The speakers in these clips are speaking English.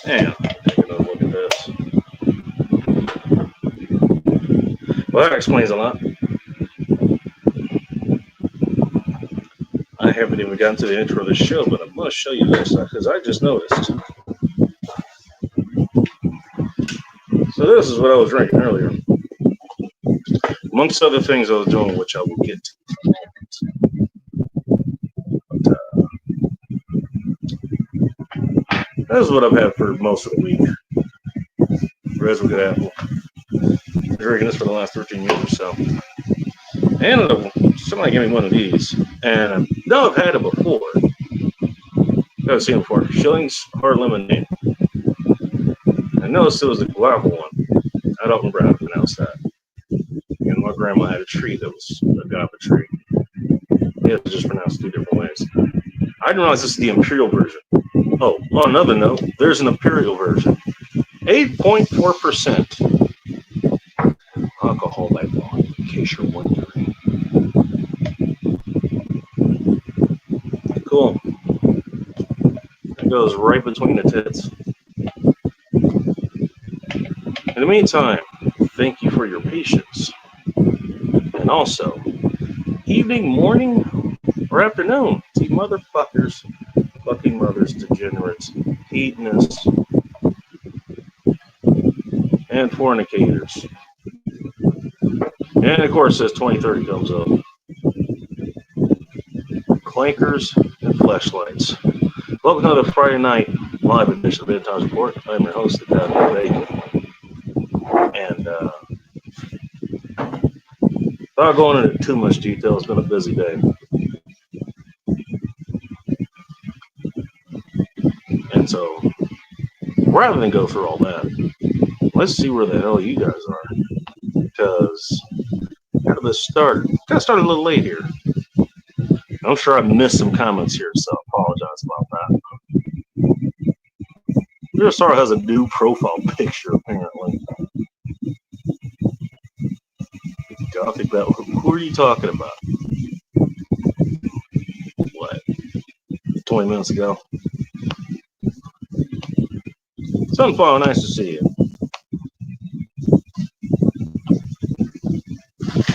And take another look at this. Well, that explains a lot. I haven't even gotten to the intro of the show, but I must show you this because I just noticed. So this is what I was drinking earlier. Amongst other things I was doing, which I will get to. But, this is what I've had for most of the week. Raspberry Good Apple. Been drinking this for the last 13 years or so. And somebody gave me one of these. And I know I've had it before. I've seen it before. Schilling's Hard Lemonade. I noticed it was the guava one. I don't remember how to pronounce that. And my grandma had a tree that was a guava tree. It was just pronounced two different ways. I didn't realize this is the imperial version. Oh, on another note, there's an imperial version. 8.4% alcohol by volume, in case you're wondering. Cool. It goes right between the tits. In the meantime, thank you for your patience. And also, evening, morning, or afternoon to you motherfuckers, fucking mothers, degenerates, hedonists, and fornicators. And of course, as 2030 comes up, clankers and fleshlights. Welcome to another Friday night live edition of Bad Times Report. I'm your host, Adam Bacon. And without going into too much detail, it's been a busy day. And so, rather than go through all that, let's see where the hell you guys are. Because how did this start? Kind of started a little late here. I'm sure I missed some comments here, so I apologize about that. Eurostar has a new profile picture, apparently. Gothic Battle. Who are you talking about? What? 20 minutes ago? Sunflower, nice to see you.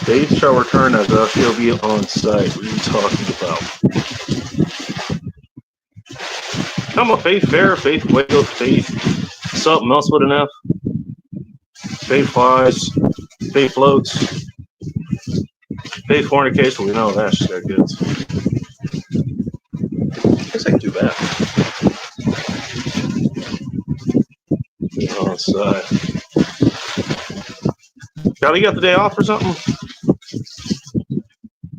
Dave shall return as he'll be on site. What are you talking about? I'm a Faith Fair, Faith Waco, Faith something else with an F. Faith Flies, Faith Floats, Faith Fornication. We know that shit good. This ain't too bad. On site. Callie, you got the day off or something?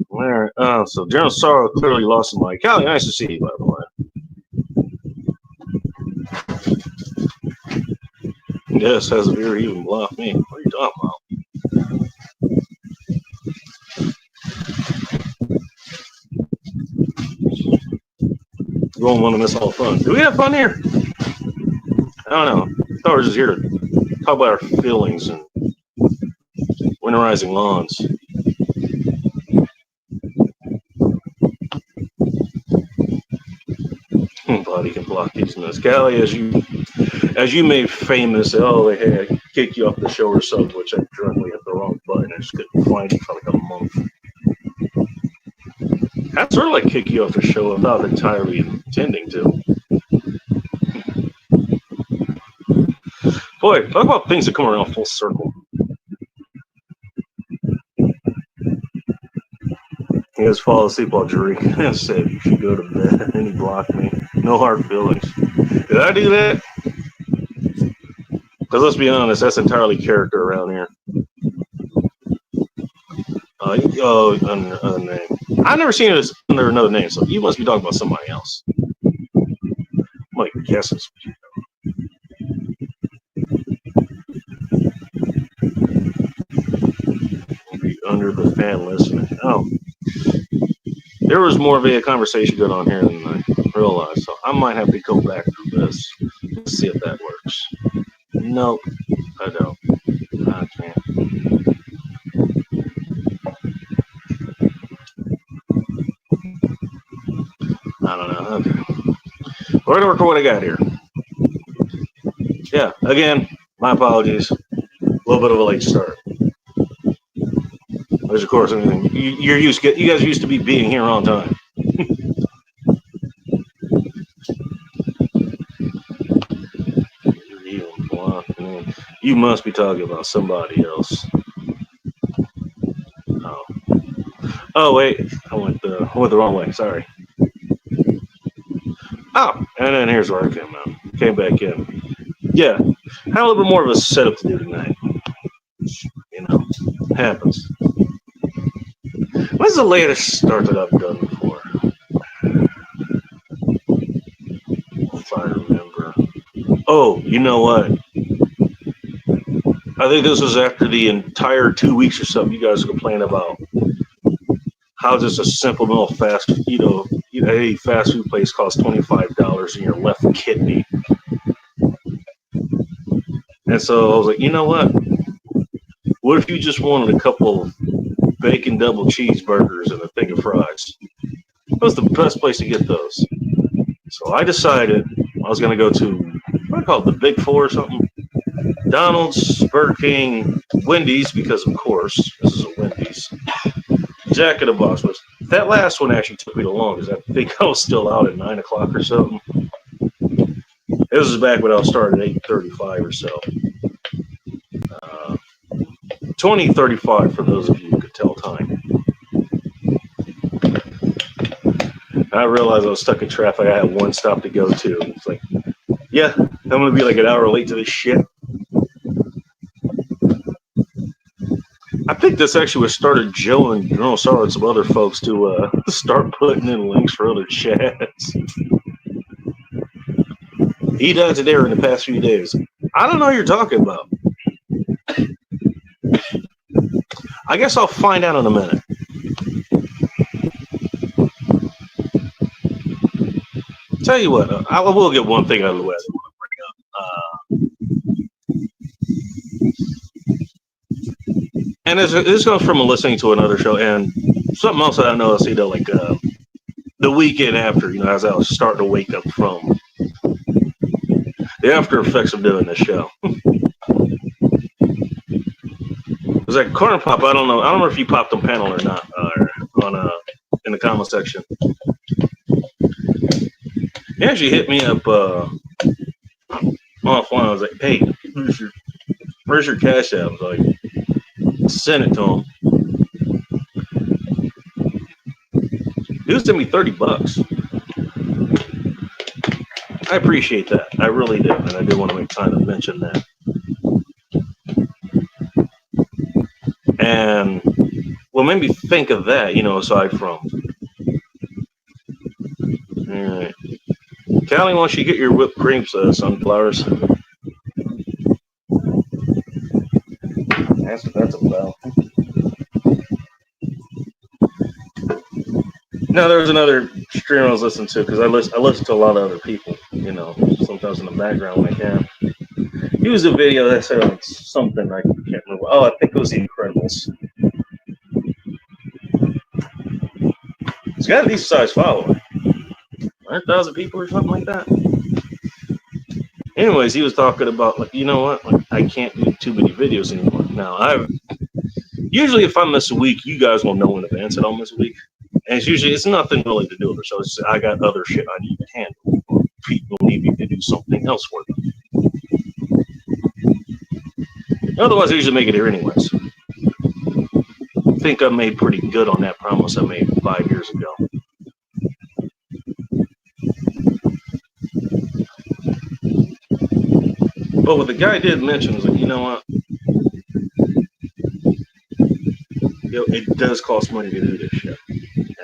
Where? Oh, so General Sorrow clearly lost some money. Callie, nice to see you, by the way. Yes, has a beer even blocked me. What are you talking about? You won't want to miss all the fun. Do we have fun here? I don't know. I thought we were just here to talk about our feelings and winterizing lawns. Body can block these nuts. Callie, as you made famous, oh, they had to kick you off the show or something, which I drunkenly hit the wrong button. I just couldn't find it for like a month. That's sort of like kick you off the show without entirely intending to. Boy, talk about things that come around full circle. He has fallen asleep while drinking and said you should go to bed, and he blocked me. No hard feelings. Did I do that? Because let's be honest, that's entirely character around here. Another name. I've never seen it under another name, so you must be talking about somebody else. I'm like guessing. Under the fan listening. Oh. There was more of a conversation going on here than I realized, so I might have to go back through this to see if that works. Nope, I don't. I can't. I don't know. Okay. We're gonna work with what I got here. Yeah, again, my apologies. A little bit of a late start. Which, of course, I mean, you guys used to be being here on time. You must be talking about somebody else. Oh wait, I went the wrong way. Sorry. Oh, and then here's where I came out. Came back in. Yeah, had a little bit more of a setup to do tonight. You know, happens. When's the latest start that I've done before? If I remember. Oh, you know what? I think this was after the entire 2 weeks or something you guys complained about how just a simple little fast, a fast food place costs $25 and you're left kidney. And so I was like, you know what? What if you just wanted a couple of bacon double cheeseburgers and a thing of fries? That was the best place to get those. So I decided I was going to go to, what do I call it, the Big Four or something? Donald's, Burger King, Wendy's, because of course, this is a Wendy's. Jack in the Box was. That last one actually took me the longest. I think I was still out at 9 o'clock or something. This was back when I was starting at 8:35 or so. 20:35 for those of you who could tell time. I realized I was stuck in traffic. I had one stop to go to. It's like, yeah, I'm going to be like an hour late to this shit. I think this actually was started Joe and Sarah and some other folks to start putting in links for other chats. He does it there in the past few days. I don't know what you're talking about. I guess I'll find out in a minute. Tell you what, I will get one thing out of the way I want to bring up. And this comes from listening to another show and something else that I noticed, like the weekend after, as I was starting to wake up from the after effects of doing this show. It was like Corner Pop. I don't know if you popped on panel or not in the comment section. He actually hit me up offline. I was like, "Hey, where's your cash app?" I was like, "Send it to him." He was sending me $30. I appreciate that. I really do, and I do want to make time to mention that. And what made me think of that, aside from, all right, Callie, why don't you get your whipped cream sunflowers? That's what that's about. Now, there's another stream I was listening to because I listen to a lot of other people, sometimes in the background when I can. He was a video that said on something, I can't remember. Oh, I think it was The Incredibles. He's got a decent sized following. 9,000 people or something like that. Anyways, he was talking about, like, you know what? Like, I can't do too many videos anymore. Now, usually if I miss a week, you guys will know in advance that I'll miss a week. And it's nothing really to do with it. So I got other shit I need to handle. People need me to do something else for them. Otherwise, I usually make it here anyways. I think I made pretty good on that promise I made 5 years ago. But what the guy did mention was like, you know what? It does cost money to do this shit.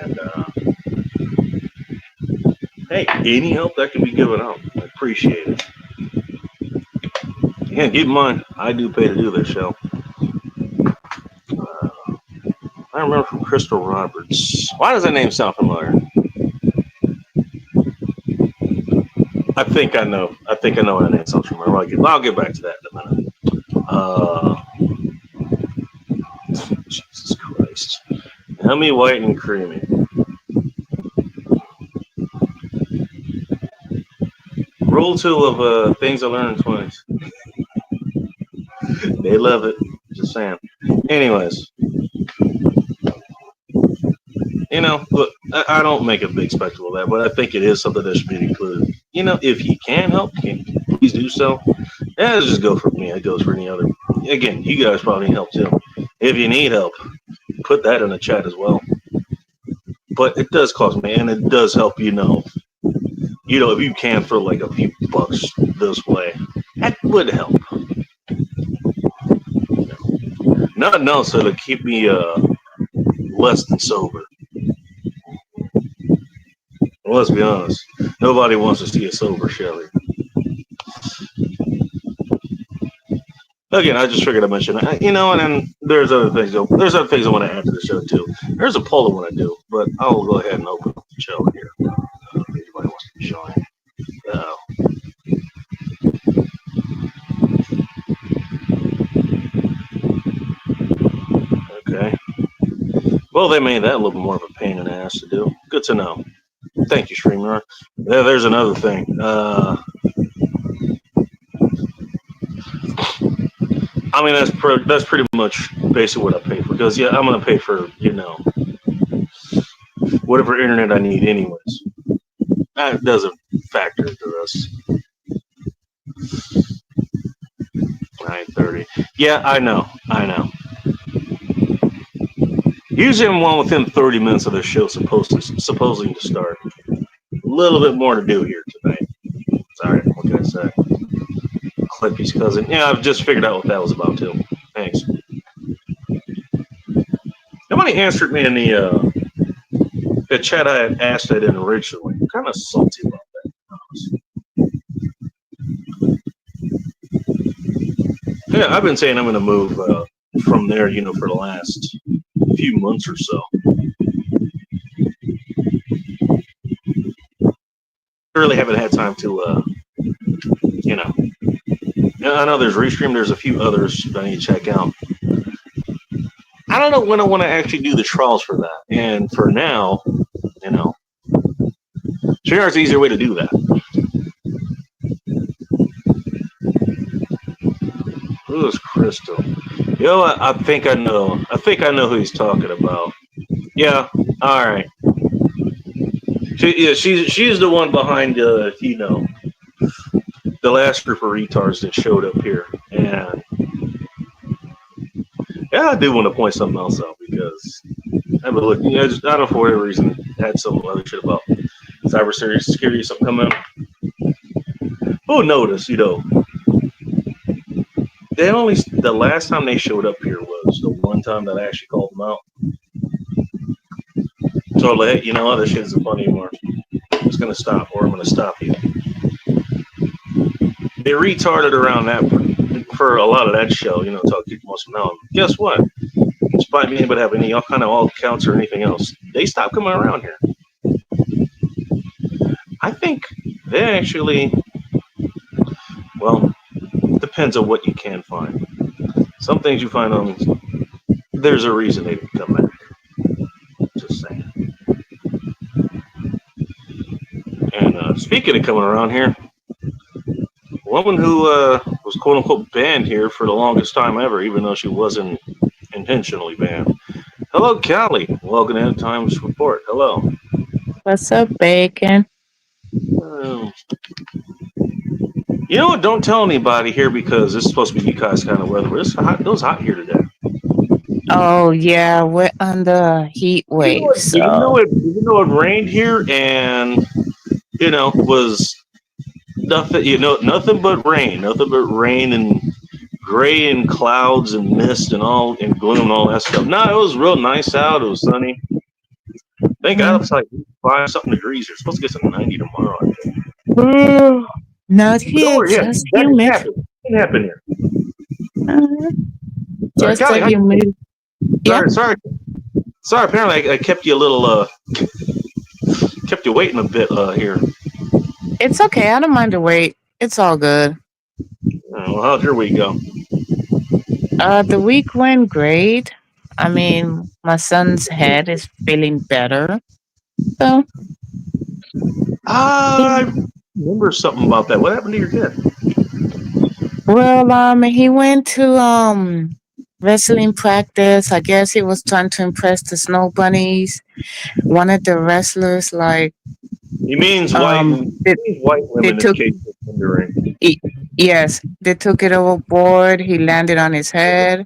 And hey, any help that can be given out, I appreciate it. Again, keep in mind, I do pay to do this show. I remember from Crystal Roberts. Why does that name sound familiar? I think I know what that name sounds familiar. I'll get back to that in a minute. Jesus Christ. Yummy, white, and creamy. Rule 2 of things I learned in 20s. They love it. Just saying. Anyways, look, I don't make a big spectacle of that, but I think it is something that should be included. If you can help, please do so. Yeah, just go for me. It goes for any other. Again, you guys probably need help too. If you need help, put that in the chat as well. But it does cost me, and it does help. If you can throw like a few bucks this way, that would help. Nothing else to keep me less than sober. Well, let's be honest. Nobody wants to see a sober Shelly. Again, I just figured I'd mention that. And then there's other things. There's other things I want to add to the show too. There's a poll I want to do, but I'll go ahead and open up the show here. If anybody wants to join. Okay. Well, they made that a little bit more of a pain in the ass to do. Good to know. Thank you, Streamer. There's another thing. That's pretty much basically what I pay for. Because I'm gonna pay for whatever internet I need, anyways. That doesn't factor into this. 9:30. Yeah, I know. Usually I'm one within 30 minutes of the show supposedly to start. A little bit more to do here tonight. Sorry, what can I say? Clippy's cousin. Yeah, I've just figured out what that was about too. Thanks. Nobody answered me in the chat I had asked that in originally. I'm kind of salty about that. Yeah, I've been saying I'm going to move from there, for the last few months or so. I really haven't had time to, I know there's Restream. There's a few others that I need to check out. I don't know when I want to actually do the trials for that. And for now, StreamYard's the easier way to do that. Who is Crystal? I think I know. I think I know who he's talking about. Yeah. All right. She's the one behind the last group of retards that showed up here, and yeah, I do want to point something else out because I don't know, for whatever reason had some other shit about cybersecurity something coming up. Who noticed? The last time they showed up here was the one time that I actually called them out. So like, this shit isn't funny anymore. I'm just gonna stop, or I'm gonna stop you. They retarded around that for a lot of that show, until people most now. Guess what? Despite being able to have any kind of all accounts or anything else, they stopped coming around here. I think they actually, well, depends on what you can find. Some things you find on, there's a reason they didn't come back. Just saying. And speaking of coming around here, a woman who was quote unquote banned here for the longest time ever, even though she wasn't intentionally banned. Hello, Callie. Welcome to End Times Report. Hello. What's up, Bacon? You know what? Don't tell anybody here because it's supposed to be you guys kind of weather. But it was hot here today. Oh yeah, we're on the heat wave. Even though it rained here and was nothing but rain and gray and clouds and mist and all and gloom and all that stuff. No, it was real nice out. It was sunny. Thank God it's like 5-something degrees. You're supposed to get some 90 tomorrow, I think. Not here, just humid. What happened here? Just like humid. Yeah. Sorry. Apparently, I kept you a little. Kept you waiting a bit here. It's okay. I don't mind the wait. It's all good. Well, how'd your week go? The week went great. I mean, my son's head is feeling better. So. remember something about that. What happened to your kid? Well, he went to wrestling practice. I guess he was trying to impress the snow bunnies. One of the wrestlers, like, He means they, white they women in took, case you're wondering. yes, they took it overboard. He landed on his head.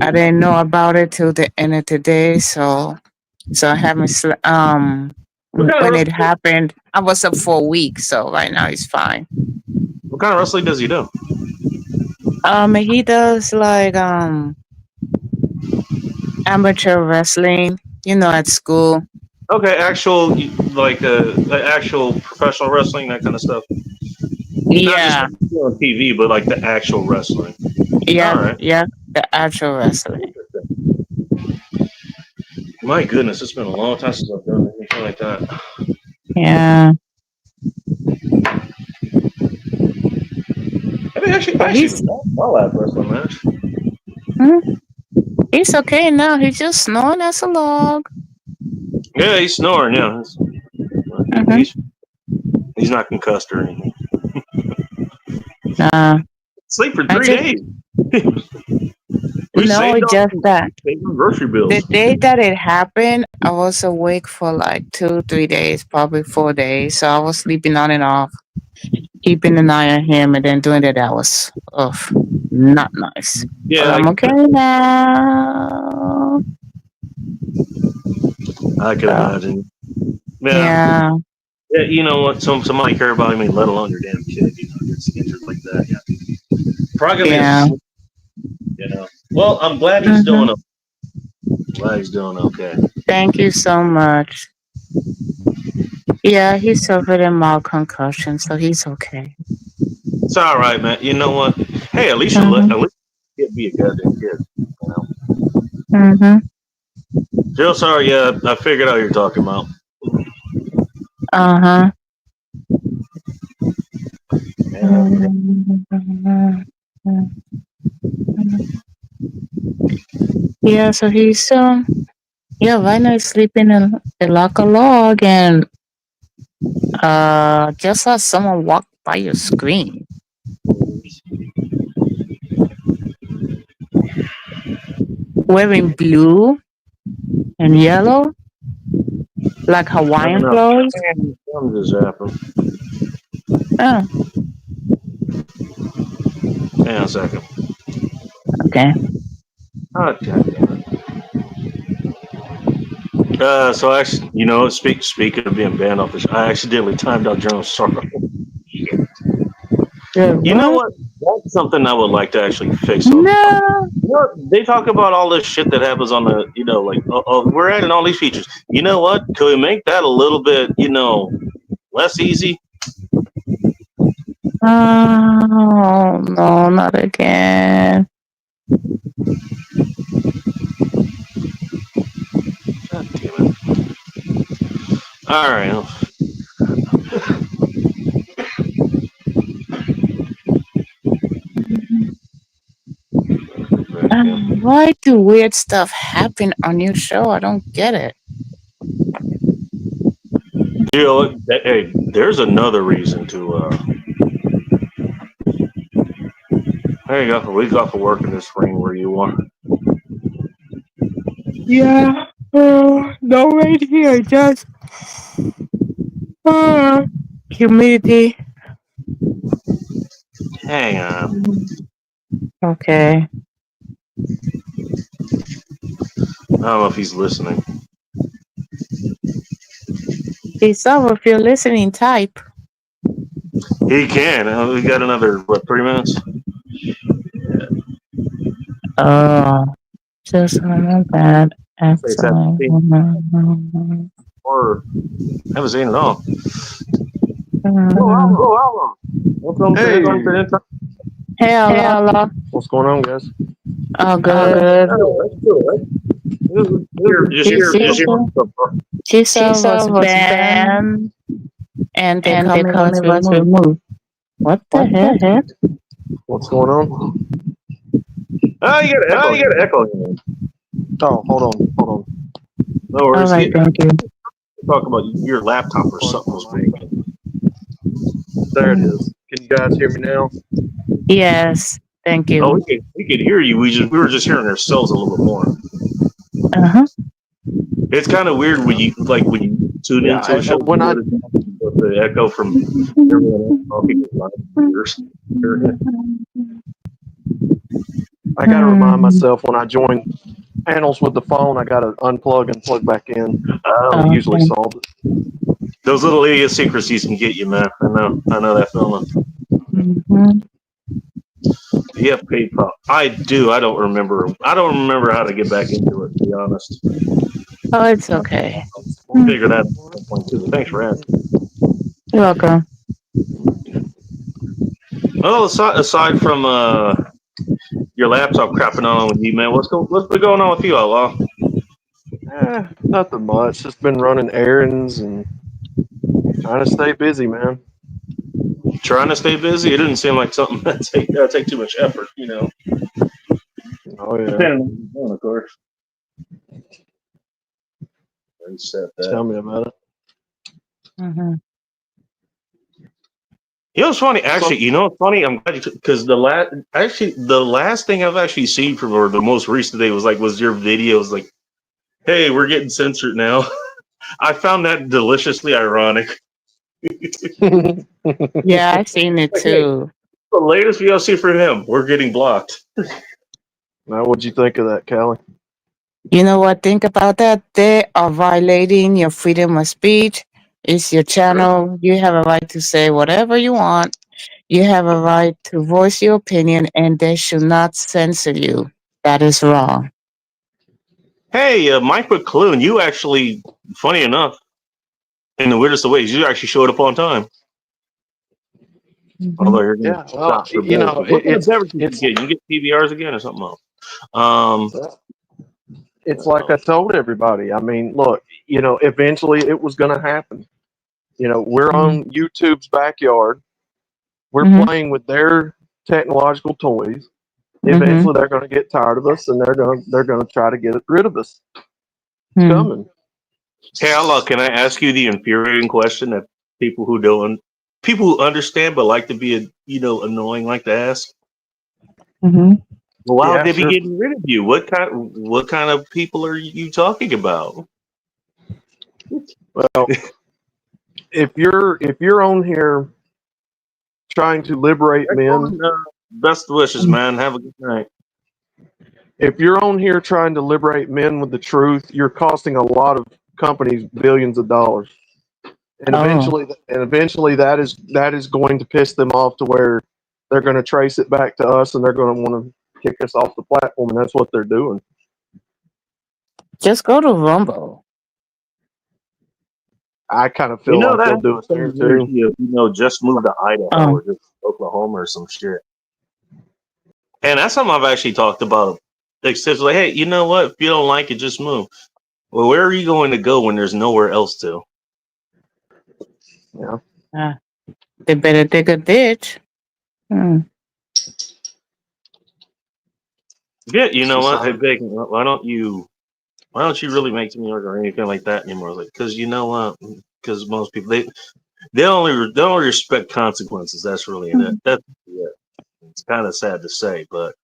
I didn't know about it till the end of the day, so I haven't What kind of when it wrestling, happened, I was up for a week, so right now he's fine. what kind of wrestling does he do? He does like amateur wrestling, at school. Okay, actual actual professional wrestling, that kind of stuff. Not just Yeah, on TV, but like the actual wrestling. All yeah, right. yeah, the actual wrestling. My goodness, it's been a long time since I've done anything like that. Yeah, I mean, but actually, I'll have wrestling match. hmm, he's okay now. He's just snoring as a log. Yeah, he's snoring. Yeah, Mm-hmm. he's he's not concussed or anything. Nah, Sleep for I 3 days. We no, saved it's just that on grocery the bills. day that it happened, I was awake for like 2, 3 days, probably 4 days. So I was sleeping on and off, keeping an eye on him, and then doing that. That was, not nice. But Yeah, I'm okay now. I can So, imagine. Yeah. yeah, Yeah, you know what? Somebody care about me, let alone your damn kid. You know, gets injured like that. Yeah, probably gonna be yeah. you know. Well, I'm glad he's Hmm. doing. Glad he's doing okay. Thank you so much. Yeah, he suffered a mild concussion, so he's okay. It's all right, man. You know what? Hey, Mm-hmm. at least he'd be a goddamn kid. You know. Mm-hmm. Jill, sorry. Yeah, I figured out what you're talking about. Uh-huh. Yeah. Yeah, so he's yeah, right now he's sleeping in like a log, and just saw someone walk by your screen wearing blue and yellow, like I don't Hawaiian know. clothes. Something just happened. Oh, Hang on a second. okay. Oh, God. So actually, speaking of being banned off the show, I accidentally timed out Journal Sorrow. Yeah, You know what? what? That's something I would like to actually fix on. No. They talk about all this shit that happens on the, we're adding all these features. You know what? Could we make that a little bit, less easy? Oh no, not again. God damn it. All right. Why do weird stuff happen on your show? I don't get it. Hey, there's another reason to. There you go. A week off of work in the spring where you are. Yeah. No right here. Just humidity. Hang on. Okay. I don't know if he's listening. Peace out. If you're listening, type. He can. We got another, 3 minutes? Oh, just not bad. Excellent. Or I haven't seen it all. Welcome Hey. to Hey, Allah. What's going on, guys? Oh, good. Chisa was banned, and the comment was removed. What the heck? What's going on? Oh, you got an echo. Oh, hold on. No worries. All right, thank you. Talk about your laptop or something was breaking. There it is. Can you guys hear me now? Yes, thank Oh, you. we could hear you. We were just hearing ourselves a little bit more. Uh-huh. It's kind of weird when you tune Yeah, into a show. when I The echo from everyone else talking is loud in your ears. I got to remind myself when I join panels with the phone, I got to unplug and plug back in. It usually Okay. solves it. Those little idiosyncrasies can get you, man. I know that feeling. Mhm. Yeah, PayPal. I do. I don't remember how to get back into it, to be honest. Oh, it's okay. We'll figure that out at some point too. But thanks for asking. You're welcome. Well, aside from your laptop crapping on with you, man, what's been going on with you, Outlaw? Nothing much. Just been running errands and trying to stay busy, man. Trying to stay busy. It didn't seem like something that take too much effort, you know. Oh yeah. Depending on what you're doing, of course. Reset that. Tell me about it. Mm-hmm. You know what's funny? Actually, you know what's funny? I'm glad because the last thing I've actually seen from, or the most recent day was your videos like, hey, we're getting censored now. I found that deliciously ironic. Yeah, I've seen it Like, hey, too. the latest video I see from him, we're getting blocked. Now, what'd you think of that, Callie? You know what? Think about that. They are violating your freedom of speech. It's your channel. You have a right to say whatever you want. You have a right to voice your opinion, and they should not censor you. That is wrong. Hey, Mike McClune, you actually, funny enough, in the weirdest of ways, you actually showed up on time. Mhm. Although you're going Yeah, to well, stop for you know, what kind of beverages it's you get? You get PBRs again or something else? it's like I told everybody. I mean, look, you know, eventually it was going to happen. You know, we're on YouTube's backyard. We're Mhm. playing with their technological toys. Mhm. Eventually, they're going to get tired of us, and they're going to try to get rid of us. It's Mhm. coming. Hey, Allah, can I ask you the infuriating question that people who understand but like to be, annoying like to ask? Mhm. Why would Yeah, they be sure. getting rid of you? What kind of people are you talking about? Well, if you're on here trying to liberate men, Best wishes, man. Have a good night. if you're on here trying to liberate men with the truth, you're costing a lot of companies billions of dollars. And Oh, eventually that is going to piss them off to where they're going to trace it back to us, and they're going to want to kick us off the platform, and that's what they're doing. just go to Rumble. I kind of You feel know like that they'll do it there happens too. just move to Idaho Oh, or just Oklahoma or some shit. And that's something I've actually talked about extensively. Hey, you know what? If you don't like it, just move. Well, where are you going to go when there's nowhere else to? Yeah. they better dig a ditch. Hmm. Yeah, you know what? Hey, Society. Bacon, why don't you really make New York or anything like that anymore? Like, because you know what? Because most people they only respect consequences. That's really it. That's it. It's kind of sad to say, but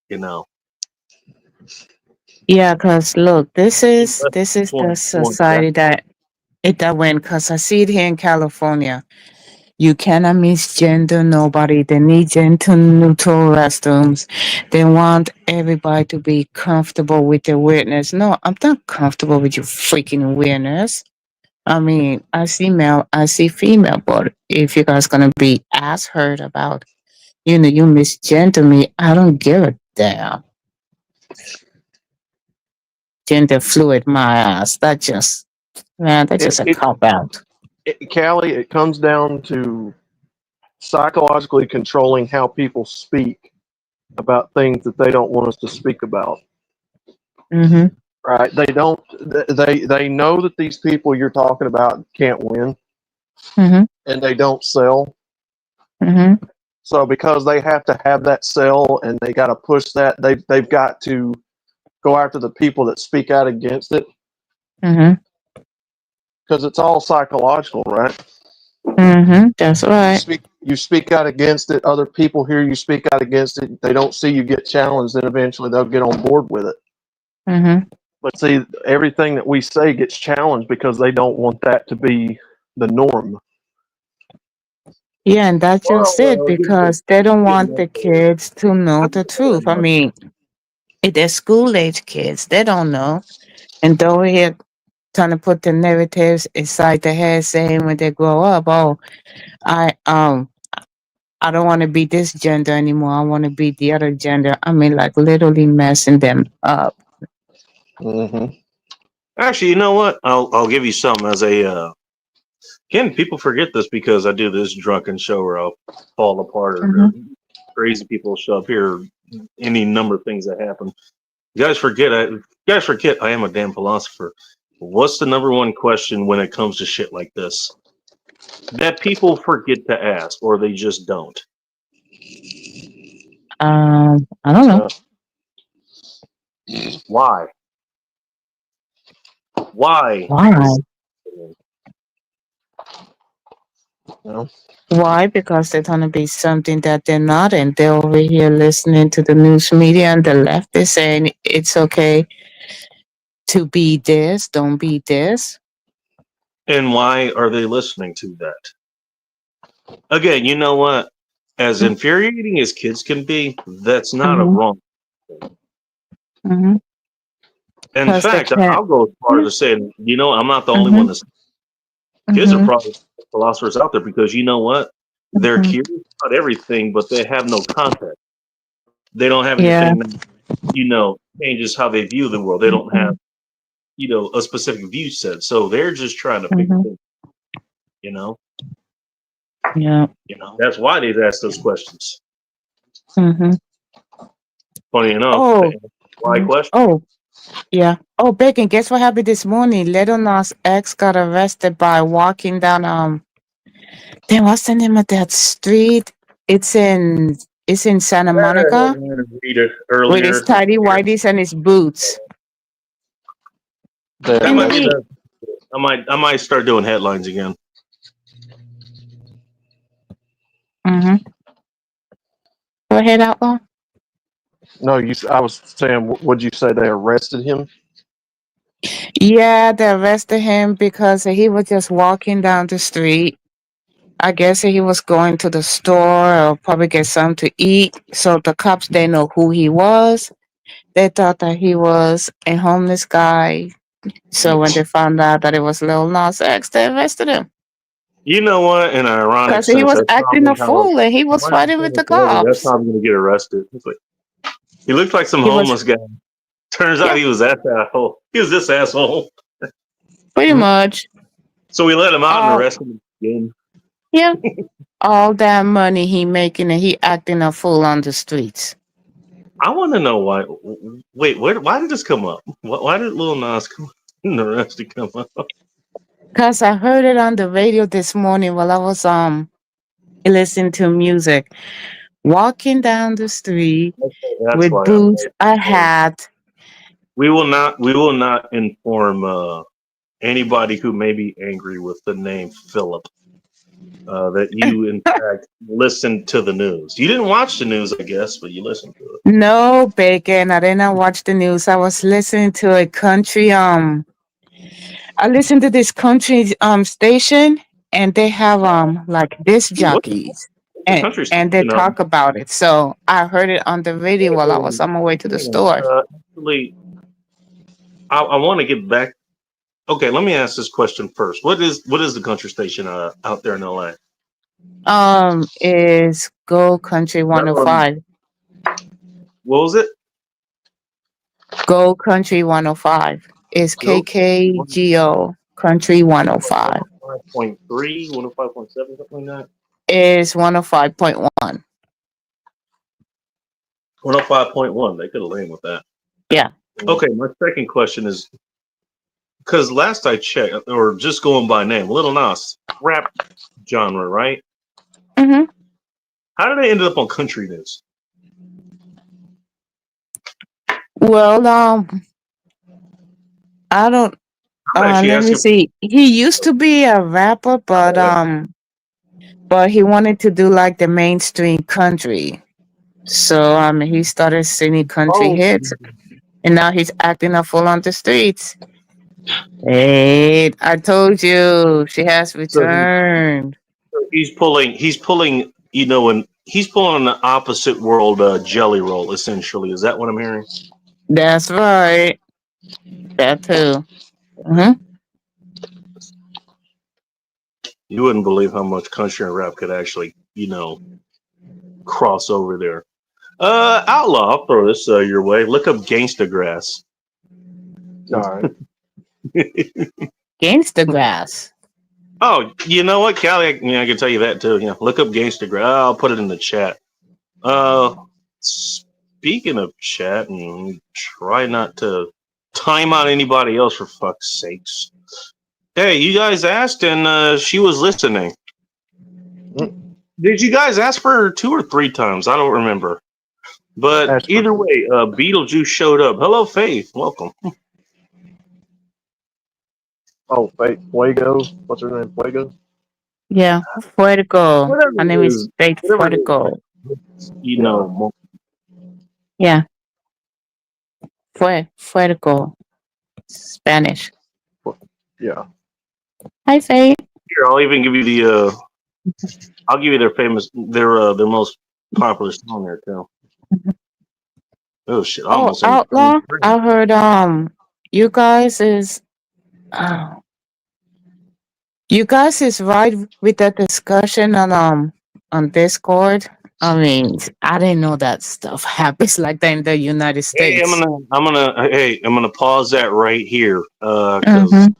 Yeah, cause look, this is that's the one society that went. Cause I see it here in California. You cannot misgender nobody. They need gender neutral restrooms. They want everybody to be comfortable with their weirdness. No, I'm not comfortable with your freaking weirdness. I mean, I see male, I see female, but if you guys gonna be ass hurt about, you misgender me, I don't give a damn. Gender fluid, my ass. That's It, just a it, cop out. Callie, it comes down to psychologically controlling how people speak about things that they don't want us to speak about. Mm-hmm. Right? They know that these people you're talking about can't win, Mm-hmm. and they don't sell. Mm-hmm. So because they have to have that sell, and they got to push that, they've got to go after the people that speak out against it, Mm-hmm. because it's all psychological, right? That's You right. speak out against it. Other people hear you speak out against it. They don't see you get challenged, then eventually they'll get on board with it. Mm-hmm. But see, everything that we say gets challenged because they don't want that to be the norm. Yeah, and that's just it Well, because they don't want getting the kids to know the truth. I that. mean, if they're school age kids, they don't know. And they're over here trying to put the narratives inside their head saying when they grow up, oh, I I don't want to be this gender anymore. I want to be the other gender. I mean, like literally messing them up. Mm-hmm. Actually, you know what? I'll give you some as a again. People forget this because I do this drunken show where I'll fall apart or Hmm. crazy people show up here. Any number of things that happen. You guys forget. You guys forget. I am a damn philosopher. What's the number one question when it comes to shit like this that people forget to ask or they just don't? I don't know. Uh, Why? Why? Why? you know, Why? Because they're trying to be something that they're not, and they're over here listening to the news media and the left is saying it's okay to be this, don't be this. And why are they listening to that? Again, you know what? As infuriating as kids can be, that's not a Mm-hmm. wrong thing. Mm-hmm. In Because they fact, can't. I'll go as far as to say, you know, I'm not the only one Mm-hmm. that's kids are Mm-hmm. probably philosophers out there because you know what? They're Mm-hmm. curious about everything, but they have no context. They don't have Yeah. anything that, changes how they view the world. They don't Mm-hmm. have, a specific view set. So they're just trying to figure Mm-hmm. things, you know? Yeah. That's why they've asked those questions. Mm-hmm. Funny enough, Oh. why question? Oh. Yeah. Oh, Bacon, guess what happened this morning? Little Nas X got arrested by walking down damn, what's the name of that street? It's in Santa Monica Read it with his earlier. tidy whities and his boots. they That And might then be arrested. he the. I might start doing headlines again. mm-hmm. Go ahead, Outlaw. No, I was saying, would you say they arrested him? Yeah, they arrested him because he was just walking down the street. I guess he was going to the store or probably get something to eat. So the cops didn't know who he was. They thought that he was a homeless guy. So when they found out that it was Lil Nas X, they arrested him You know what? In an ironic because he sense, was that's acting probably a how. fool and he was fighting with the That's cops. how I'm going to get arrested. It's like, he looked like some He was, homeless guy. Turns out yeah, he was that asshole. He was this asshole. pretty much. So we let him out and All, arrested him again. yeah, all that money he making and he acting a fool on the streets. I want to know why. Wait, why did this come up? Why did Lil Nas come and arrested come up? Cause I heard it on the radio this morning while I was listening to music, walking down the street That's with why I'm. boots, a hat. We will not. We will not inform anybody who may be angry with the name Philip that you, in fact, listened to the news. You didn't watch the news, I guess, but you listened to it. No, Bacon. I did not watch the news. I was listening to a country I listened to this country station and they have like disc What jockeys the country and they station? talk about it. So I heard it on the radio while I was on my way to the store. Actually, I want to get back. Okay, let me ask this question first. What is the country station out there in LA? Is Go Country That one. 105. What was it? Go Country 105. Is Go KKGO Country 105. 105.3, 105.7, something like that. Is 105.1. 105.1. They could have lain with that. Yeah. Okay, my second question is because last I checked, or just going by name, Little Nas, rap genre, right? Mm-hmm. How did they end up on country news? Well, I don't I'm actually let me asking. see. He used to be a rapper, but but he wanted to do like the mainstream country. So he started singing country Oh, hits, and now he's acting a fool on the streets. Hey, I told you she has so returned. he's pulling, you know, and he's pulling an opposite world jelly roll. Essentially, is that what I'm hearing? That's right. That too. Hmm. You wouldn't believe how much country and rap could actually, you know, cross over there. Outlaw, I'll throw this your way. Look up Gangsta Grass. All right. Gangsta grass. Oh, you know what, Callie? I can tell you that too. Yeah, look up Gangsta Grass. I'll put it in the chat. Speaking of chat, and try not to time out anybody else for fuck's sakes. Hey, you guys asked, and she was listening. Did you guys ask for her 2 or 3 times? I don't remember. But Ask for- either way, Beetlejuice showed up. Hello, Faith. Welcome. Oh, Faith Fuego. What's her name? Fuego. Yeah, Fuego. Whatever Her it name is is, Faith whatever it Fuego. is, you know. Yeah, Fuego. Spanish. Yeah. Hi, Faith. Here, I'll even give you the. I'll give you their most popular song there too. Oh shit! I Oh, almost said Outlaw. I heard you guys is uh, you guys is right with that discussion on Discord. I mean, I didn't know that stuff happens like that in the United Hey, States. I'm gonna pause that right here because Mm-hmm.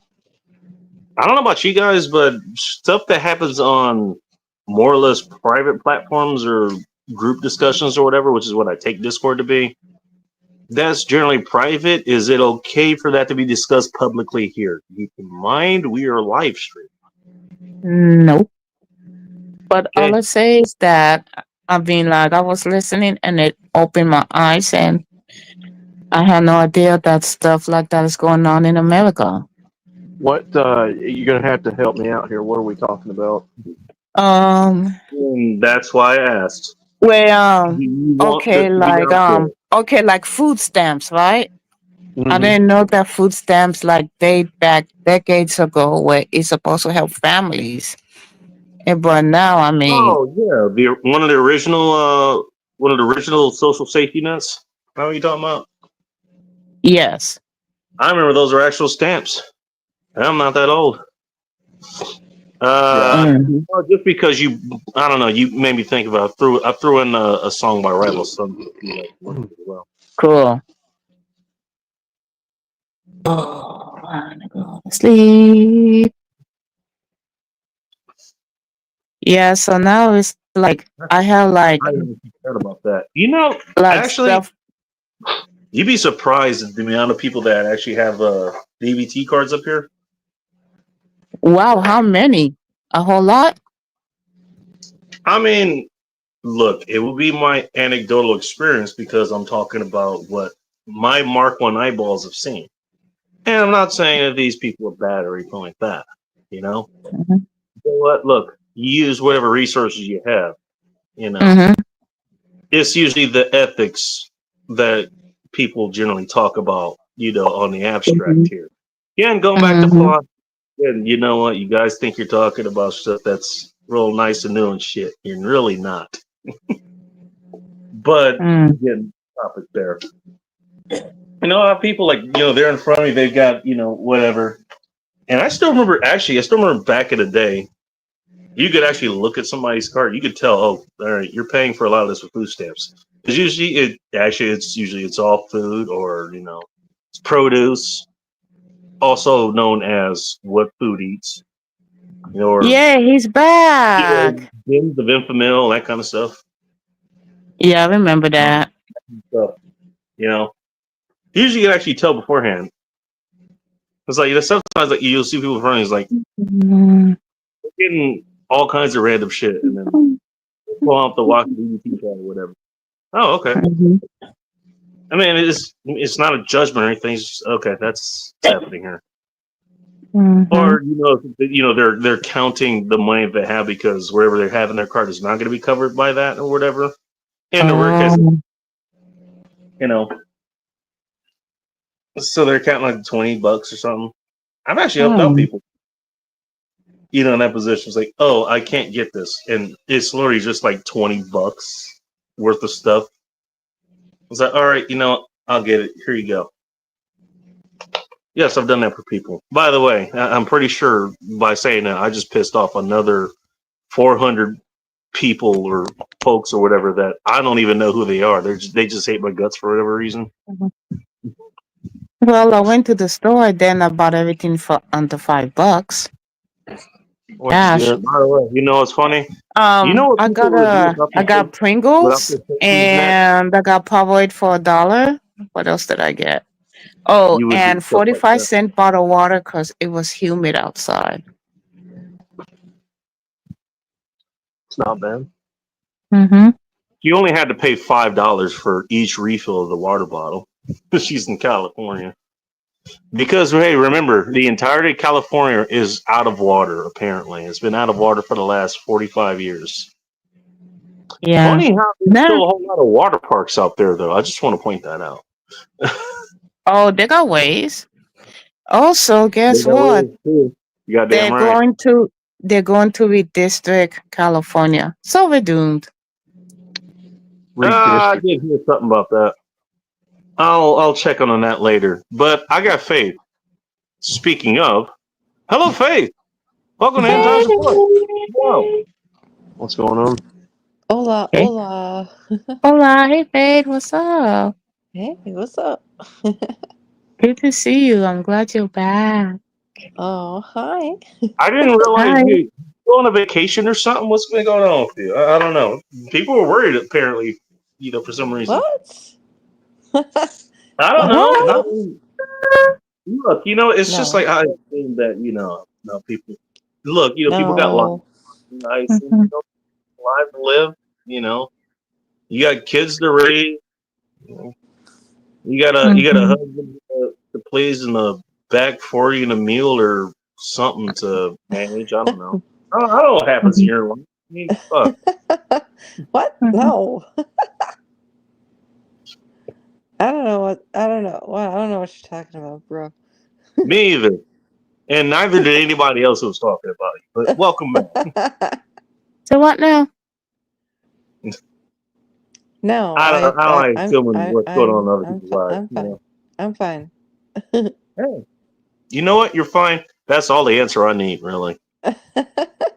I don't know about you guys, but stuff that happens on more or less private platforms or group discussions or whatever, which is what I take Discord to be, that's generally private. Is it okay for that to be discussed publicly here? Keep in mind, we are live streaming. Nope. But all Okay. I say is that like I was listening and it opened my eyes and I had no idea that stuff like that is going on in America. What you're gonna have to help me out here. What are we talking about? And that's why I asked. Well, Do you want this to be out there? okay, like food stamps, right? I Mhm. didn't know that food stamps like date back decades ago where it's supposed to help families. But now, I mean, Oh yeah, one of the original social safety nets. Is that what you talking about? yes. I remember those are actual stamps. I'm not that old. Yeah. Mhm. Well, just because I don't know, you made me think about. I threw in a song by Rival Sons. Well, Cool. Oh, I wanna go to sleep. Yeah, so now it's like I have I didn't forget about that. You know, like actually, stuff. you'd be surprised at the amount of people that actually have DVT cards up here. Wow, how many? A whole lot? I mean, look, it will be my anecdotal experience because I'm talking about what my Mark One eyeballs have seen. And I'm not saying that these people are bad or anything like that. You know, Mhm. you know what? Look, you use whatever resources you have. You know, Mhm. it's usually the ethics that people generally talk about. You know, on the abstract Mhm. here. Yeah, and going back to Mhm. philosophy, and you know what? You guys think you're talking about stuff that's real nice and new and shit. You're really not. But Mm. again, topic there. You know, I have people like, you know, they're in front of me, they've got, you know, whatever. And I still remember, back in the day, you could actually look at somebody's card. You could tell, oh, all right, you're paying for a lot of this with food stamps. Because usually it's all food or, you know, it's produce, also known as what food eats, you know, or Yeah, he's you know, back. bins of Infamil, that kind of stuff. Yeah, I remember that. So, you know, usually you can actually tell beforehand. It's like, you know, sometimes like you'll see people in front of you, it's like, Mhm. getting all kinds of random shit, and then pull out the walkie DVT card or whatever. Oh, okay. Mhm. I mean, it's not a judgment or anything. It's just, okay, that's what's happening here. Mhm. Or they're counting the money they have because wherever they're having their card is not going to be covered by that or whatever. In the rare case, Oh. you know, so they're counting like $20 or something. I've actually helped out Oh. people, in that position. It's like, oh, I can't get this, and it's literally just like $20 worth of stuff. I was like, all right, I'll get it. Here you go. Yes, I've done that for people. By the way, I'm pretty sure by saying that I just pissed off another 400 people or folks or whatever that I don't even know who they are. They just hate my guts for whatever reason. Well, I went to the store, then I bought everything for under $5. What'd you Gosh. get? By the way, what's funny? You know what I people got would do without I the got without Pringles the safety net? and I got Powerade for $1. What else did I get? Oh, You would do and stuff like 45 that. cent bottle of water because it was humid outside. It's not bad. Mm-hmm. You only had to pay $5 for each refill of the water bottle. She's in California. Because hey, remember, the entirety of California is out of water. Apparently, it's been out of water for the last 45 years. Yeah. Funny how there's Nah. still a whole lot of water parks out there, though. I just want to point that out. Oh, they got ways. Also, guess That what? way, too. You goddamn right. They're going to redistrict California. So we're doomed. I Redistrict. did hear something about that. I'll check on that later. But I got Faith. Speaking of, hello, Faith. Welcome to End Times Report. Wow. What's going on? Hola, Hey. hola. Hola, hey Fade, what's up? Hey, what's up? Good to see you. I'm glad you're back. Oh, hi. I didn't realize Hi. you go on a vacation or something. What's been going on with you? I don't know. People were worried apparently, for some reason. What? I don't What? know. Look, it's just No. like I assume that, people look, people got lives, No. nice, and, Mhm. lives to live, you got kids to raise, you know. You got a Mhm. husband to please and a back for you and a mule or something to manage. I don't know. I don't know what happens in Mhm. your life. I mean, fuck. What? Mhm. No. I don't know what. I don't know. What? I don't know what you're talking about, bro. Me either. And neither did anybody else who was talking about you. But welcome back. So what now? No, I don't like I'm, assuming what's going on in other people's lives. I'm fine. I'm fine. Hey, you know what? You're fine. That's all the answer I need, really. You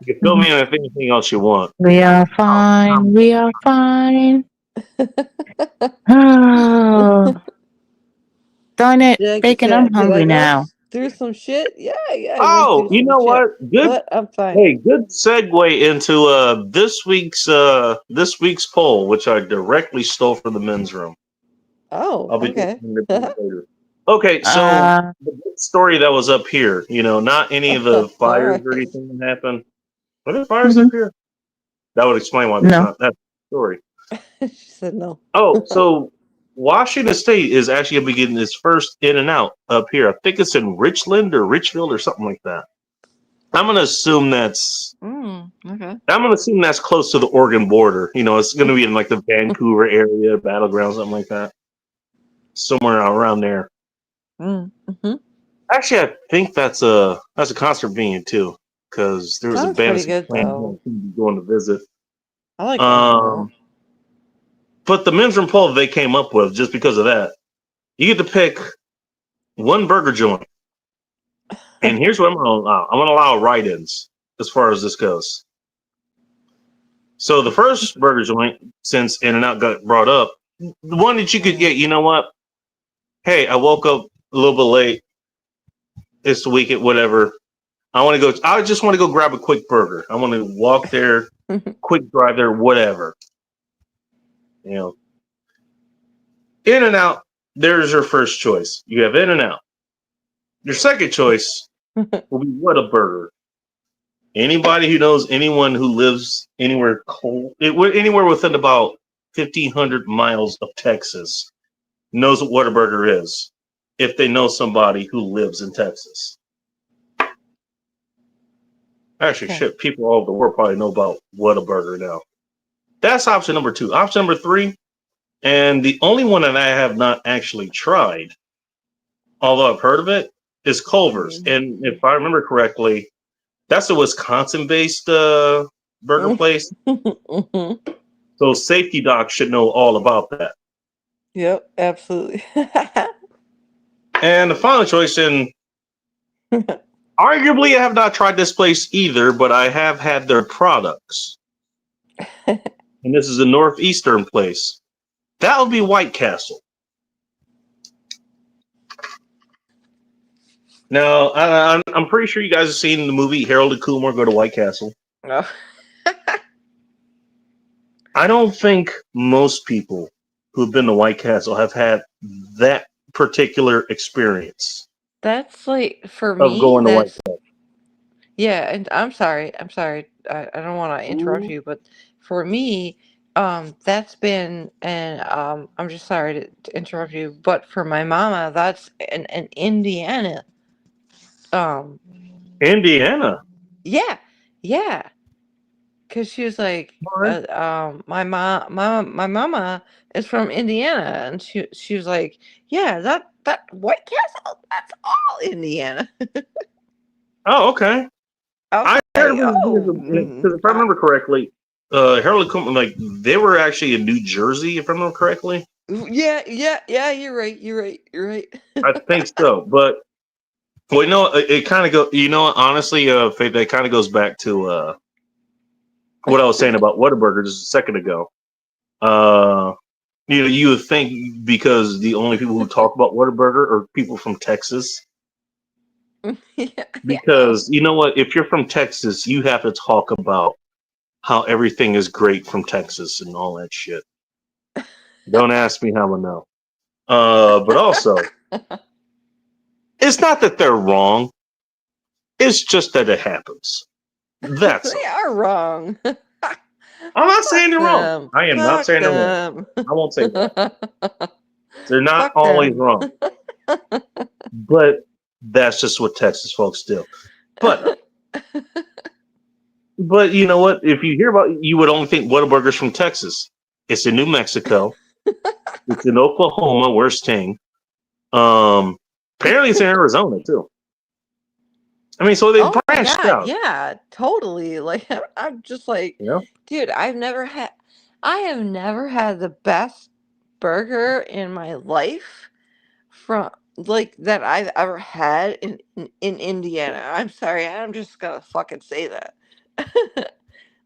can fill me in with anything else you want. We are fine. We are fine. Oh, darn it, Bacon, I'm Did hungry I go now. through some shit? Yeah, I went Oh, through you some know shit. what? Good. But I'm fine. Hey, good segue into this week's poll, which I directly stole from the men's room. Oh, I'll be okay. doing it later. Okay, so the big story that was up here, not any of the fires or Alright. anything that happened. Are there fires Mhm. up here? That would explain why there's No. not that story. She said no. Oh, so Washington State is actually going to be getting its first In-N-Out up here. I think it's in Richland or Richfield or something like that. I'm going to assume that's Okay. close to the Oregon border. It's going to be in like the Vancouver area, Battleground, something like that. Somewhere around there. Mm-hmm. Actually, I think that's a concert venue too, because there was a Sounds band pretty good though. going to visit. I like Edinburgh. But the men's room poll they came up with, just because of that, you get to pick one burger joint. And here's what I'm going to allow. I'm going to allow write-ins as far as this goes. So the first burger joint, since In-N-Out got brought up, the one that you could get, you know what? Hey, I woke up a little bit late. It's the weekend, whatever. I just want to go grab a quick burger. I want to walk there, quick drive there, whatever. In-N-Out, there's your first choice. You have In-N-Out. Your second choice will be Whataburger. Anybody who knows anyone who lives anywhere cold, anywhere within about 1,500 miles of Texas, knows what Whataburger is. If they know somebody who lives in Texas, Actually, Okay. shit, people all over the world probably know about Whataburger now. That's option number 2. Option number 3, and the only one that I have not actually tried, although I've heard of it, is Culver's. And if I remember correctly, that's a Wisconsin-based burger place. Mhm. So Safety Doc should know all about that. Yep, absolutely. And the final choice, and arguably I have not tried this place either, but I have had their products. And this is a northeastern place. That would be White Castle. Now, I'm pretty sure you guys have seen the movie Harold and Kumar Go to White Castle. Oh. I don't think most people who've been to White Castle have had that particular experience That's like for of me. going to White That's Castle. yeah, and I'm sorry. I don't want to interrupt you, but for me, that's been and I'm just sorry to interrupt you, but for my mama, that's in Indiana. Um, Indiana. yeah, yeah, because she was like, All right. my mama is from Indiana, and she was like, yeah, that White Castle, that's all Indiana. Oh, okay. I was I heard like, it oh, because if I remember correctly, Harold and Kumar, like they were actually in New Jersey, if I remember correctly. yeah. You're right. You're right. I think so, but well, it kind of go. Honestly, Faith, that kind of goes back to what I was saying about Whataburger just a second ago. You would think because the only people who talk about Whataburger are people from Texas. yeah. Because you know what? If you're from Texas, you have to talk about how everything is great from Texas and all that shit. Don't ask me how I know. But also, it's not that they're wrong. It's just that it happens. That's They all. are wrong. I'm not saying they're wrong. I am not Fuck saying they're wrong. them. I won't say that. They're not Fuck always them. wrong. But that's just what Texas folks do. But you know what? If you hear about, you would only think Whataburger's from Texas. It's in New Mexico. It's in Oklahoma. Where's Ting? Apparently it's in Arizona too. I mean, so they Oh my branched god, out. yeah, totally. Like I'm just like, You know? dude, I have never had the best burger in my life from like that I've ever had in Indiana. I'm sorry, I'm just gonna fucking say that.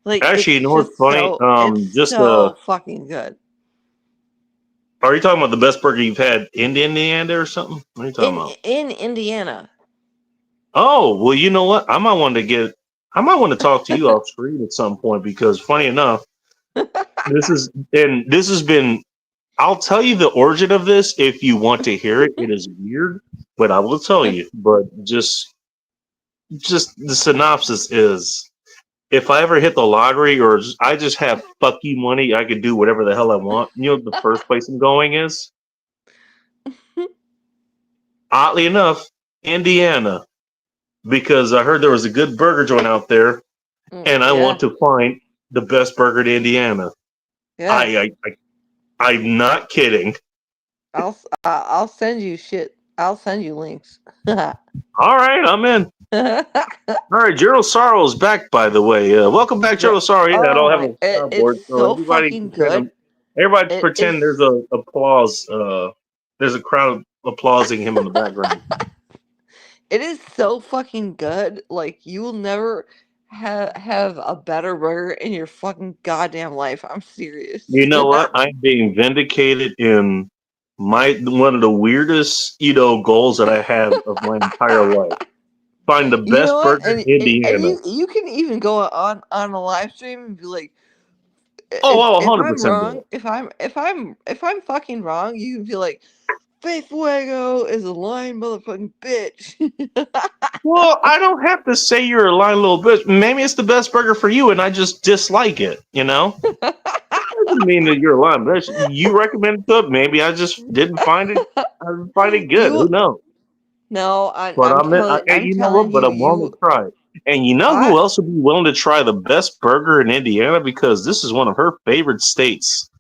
Like Actually, you know what's funny? it's Just so fucking good. are you talking about the best burger you've had in Indiana or something? What are you talking about? In Indiana. Oh, well, you know what? I might want to talk to you off screen at some point because funny enough, this has been I'll tell you the origin of this if you want to hear it. It is weird, but I will tell you. But just the synopsis is if I ever hit the lottery or I just have fuck you money, I can do whatever the hell I want. You know, the first place I'm going is oddly enough, Indiana, because I heard there was a good burger joint out there, and I want to find the best burger in Indiana. Yeah. I'm not kidding. I'll send you shit. I'll send you links. All right, I'm in. All right, Gerald Sorrow is back, by the way. Welcome back, Gerald Sorrow. Yeah, I don't have a soundboard, it's so fucking good. Everybody pretend is- there's a applause. There's a crowd applauding him in the background. It is so fucking good. Like you will never have a better burger in your fucking goddamn life. I'm serious. You know what? I'm being vindicated in one of the weirdest, goals that I have of my entire life. Find the best burger in Indiana. And you can even go on a live stream and be like, if 100%. I'm wrong, if I'm fucking wrong, you can be like, Faith Fuego is a lying motherfucking bitch. Well, I don't have to say you're a lying little bitch. Maybe it's the best burger for you, and I just dislike it. That doesn't mean that you're a lying bitch. You recommended it. Maybe I just didn't find it. I didn't find it good. Who knows? No, But I'm willing to try it. And you know I- who else would be willing to try the best burger in Indiana? Because this is one of her favorite states.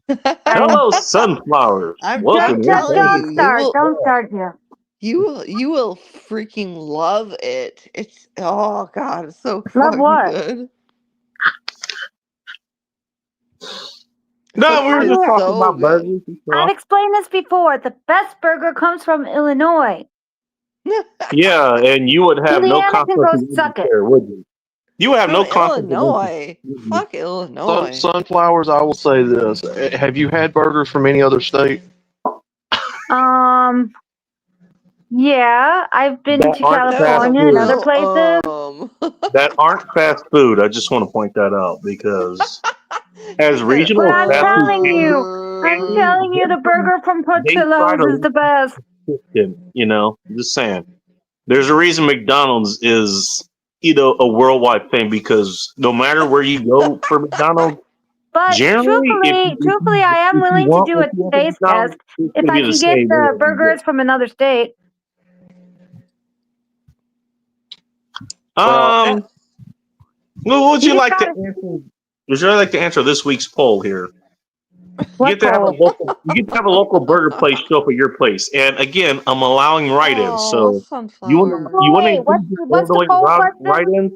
Hello, Sunflowers. I'm Welcome. telling Don't you, start. Don't start here. you will freaking love it. It's oh god, it's so Love fucking what? good. No, we were I've just talking so about good. burgers. I've explained this before. The best burger comes from Illinois. Yeah, and you would have no Indiana can go conflict suck it. there, would you? You would have no From conflict. Illinois. Mhm. Fuck Illinois. Sunflowers, I will say this. Have you had burgers from any other state? Yeah, I've been That to aren't That's California and other places. That aren't fast food. I just want to point that out because as regional But I'm fast food telling you, I'm telling you, the burger from They try Portillo's to- is the best. you know, just saying. There's a reason McDonald's is, a worldwide thing because no matter where you go for McDonald's, But generally, truthfully, I am willing to do a taste test if I can get the burgers from another state. Well, would you You like to gotta- answer? Would you like to answer this week's poll here? What You get to have a poll? local. You get to have a local burger place show up at your place, and again, I'm allowing write-ins. So you want to Wait, what's the poll question? write-ins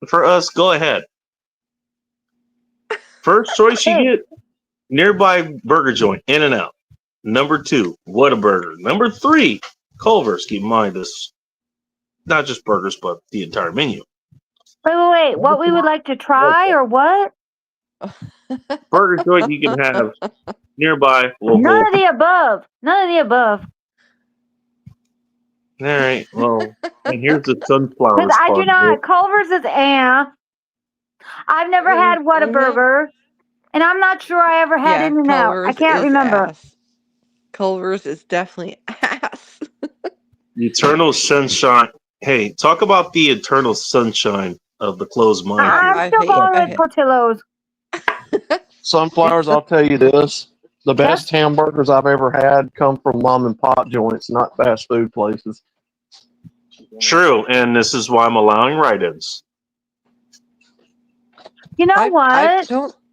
for us? Go ahead. First choice you get nearby burger joint, In and Out. Number 2, Whataburger. Number 3, Culver's. Keep in mind this, not just burgers, but the entire menu. Wait. What we would like to try or what? Burger joint you can have nearby local. None of the above. None of the above. All right. Well, and here's the sunflowers. Because I do part. not. Culver's is I've never had Whataburger, and I'm not sure I ever had In and Out. I can't remember. Ass. Culver's is definitely ass. The eternal sunshine. Hey, talk about the eternal sunshine of the closed mind. I'm still going with Portillo's. Sunflowers, I'll tell you this. The best hamburgers I've ever had come from mom and pop joints, not fast food places. True, and this is why I'm allowing write-ins. You know what?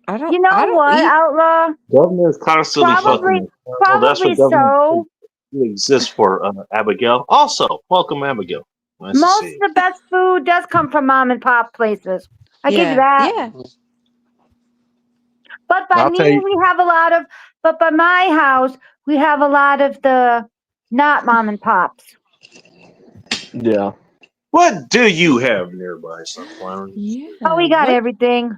I don't You know what, eat- Outlaw? Governor is constantly Probably- fucking. Well, that's Probably what government so. exists for, Abigail. Also, welcome, Abigail. Nice to Most see of you. the best food does come from mom and pop places. I give you that. Yeah. But by I'll tell me, you- we have a lot of. But by my house, we have a lot of the not mom and pops. Yeah. What do you have nearby, Sunflower? Yeah. Oh, we got What- everything.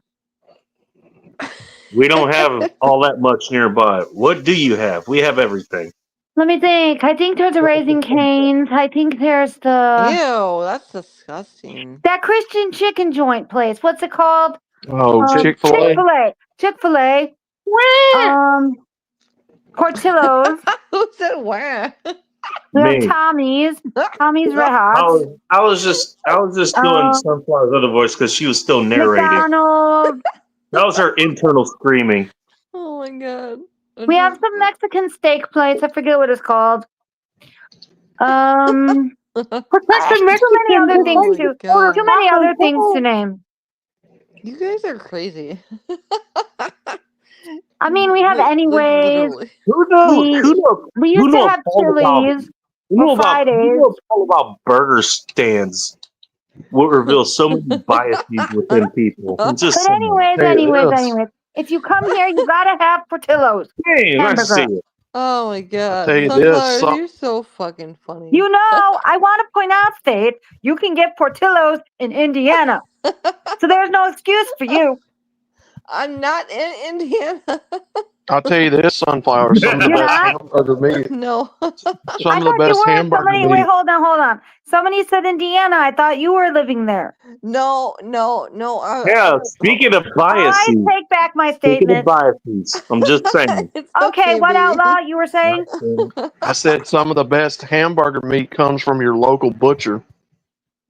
We don't have all that much nearby. What do you have? We have everything. Let me think. I think there's a Raising Cane's. I think there's the Ew, that's disgusting. that Christian chicken joint place. What's it called? Oh, Chick-fil-A. Chick-fil-A. Chick-fil-A. Portillo's. Who said where? We Me. have Tommy's. Tommy's Red Hots. I was just doing Sunflower's other voice because she was still narrating. McDonald's. That was her internal screaming. Oh my god. We have some Mexican steak place. I forget what it's called. There's too many other things to God. too many other things to name. You guys are crazy. I mean, we have Like, anyways. literally. Who knows? We- Who knows? We used to have Chili's. You know or about Fridays. all about burger stands. Will reveal so many biases within people. It's just But anyways, Hey, yes. anyways. If you come here, you gotta have Portillo's. hey, nice to see hamburger. you. Oh my god. tell you this, Sunflowers, some- you're so fucking funny. You know, I want to point out, Faith, you can get Portillo's in Indiana. So there's no excuse for you. I'm not in Indiana. I'll tell you this, Sunflowers. Some of the You're best not? hamburger meat. No. Some I of the thought best you were. hamburger Somebody, meat. wait, hold on. Somebody said Indiana. I thought you were living there. No. Yeah, speaking of I biases, take back my speaking of statement. biases, I'm just saying. It's Okay, what baby. outlaw you were saying? I said some of the best hamburger meat comes from your local butcher.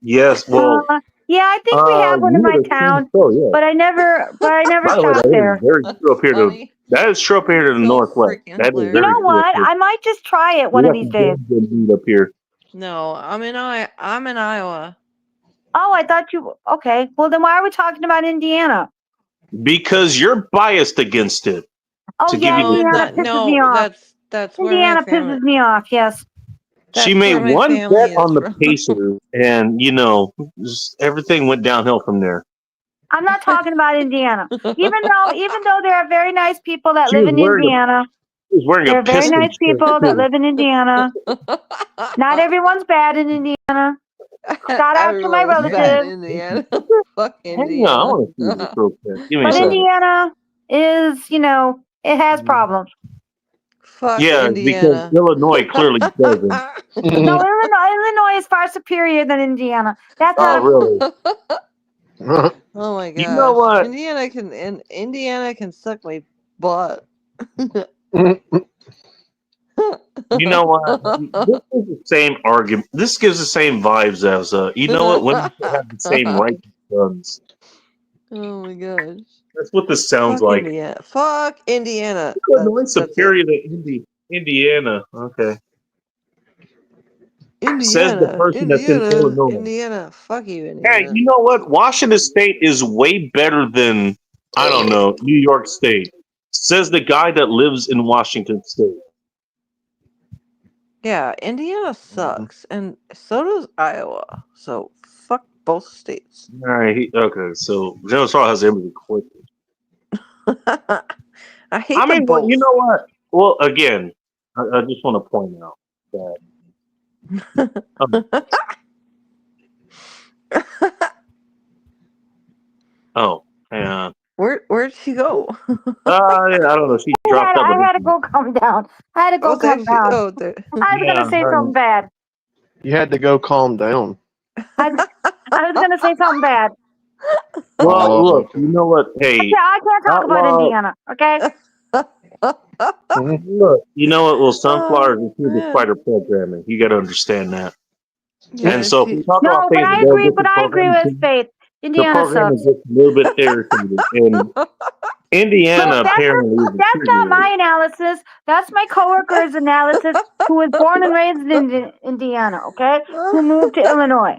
Yes, well, Yeah, I think we have one in my town, Oh, yeah. but I never By the way, stopped that is there. very true up here to Funny. that is true up here to the So northwest. freaking That is hilarious. very You know true what? up here. I might just try it one We of got these some days. good meat up here. No, I'm in Iowa. Oh, I thought you. Okay. Well, then why are we talking about Indiana? Because you're biased against it. Oh, To give yeah, you the- Indiana pisses me off. That's where my Indiana family. pisses me off. Yes. She That's made where my one family bet is on the from. Pacers, and just everything went downhill from there. I'm not talking about Indiana. Even though there are very nice people that She live was in wearing Indiana. She was wearing There a are very Pistons nice shirt, people that too. live in Indiana. Not everyone's bad in Indiana. Shout out to my Everyone's bad relatives. in Indiana. Fuck Hang on, I Indiana. want to see this real quick. Give me a But second. Indiana is, it has problems. Fuck Yeah, Indiana. because Illinois clearly doesn't. No, Illinois is far superior than Indiana. That's Oh, not. really? Oh my gosh. You know what? Indiana can suck my butt. You know what? This is the same argument. This gives the same vibes as, you know what? Women should have the same right to guns. Oh my gosh. That's what this sounds Fuck like. Indiana. Fuck Indiana. Illinois That's superior to Indiana. Okay. Says the person that's in Illinois. Indiana. Fuck you, Indiana. Hey, you know what? Washington State is way better than, I don't know, New York State. Says the guy that lives in Washington State. Yeah, Indiana sucks, and so does Iowa. So fuck both states. All right. Okay. So General Saul has everything quick. I hate I them mean, both. well, you know what? Well, again, I just want to point out that. Oh, hang on. Where'd she go? I don't know. She dropped I out. had to go calm down. I had to go calm down. Oh, there. I was gonna say something bad. You had to go calm down. I was gonna say something bad. Well, look, you know what? Hey, I can't talk about Indiana. Okay. Look, you know what? Well, sunflowers Oh, include the man. spider programming. You got to understand that. Yeah, And so, if we talk No, about but things I that go agree. against But the I agree program, with Faith. the Indiana program sucks. is just a little bit irritated. And Indiana Look, apparently is that's not my analysis. That's my coworker's analysis, who was born and raised in Indiana. Okay, who moved to Illinois.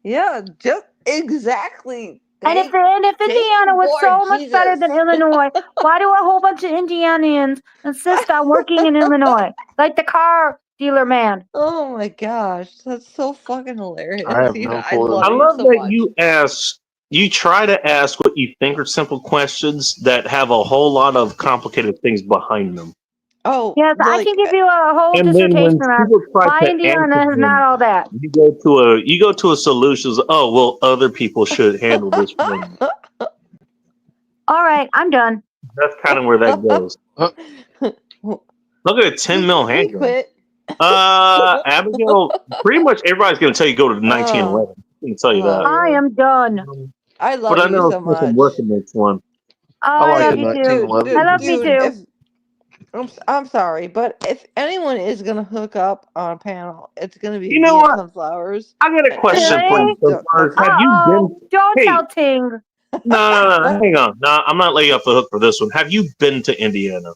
Yeah, just exactly. And if Indiana was so much better than Illinois, why do a whole bunch of Indianians insist on working in Illinois, like the car dealer man? Oh my gosh, that's so fucking hilarious. I have no I clue. love I you love so that much. you try to ask what you think are simple questions that have a whole lot of complicated things behind them. Oh, Yes, I can give you a whole And then when dissertation on people try why to Indiana answer is not them, all that. you go to a solution. Oh, well, other people should handle this for me. All right, I'm done. That's kind of where that goes. Look at a 10 mil He handgun. quit. Abigail, pretty much everybody's going to tell you go to 1911. I can tell you that. I am done. I love But I you know so it's put some much. work in this one. Oh, I like I love the you too. 1911. I love me too. I'm sorry, but if anyone is gonna hook up on a panel, it's gonna be You know me and what? Sunflowers. I got a question for you. Really? Sunflowers. Have you been? Don't Hey. tell Ting. No. Hang on. No, I'm not letting you off the hook for this one. Have you been to Indiana?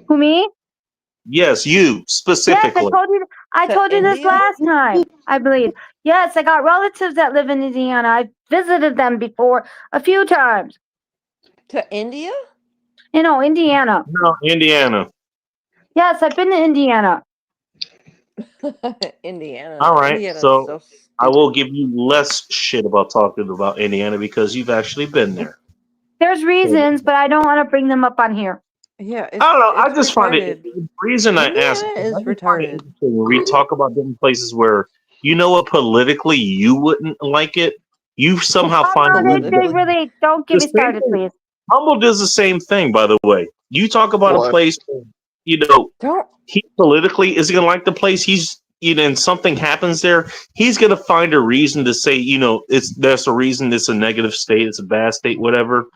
Who, me? Yes, you specifically. Yes, I told you this Indiana? last time, I believe. Yes, I got relatives that live in Indiana. I visited them before a few times. To India? Indiana. No, Indiana. Yes, I've been to Indiana. Indiana. All right, Indiana's so stupid. I will give you less shit about talking about Indiana because you've actually been there. There's reasons, but I don't want to bring them up on here. Yeah, I don't know. I it's just find it. retarded. The reason I Indiana ask is I just find it retarded. interesting when we talk about different places where you know what politically you wouldn't like it. You somehow find a No, reason. they really don't get The me started, same thing. please. Humble does the same thing, by the way. You talk about a What? place, he politically isn't gonna like the place. He's and something happens there, he's gonna find a reason to say, that's a reason it's a negative state, it's a bad state, whatever.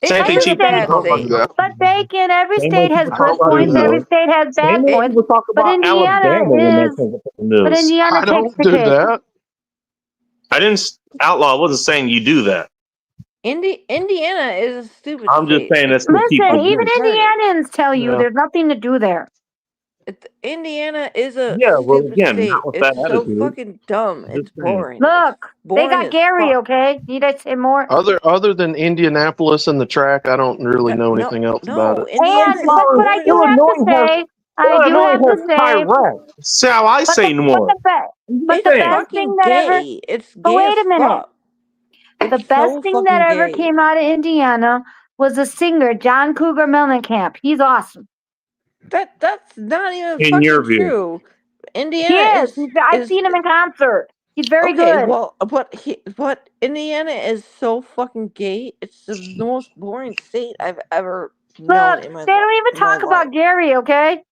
Same thing, Chief. But Bacon, every Same state way has people good talk about points, every Illinois. state has bad Same way points. people talk But about Indiana Alabama when that is. comes up in the But news. Indiana I takes don't the do cake. that. I didn't outlaw. I wasn't saying you do that. Indiana is a stupid I'm just state. saying that's what Listen, people even do. Indianans tell you Yeah. there's nothing to do there. Indiana is a Yeah, well, stupid again, state. not with that It's so attitude. fucking dumb. Just It's saying. boring. Look, It's they boring got as Gary, fuck. okay? Need I say more? Other than Indianapolis and the track, I don't really know anything else about No, it. Indiana's And but I do have to say, I do Illinois have to has say, Chirac. So I but say the more. but the Damn. best fucking thing that ever, gay. It's but gay wait as a minute, fuck. the It's best so thing that fucking ever gay. came out of Indiana was the singer John Cougar Mellencamp. He's awesome. That's not even In your fucking view. true. He Indiana is. I've seen him in concert. He's very okay. good. Well, but Indiana is so fucking gay. It's the most boring state I've ever known Look, in my they don't even in my talk about Gary, okay?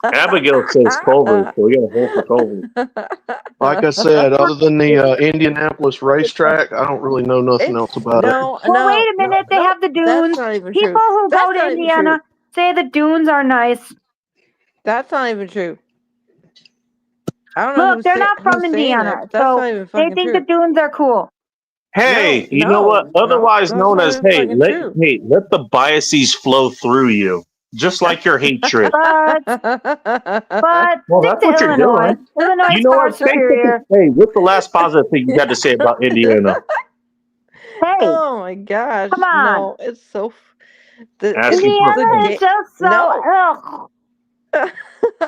Abigail says Culver, so we got to hold for Culver. Like I said, other than the Indianapolis racetrack, I don't really know nothing else about it. No, Well, wait a minute. They have the That's dunes. not even People true. who That's go to not even Indiana true. say the dunes are nice. That's not even true. I don't know Look, they're not from who's saying that, Indiana, but that's so not even they fucking think true. the dunes are cool. Hey, No, you know what? no, Otherwise that's known not as even fucking true. let the biases flow through you, just like your hatred. But Well, stick that's to what you're Illinois. doing. Illinois You is know far what? superior. Hey, what's the last positive thing you got to say about Indiana? Hey, Oh my gosh! come on. No, it's so. Asking for a Indiana friend. is just so. No. Ugh.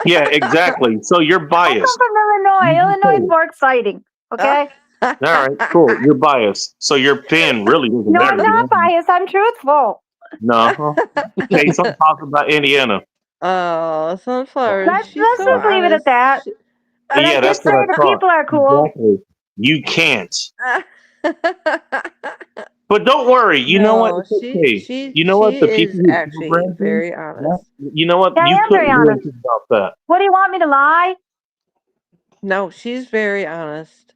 Yeah, exactly. So you're I come biased. from Illinois. Illinois is more exciting. Okay. All right, cool. You're biased. So your opinion really doesn't No, matter. I'm not biased. I'm truthful. No. Okay, something positive about Indiana. Oh, sunflowers. Let's She's so just leave it at honest. that. But I Yeah, did that's say what I the thought. people are cool. Exactly. You can't. But don't worry. You know what? No, It's okay. she You know what? The is people who actually brand you, very honest. you know what? Yeah, I You am very couldn't do honest. anything about that. What do you want me to lie? No, she's very honest.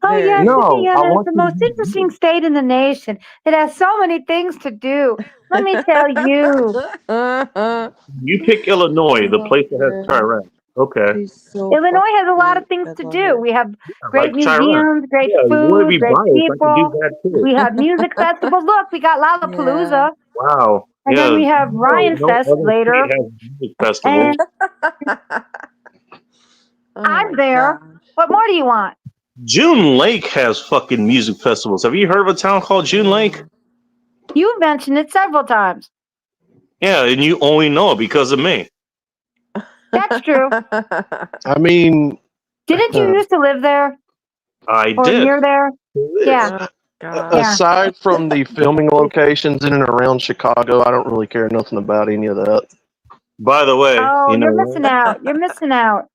Oh Very. yes, No, I Indiana is want the you to most be interesting state in the nation. It has so many things to do. Let me tell you, You pick Illinois, the place that has Chirac. Okay. She's so Illinois has a lot of fucking things sweet. to I love do. her. We have I great like Chirac. museums, great Yeah, you want to food, be great biased. I can do people. that too. We have music festivals. Look, we got Lollapalooza, Yeah. Wow. and Yeah. then we have Ryan No Fest other later. state has music festivals. And Oh I'm my there. gosh. What more do you want? June Lake has fucking music festivals. Have you heard of a town called June Lake? You've mentioned it several times. Yeah, and you only know it because of me. That's true. I mean, Didn't you used to live there I or did. near there? Yeah. God. Yeah. aside from the filming locations in and around Chicago, I don't really care nothing about any of that. By the way, Oh, you know you're what? missing out. You're missing out.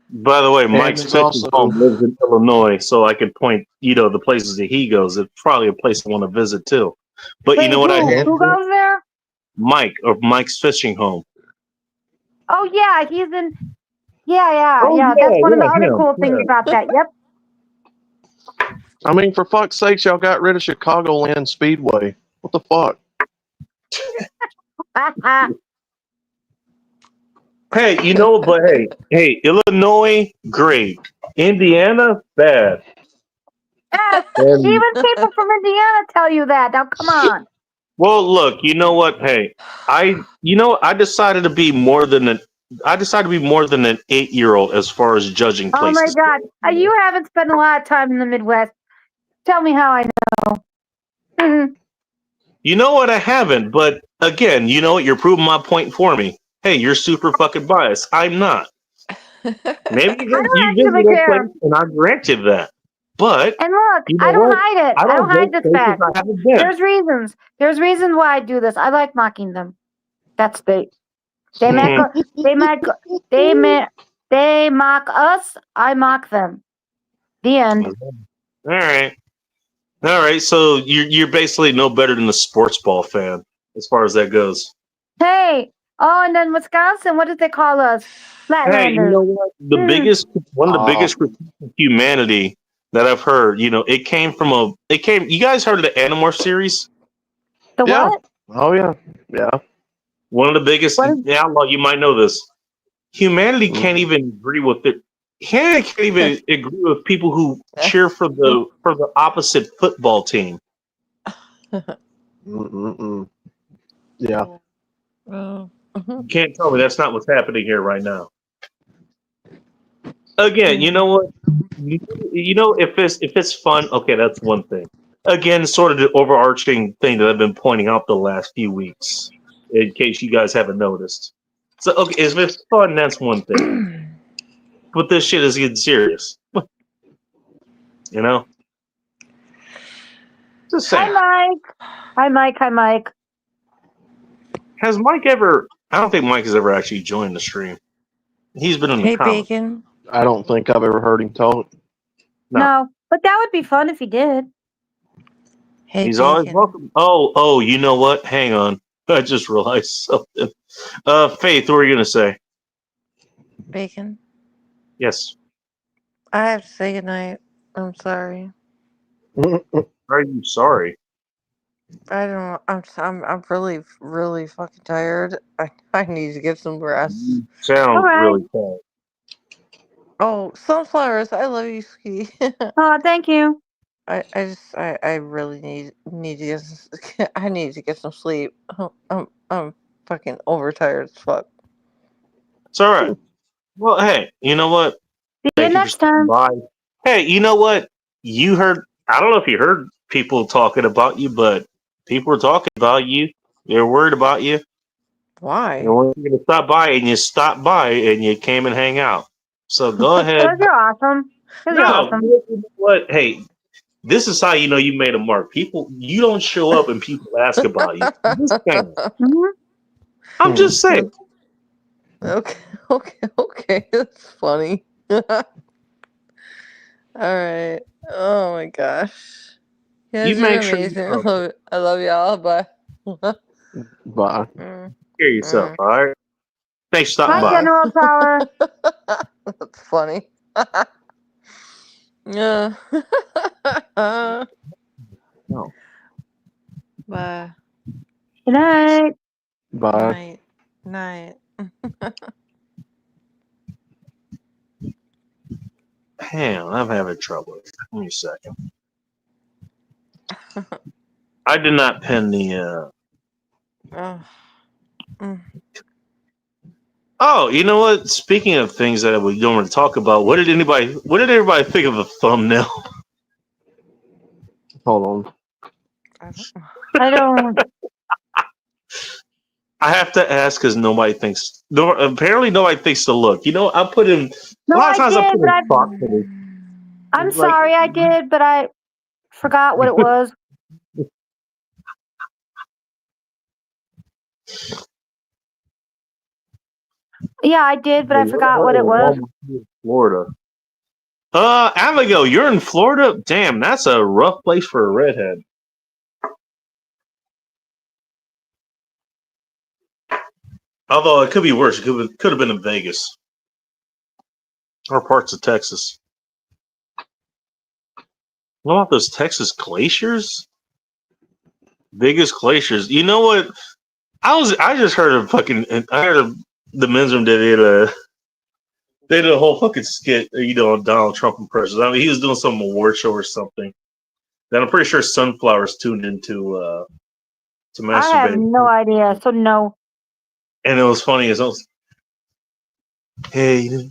By the way, Mike's it's fishing also- home lives in Illinois, so I could point, the places that he goes. It's probably a place I want to visit too. But Wait, you know what I who have? goes there? Mike of Mike's Fishing Home. Oh yeah, he's in. Yeah. Oh, That's yeah, one of the yeah, other him, cool things yeah. about that. Yep. I mean, for fuck's sakes, y'all got rid of Chicagoland Speedway. What the fuck? Hey, but hey, Illinois, great. Indiana, bad. And, Even people from Indiana tell you that. Now come on. well, look, you know what? Hey, I decided to be more than an 8-year-old as far as judging Oh places. my God, you haven't spent a lot of time in the Midwest. Tell me how I know. Mhm. You know what? I haven't, but again, you know what? You're proving my point for me. Hey, you're super fucking biased. I'm not. Maybe you actually visited a care. place, and I grant you that. But And look, you know I don't what? hide it. I don't hide go this places fact. I haven't been. There's reasons. There's reasons why I do this. I like mocking them. That's they. They mock. They mock us. I mock them. The end. All right. So you're basically no better than a sports ball fan as far as that goes. Hey. Oh, and then Wisconsin. What did they call us? Flatlanders. Hey, you know what? One of the biggest critiques of humanity that I've heard. It came. You guys heard of the Animorph series? The Yeah. what? Oh yeah, yeah. One of the biggest. Outlaw, you might know this. Humanity Mhm. can't even agree with it. Humanity can't even agree with people who cheer for the opposite football team. Mm-mm-mm. Yeah. Oh. You can't tell me that's not what's happening here right now. Again, you know what? You know, if it's fun, okay, that's one thing. Again, sort of the overarching thing that I've been pointing out the last few weeks, in case you guys haven't noticed. So, okay, if it's fun, that's one thing. But this shit is getting serious. You know? Just Hi, saying. Mike. Hi, Mike. Hi, Mike. Has Mike ever? I don't think Mike has ever actually joined the stream. He's been in the Hey, comments. Bacon. I don't think I've ever heard him talk. No. No, but that would be fun if he did. Hey, He's Bacon. always welcome. Oh, you know what? Hang on. I just realized something. Faith, what were you gonna say? Bacon. Yes. I have to say goodnight. I'm sorry. Are you sorry? I don't know. I'm really, really fucking tired. I need to get some rest. You sound All right. really tired. Oh, sunflowers! I love you, Ski. Oh, thank you. I really need to get I need to get some sleep. I'm fucking overtired as fuck. It's all right. Well, hey, you know what? See you Thank you for next stopping time. by. Hey, you know what? You heard. I don't know if you heard people talking about you, but people were talking about you. They're worried about you. Why? And when you're gonna stop by, and you stopped by, and you came and hang out. So go ahead. Those are awesome. Those are No, awesome. you know what? Hey, this is how you know you made a mark. People, you don't show up and people ask about you. I'm just saying. Mhm. I'm just saying. Okay. That's funny. All right. Oh my gosh. You You guys are make sure amazing. you I love y'all. Bye. Bye. hear yourself. All right. Thanks for stopping Hi, by. General Tower. That's funny. Yeah. No. Bye. Good night. Bye. Night. Damn, I'm having trouble. Give me a second. I did not pin the. Oh. Mm. Oh, you know what? Speaking of things that we don't want to talk about, what did everybody think of the thumbnail? Hold on. I don't know. I don't. I have to ask because nobody thinks. No, apparently nobody thinks to look. You know, I put in No, a lot of I times. I did, put but in thoughtfully. I'm Like, sorry I did, but I forgot what it was. Yeah, I did, but I forgot what it was. Florida. Abigail, you're in Florida. Damn, that's a rough place for a redhead. Although it could be worse. It could have been in Vegas or parts of Texas. What about those Texas glaciers? Biggest glaciers. You know what? I just heard of I heard of the men's room that they did a whole fucking skit, on Donald Trump impressions. I mean, he was doing some award show or something. That I'm pretty sure Sunflowers tuned into to I have masturbate. no idea, so no. And it was funny as hey,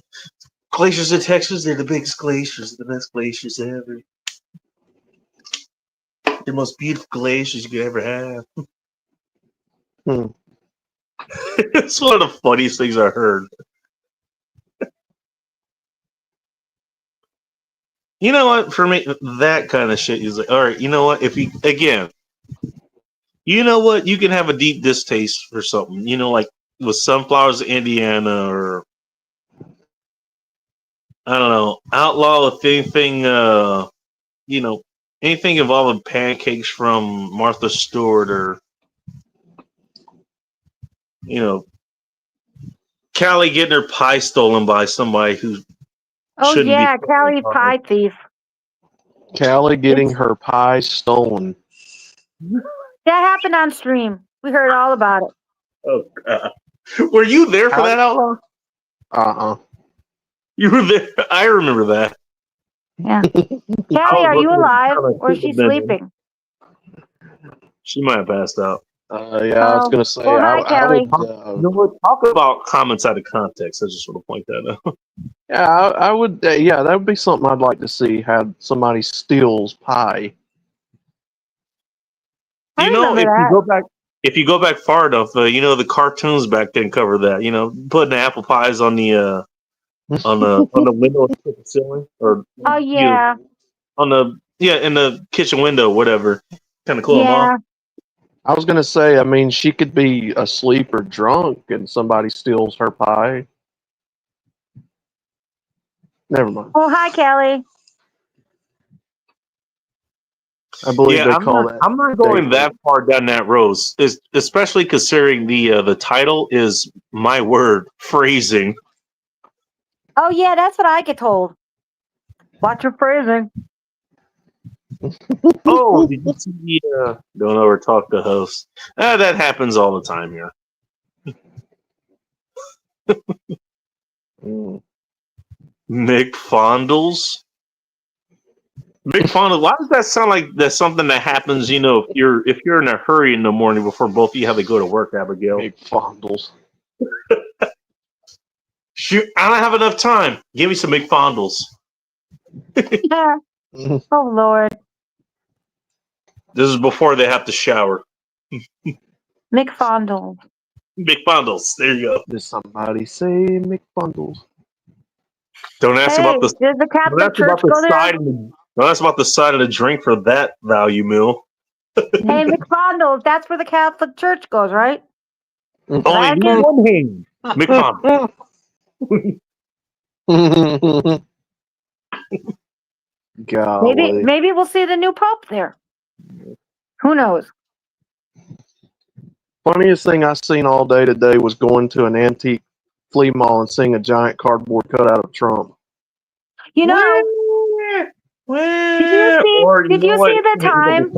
glaciers in Texas, they're the biggest glaciers, the best glaciers ever. The most beautiful glaciers you could ever have. It's one of the funniest things I heard. You know what? For me, that kind of shit is like, all right, you know what? If you, again, you know what? You can have a deep distaste for something, like with Sunflowers of Indiana or, I don't know, outlaw with anything, anything involving pancakes from Martha Stewart or, Callie getting her pie stolen by somebody who Oh shouldn't yeah, be. Callie's pie thief. Callie getting her pie stolen. That happened on stream. We heard all about it. Oh, God. Were you there for that outlaw? You were there. I remember that. Yeah. Callie, are you alive or is she sleeping? She might have passed out. Yeah, I was Oh, gonna say well, hi, I Kelly. would. You know what? Talk about comments out of context. I just want to point that out. Yeah, I would. Yeah, that would be something I'd like to see. How somebody steals pie. I You know, remember that. if you go back far enough, you know, the cartoons back then cover that. You know, putting apple pies on the window of the ceiling, or Oh, you know, yeah. on the in the kitchen window, whatever. Kind of cool them off. Yeah. I was gonna say. I mean, she could be asleep or drunk, and somebody steals her pie. Never mind. Oh, hi, Kelly. I believe Yeah, they call that. I'm not going that far down that road, especially considering the title is my word phrasing. Oh, yeah, that's what I get told. Watch your phrasing. Oh, did you see the don't over talk the host? That happens all the time here. Mm. McFondles. McFondles. Why does that sound like that's something that happens? You know, if you're in a hurry in the morning before both of you have to go to work, Abigail. Big fondles. Shoot, I don't have enough time. Give me some McFondles. Yeah. Oh, Lord. This is before they have to shower. McFondle. McFondles. There you go. Did somebody say McFondles? Don't ask Hey, about the. does the Don't Catholic ask Church about the go there? side. Don't ask about the side of the drink for that value meal. Hey, McFondles, that's where the Catholic Church goes, right? Only Vatican? one hand. McFondles. Golly. Maybe we'll see the new Pope there. Who knows? Funniest thing I seen all day today was going to an antique flea mall and seeing a giant cardboard cutout of Trump. You know, did you see? Or Did you what? see the time?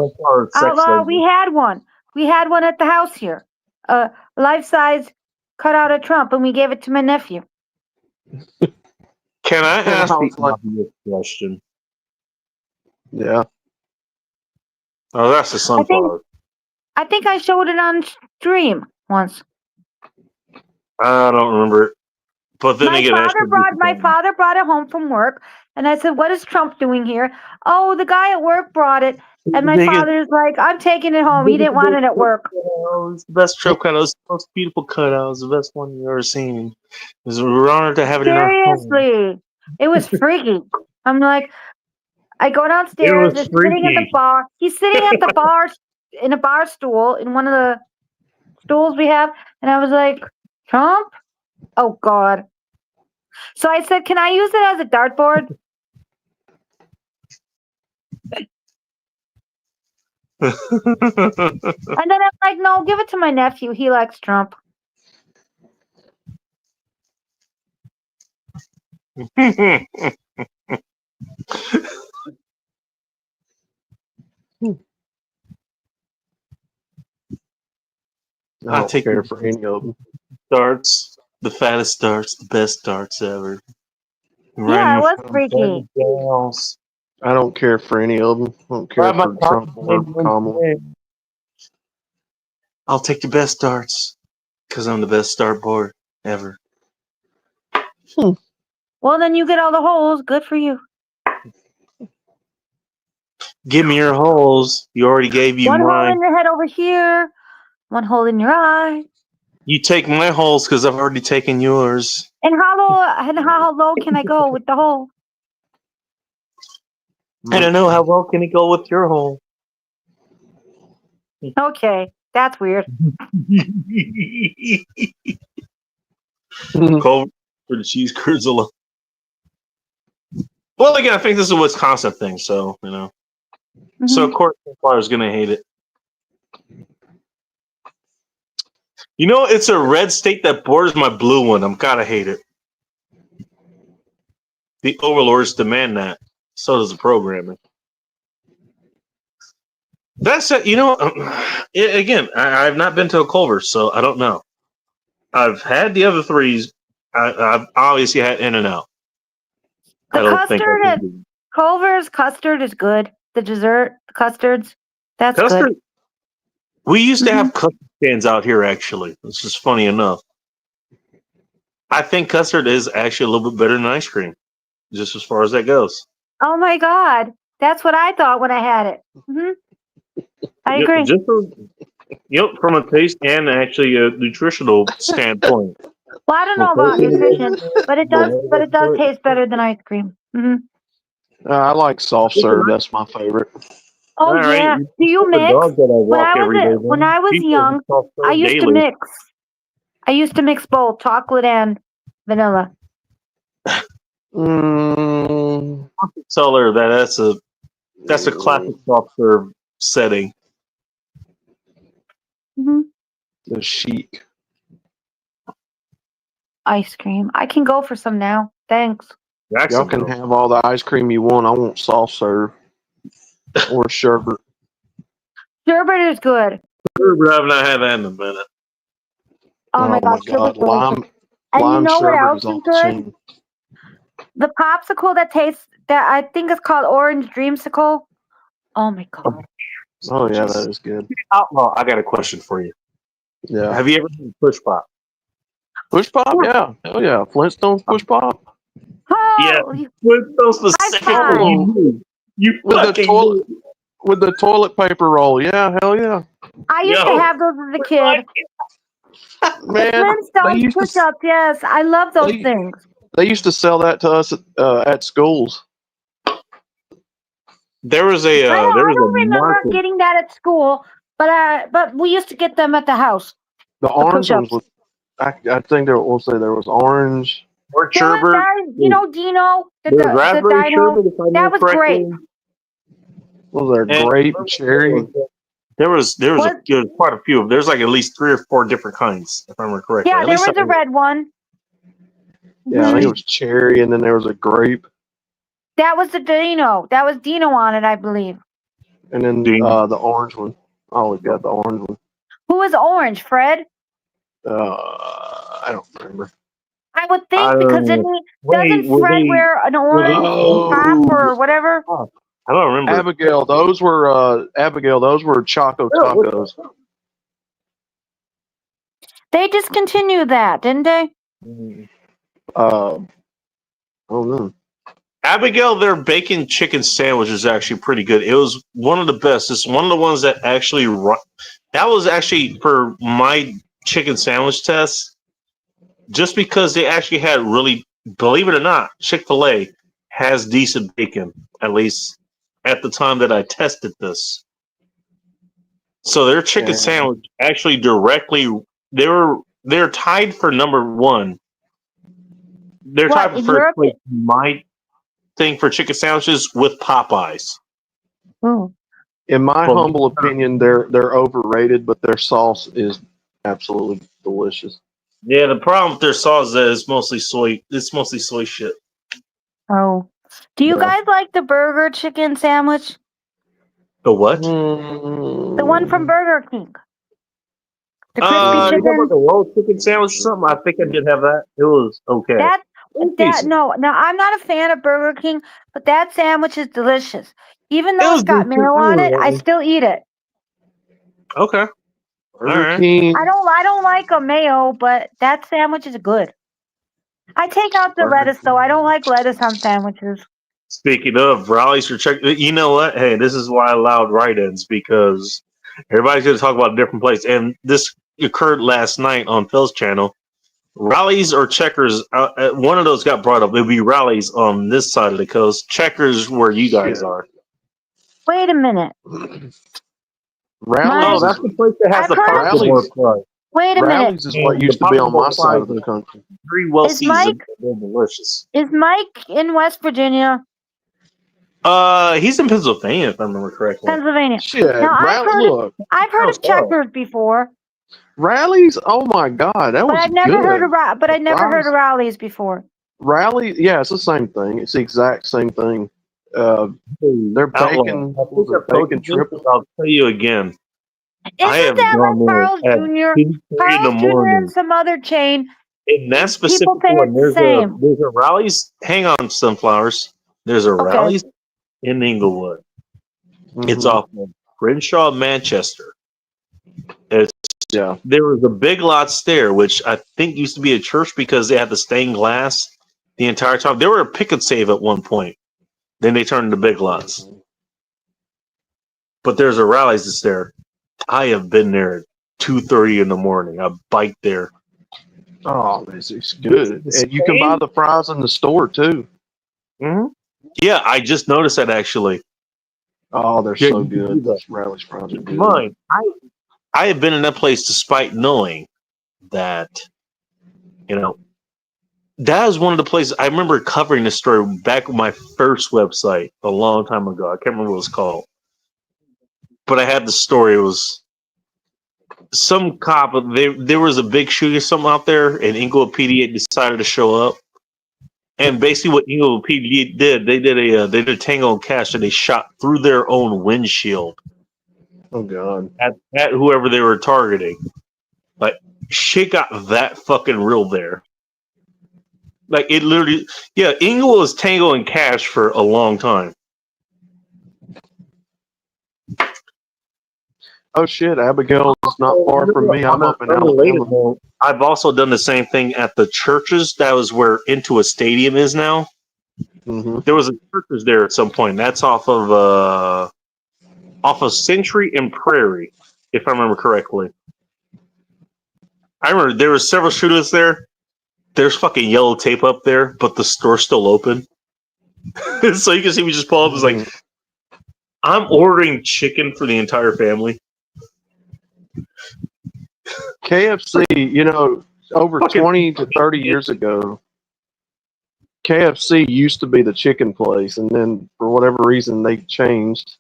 Outlaw, we Lady. had one. We had one at the house here. A life-size cutout of Trump, and we gave it to my nephew. Can I And ask I the was like, obvious question? yeah. Oh, that's the sunflower. I think I showed it on stream once. I don't remember it. But then again, My father brought it home from work, and I said, "What is Trump doing here?" Oh, the guy at work brought it, and my father's like, "I'm taking it home. He didn't want it at work." It's the best Trump cutout. It's the most beautiful cutout. It's the best one you've ever seen. We're honored to have it in our home. Seriously, it was freaky. I'm like, I go downstairs. was He's sitting at the freaky. bar. He's sitting at the bar in a bar stool in one of the stools we have, and I was like, "Trump? Oh God!" So I said, "Can I use it as a dartboard?" And then I'm like, "No, give it to my nephew. He likes Trump." I don't care for any of them. Darts, the fattest darts, the best darts ever. Yeah, it was freaky. I don't care for any of them. I don't care for Trump or Kamala. I'll take the best darts because I'm the best dartboard ever. Well, then you get all the holes. Good for you. Give me your holes. You already gave you One hole mine. in your head over here. One hole in your eye. You take my holes because I've already taken yours. And how low can I go with the hole? I don't know how well can it go with your hole. Okay, that's weird. Culver for the cheese curds alone. Well, again, I think this is a Wisconsin thing, so you know. Mm-hmm. So of course, Sunflower's gonna hate it. You know, it's a red state that borders my blue one. I'm gotta hate it. The overlords demand that. So does the programming. That's it. You know, again, I've not been to a Culver's, so I don't know. I've had the other threes. I've obviously had In-N-Out. The custard at Culver's custard is good. The dessert custards, that's custard, good. We used to have custard stands out here, actually. This is funny enough. I think custard is actually a little bit better than ice cream, just as far as that goes. Oh my God. That's what I thought when I had it. I agree. Just from a taste and actually a nutritional standpoint. Well, I don't know about nutrition, but it does taste better than ice cream. I like soft serve. That's my favorite. Oh All right. yeah. Do you The mix? dog that I walk every day, When I was people young, soft serve I used to daily. mix. I used to mix both chocolate and vanilla. Mm, Tell her that that's a classic soft serve setting. the chic. Ice cream. I can go for some now. Thanks. Y'all can have all the ice cream you want. I want soft serve or sherbet. Sherbet is good. But I've not had that in a minute. Oh my God, sherbet's delicious. And you Lime know what sherbet else is is off the good? chain. The popsicle that I think is called Orange Dreamsicle. Oh my God. Oh yeah, that is good. Outlaw, I got a question for you. Yeah. Have you ever seen Push Pop? Push pop? Yeah. Hell yeah. Flintstones push pop. Oh, Yeah. Flintstones specifically. five. You With the fucking toilet with the toilet paper roll. Yeah, hell yeah. I used to have those as a kid. Man, Flintstones push-ups, yes. I love those things. They used to sell that to us at schools. There was I don't remember getting that at school, but we used to get them at the house. The orange ones was, I think there was orange. Or sherbet. You know Dino, the raspberry dino. sherbet, if I That was correctly. great. Was there grape, cherry? There was quite a few. There's like at least 3 or 4 different kinds, if I remember correctly. Yeah, At there least was a red one. Yeah, I think it was cherry, and then there was a grape, That was the Dino. That was Dino on it, I believe. and then the orange one. I always got the orange one. Who was orange, Fred? I don't remember. I would think because doesn't Fred wear an orange top or whatever? I don't remember. Abigail, those were Choco Tacos. They discontinued that, didn't they? I don't know. Abigail, their bacon chicken sandwich is actually pretty good. It was one of the best. It's one of the ones that actually that was actually for my chicken sandwich test. Just because they actually had really, believe it or not, Chick-fil-A has decent bacon, at least at the time that I tested this. So their chicken sandwich actually they're tied for number 1. They're tied for first place. My thing for chicken sandwiches with Popeyes. In my humble opinion, they're overrated, but their sauce is absolutely delicious. Yeah, the problem with their sauce is that it's mostly soy. It's mostly soy shit. Oh, do you guys like the burger chicken sandwich? The what? The one from Burger King. The crispy You chicken. talking about the roll chicken sandwich or something? I think I did have that. It was okay. No, I'm not a fan of Burger King, but that sandwich is delicious. Even though it's got mayo on it, I still eat it. Okay. Burger King. I don't like a mayo, but that sandwich is good. I take out the lettuce though. I don't like lettuce on sandwiches. Speaking of rallies for check, you know what? Hey, this is why I allowed write-ins, because everybody's going to talk about a different place, and this occurred last night on Phil's channel. Rallies or checkers? One of those got brought up. It'd be rallies on this side of the coast. Checkers where you guys are. Wait a minute. Rallies. That's the place that has the Rallies. Wait a minute. Rallies is what used to be on my side of the country. Very well seasoned. They're delicious. Is Mike in West Virginia? He's in Pennsylvania, if I remember correctly. Pennsylvania. Shit, Now, I've heard of checkers before. Rallies? Oh my god, that was But I've never good. heard of rallies before. Rally? Yeah, it's the same thing. It's the exact same thing. They're bacon triple. I'll tell you again. Isn't that like Carl's Jr.? Carl's Jr. and some other chain. In that specific one, there's a Rallies. Hang on, Sunflowers. There's a Rallies in Inglewood. It's off of Crenshaw, Manchester. It's, Yeah. there was a Big Lots there, which I think used to be a church because they had the stained glass the entire time. They were a pick and save at one point. Then they turned into Big Lots. But there's a Rallies that's there. I have been there at 2:30 in the morning. I biked there. Oh, it's good. The And you can buy Spain? the fries in the store too. Mhm. Yeah, I just noticed that actually. Oh, they're Yeah, so you can do good. that. Those Rallies fries are good. Mine. I have been in that place despite knowing that, that was one of the places I remember covering this story back on my first website a long time ago. I can't remember what it was called. But I had the story. It was some cop. There was a big shooting something out there, and Inglewood PD decided to show up. And basically, what Inglewood PD did, they did a Tango and Cash, and they shot through their own windshield Oh God. at whoever they were targeting. Like, shit got that fucking real there. Like, it literally, yeah, Inglewood was Tango and Cash for a long time. Oh shit, Abigail's not far from me. I'm up in Unrelated Alabama. note, I've also done the same thing at the churches. That was where Into a Stadium is now. Hmm. There was a churches there at some point. That's off of Century and Prairie, if I remember correctly. I remember there were several shooters there. There's fucking yellow tape up there, but the store's still open. So you can see me just pull up. It's like, I'm ordering chicken for the entire family. KFC, over Fucking- 20 to 30 years ago, KFC used to be the chicken place, and then for whatever reason they changed.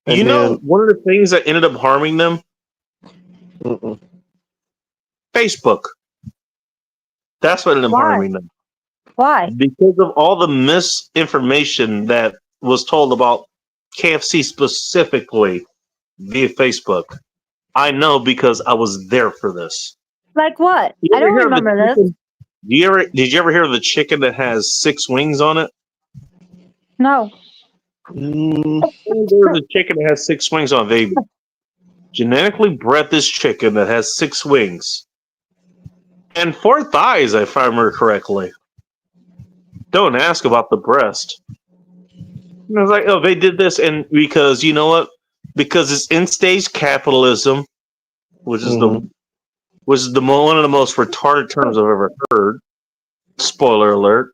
And You know, one of the things that ended up harming them? Mm-mm. Facebook. That's what ended up Why? harming them. Why? Because of all the misinformation that was told about KFC specifically via Facebook. I know because I was there for this. Like what? You I ever don't hear of the remember this. chicken- Did you ever hear of the chicken that has 6 wings on it? No. Mm, There's a chicken that has 6 wings on it. They genetically bred this chicken that has 6 wings and 4 thighs, if I remember correctly. Don't ask about the breast. And I was like, oh, they did this, and because you know what? Because it's in stage capitalism, which is one of the most retarded terms I've ever heard. Spoiler alert.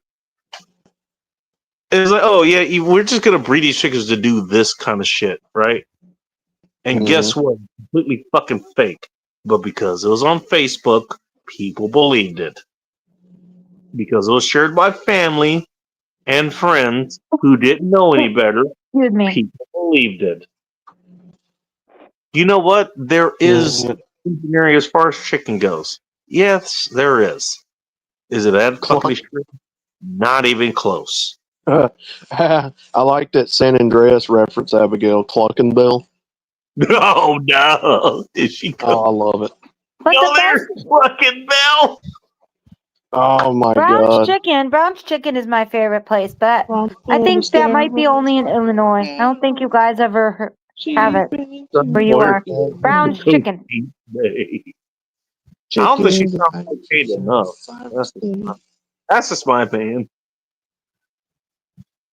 It's like, oh yeah, we're just gonna breed these chickens to do this kind of shit, right? And guess what? Completely fucking fake. But because it was on Facebook, people believed it. Because it was shared by family and friends who didn't know any better, Excuse me. people believed it. You know what? There is engineering as far as chicken goes. Yes, there is. Is it that fucking extreme? Not even close. I like that San Andreas reference, Abigail. Cluckenbill. Oh no! Did she Oh, go? I love it. But Yo, the best there's fucking Bell. Oh my Brown's God. Brown's Chicken is my favorite place, but I think that might be only in Illinois. I don't think you guys ever have it where you are. Brown's Chicken. I don't think she's not paid enough. That's just my opinion.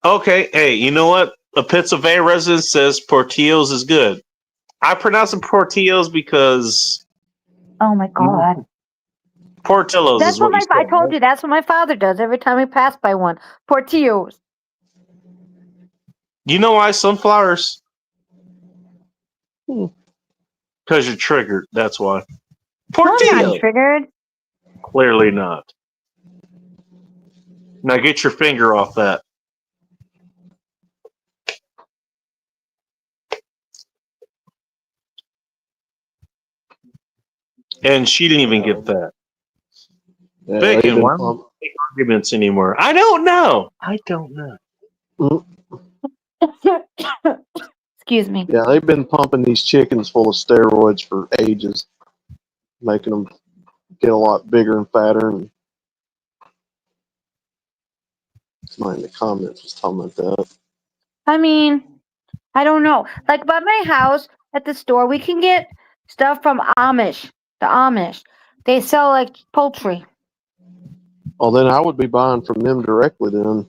Okay, hey, you know what? A Pennsylvania resident says Portillo's is good. I pronounce it Portillo's because Oh my God. Portillo's That's is what what you I said, told right? you. That's what my father does every time we pass by one. Portillo's. You know why sunflowers? Hmm. Because you're triggered. That's why. No, I'm Portillo. not triggered. Clearly not. Now get your finger off that. And she didn't even get that. Yeah, Bacon, they've been why don't we make arguments anymore? I don't know. Excuse me. Yeah, they've been pumping these chickens full of steroids for ages, making them get a lot bigger and fatter. And somebody in the comments was talking about that. I mean, I don't know. Like by my house, at the store. We can get stuff from Amish. The Amish. They sell like poultry. Well, then I would be buying from them directly then.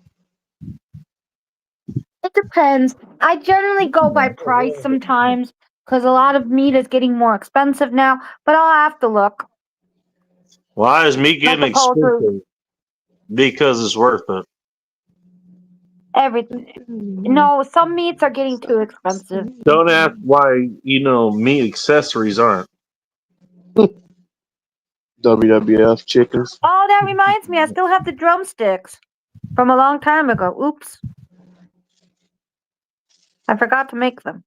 It depends. I generally go by price sometimes because a lot of meat is getting more expensive now, but I'll have to look. Why is meat Like getting the poultry. expensive? Because it's worth it. Everything. No, some meats are getting too expensive. Don't ask why, meat accessories aren't. WWF chickens. Oh, that reminds me. I still have the drumsticks from a long time ago. Oops. I forgot to make them.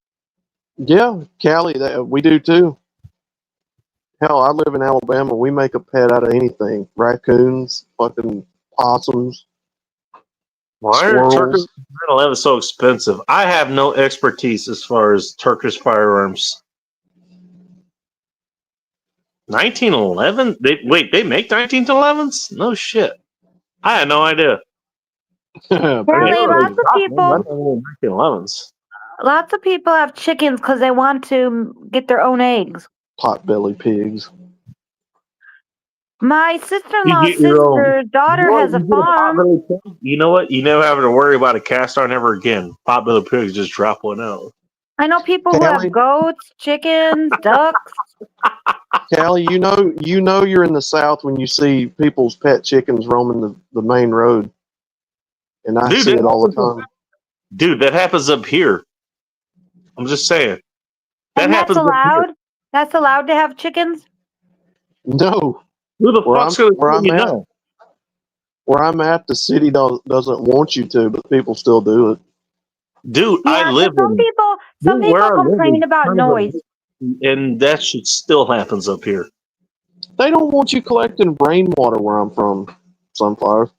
Yeah, Callie, we do too. Hell, I live in Alabama. We make a pet out of anything. Raccoons, fucking possums, Why are Turkish squirrels. 9/11 so expensive? I have no expertise as far as Turkish firearms. 1911? They make 1911s? No shit. I had no idea. Apparently, lots of people, 1911s. lots of people have chickens because they want to get their own eggs. Potbelly pigs. My You sister-in-law's get your own. sister's daughter has a farm. You know what? You never have to worry about a cast iron ever again. Potbelly pigs just drop one out. I know people who Callie? have goats, chickens, ducks. Callie, you know you're in the South when you see people's pet chickens roaming the main road. And I Dude, see that it all the happens time. Dude, that happens up here. I'm just saying. And that's happens up here. allowed? That's allowed to have chickens? No. Who the Where fuck's going where to I'm you at, know? where I'm at, the city doesn't want you to, but people still do it. Dude, Yeah, I live some in. people Dude, where I live complain is about kind of a- noise. And that shit still happens up here. They don't want you collecting rainwater where I'm from, Sunflower.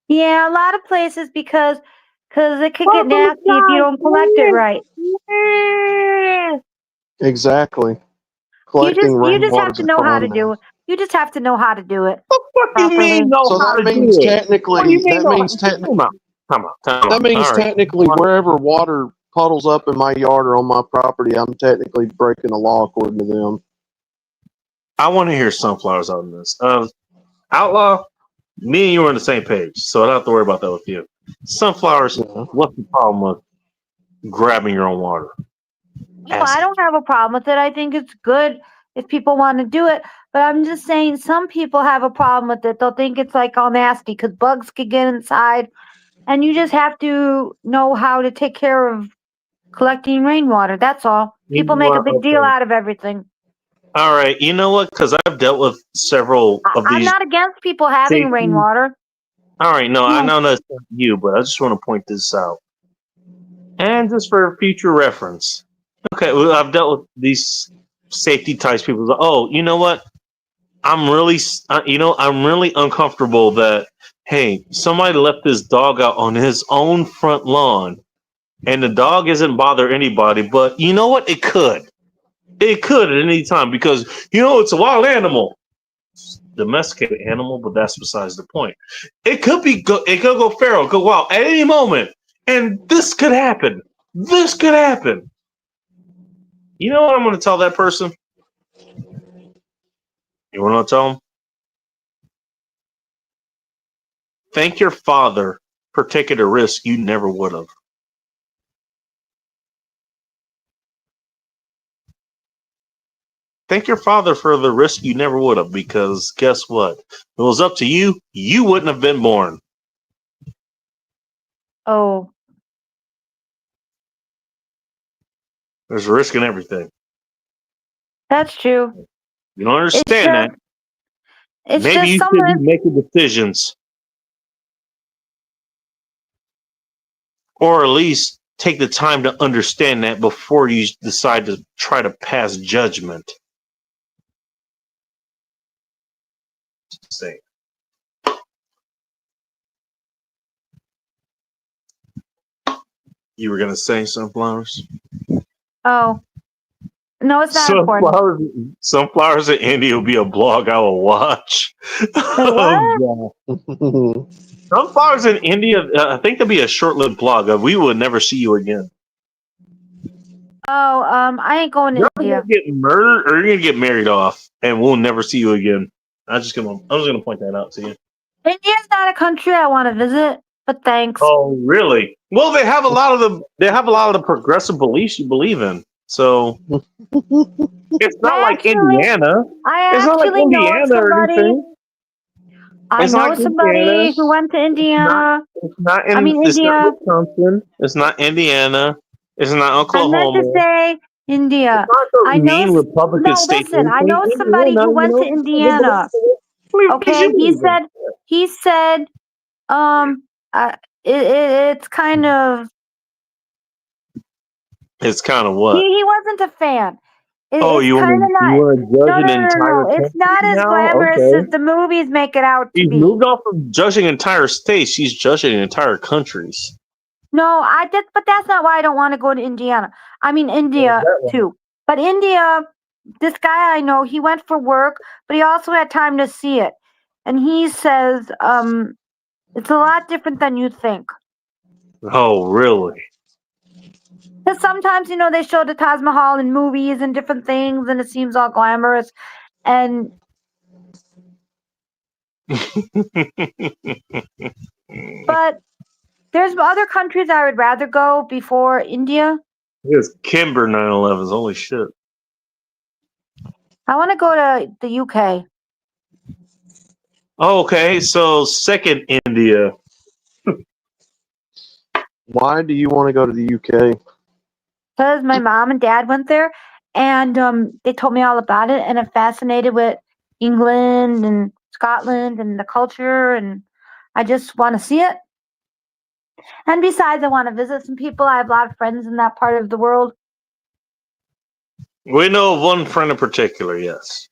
Yeah, a lot of places because it could get nasty if you don't collect it right. Exactly. You just Collecting have rainwater's to a know how to crime do now. it. You just have to know how to do it. What do you Properly. mean know So how that to means do it? technically, What do you mean that know means how to technically, Come on. that means All right. technically wherever water puddles up in my yard or on my property, I'm technically breaking the law according to them. I want to hear Sunflowers on this. Outlaw, me and you are on the same page, so I don't have to worry about that with you. Sunflowers, Yeah. what's the problem with grabbing your own water? No, I don't have a problem with it. I think it's good if people want to do it. But I'm just saying some people have a problem with it. They'll think it's like all nasty because bugs could get inside. And you just have to know how to take care of collecting rainwater. That's all. You People know make a what? big deal Okay. out of everything. All right, you know what? Because I've dealt with several of I'm these. not against people having safety- rainwater. All right, no, I Yeah. know that's not you, but I just want to point this out. And just for future reference. Okay, well, I've dealt with these safety types people. Oh, you know what? I'm really uncomfortable that, hey, somebody left this dog out on his own front lawn and the dog isn't bother anybody, but you know what? It could. It could at any time because, it's a wild animal. Domesticated animal, but that's besides the point. It could go feral, go wild at any moment, and this could happen. This could happen. You know what I'm going to tell that person? You want to tell them? Thank your father for taking a risk you never would have. Thank your father for the risk you never would have, because guess what? If it was up to you, you wouldn't have been born. Oh, There's a risk in everything. that's true. You don't understand that. It's Maybe just you should someone. be making decisions. Or at least take the time to understand that before you decide to try to pass judgment. Say. You were gonna say Sunflowers? Oh, no, it's not important. Sunflowers in India will be a blog I will watch. What? God. Sunflowers in India, I think there'll be a short-lived blog of "We will never see you again." Oh, I ain't going to You're India. gonna get murdered or you're gonna get married off, and we'll never see you again. I was just gonna point that out to you. India's not a country I want to visit, but thanks. Oh, really? Well, they have a lot of the progressive beliefs you believe in. So it's not like Actually, Indiana. I It's not like actually know Indiana or somebody. anything. I It's not know like somebody Indiana. who went to India. It's not I mean, It's not India. Wisconsin. It's not Indiana. It's not I meant Oklahoma. to say India. It's not those I know. mean Republican No, states. listen. I know Anything. somebody Indiana, who you went to know, Indiana. believe Okay, you believe in. he said, it's kind of. It's kind of what? He wasn't a fan. Oh, It's you kind of not. want to judge an entire No. It's country not as now? glamorous Okay. as the movies make it out to She's be. moved on from judging entire states. She's judging entire countries. No, I did, but that's not why I don't want to go to Indiana. I mean India too. But India, this guy I know, he went for work, but he also had time to see it. And he says, it's a lot different than you think. Oh, really? Because sometimes, they show the Taj Mahal in movies and different things, and it seems all glamorous. And but there's other countries I would rather go before India. It's Kimber 9/11s. Holy shit. I want to go to the UK. Okay, so second India. Why do you want to go to the UK? Because my mom and dad went there, and they told me all about it, and I'm fascinated with England and Scotland and the culture, and I just want to see it. And besides, I want to visit some people. I have a lot of friends in that part of the world. We know of one friend in particular, yes.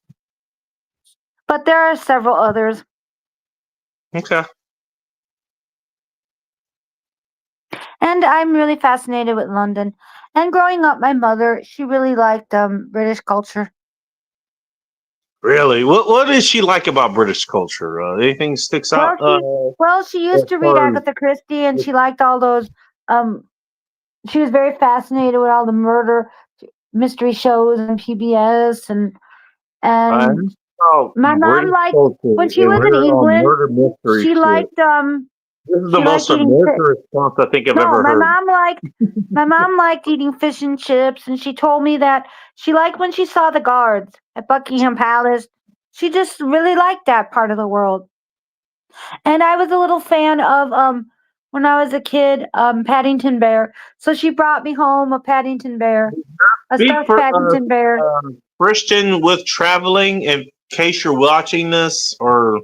But there are several others. Okay. And I'm really fascinated with London. And growing up, my mother, she really liked British culture. Really? What is she like about British culture? Anything sticks out? Well, she used to read Agatha Christie, and she liked all those. She was very fascinated with all the murder mystery shows on PBS, and my mom liked when she was in England. She liked This is the she most liked eating American response I think I've No, ever my heard. mom liked eating fish and chips, and she told me that she liked when she saw the guards at Buckingham Palace. She just really liked that part of the world. And I was a little fan of when I was a kid, Paddington Bear. So she brought me home a Paddington Bear, a stuffed Paddington Bear. Christian with traveling, in case you're watching this or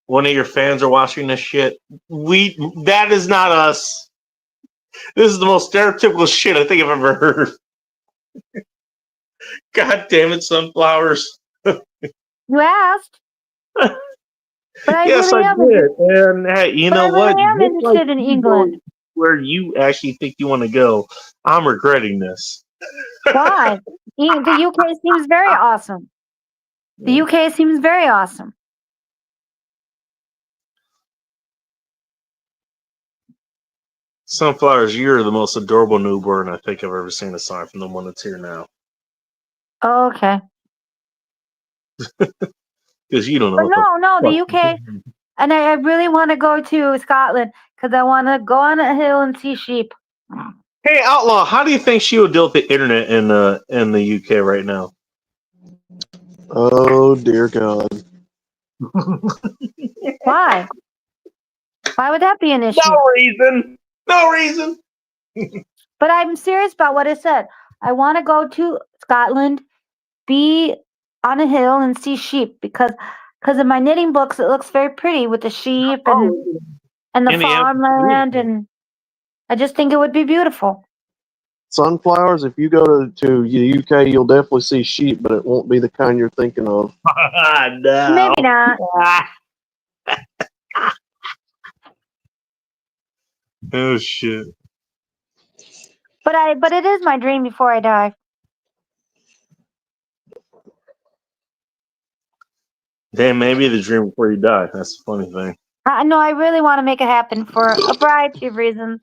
one of your fans are watching this shit, that is not us. This is the most stereotypical shit I think I've ever heard. God damn it, sunflowers. You asked. But I yes, really I am. did. And hey, you know what? I am interested in England. Where you actually think you want to go, I'm regretting this. Why? The UK seems very awesome. The UK seems very awesome. Sunflowers, you're the most adorable newborn I think I've ever seen, aside from the one that's here now. Oh, okay. Because you don't know. But no, the UK. And I really want to go to Scotland because I want to go on a hill and see sheep. Hey, Outlaw, how do you think she would deal with the internet in the UK right now? Oh, dear God. Why? Why would that be an issue? No reason. But I'm serious about what I said. I want to go to Scotland, be on a hill and see sheep because in my knitting books it looks very pretty with the sheep and the farmland, and I just think it would be beautiful. Sunflowers, if you go to the UK, you'll definitely see sheep, but it won't be the kind you're thinking of. No. Maybe not. Oh shit. But it is my dream before I die. Damn, maybe the dream before you die. That's the funny thing. No, I really want to make it happen for a variety of reasons.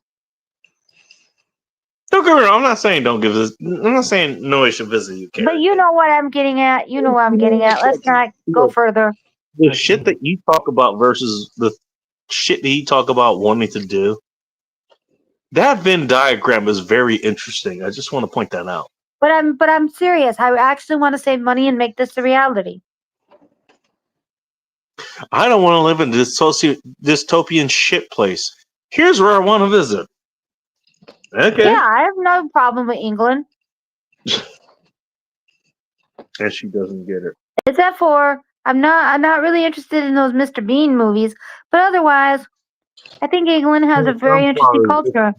Don't get me wrong. I'm not saying don't give this. I'm not saying nobody should visit the UK. But you know what I'm getting at. You know what I'm getting at. Let's not go further. The shit that you talk about versus the shit that you talk about wanting to do. That Venn diagram is very interesting. I just want to point that out. But I'm serious. I actually want to save money and make this a reality. I don't want to live in this dystopian shit place. Here's where I want to visit. Okay. Yeah, I have no problem with England. And she doesn't get it. Except for I'm not really interested in those Mr. Bean movies. But otherwise, I think England has a very interesting culture.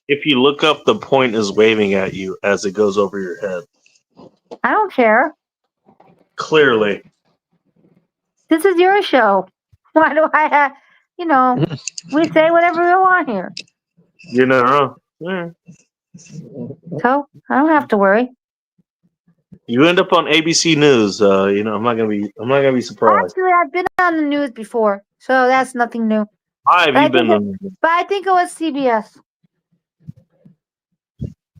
If you look up, the point is waving at you as it goes over your head. I don't care. Clearly. This is your show. Why do I have, we say whatever we want here. You're not wrong. Yeah. So I don't have to worry. You end up on ABC News. I'm not gonna be surprised. Actually, I've been on the news before, so that's nothing new. Why have But you been on the news? But I think it was CBS.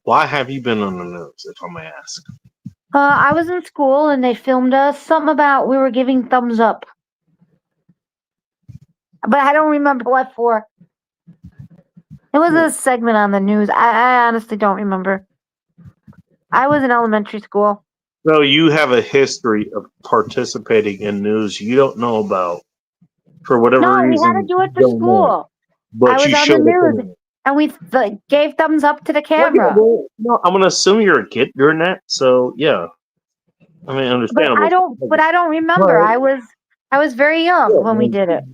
Why have you been on the news, if I may ask? I was in school and they filmed us. Something about we were giving thumbs up. But I don't remember what for. It was a segment on the news. I honestly don't remember. I was in elementary school. So you have a history of participating in news you don't know about for whatever No, reason. we had to do it for you don't know. school. But I was you on the showed up news. anyway. And we gave thumbs up to the Well, yeah, camera. well, no, I'm gonna assume you're a kid during that. So yeah, I mean, understandable. But I don't remember. Right. I was very young when we did it.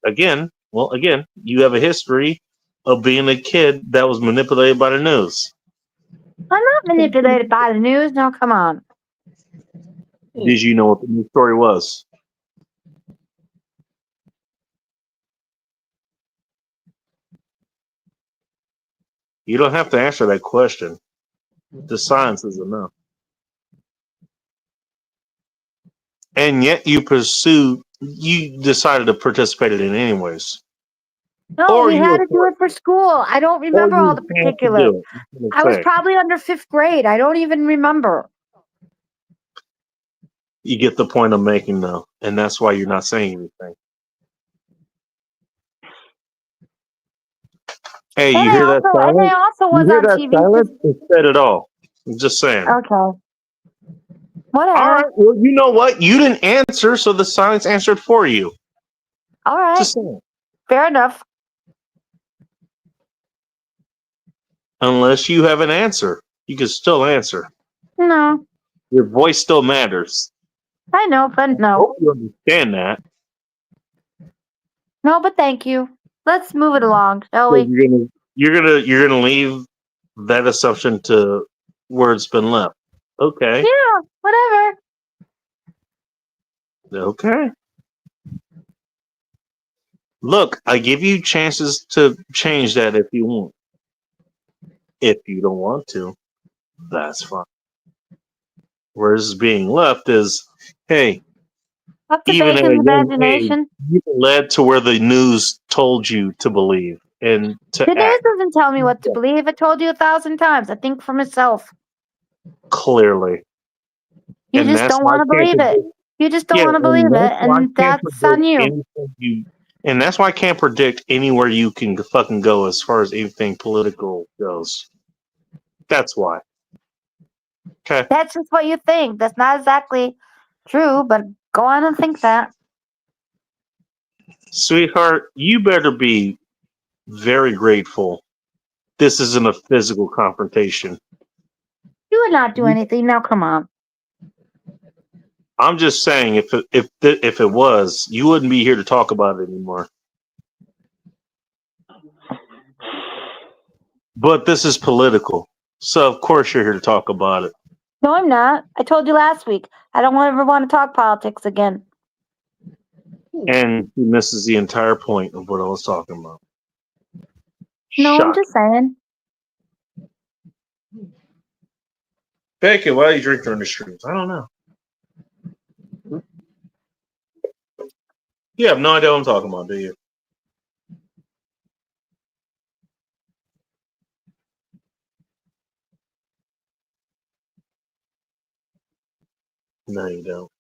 Again, you have a history of being a kid that was manipulated by the news. I'm not manipulated by the news. No, come on. Did you know what the news story was? You don't have to answer that question. The science is enough. And yet you decided to participate in it anyways. No, Or we you had were to do it for school. I don't remember all the particulars. I was probably under 5th grade. I don't even remember. You get the point I'm making, though, and that's why you're not saying anything. Hey, you hear that silence? And I also was You hear on that TV. silence? It said it all. I'm just saying. Okay. Whatever. All right. Well, you know what? You didn't answer, so the silence answered for you. All right. Just saying. Fair enough. Unless you have an answer, you can still answer. No. Your voice still matters. I know, but I no. hope you understand that. No, but thank you. Let's move it along, shall we? You're gonna leave that assumption to where it's been left. Okay. Yeah, whatever. Okay. Look, I give you chances to change that if you want. If you don't want to, that's fine. Whereas being left is, hey, Up to even at a Bacon's young imagination. you led to where the news told you to believe and to The news act doesn't tell me what to believe. I told you 1,000 times. I think for myself. clearly. You And just that's don't why I want to can't believe it. predict- You just don't Yeah, want to believe it, why I and can't that's on predict you. anything and that's why I can't predict anywhere you can fucking go as far as anything political goes. That's why. Okay. That's just what you think. That's not exactly true, but go on and think that. Sweetheart, you better be very grateful. This isn't a physical confrontation. You would not do anything. Now, come on. I'm just saying, if it was, you wouldn't be here to talk about it anymore. But this is political, so of course you're here to talk about it. No, I'm not. I told you last week. I don't ever want to talk politics again. And he misses the entire point of what I was talking about. No, I'm Shock. just saying. Becky, why do you drink during the streams? I don't know. You have no idea what I'm talking about, do you? No, you don't.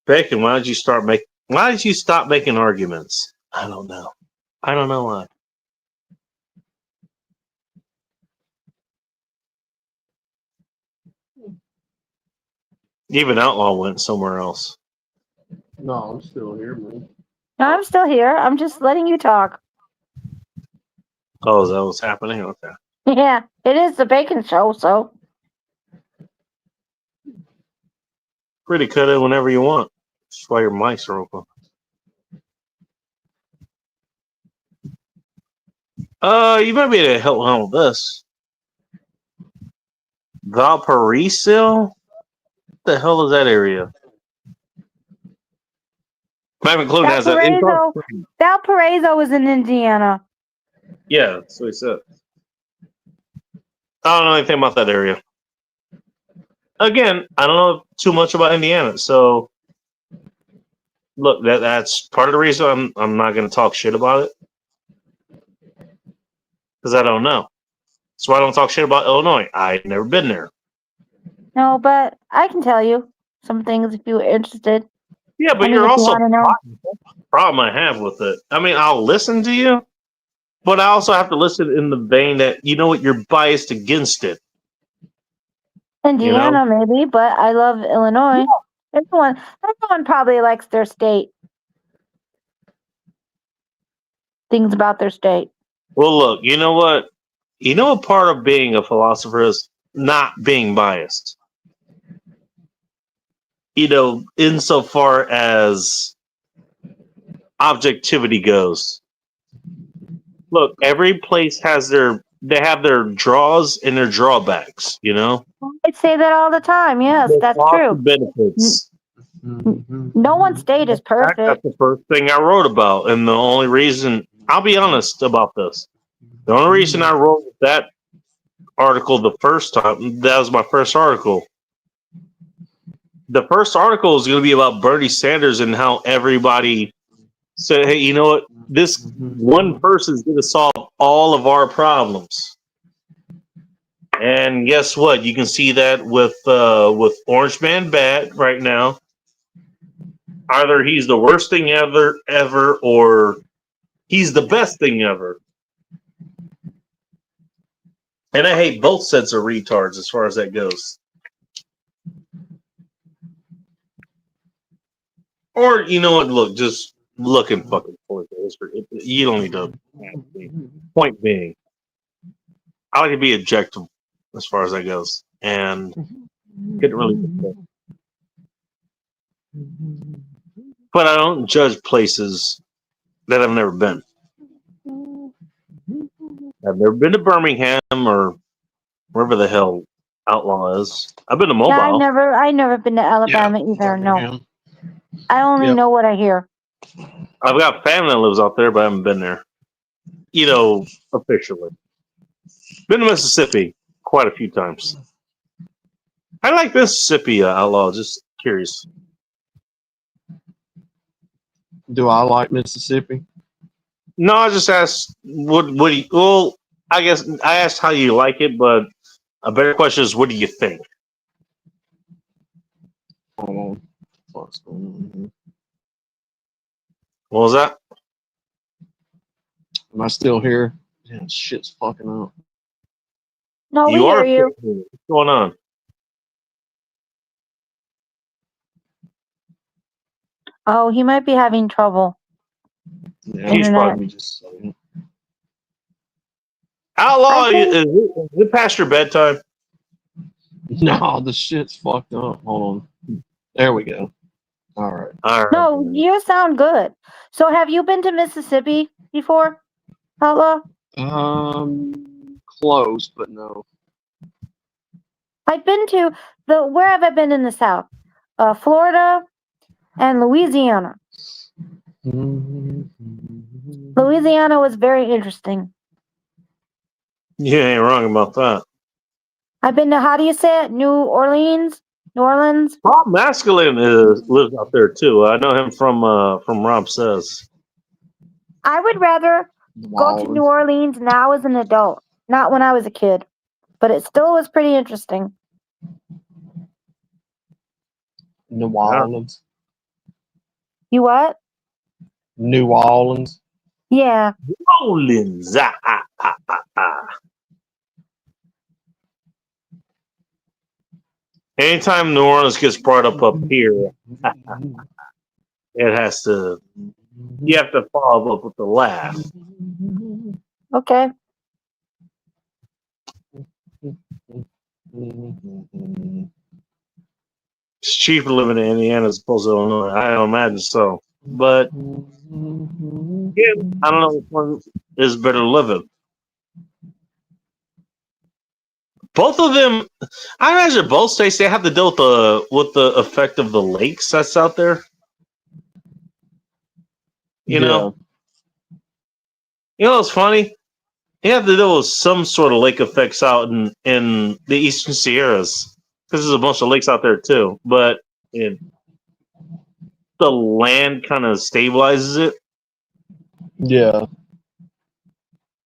Bacon, why did you stop making arguments? I don't know. I don't know why. Even Outlaw went somewhere else. No, I'm still here, man. No, I'm still here. I'm just letting you talk. Oh, is that what's happening? Okay. Yeah, it is the bacon show, so. Pretty cut in whenever you want. That's why your mics are open. You might be able to help out with this. Valparaiso? What the hell is that area? Map including has that. Valparaiso is in Indiana. Yeah, that's what he said. I don't know anything about that area. Again, I don't know too much about Indiana, so look, that's part of the reason I'm not going to talk shit about it because I don't know. So I don't talk shit about Illinois. I've never been there. No, but I can tell you some things if you're interested. Yeah, but I mean, you're if you also wanna know. problem I have with it. I mean, I'll listen to you, but I also have to listen in the vein that you know what, you're biased against it. Indiana, maybe, but I love Illinois. Everyone probably likes their state. Things about their state. Well, look, you know what? You know what part of being a philosopher is? Not being biased. You know, insofar as objectivity goes. Look, every place has they have their draws and their drawbacks, you know? I'd say that all the time. Yes, There's that's lots true. of benefits. No one's state is perfect. That's the first thing I wrote about, and the only reason I'll be honest about this. The only reason I wrote that article the first time, that was my first article. The first article is going to be about Bernie Sanders and how everybody said, hey, you know what? This one person is going to solve all of our problems. And guess what? You can see that with Orange Man Bad right now. Either he's the worst thing ever, or he's the best thing ever. And I hate both sets of retards as far as that goes. Or, you know what? Look, just looking fucking for the history. You don't need to. Point being, I like to be objective as far as that goes. And get really. But I don't judge places that I've never been. I've never been to Birmingham or wherever the hell Outlaw is. I've been to Mobile. Yeah, I never been to Alabama either. No, I only know what I hear. I've got family that lives out there, but I haven't been there. You know, officially. Been to Mississippi quite a few times. I like Mississippi, Outlaw. Just curious. Do I like Mississippi? No, I just asked, what do you, well, I guess I asked how you like it, but a better question is, what do you think? Hold on. What's going on here? What was that? Am I still here? Yeah, shit's fucking up. No, we hear you. What's going on? Oh, he might be having trouble. Yeah, He's probably just saying. Outlaw, is it past your bedtime? No, the shit's fucked up. Hold on. There we go. All right. All right. No, you sound good. So, have you been to Mississippi before, Outlaw? Close, but no. I've been to where have I been in the South? Florida and Louisiana. Louisiana was very interesting. You ain't wrong about that. I've been to, how do you say it? New Orleans? Bob Masculine lives out there too. I know him from Rob Says. I would rather go to New Orleans now as an adult, not when I was a kid. But it still was pretty interesting. New Orleans. You what? New Orleans. Yeah. Rollins. Anytime New Orleans gets brought up here, it has to. You have to follow up with the laugh. Okay. It's cheaper living in Indiana as opposed to Illinois. I don't imagine so. But yeah, I don't know which one is better to live in. Both of them, I imagine both states they have to deal with the effect of the lakes that's out there. You know, it's funny. You have to deal with some sort of lake effects out in the Eastern Sierras because there's a bunch of lakes out there too. But the land kind of stabilizes it. Yeah.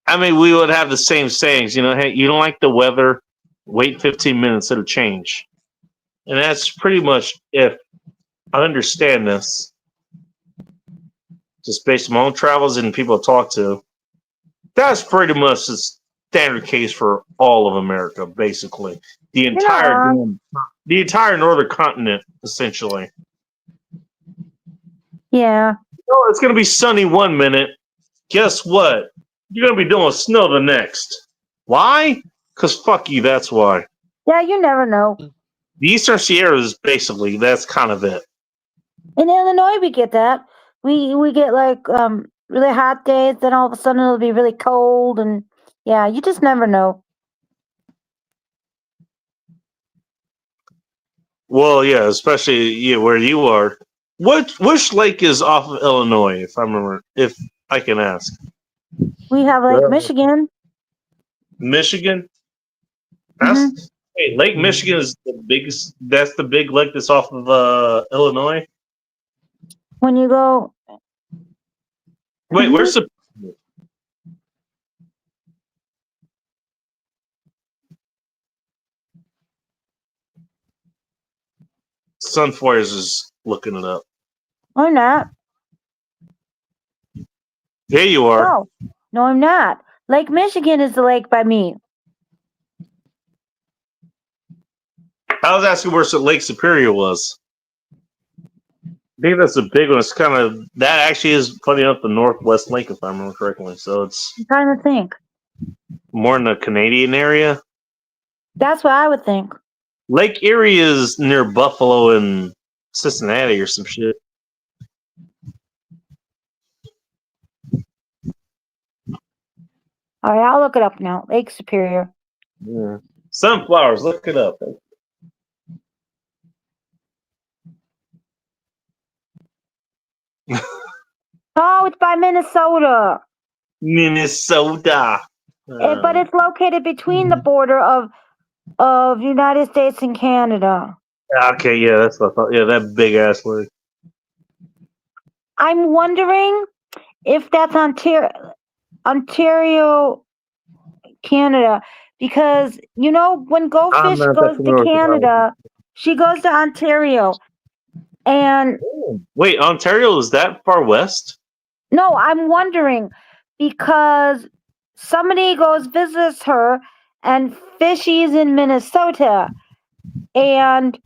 I mean, we would have the same sayings, hey, you don't like the weather, wait 15 minutes, it'll change. And that's pretty much, if I understand this, just based on my own travels and people I talk to, that's pretty much the standard case for all of America, basically. The entire northern continent, essentially. Yeah. Oh, it's going to be sunny one minute. Guess what? You're going to be dealing with snow the next. Why? Because fuck you, that's why. Yeah, you never know. The Eastern Sierras, basically, that's kind of it. In Illinois, we get that. We get like really hot days, then all of a sudden it'll be really cold, and yeah, you just never know. Well, yeah, especially where you are. Which lake is off of Illinois, if I can ask? We have Lake Michigan. Michigan? Hey, Lake Michigan is the biggest. That's the big lake that's off of Illinois. When you go, Wait, where's the? Sunfires is looking it up. I'm not. There you are. No, I'm not. Lake Michigan is the lake by me. I was asking where Lake Superior was. I think that's a big one. It's that actually is funny enough the Northwest Lake, if I remember correctly. So it's I'm trying to think. more in the Canadian area. That's what I would think. Lake Erie is near Buffalo and Cincinnati or some shit. All right, I'll look it up now. Lake Superior. Yeah. Sunflowers, look it up. Oh, it's by Minnesota. Minnesota. But it's located between the border of United States and Canada. Okay, yeah, that's what I thought. Yeah, that big ass lake. I'm wondering if that's Ontario, Canada, because when Go Fish goes to Canada, she goes to Ontario, and wait, Ontario is that far west? no, I'm wondering because somebody goes visits her, and Fishy's in Minnesota, and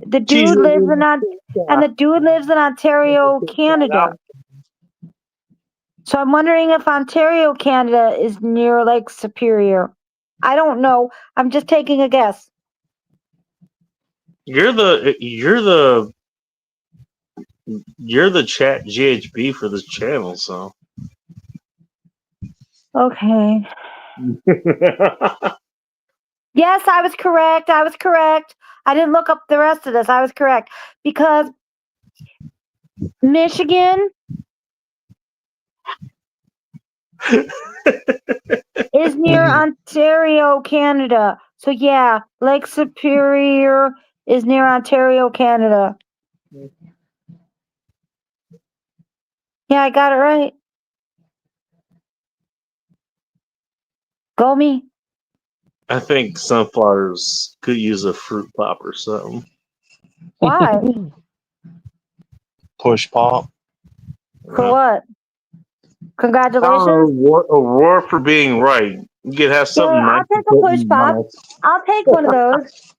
the dude lives in Ontario, Canada. So I'm wondering if Ontario, Canada is near Lake Superior. I don't know. I'm just taking a guess. You're the chat GHB for this channel, so. Okay. Yes, I was correct. I didn't look up the rest of this. I was correct because Michigan is near Ontario, Canada. So yeah, Lake Superior is near Ontario, Canada. Yeah, I got it right. Go me. I think sunflowers could use a fruit pop or something. Why? Push pop. For what? Congratulations. Award for being right. You could have something I'll nice. to take a put push in pop. mouth. I'll take one of those.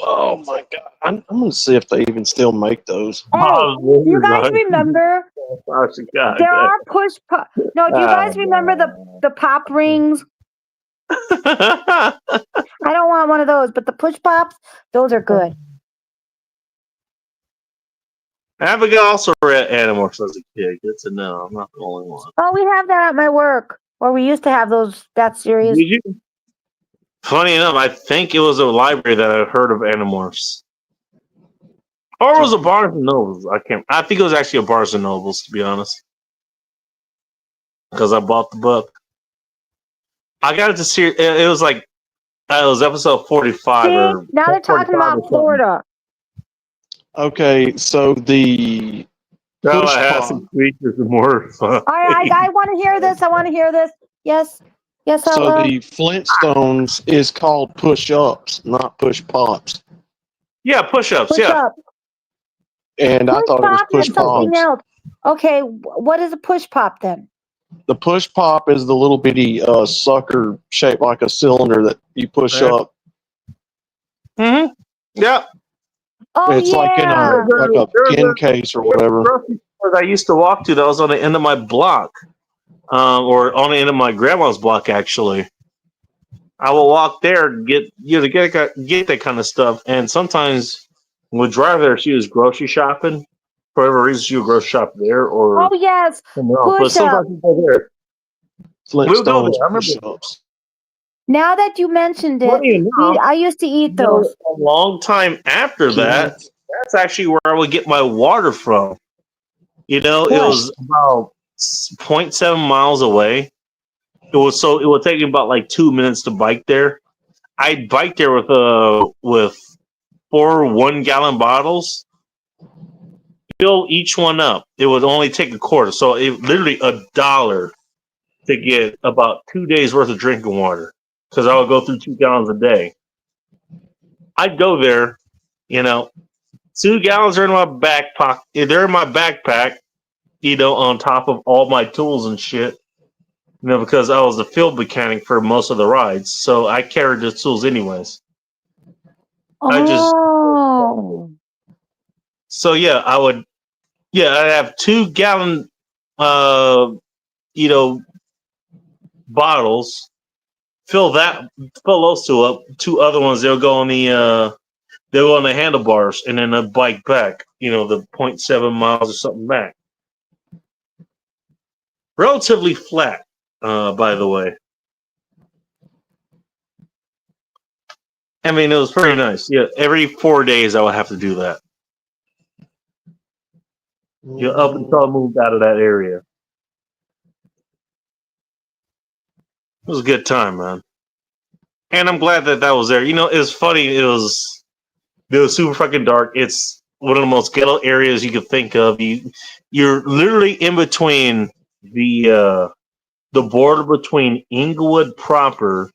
Oh my god! I'm gonna see if they even still make those. Hey, Oh, do you guys right. remember Oh, God. there are push pop? No, do you guys remember the pop rings? I don't want one of those, but the push pops, those are good. Abigail also read Animorphs as a kid. Good to know. I'm not the only one. Oh, we have that at my work, or we used to have that series. Did you? Funny enough, I think it was a library that I heard of Animorphs. Or it was a Barnes and Nobles. I think it was actually a Barnes and Nobles, to be honest. Because I bought the book. I got it to see it was like it was episode 45 See, or now they're talking 45 or about something. Florida. Okay, so the No, push I have pop. some creatures and more fun. All right, I want to hear this. I want to hear this. Yes, yes, So hello. the Flintstones is called push ups, not push pops. Yeah, push-ups, Push yeah. up. And I Push thought it was pop push is something pops. else. Okay, what is a push pop then? The push pop is the little bitty sucker shaped like a cylinder that you push Yeah. up. Mm-hmm. Yeah. Oh It's like in yeah. a skin case or whatever. Grocery store that I used to walk to that was on the end of my block. Or on the end of my grandma's block, actually. I will walk there and get that kind of stuff. And sometimes we'll drive there. She was grocery shopping. For whatever reason, she would grocery shop there or Oh yes. somewhere else. But Push up. sometimes we go there. We'll go Flintstones there. I remember. push ups. Now that you mentioned it, Funny enough, I used to eat you know, those. a long time after that, that's actually where I would get my water from. You know, it What? was about 0.7 miles away. It would take me about like 2 minutes to bike there. I'd bike there with 4 1-gallon bottles. Fill each one up. It would only take a quarter, so it literally $1 to get about 2 days worth of drinking water. Because I would go through 2 gallons a day. I'd go there, 2 gallons are in my back pocket. They're in my backpack, on top of all my tools and shit. Because I was the field mechanic for most of the rides, so I carried the tools anyways. Oh. So yeah, I'd have 2-gallon, bottles. Fill those 2 up. 2 other ones they'll go on the handlebars, and then a bike back. The 0.7 miles or something back. Relatively flat, by the way. I mean, it was pretty nice. Yeah, every 4 days I would have to do that. Up until I moved out of that area. It was a good time, man. And I'm glad that was there. It was funny. It was super fucking dark. It's one of the most ghetto areas you could think of. You're literally in between the border between Inglewood proper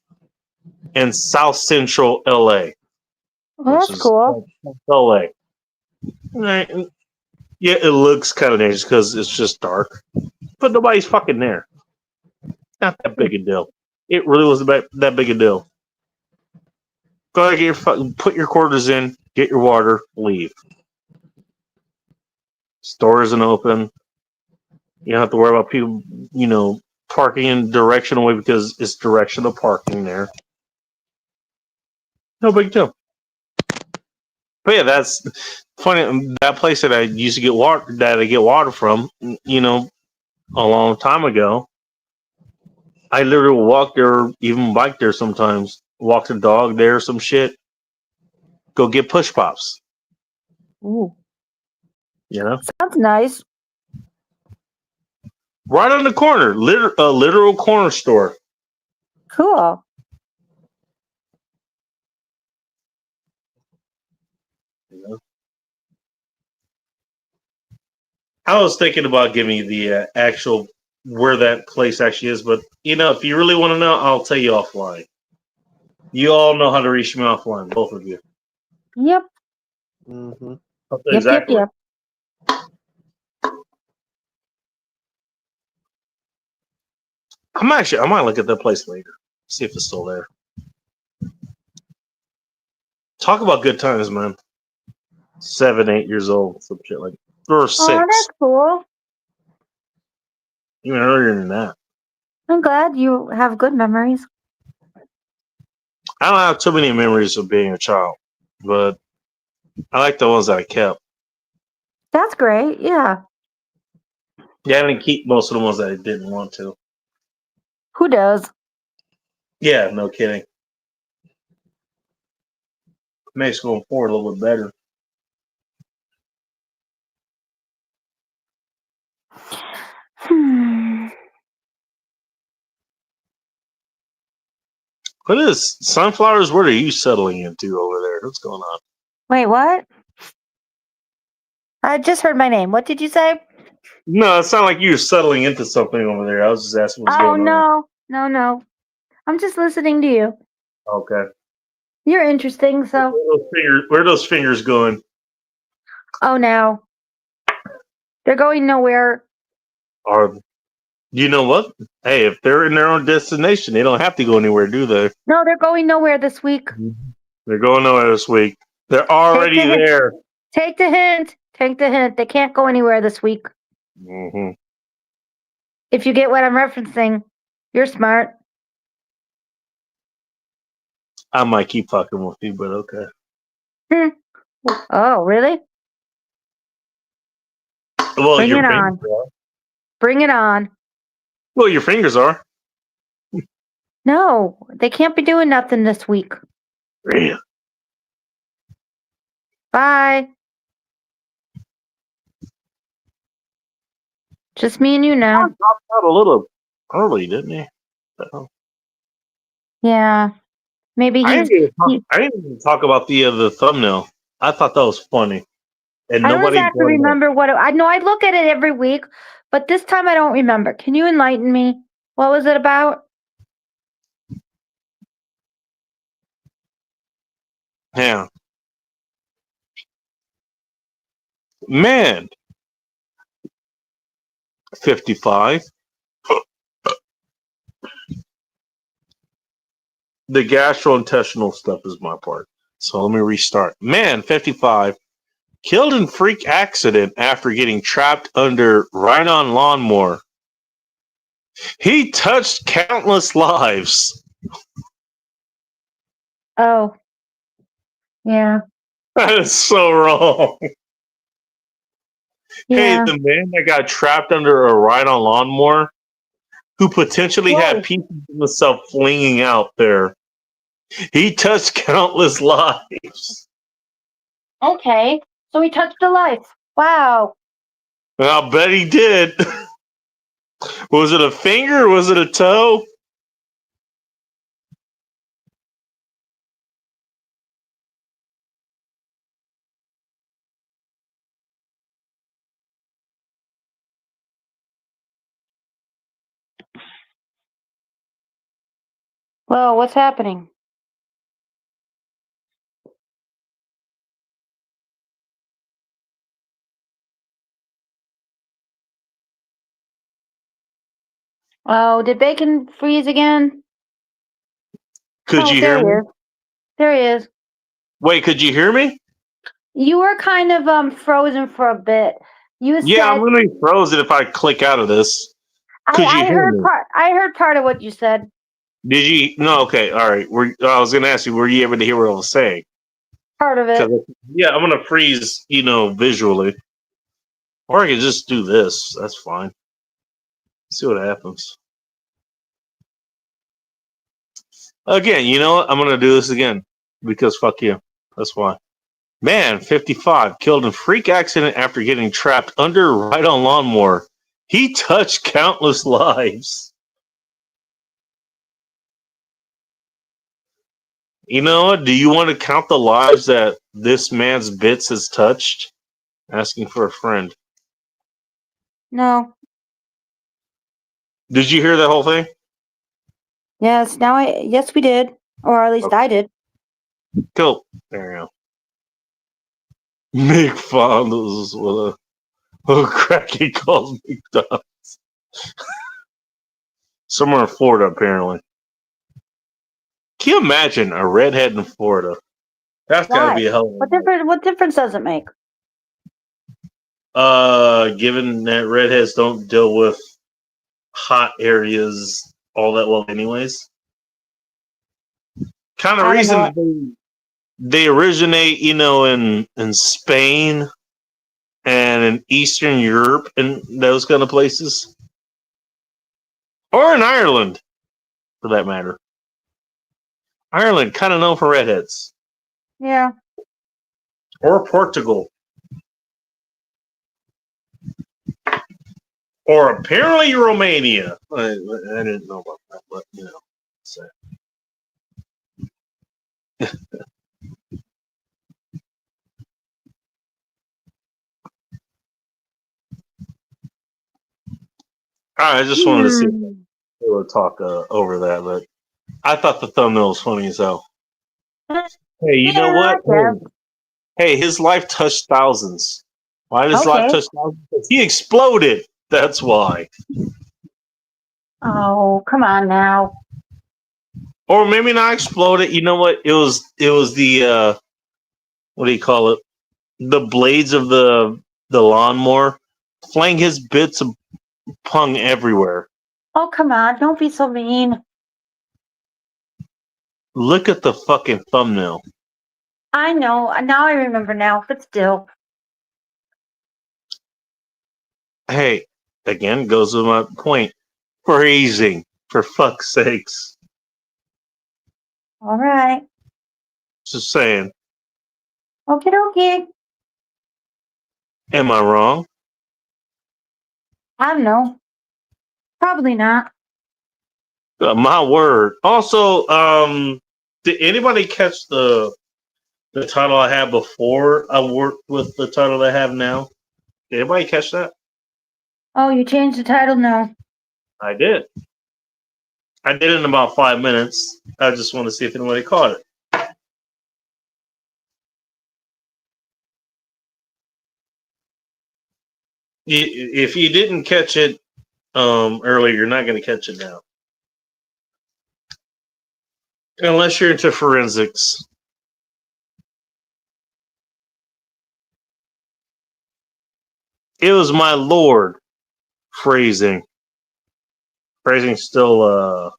and South Central LA. Well, that's cool. LA. Right. Yeah, it looks kind of dangerous because it's just dark, but nobody's fucking there. Not that big a deal. It really wasn't that big a deal. Go ahead, put your quarters in, get your water, leave. Store isn't open. You don't have to worry about people, parking in direction away because it's directional parking there. No big deal. But yeah, that's funny. That place that I used to get water from, a long time ago. I literally walk there, even bike there sometimes. Walk the dog there, some shit. Go get push pops. Ooh, sounds nice. Right on the corner, a literal corner store. Cool. I was thinking about giving you the actual where that place actually is, but if you really want to know, I'll tell you offline. You all know how to reach me offline, both of you. Yep. Mm-hmm. Exactly. Yep. I might look at that place later. See if it's still there. Talk about good times, man. 7, 8 years old, some shit like, or Oh, 6, that's cool. even earlier than that. I'm glad you have good memories. I don't have too many memories of being a child, but I like the ones that I kept. That's great. Yeah. Yeah, I didn't keep most of the ones that I didn't want to. Who does? Yeah, no kidding. Makes going forward a little bit better. What is sunflowers? What are you settling into over there? What's going on? Wait, what? I just heard my name. What did you say? No, it sounded like you were settling into something over there. I was just asking what's Oh, going on. no. I'm just listening to you. Okay. You're interesting, so. Where are those fingers going? Oh, no. They're going nowhere. Are you know what? Hey, if they're in their own destination, they don't have to go anywhere, do they? No, they're going nowhere this week. They're going nowhere this week. They're already Take the hint. there. Take the hint. Take the hint. They can't go anywhere this week. Hmm. If you get what I'm referencing, you're smart. I might keep fucking with you, but okay. Oh, really? Well, Bring your it fingers on. are. Bring it on. Well, your fingers are. No, they can't be doing nothing this week. Really? Bye. Just me and you now. Dropped out a little early, didn't he? Yeah. Maybe I he's. didn't even talk about the thumbnail. I thought that was funny, and I don't nobody exactly brought it up. remember what I know. I look at it every week, but this time I don't remember. Can you enlighten me? What was it about? Yeah, man, 55. The gastrointestinal stuff is my part. So let me restart. Man, 55, killed in freak accident after getting trapped under ride-on lawnmower. He touched countless lives. Oh, yeah. That is so wrong. Hey, Yeah. the man that got trapped under a ride-on lawnmower, who potentially Whoa. had pieces of himself flinging out there, he touched countless lives. Okay. So he touched a life. Wow. And I'll bet he did. Was it a finger? Was it a toe? Well, what's happening? Oh, did Bacon freeze again? Could you there hear he me? is. There he is. Wait, could you hear me? You were kind of frozen for a bit. You Yeah, I'm said gonna be frozen if I click out of this. Could you I hear heard me? part. I heard part of what you said. Did you? No, okay, all right. I was gonna ask you, were you able to hear what I was saying? Part of it. Yeah, I'm gonna freeze, visually, or I could just do this. That's fine. See what happens. Again, you know what? I'm gonna do this again because fuck you. That's why. Man, 55, killed in freak accident after getting trapped under ride-on lawnmower. He touched countless lives. You know what? Do you want to count the lives that this man's bits has touched? Asking for a friend. No. Did you hear that whole thing? Yes. Yes, we did, or at least Okay. I did. Cool. There you go. McFondles with a cracky calls McDonald's. Somewhere in Florida, apparently. Can you imagine a redhead in Florida? That's got to Why? be a hell of a What difference does it make? given that redheads don't deal with hot areas all that well, anyways. Kind of I don't reason know. they originate, in Spain and in Eastern Europe and those kind of places, or in Ireland, for that matter. Ireland, kind of known for redheads, Yeah. or Portugal, or apparently Romania. I didn't know about that, but so. I just wanted to see if Hmm. we would talk over that, but I thought the thumbnail was funny as hell. Hey, you know Yeah, what? I guess. Hey, his life touched thousands. Why did his life Okay. touch thousands? Because he exploded. That's why. Oh, come on now. Or maybe not exploded. You know what? It was the what do you call it? The blades of the lawnmower flaying his bits of pung everywhere. Oh, come on. Don't be so mean. Look at the fucking thumbnail. I know. Now I remember now, but still. Hey, again goes to my point. Phrasing, for fuck's sakes. All right. Just saying. Okie dokie. Am I wrong? I don't know. Probably not. My word. Also, did anybody catch the title I had before I worked with the title I have now? Did anybody catch that? Oh, you changed the title now. I did. I did it in about 5 minutes. I just want to see if anybody caught it. If you didn't catch it earlier, you're not going to catch it now. Unless you're into forensics. It was my lord phrasing. Phrasing still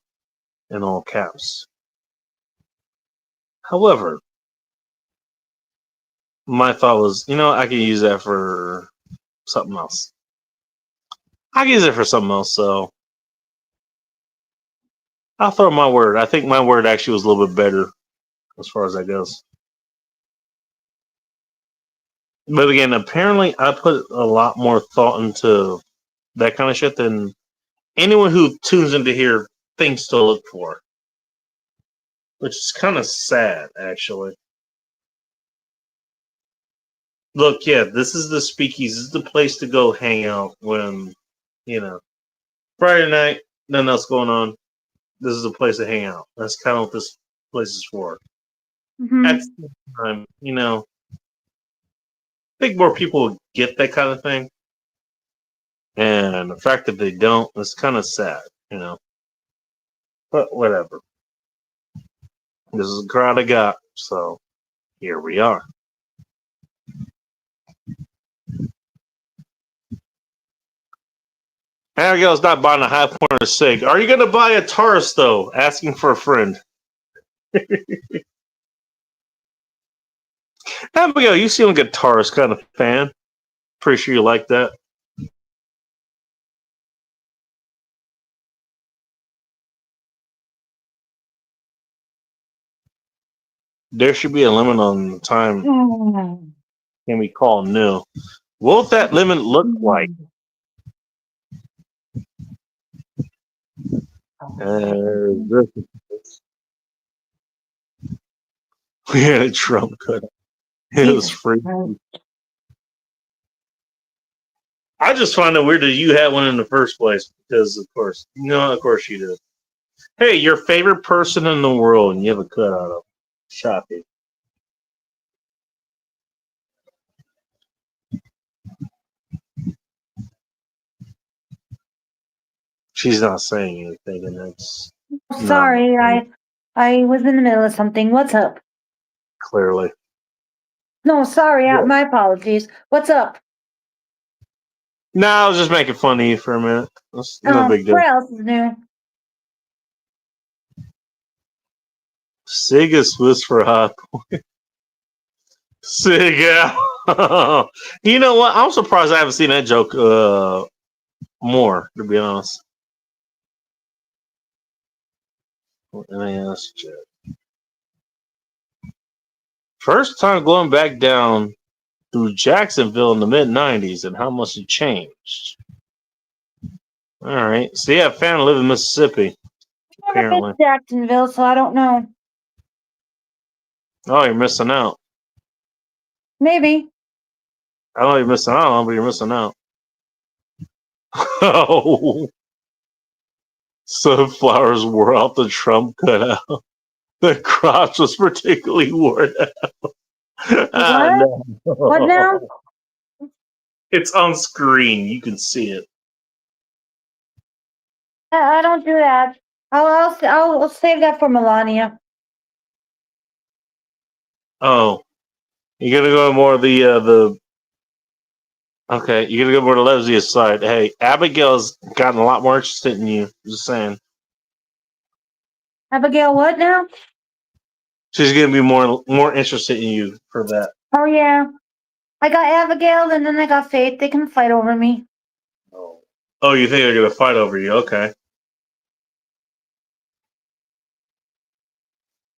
in all caps. However, my thought was, I can use that for something else. I can use it for something else, so I'll throw my word. I think my word actually was a little bit better as far as that goes. But again, apparently I put a lot more thought into that kind of shit than anyone who tunes into here thinks to look for. Which is kind of sad, actually. Look, yeah, this is the speakeasy. This is the place to go hang out when, Friday night, nothing else going on. This is the place to hang out. That's kind of what this place is for. Mm-hmm. At the same time, I think more people will get that kind of thing. And the fact that they don't, is kind of sad, But whatever. This is the crowd I got, so here we are. Abigail's not buying a High Pointer SIG. Are you going to buy a Taurus, though? Asking for a friend. Abigail, you seem like a Taurus kind of fan. Pretty sure you like that. There should be a limit on the time can we call new. What would that limit look like? We had a Trump cut. It was free. I just find it weird that you had one in the first place because, of course you did. Hey, your favorite person in the world, and you have a cut out of. Shocking. She's not saying anything, and that's Sorry, not I was in the middle of something. What's up? clearly. No, sorry, Yeah. my apologies. What's up? No, I was just making fun of you for a minute. That's no big deal. What else is new? Sigus was for hot. Siga. You know what? I'm surprised I haven't seen that joke more, to be honest. NAS chat. First time going back down through Jacksonville in the mid 90s and how much it changed. All right. So yeah, fan live in Mississippi. I've never been Apparently. to Jacksonville, so I don't know. Oh, you're missing out. Maybe. I know you're missing out, but you're missing out. Oh. Sunflowers wore out the Trump cutout. The crotch was particularly worn out. Ah, What? no. What now? It's on screen. You can see it. I don't do that. I'll save that for Melania. Oh, you're gonna go more the. Okay, you're gonna go more to Leslie's side. Hey, Abigail's gotten a lot more interested in you. Just saying, Abigail, what now? she's gonna be more interested in you for that. Oh yeah. I got Abigail and then I got Faith. They can fight over me. Oh, you think they're gonna fight over you? Okay.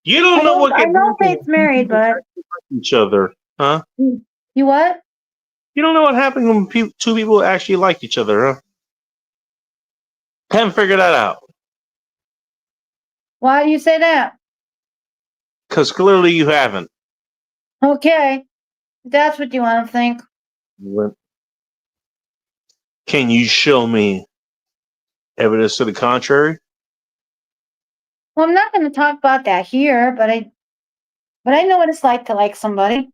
You don't know what I can know happen Faith's married, but to each other, huh? you what? You don't know what happens when two people actually like each other, huh? Haven't figured that out. Why do you say that? Because clearly you haven't. Okay. If that's what you want to think. Can you show me evidence to the contrary? Well, I'm not going to talk about that here, but I know what it's like to like somebody.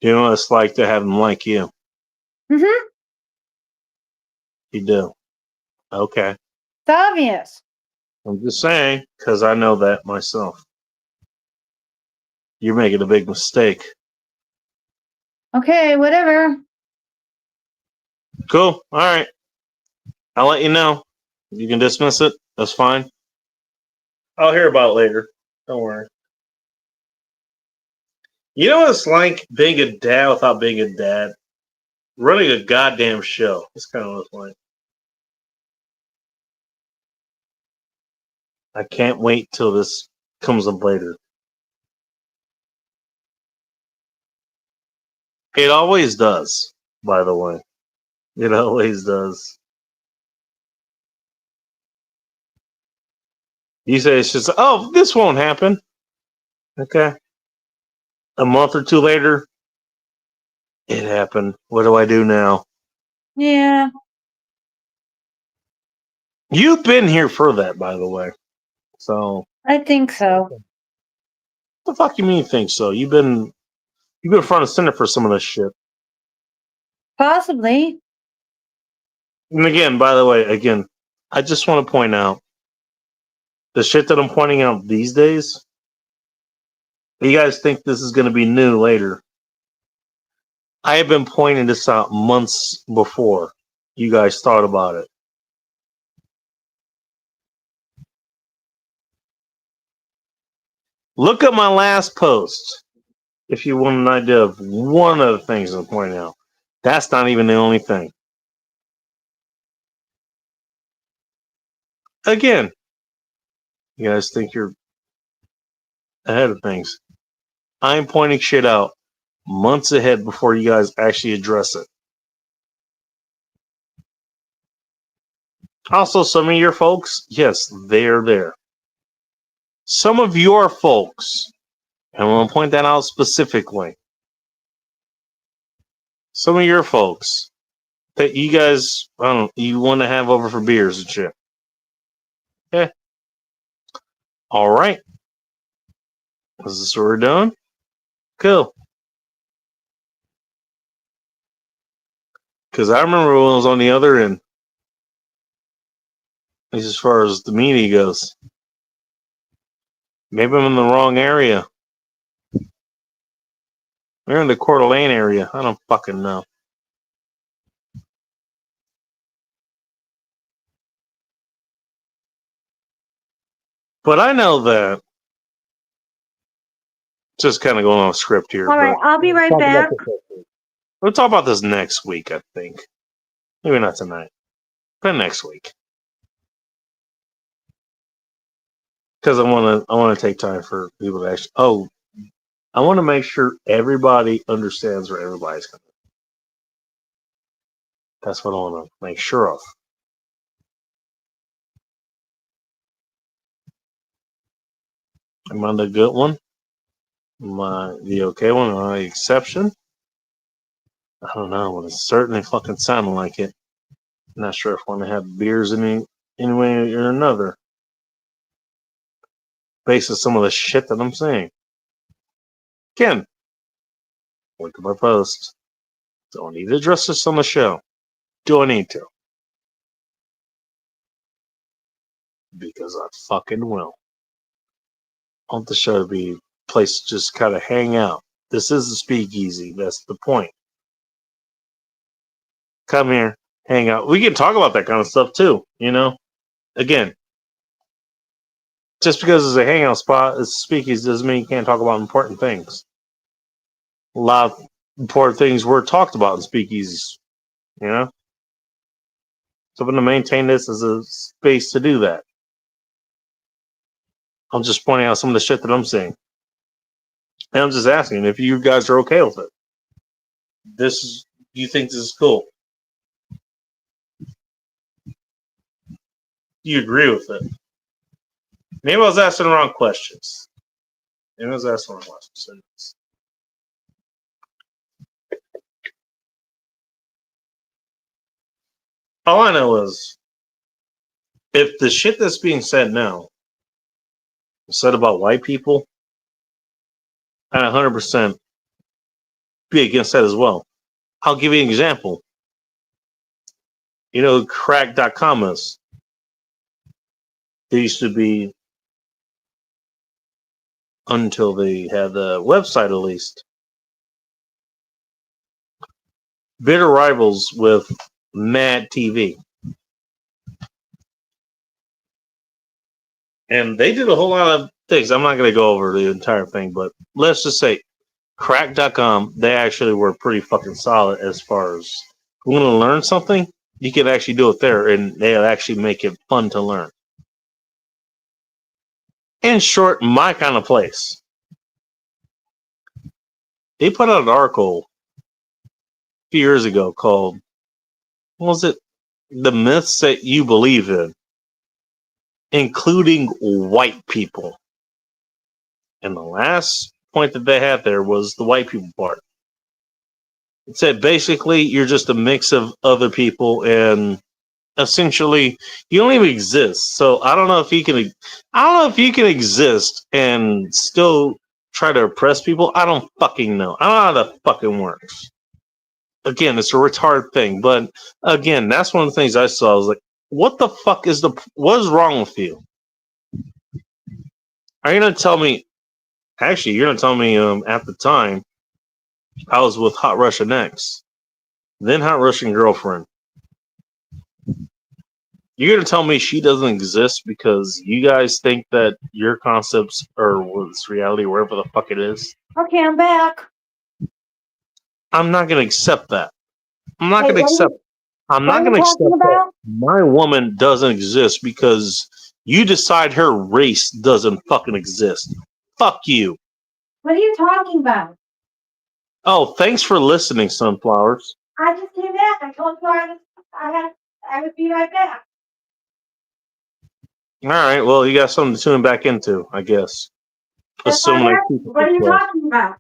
You know what it's like to have them like you. Mm-hmm. You do. Okay. It's obvious. I'm just saying, because I know that myself. You're making a big mistake. Okay, whatever. Cool. All right. I'll let you know. You can dismiss it. That's fine. I'll hear about it later. Don't worry. You know what it's like being a dad without being a dad? Running a goddamn show. That's kind of what it's like. I can't wait till this comes up later. It always does, by the way. It always does. You say it's just, oh, this won't happen. Okay. A month or two later, it happened. What do I do now? Yeah. You've been here for that, by the way. So, I think so. what the fuck you mean you think so? You've been front and center for some of this shit. Possibly. And again, by the way, I just want to point out the shit that I'm pointing out these days. You guys think this is going to be new later. I have been pointing this out months before you guys thought about it. Look at my last post if you want an idea of one of the things I'm pointing out. That's not even the only thing. Again, you guys think you're ahead of things. I'm pointing shit out months ahead before you guys actually address it. Also, some of your folks, yes, they're there. Some of your folks, and I'm going to point that out specifically. Some of your folks that you guys, I don't know, you want to have over for beers and shit. Okay. All right. Is this what we're doing? Cool. Because I remember when I was on the other end, at least as far as the media goes. Maybe I'm in the wrong area. We're in the Coeur d'Alene area. I don't fucking know. But I know that. Just kind of going off script here. All right, but I'll be right we'll talk about back. this next week. We'll talk about this next week, I think. Maybe not tonight, but next week. Because I want to take time for people to actually. Oh, I want to make sure everybody understands where everybody's coming. That's what I want to make sure of. Am I the good one? Am I the okay one? Am I the exception? I don't know, but it's certainly fucking sounding like it. I'm not sure if I want to have beers any way or another. Based on some of the shit that I'm saying. Again, look at my post. Do I need to address this on the show? Do I need to? Because I fucking will. I want the show to be a place to just kind of hang out. This is a speakeasy. That's the point. Come here, hang out. We can talk about that kind of stuff too, you know? Again, just because it's a hangout spot, it's a speakeasy, doesn't mean you can't talk about important things. A lot of important things were talked about in speakeasies, you know? So I'm going to maintain this as a space to do that. I'm just pointing out some of the shit that I'm seeing. And I'm just asking if you guys are okay with it. Do you think this is cool? Do you agree with it? Maybe I was asking the wrong questions. All I know is, if the shit that's being said now is said about white people, I 100% be against that as well. I'll give you an example. You know, crack.com is. It used to be, until they had the website at least, bitter rivals with Mad TV. And they did a whole lot of things. I'm not going to go over the entire thing, but let's just say crack.com, they actually were pretty fucking solid as far as you want to learn something, you can actually do it there and they'll actually make it fun to learn. In short, my kind of place. They put out an article a few years ago called, what was it? The myths that you believe in, including white people. And the last point that they had there was the white people part. It said basically you're just a mix of other people and essentially you don't even exist. So I don't know if you can exist and still try to oppress people. I don't fucking know. I don't know how that fucking works. Again, it's a retarded thing, but again, that's one of the things I saw. I was like, what the fuck what is wrong with you? Are you gonna tell me? Actually, you're gonna tell me. At the time, I was with Hot Russian X, then Hot Russian Girlfriend. You're gonna tell me she doesn't exist because you guys think that your concepts are what's reality, wherever the fuck it is? Okay, I'm back. I'm not gonna accept that. I'm not Hey, gonna what are you- accept. I'm what not are gonna you accept talking that about? my woman doesn't exist because you decide her race doesn't fucking exist. Fuck you. What are you talking about? Oh, thanks for listening, Sunflowers. I just came back. I told you I would be right back. All right, well, you got something to tune back into, I guess. That's why Assuming I'm I asking. keep it What are you this way. talking about?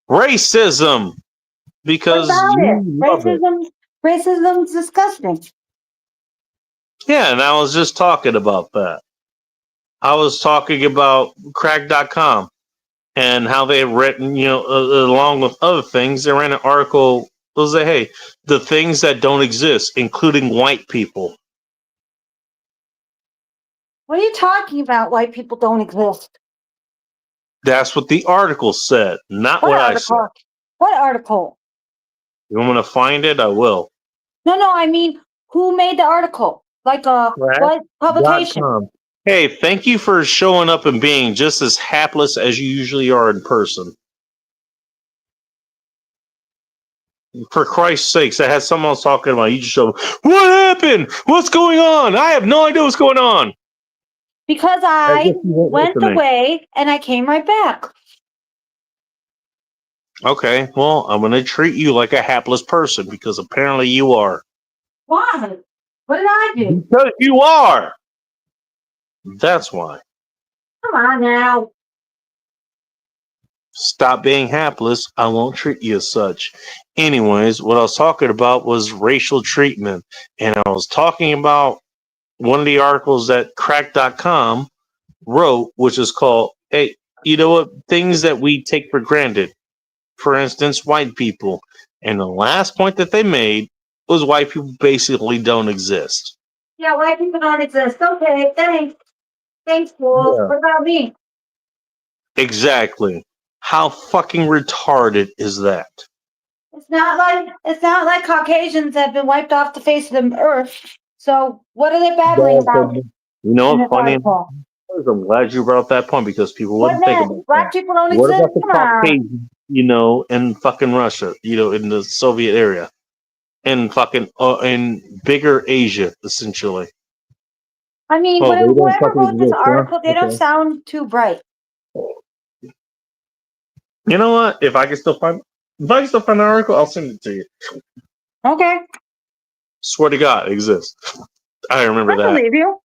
Racism, What because about you it? love it. Racism's disgusting. Yeah, and I was just talking about that. I was talking about crack.com and how they had written, along with other things, they ran an article They'll say, hey, the things that don't exist, including white people. What are you talking about? White people don't exist. That's what the article said, not What what I said. article? What article? You want me to find it? I will. No, I mean, who made the article? Like what publication? .com. Hey, thank you for showing up and being just as hapless as you usually are in person. For Christ's sakes, I had someone else talking about you just show. What happened? What's going on? I have no idea what's going on. Because I went away and I came right back. Okay, well, I'm going to treat you like a hapless person because apparently you are. Why? What did I do? Because you are. That's why. Come on now. Stop being hapless. I won't treat you as such. Anyways, what I was talking about was racial treatment. And I was talking about one of the articles that crack.com wrote, which is called, hey, you know what? Things that we take for granted. For instance, white people. And the last point that they made was white people basically don't exist. Yeah, white people don't exist. Okay, thanks. Thanks, Wolf. Yeah. What about me? Exactly. How fucking retarded is that? It's not like Caucasians have been wiped off the face of the earth. So what are they babbling about? You know in what's this funny? article? I'm glad you brought up that point because people What wouldn't think next? about Black that. people don't What exist? about the Come on. Caucasians, you know, in fucking Russia, you know, in the Soviet area, in fucking in bigger Asia, essentially. I mean, Oh, they don't whoever fucking wrote this exist, huh? article, they don't Okay. sound too bright. You know what? If I can still find an article, I'll send it to you. Okay, Swear to God, it exists. I remember I that. believe you.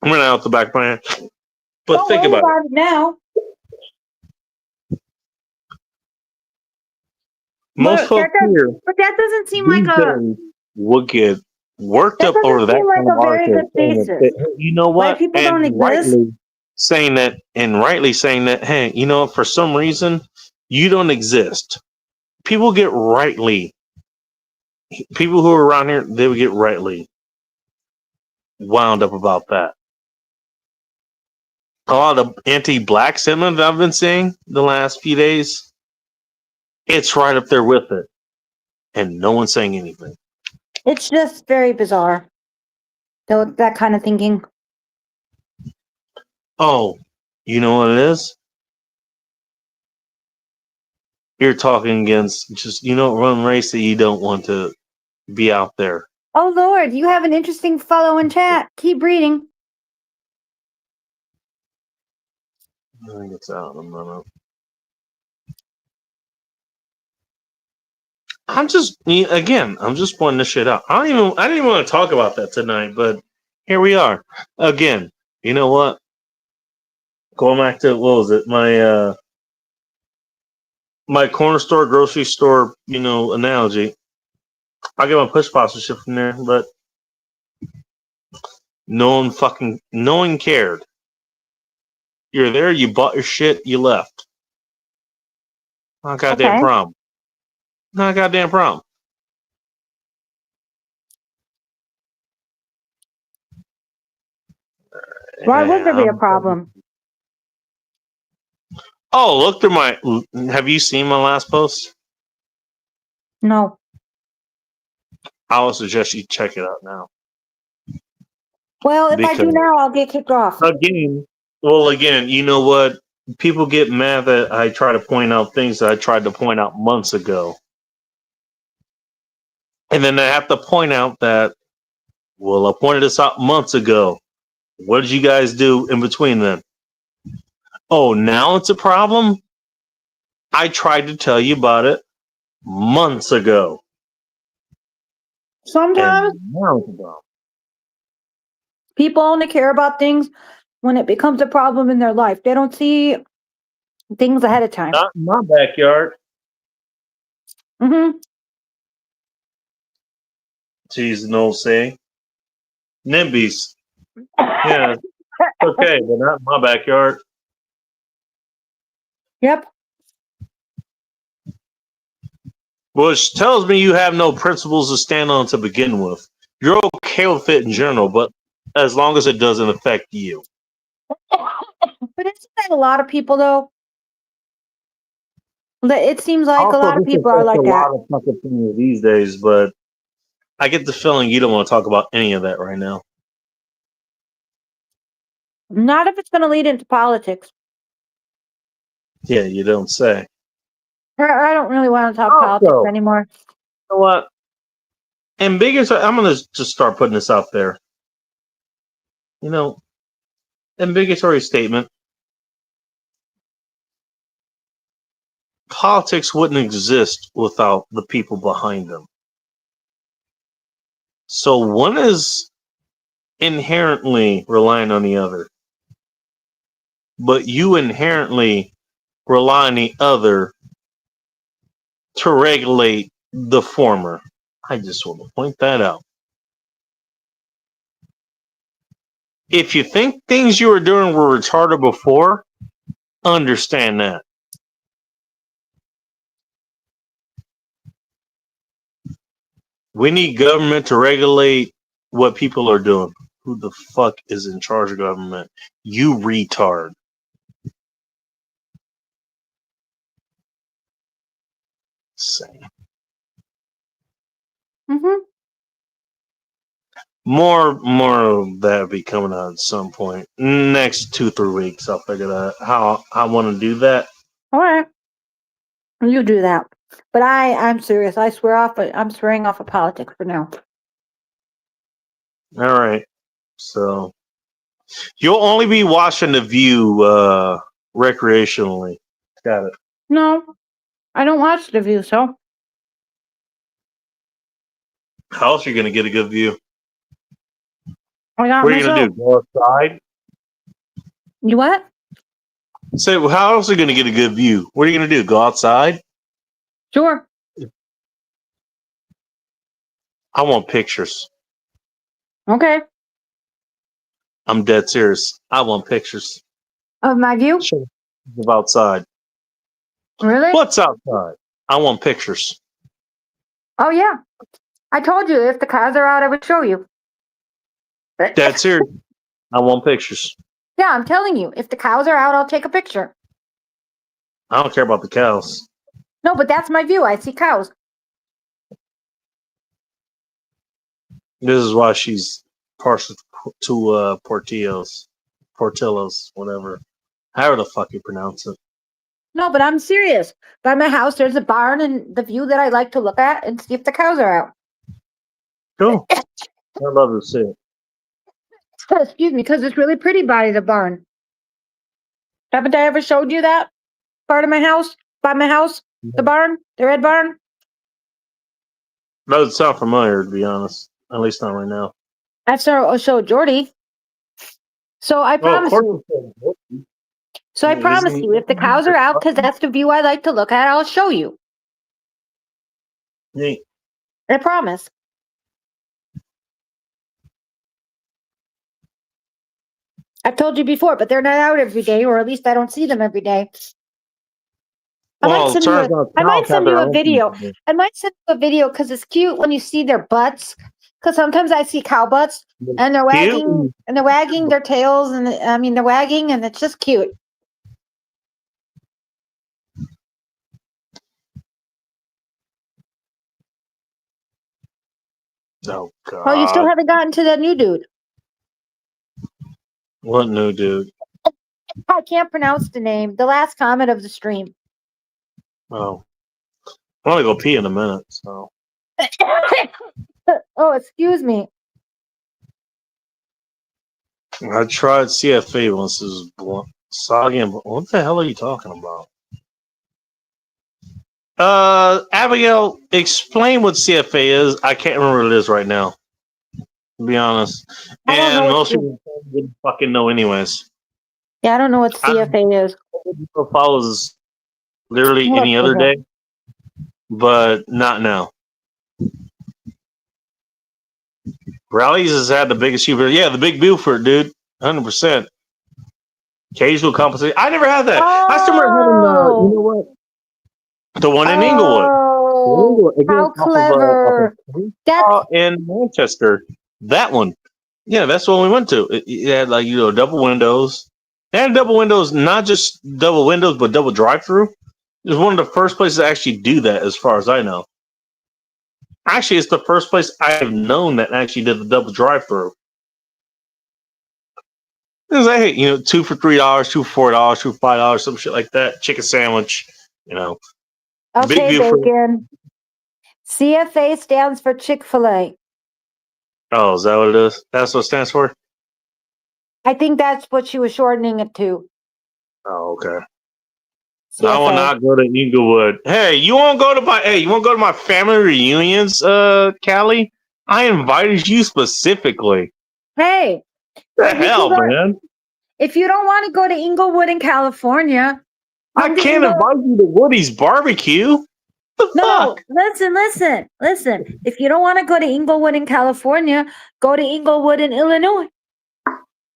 I'm running out the back of my head. But Don't think worry about it. about it now. Most folks here But that doesn't seem these like a. days will get worked That up over doesn't that seem like kind of a very article. good saying that, basis. you know White what? people And don't exist. rightly saying that, hey, you know what? For some reason, you don't exist. People get rightly. People who are around here, they would get rightly wound up about that. A lot of anti-black sentiment that I've been seeing the last few days, it's right up there with it, and no one's saying anything. It's just very bizarre. That kind of thinking. Oh, you know what it is? You're talking against just, you know, one race that you don't want to be out there. Oh Lord, you have an interesting fellow in chat. Keep reading. I think it's out. I'm not. I'm just pointing this shit out. I didn't even want to talk about that tonight, but here we are again. You know what? Going back to what was it? My corner store, grocery store, you know, analogy. I get my push sponsorship from there, but no one cared. You're there, you bought your shit, you left. Not a goddamn Okay. problem. Not a goddamn problem. Why would there be a problem? Oh, look through my. Have you seen my last post? No. I would suggest you check it out now. Well, if I do Because- now, I'll get kicked off. Again, you know what? People get mad that I try to point out things that I tried to point out months ago. And then I have to point out that, well, I pointed this out months ago. What did you guys do in between then? Oh, now it's a problem? I tried to tell you about it months ago. Sometimes And now it's a problem. people only care about things when it becomes a problem in their life. They don't see things ahead of time. Not in my backyard. Mm-hmm. Geez, an old saying. NIMBYs. Yeah, okay, but not in my backyard. Yep. Which tells me you have no principles to stand on to begin with. You're okay with it in general, but as long as it doesn't affect you. But isn't that a lot of people though? It seems like a lot of people are like that. A lot of fucking things these days, but I get the feeling you don't want to talk about any of that right now. Not if it's going to lead into politics. Yeah, you don't say. I don't really want to talk Also- politics anymore. You know what? Ambiguous. I'm gonna just start putting this out there. You know, ambiguous statement. Politics wouldn't exist without the people behind them. So one is inherently relying on the other, but you inherently rely on the other to regulate the former. I just want to point that out. If you think things you were doing were retarded before, understand that. We need government to regulate what people are doing. Who the fuck is in charge of government? You retard. Same. Mm-hmm. More of that be coming out at some point. Next 2-3 weeks, I'll figure that how I want to do that. All right. You do that. But I'm serious. I'm swearing off of politics for now. All right. So you'll only be watching The View recreationally. Got it. No, I don't watch The View, so. How else are you gonna get a good view? I got What are you gonna do? Go outside? You what? Say, well, how else are you gonna get a good view? What are you gonna do? Go outside? Sure. I want pictures. Okay. I'm dead serious. I want pictures Of my view? of outside. Really? What's outside? I want pictures. Oh, yeah. I told you if the cars are out, I would show you. Dead serious. I want pictures. Yeah, I'm telling you. If the cows are out, I'll take a picture. I don't care about the cows. No, but that's my view. I see cows. This is why she's partial to Portillo's, whatever. However the fuck you pronounce it. No, but I'm serious. By my house, there's a barn and the view that I like to look at and see if the cows are out. Cool. I love to see it. Excuse me, because it's really pretty by the barn. Haven't I ever showed you that part of my house? By my house? The barn? The red barn? Doesn't sound familiar, to be honest. At least not right now. I've showed Jordy. So I promise you. So I promise you, if the cows are out, because that's the view I like to look at, I'll show you. Neat. I promise. I've told you before, but they're not out every day, or at least I don't see them every day. I might send you a video. I might send you a video because it's cute when you see their butts. Because sometimes I see cow butts and they're wagging their tails, and they're wagging, and it's just cute. Oh God. Oh, you still haven't gotten to that new dude. What new dude? I can't pronounce the name. The last comment of the stream. Oh. I'm gonna go pee in a minute, so. Oh, excuse me. I tried CFA once. This is soggy. What the hell are you talking about? Abigail, explain what CFA is. I can't remember what it is right now. To be honest. And most people didn't fucking know anyways. Yeah, I don't know what CFA is. Follows literally any other day, but not now. Rallies has had the biggest shooter. Yeah, the Big Buford, dude. 100%. Occasional compensation. I never had that. I still remember having, you know what? The one in Inglewood. Oh, how clever. That's in Manchester. That one. Yeah, that's the one we went to. It had like double windows. It had double windows, not just double windows, but double drive-through. It was one of the first places to actually do that, as far as I know. Actually, it's the first place I've known that actually did the double drive-through. It was like, hey, 2 for $3, 2 for $4, 2 for $5, some shit like that. Chicken sandwich, Big okay, view for. Bacon. CFA stands for Chick-fil-A. Oh, is that what it is? That's what it stands for? I think that's what she was shortening it to. Oh, okay. CFA. I will not go to Inglewood. Hey, you want to go to my family reunions, Callie? I invited you specifically. Hey, The if you hell, go- man! if you don't want to go to Inglewood in California, I come to can't invite you to Woody's barbecue. The No, fuck? listen. If you don't want to go to Inglewood in California, go to Inglewood in Illinois.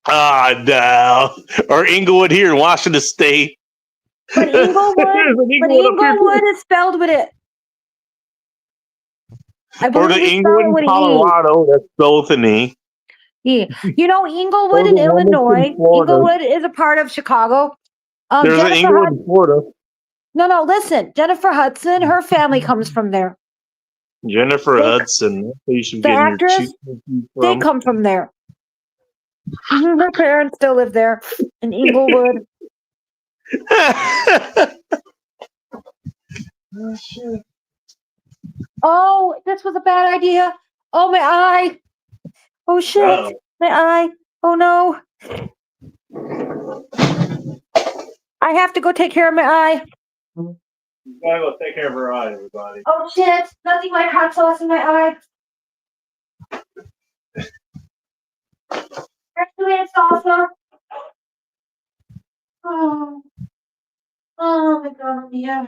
Ah, no. Or Inglewood here in Washington State. But Inglewood, There's an but Inglewood up here, too. Inglewood is spelled with it. I Or believe the it's Inglewood spelled in with Colorado. That's spelled with an E. E. Inglewood Or in the one that's in Illinois. Florida. Inglewood is a part of Chicago. There's an Inglewood in Florida. No, listen. Jennifer Hudson, her family comes from there. Jennifer They- Hudson. That's where you should the get your actress, cheap They from. come from there. Her parents still live there in Inglewood. Oh, shit. Oh, this was a bad idea. Oh, my eye. Oh, shit. Uh-oh. My eye. Oh, no. I have to go take care of my eye. You gotta go take care of her eye, everybody. Oh, shit. Nothing like hot sauce in my eye. Actually, it's salsa. Oh. Oh, my God. Yeah.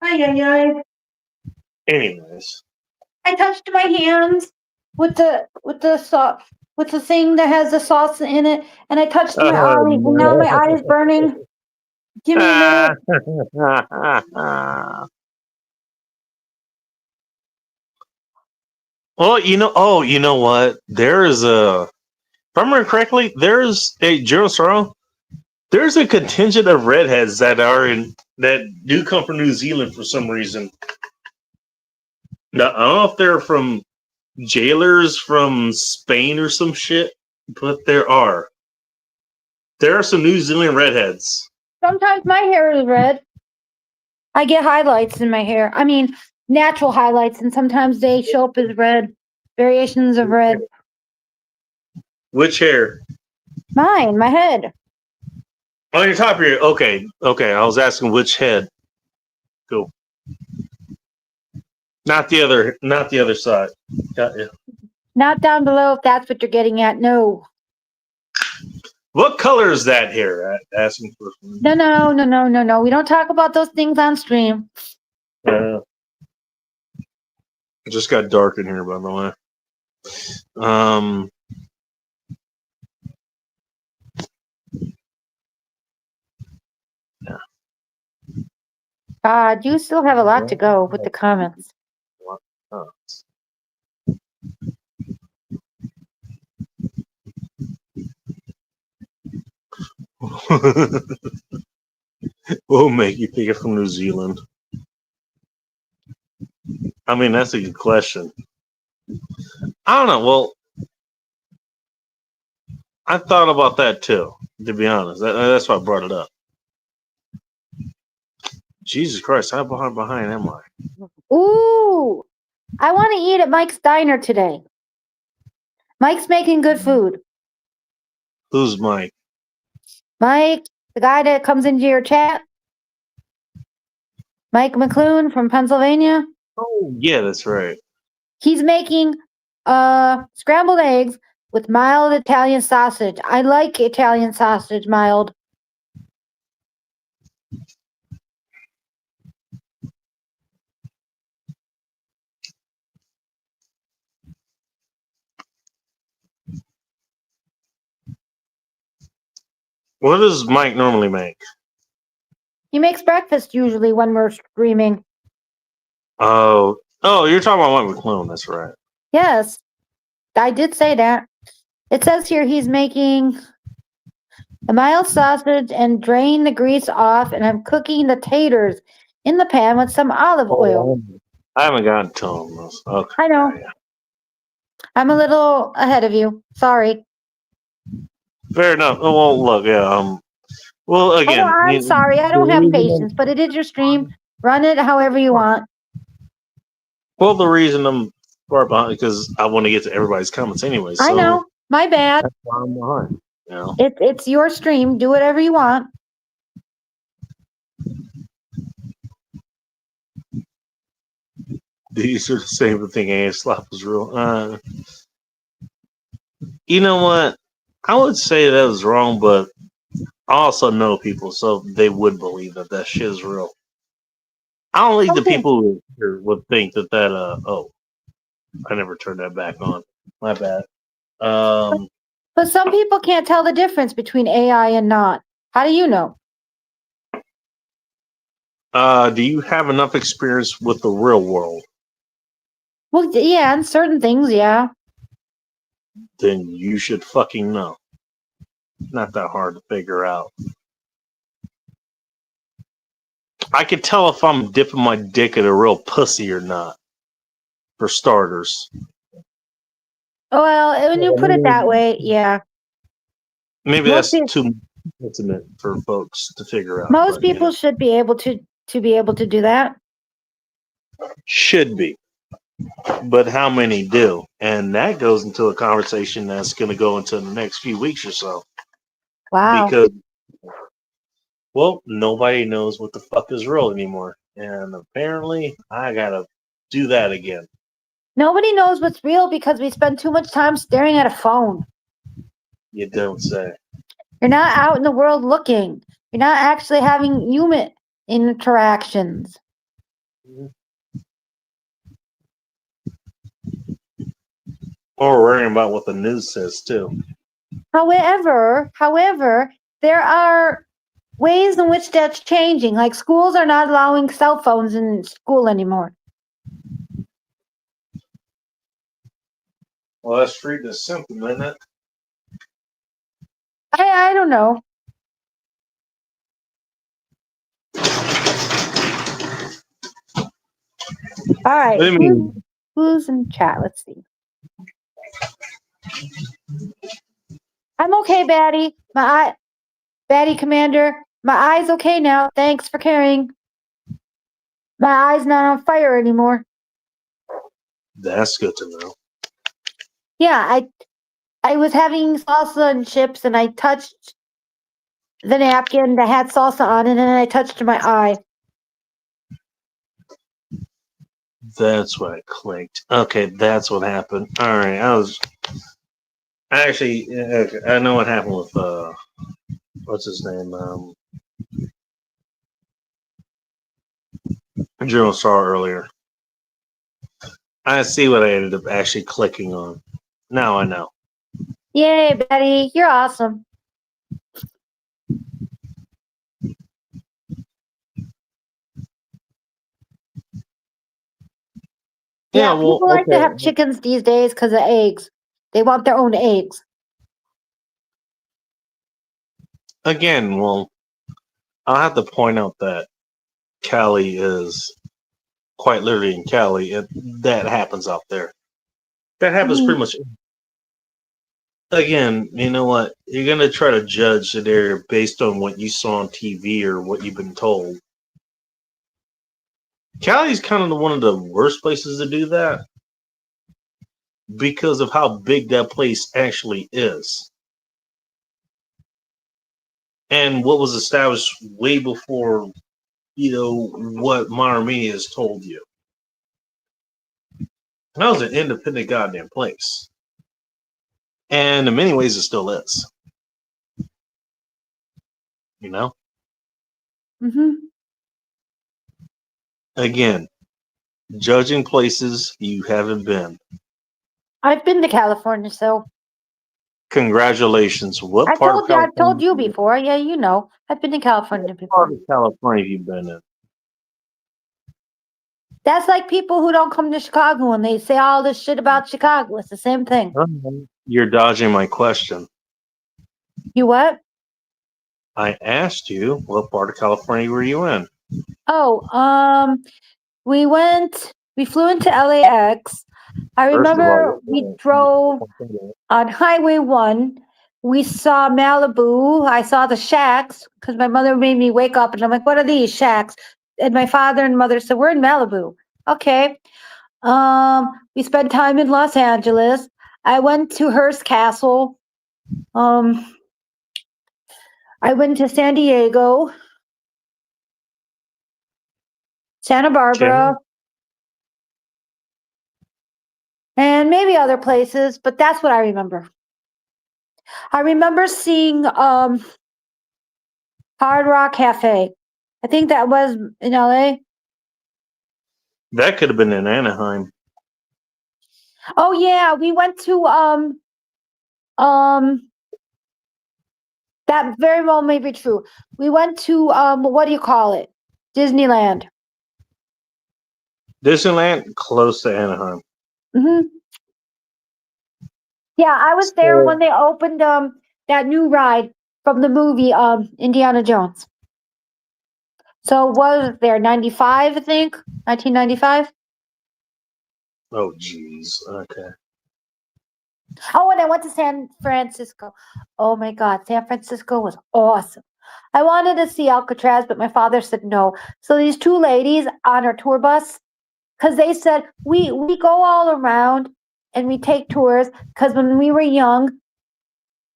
Ay, ay, ay. Anyways. I touched my hands with the thing that has the sauce in it, and I touched my eye, and now my eye is burning. Give me a minute. Well, you know what? There's if I remember correctly, there's a General Sorrow. There's a contingent of redheads that do come from New Zealand for some reason. Now, I don't know if they're from jailers from Spain or some shit, but there are some New Zealand redheads. Sometimes my hair is red. I get highlights in my hair. I mean, natural highlights, and sometimes they show up as red, variations of red. Which hair? Mine, my head. On your top of your okay. I was asking which head. Cool. Not the other side. Got you. Not down below if that's what you're getting at. No. What color is that hair? Asking for. No. We don't talk about those things on stream. It just got dark in here, by the way. God, you still have a lot to go with the comments. We'll make you think it's from New Zealand. I mean, that's a good question. I don't know. Well, I thought about that too, to be honest. That's why I brought it up. Jesus Christ, how behind am I? Ooh, I want to eat at Mike's Diner today. Mike's making good food. Who's Mike? Mike, the guy that comes into your chat. Mike McClune from Pennsylvania. Oh, yeah, that's right. He's making scrambled eggs with mild Italian sausage. I like Italian sausage mild. What does Mike normally make? He makes breakfast usually when we're streaming. Oh, you're talking about Mike McClone. That's right. Yes, I did say that. It says here he's making a mild sausage and drain the grease off, and I'm cooking the taters in the pan with some olive oil. I haven't gotten to him. Okay. I know. Yeah. I'm a little ahead of you. Sorry. Fair enough. Oh, well, look, yeah. Well, Oh, again, I'm sorry. I don't have patience, but it is your stream. Run it however you want. Well, the reason I'm far behind because I want to get to everybody's comments anyway. So I know. My bad. that's why I'm behind. You know. It's your stream. Do whatever you want. These are the same thing. Ass slap was real. You know what? I would say that was wrong, but I also know people, so they would believe that shit is real. I don't think the Okay. people here would think that oh, I never turned that back on. My bad. But some people can't tell the difference between AI and not. How do you know? Do you have enough experience with the real world? Well, yeah, and certain things, yeah. Then you should fucking know. Not that hard to figure out. I can tell if I'm dipping my dick in a real pussy or not. For starters. Well, when you put it that way, yeah. Maybe Most that's too intimate for folks to figure out. Most but, you people know, should be able to be able to do that. should be. But how many do? And that goes into a conversation that's going to go into the next few weeks or so. Wow. Because, well, nobody knows what the fuck is real anymore. And apparently, I got to do that again. Nobody knows what's real because we spend too much time staring at a phone. You don't say. You're not out in the world looking. You're not actually having human interactions. Or worrying about what the news says, too. However, there are ways in which that's changing. Like schools are not allowing cell phones in school anymore. Well, that's free to simple, isn't it? I don't know. All right. I mean, Who's in chat? Let's see. I'm okay, Batty. Batty Commander. My eye's okay now. Thanks for caring. My eye's not on fire anymore. that's good to know. Yeah, I was having salsa and chips, and I touched the napkin that had salsa on it, and then I touched my eye. That's what clicked. Okay, that's what happened. All right, I know what happened with what's his name? General Star earlier. I see what I ended up actually clicking on. Now I know. Yay, Betty, you're awesome. Yeah, well, people like to okay. have chickens these days because of eggs. They want their own eggs. Again, well, I'll have to point out that Cali is quite literally in Cali, and that happens out there. That happens pretty much. Again, you know what? You're gonna try to judge an area based on what you saw on TV or what you've been told. Cali's kind of one of the worst places to do that because of how big that place actually is. And what was established way before, what modern media has told you. And that was an independent goddamn place. And in many ways, it still is. You know? Mm-hmm. Again, judging places you haven't been. I've been to California, so Congratulations. What I part told of you. I've California? told you before. Yeah, you know. I've been to California What part before. of California have you been in? That's like people who don't come to Chicago and they say all this shit about Chicago. It's the same thing. You're dodging my question. You what? I asked you what part of California were you in? Oh, we flew into LAX. I First of all, remember we drove on Highway 1. We saw Malibu. I saw the shacks because my mother made me wake up and I'm like, what are these shacks? And my father and mother said, we're in Malibu. Okay. We spent time in Los Angeles. I went to Hearst Castle. I went to San Diego, Santa Barbara, and maybe other places, but that's what I remember. I remember seeing Hard Rock Cafe. I think that was in LA. That could have been in Anaheim. Oh yeah, we went to that very well may be true. We went to what do you call it? Disneyland. Disneyland, close to Anaheim. Hmm. Yeah, I was there when they opened that new ride from the movie Indiana Jones. So was there 95, I think? 1995? Oh, jeez. Okay. Oh, and I went to San Francisco. Oh my God, San Francisco was awesome. I wanted to see Alcatraz, but my father said no. So these two ladies on our tour bus, because they said we go all around and we take tours. Because when we were young,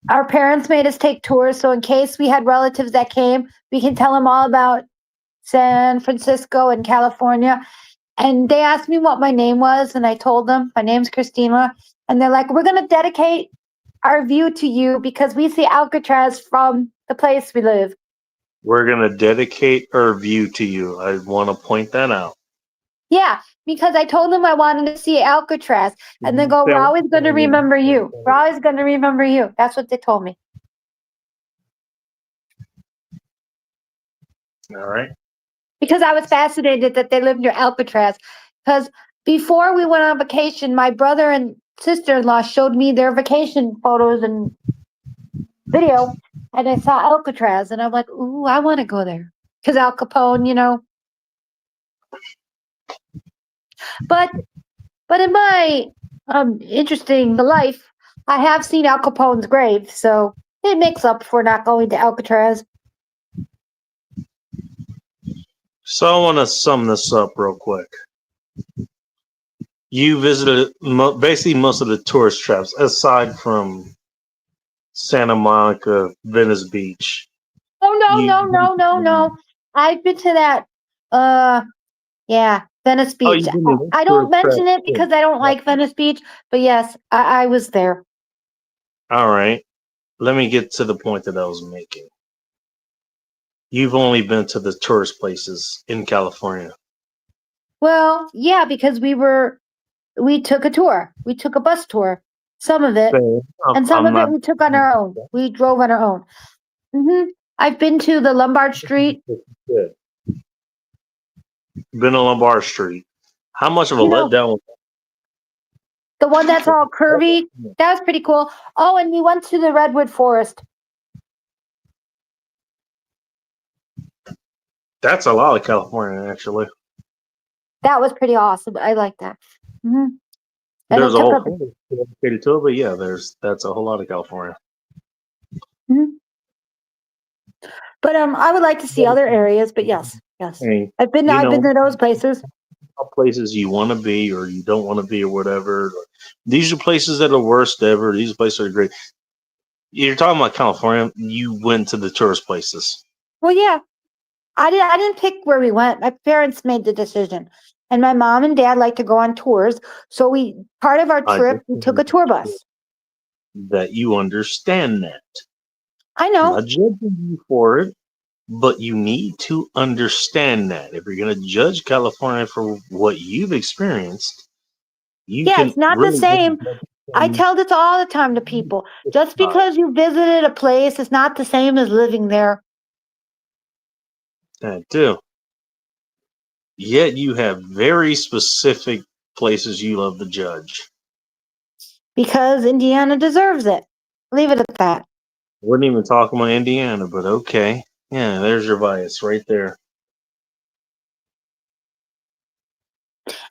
our parents made us take tours. So in case we had relatives that came, we can tell them all about San Francisco and California. And they asked me what my name was, and I told them my name's Christina. And they're like, we're going to dedicate our view to you because we see Alcatraz from the place we live. We're going to dedicate our view to you. I want to point that out. Yeah, because I told them I wanted to see Alcatraz. And they go, we're always going to remember you. We're always going to remember you. That's what they told me. All right. Because I was fascinated that they lived near Alcatraz. Because before we went on vacation, my brother and sister-in-law showed me their vacation photos and video, and I saw Alcatraz, and I'm like, ooh, I want to go there. Because Al Capone, you know. But in my interesting life, I have seen Al Capone's grave, so it makes up for not going to Alcatraz. So I want to sum this up real quick. You visited basically most of the tourist traps, aside from Santa Monica, Venice Beach. Oh, no. I've been to that, yeah, Venice Beach. I don't mention it because I don't like Venice Beach, but yes, I was there. All right. Let me get to the point that I was making. You've only been to the tourist places in California. Well, yeah, because we took a tour. We took a bus tour. Some of it. And some of it we took on our own. We drove on our own. Mm-hmm. I've been to the Lombard Street. Good. Been to Lombard Street. How much of a letdown was that? The one that's all curvy. That was pretty cool. Oh, and we went to the Redwood Forest. That's a lot of California, actually. That was pretty awesome. I like that. Mm-hmm. There's a whole thing dedicated to it, but yeah, that's a whole lot of California. Mm-hmm. But I would like to see other areas. But yes. Hey, I've been to those places. Places you want to be or you don't want to be or whatever. These are places that are worst ever. These places are great. You're talking about California. You went to the tourist places. Well, yeah. I didn't pick where we went. My parents made the decision. And my mom and dad like to go on tours. So part of our trip, we took a tour bus. That you understand that. I know. I'm not judging you for it, but you need to understand that. If you're going to judge California for what you've experienced, it's not the same. I tell this all the time to people. Just because you visited a place is not the same as living there. I do. Yet you have very specific places you love to judge. Because Indiana deserves it. Leave it at that. Wouldn't even talk about Indiana, but okay. Yeah, there's your bias right there.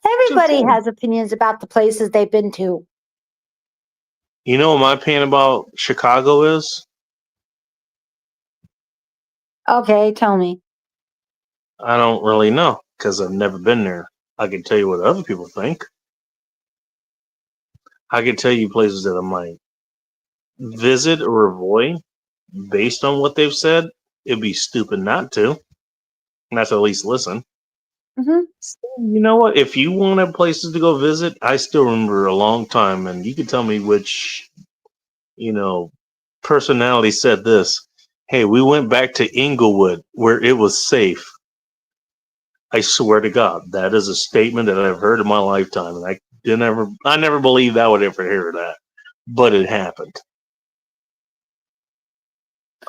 Everybody has opinions about the places they've been to. You know what my opinion about Chicago is? Okay, tell me. I don't really know because I've never been there. I can tell you what other people think. I can tell you places that I might visit or avoid based on what they've said. It'd be stupid not to. Not to at least listen. Hmm. You know what? If you wanted places to go visit, I still remember a long time, and you can tell me which, personality said this. Hey, we went back to Inglewood where it was safe. I swear to God, that is a statement that I've heard in my lifetime, and I never believed I would ever hear that, but it happened.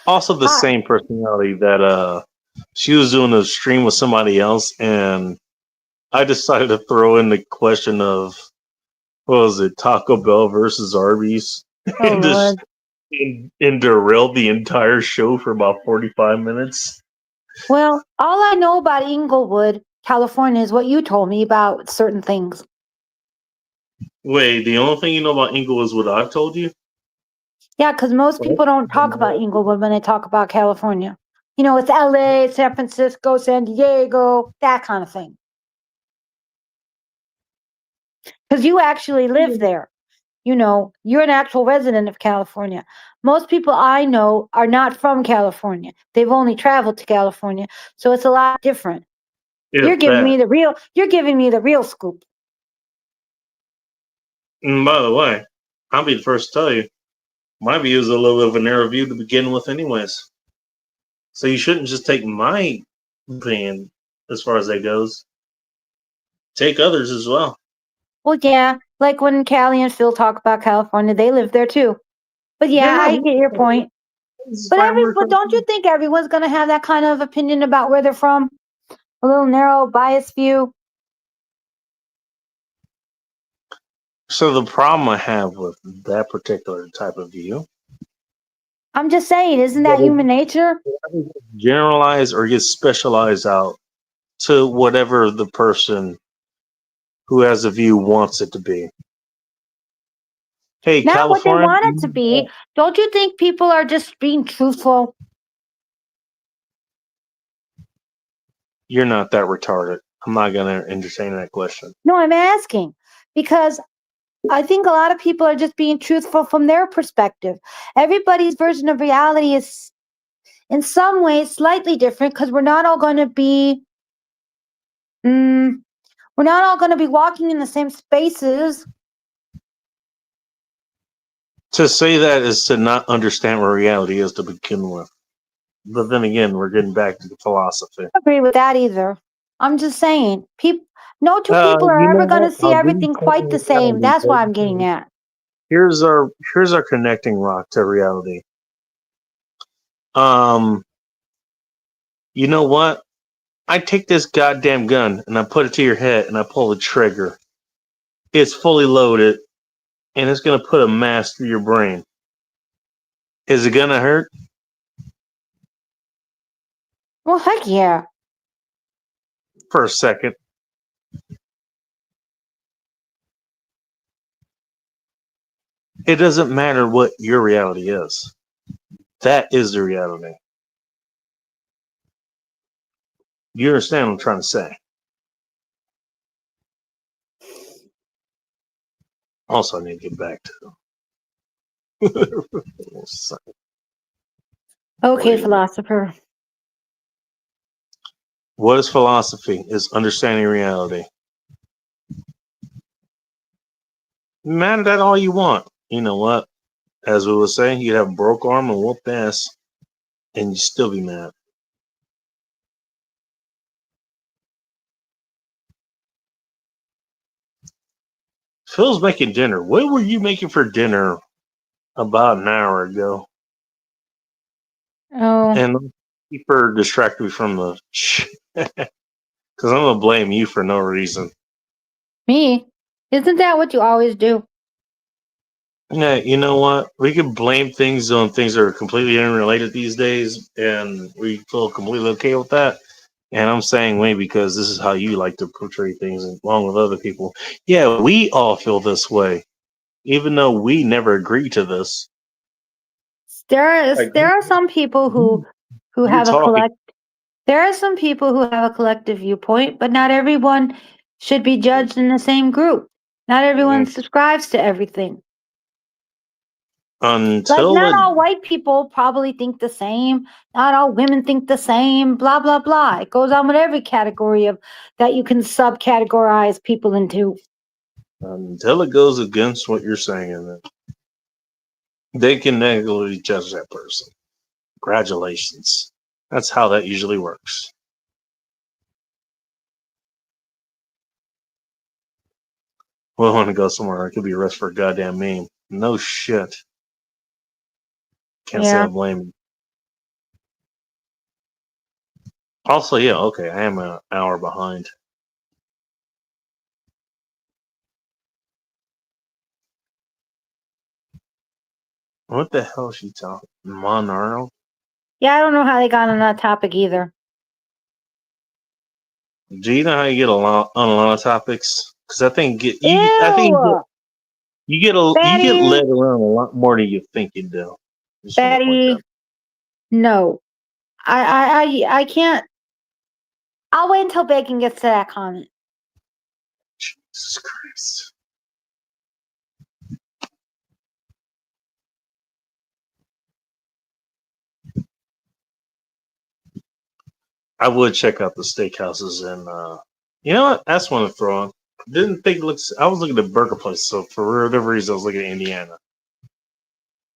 Also, the Ah. same personality that she was doing a stream with somebody else, and I decided to throw in the question of what was it, Taco Bell versus Arby's, Oh, and just Lord. and derailed the entire show for about 45 minutes. Well, all I know about Inglewood, California, is what you told me about certain things. Wait, the only thing you know about Inglewood is what I've told you? Yeah, because most people don't talk about Inglewood when they talk about California. You know, it's LA, San Francisco, San Diego, that kind of thing. Because you actually live there. You know, you're an actual resident of California. Most people I know are not from California. They've only traveled to California, so it's a lot different. You're giving me the real scoop. And by the way, I'll be the first to tell you, my view is a little bit of a narrow view to begin with, anyways. So you shouldn't just take my opinion as far as that goes. Take others as well. Well, yeah, like when Callie and Phil talk about California, they live there too. But yeah, I get your point. But don't you think everyone's gonna have that kind of opinion about where they're from? A little narrow, biased view. So the problem I have with that particular type of view, I'm just saying, isn't that human nature? generalize or get specialized out to whatever the person who has a view wants it to be. Hey, Not what they California, want it to be. Don't you think people are just being truthful? you're not that retarded. I'm not going to entertain that question. No, I'm asking because I think a lot of people are just being truthful from their perspective. Everybody's version of reality is, in some ways, slightly different because we're not all going to be. We're not all going to be walking in the same spaces. To say that is to not understand what reality is to begin with. But then again, we're getting back to the philosophy. I don't agree with that either. I'm just saying, no two people are ever going to see everything quite the same. That's why I'm getting at. Here's our connecting rock to reality. You know what? I take this goddamn gun and I put it to your head and I pull the trigger. It's fully loaded and it's gonna put a mass through your brain. Is it gonna hurt? Well, heck yeah. For a second. It doesn't matter what your reality is. That is the reality. You understand what I'm trying to say? Also, I need to get back to Okay, philosopher. what is philosophy? Is understanding reality. Mad at that all you want. You know what? As we were saying, you'd have a broke arm and whoop ass, and you'd still be mad. Phil's making dinner. What were you making for dinner about an hour ago? Oh. And keep her distracted from the because Because I'm gonna blame you for no reason. Me? Isn't that what you always do? Yeah, you know what? We can blame things on things that are completely unrelated these days, and we feel completely okay with that. And I'm saying we because this is how you like to portray things along with other people. Yeah, we all feel this way, even though we never agreed to this. Like There are some people who you're have a talking. there are some people who have a collective viewpoint, but not everyone should be judged in the same group. Not everyone subscribes to everything. Like, Until not it, all white people probably think the same. Not all women think the same. Blah blah blah. It goes on with every category of that you can subcategorize people into. until it goes against what you're saying, and then they can negatively judge that person. Congratulations. That's how that usually works. We want to go somewhere. It could be arrested for a goddamn meme. No shit. Can't say Yeah. I blame him. Also, yeah, okay, I am an hour behind. What the hell is she talking? Monarno? Yeah, I don't know how they got on that topic either. Do you know how you get on a lot of topics? Because I think Ew! you get Betty, led around a lot more than you think you do. Just want to point that. Betty, no. I can't. I'll wait until Bacon gets to that comment. Jesus Christ. I would check out the steakhouses and you know what? That's one to throw on. Didn't think it looks. I was looking at burger place, so for whatever reason, I was looking at Indiana.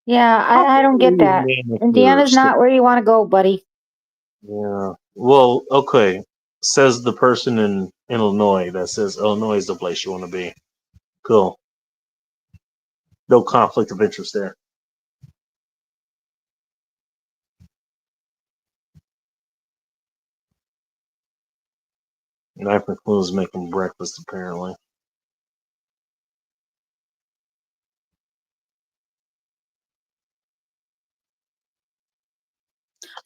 Yeah, I don't get that. Indiana's not where you want to go, buddy. Yeah. Well, okay. Says the person in Illinois that says Illinois is the place you want to be. Cool. No conflict of interest there. Knife McClune's making breakfast apparently.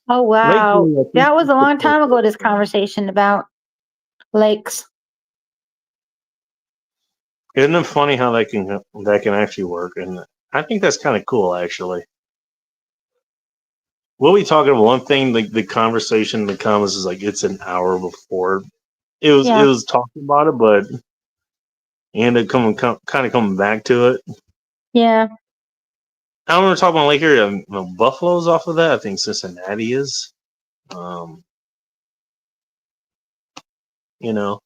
Oh wow, Lately, I think that was a it's long the time ago. This place. conversation about lakes. Isn't it funny how that can actually work? And I think that's kind of cool, actually. What we talking about? One thing, like the conversation in the comments is like it's an hour before it Yeah. was talking about it, but he ended up kind of coming back to it. Yeah. I don't want to talk about Lake Erie. Buffalo's off of that. I think Cincinnati is. You know,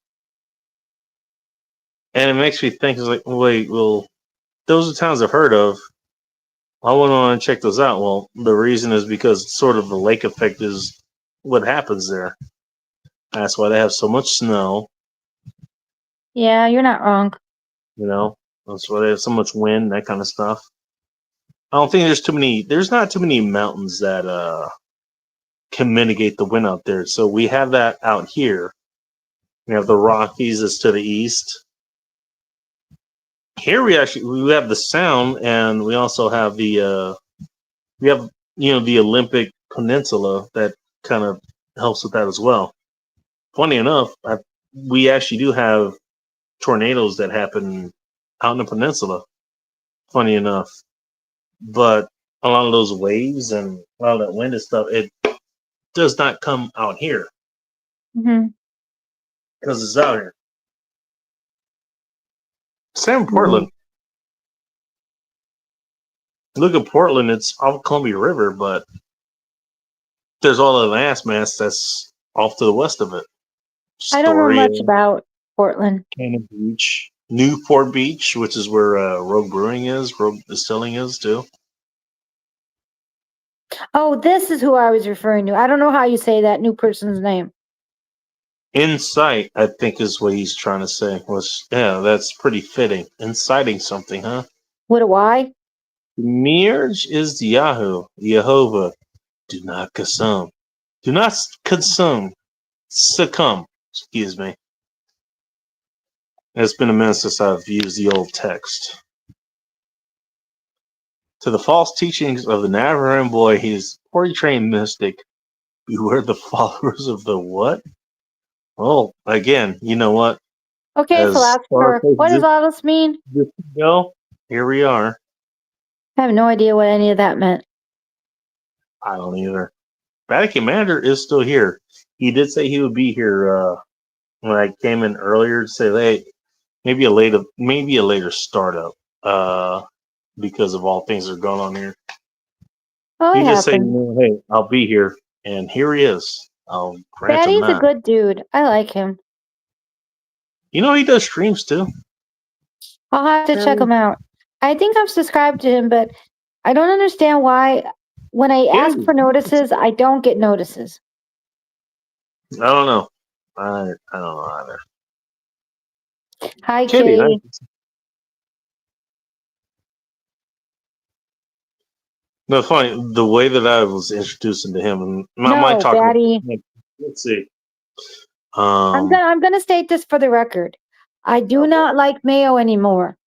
and it makes me think, it's like, wait, well, those are towns I've heard of. I went on and check those out. Well, the reason is because sort of the lake effect is what happens there. That's why they have so much snow. Yeah, you're not wrong. You know, that's why they have so much wind, that kind of stuff. I don't think there's not too many mountains that can mitigate the wind out there. So we have that out here. We have the Rockies that's to the east. Here we have the Sound, and we also have the the Olympic Peninsula that kind of helps with that as well. Funny enough, we actually do have tornadoes that happen out in the peninsula. Funny enough, but a lot of those waves and a lot of that wind and stuff, it does not come out here Mm-hmm. because it's out here. Same in Portland. Look at Portland; it's off Columbia River, but there's all of the landmass that's off to the west of it. I don't know Astoria, much about Portland. Cannon Beach, Newport Beach, which is where Rogue Brewing is, Rogue Distilling is too. Oh, this is who I was referring to. I don't know how you say that new person's name. Insight, I think, is what he's trying to say. Yeah, that's pretty fitting. Inciting something, huh? With a Y? Mirj is Yahoo, Jehovah. Do not consume. Do not consume. Succumb. Excuse me. It's been a minute since I've used the old text. To the false teachings of the Navarran boy, he is poorly trained mystic. Beware the followers of the what? Well, again, you know what? Okay, As far philosopher. as What does all this mean? this go, here we are. I have no idea what any of that meant. I don't either. Vatican Commander is still here. He did say he would be here when I came in earlier to say, hey, maybe a later startup because of all things that are going on here. Oh, He it just said, happened. hey, I'll be here, and here he is. I'll grant him Daddy's a that. good dude. I like him. You know, he does streams too. I'll have to check him out. I think I'm subscribed to him, but I don't understand why when I ask for notices, I don't get notices. I don't know. I don't know either. Hi, Kitty, Kitty. no, funny the way that I was introducing to him, and I might No, talk about. Daddy. Let's see. I'm gonna state this for the record. I do not like mayo anymore.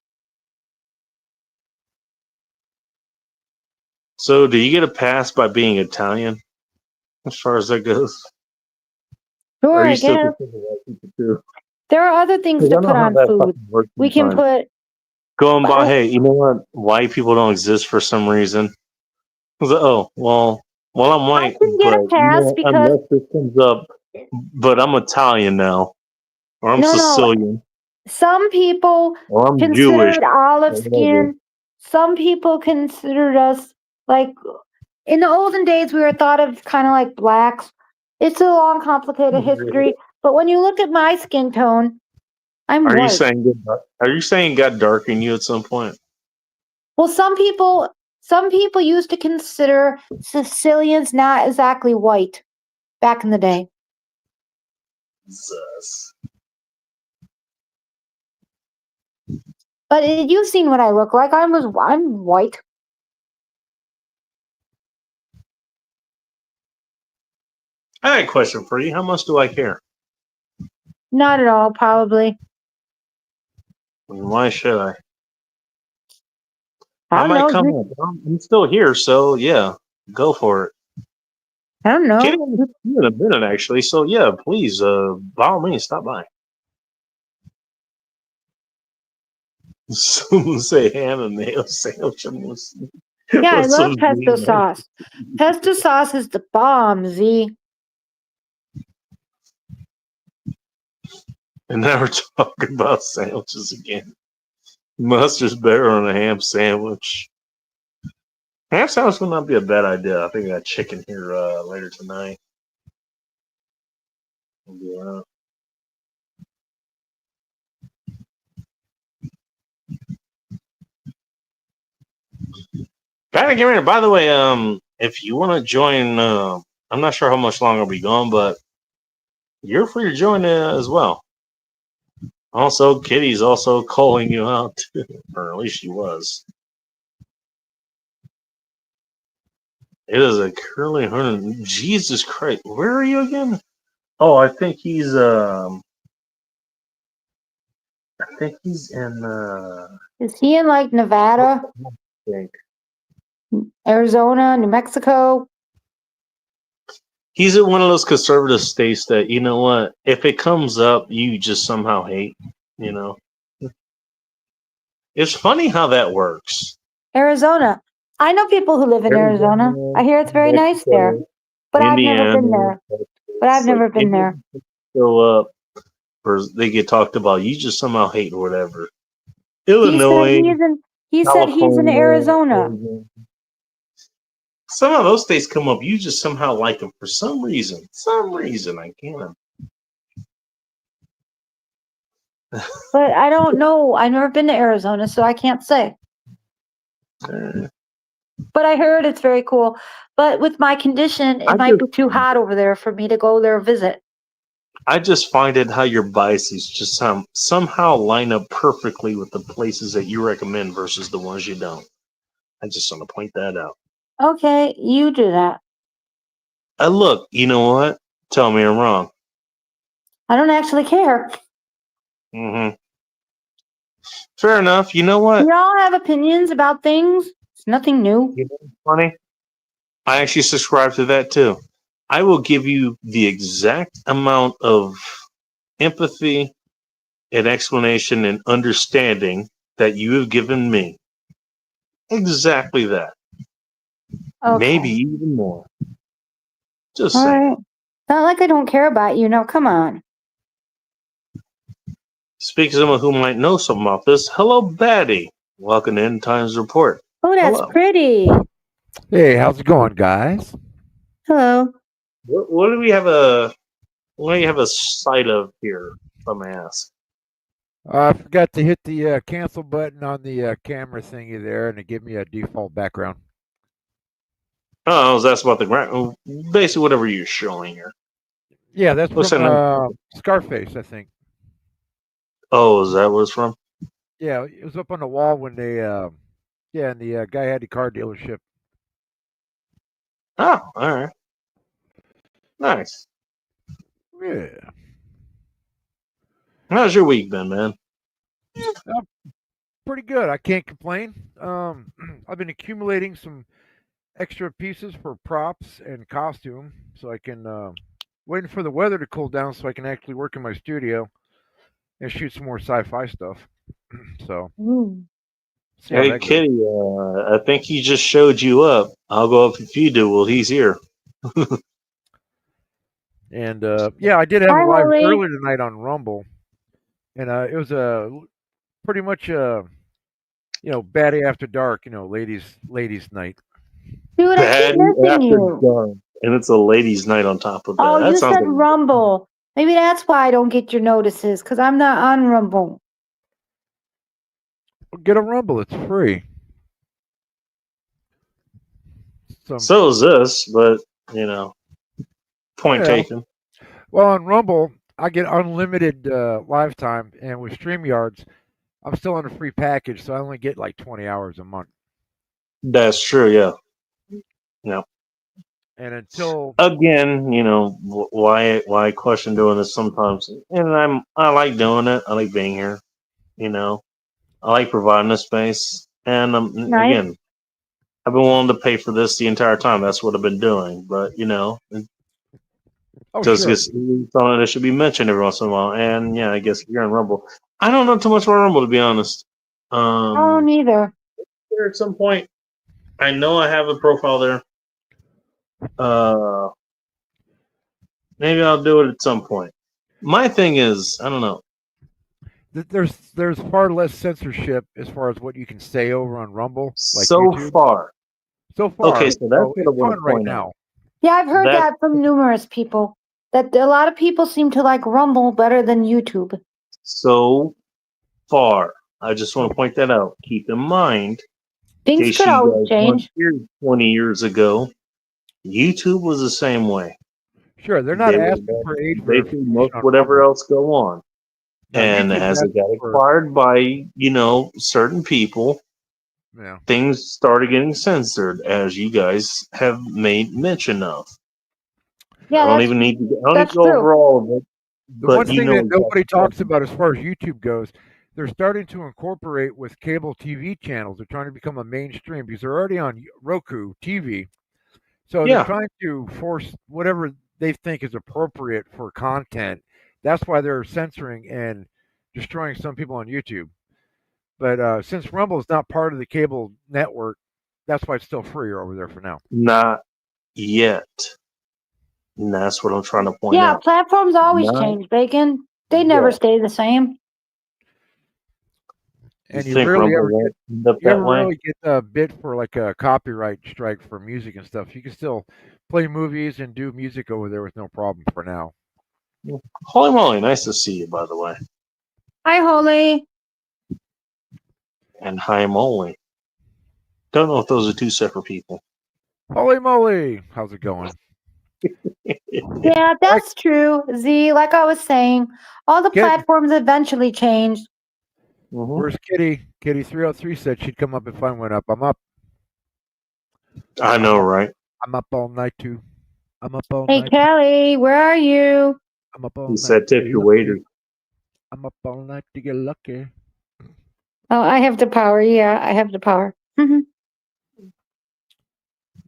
So, do you get a pass by being Italian, as far as that goes? Sure, Or are you I still guess. considered white people too? There are other things 'Cause to I know put how on that food. fucking works We can sometimes. put. Going by, I- hey, you know what? White people don't exist for some reason. I was like, oh, well, I'm I white, can get a but you know pass what? because Unless this comes up, but I'm Italian now, or I'm no, Sicilian, some people or I'm Jewish, considered olive or whatever. skin. Some people considered us like in the olden days we were thought of kind of like blacks. It's a long, complicated history. But when you look at my skin tone, I'm Are you white. saying? Are you saying it got dark in you at some point? Well, some people used to consider Sicilians not exactly white back in the day. Jesus. But you've seen what I look like. I'm white. I got a question for you. How much do I care? Not at all, probably. And why should I? I I don't might know. come up. I'm still here, so yeah, go for it. I don't know. Kitty, I'm in a minute actually, so yeah, please, by all means, stop by. Someone say ham and mayo sandwich. Yeah, I That's love so pesto mean. sauce. Pesto sauce is the bomb, Z. And now we're talking about sandwiches again. Mustard's better on a ham sandwich. Ham sandwich would not be a bad idea. I think I got chicken here later tonight. Yeah. Gotta get ready. By the way, if you want to join, I'm not sure how much longer I'll be gone, but you're free to join as well. Also, Kitty's also calling you out, too, or at least she was. It is a curly hundred. Jesus Christ, where are you again? Oh, I think he's in Is he in like Nevada, I think. Arizona, New Mexico? He's in one of those conservative states that, you know what, if it comes up, you just somehow hate, you know. It's funny how that works. Arizona. I know people who live in Arizona. I hear it's very nice there. But I've never been there. But I've never been there. Show up, or they get talked about. You just somehow hate or whatever. He Illinois, said he's in Arizona. Some of those states come up. You just somehow like them for some reason. Some reason I can't. But I don't know. I've never been to Arizona, so I can't say. But I heard it's very cool. But with my condition, it might be too hot over there for me to go there visit. I just find it how your biases just somehow line up perfectly with the places that you recommend versus the ones you don't. I just want to point that out. Okay, you do that. Look, you know what? Tell me I'm wrong. I don't actually care. Mm-hmm. Fair enough. You know what? We all have opinions about things. It's nothing new. You know what's funny? I actually subscribe to that too. I will give you the exact amount of empathy and explanation and understanding that you have given me. Exactly that. Okay. Maybe even more. Just All saying. right. Not like I don't care about you. No, come on. Speaking of someone who might know something about this, hello, Batty. Welcome to End Times Report. Oh, that's Hello. pretty. Hey, how's it going, guys? Hello. What do we have a sight of here, if I may ask? I forgot to hit the cancel button on the camera thingy there, and it gave me a default background. Oh, I was asked about the ground. Basically, whatever you're showing here. Yeah, that's Looks from like Scarface, I think. Oh, is that what it's from? Yeah, it was up on the wall when they, yeah, and the guy had the car dealership. Oh, all right. Nice. Yeah. How's your week been, man? Pretty good. I can't complain. I've been accumulating some extra pieces for props and costume, so I can waiting for the weather to cool down so I can actually work in my studio and shoot some more sci-fi stuff. So Ooh. see how Hey, that goes. Kitty, I think he just showed you up. I'll go up if you do. Well, he's here. And yeah, I did have Hi, a live Holly. earlier tonight on Rumble, and it was a pretty much baddie after dark, ladies night. Dude, I keep Batty missing after you. dark, and it's a ladies' night on top of that. Oh, That you sounds said like Rumble. Maybe that's why I don't get your notices, because I'm not on Rumble. Well, get a Rumble; it's free. so is this, but you know, point Yeah. taken. Well, on Rumble, I get unlimited live time, and with StreamYards, I'm still on a free package, so I only get like 20 hours a month. That's true. Yeah. Yeah. And until Again, you know why I question doing this sometimes, and I like doing it. I like being here. You know, I like providing a space, and Nice. again, I've been willing to pay for this the entire time. That's what I've been doing. But you know, it oh just sure, gets something that should be mentioned every once in a while. And yeah, I guess if you're on Rumble, I don't know too much about Rumble to be honest. Oh, neither. There at some point, I know I have a profile there. Uh, maybe I'll do it at some point. My thing is, I don't know. there's far less censorship as far as what you can say over on Rumble, like So YouTube. far, So far, okay, so that's so what I it's want fun to right point now. out. Yeah, I've heard That- that from numerous people. That a lot of people seem to like Rumble better than YouTube. So far, I just want to point that out. Keep in mind, in Things case could you always guys weren't change. here 20 years ago, YouTube was the same way. Sure, they're not They were asking for age basically verification most on whatever Rumble. else go on. No, And YouTube's as it got asking for acquired by, certain people, yeah. things started getting censored, as you guys have made mention of. Yeah, I don't that's even need to, I don't need that's to go true. over all of it, The but one you thing know that nobody exactly what talks about as far as YouTube goes, they're starting to incorporate with cable TV channels. They're trying to become a mainstream because they're already on Roku TV. So they're Yeah. trying to force whatever they think is appropriate for content. That's why they're censoring and destroying some people on YouTube. But since Rumble is not part of the cable network, that's why it's still free over there for now. Not yet. And that's what I'm trying to point Yeah, out. platforms always Not change, Bacon. They never yet. stay the same. And You you think rarely Rumble ever won't end up you that ever way? really get a bit for like a copyright strike for music and stuff. You can still play movies and do music over there with no problem for now. Holy moly, nice to see you, by the way. Hi, Holly. And hi moly. Don't know if those are two separate people. Holy moly! How's it going? Yeah, that's true. Z, like I was saying, all the Get- platforms eventually change. Mhm. Where's Kitty? Kitty 303 said she'd come up if I went up. I'm up. I know, right? I'm up all night too. I'm up all Hey, night. Kelly, where are you? I'm up all He night. said, to tip get your lucky. waiter. I'm up all night to get lucky. Oh, I have the power. Yeah, I have the power. Mhm.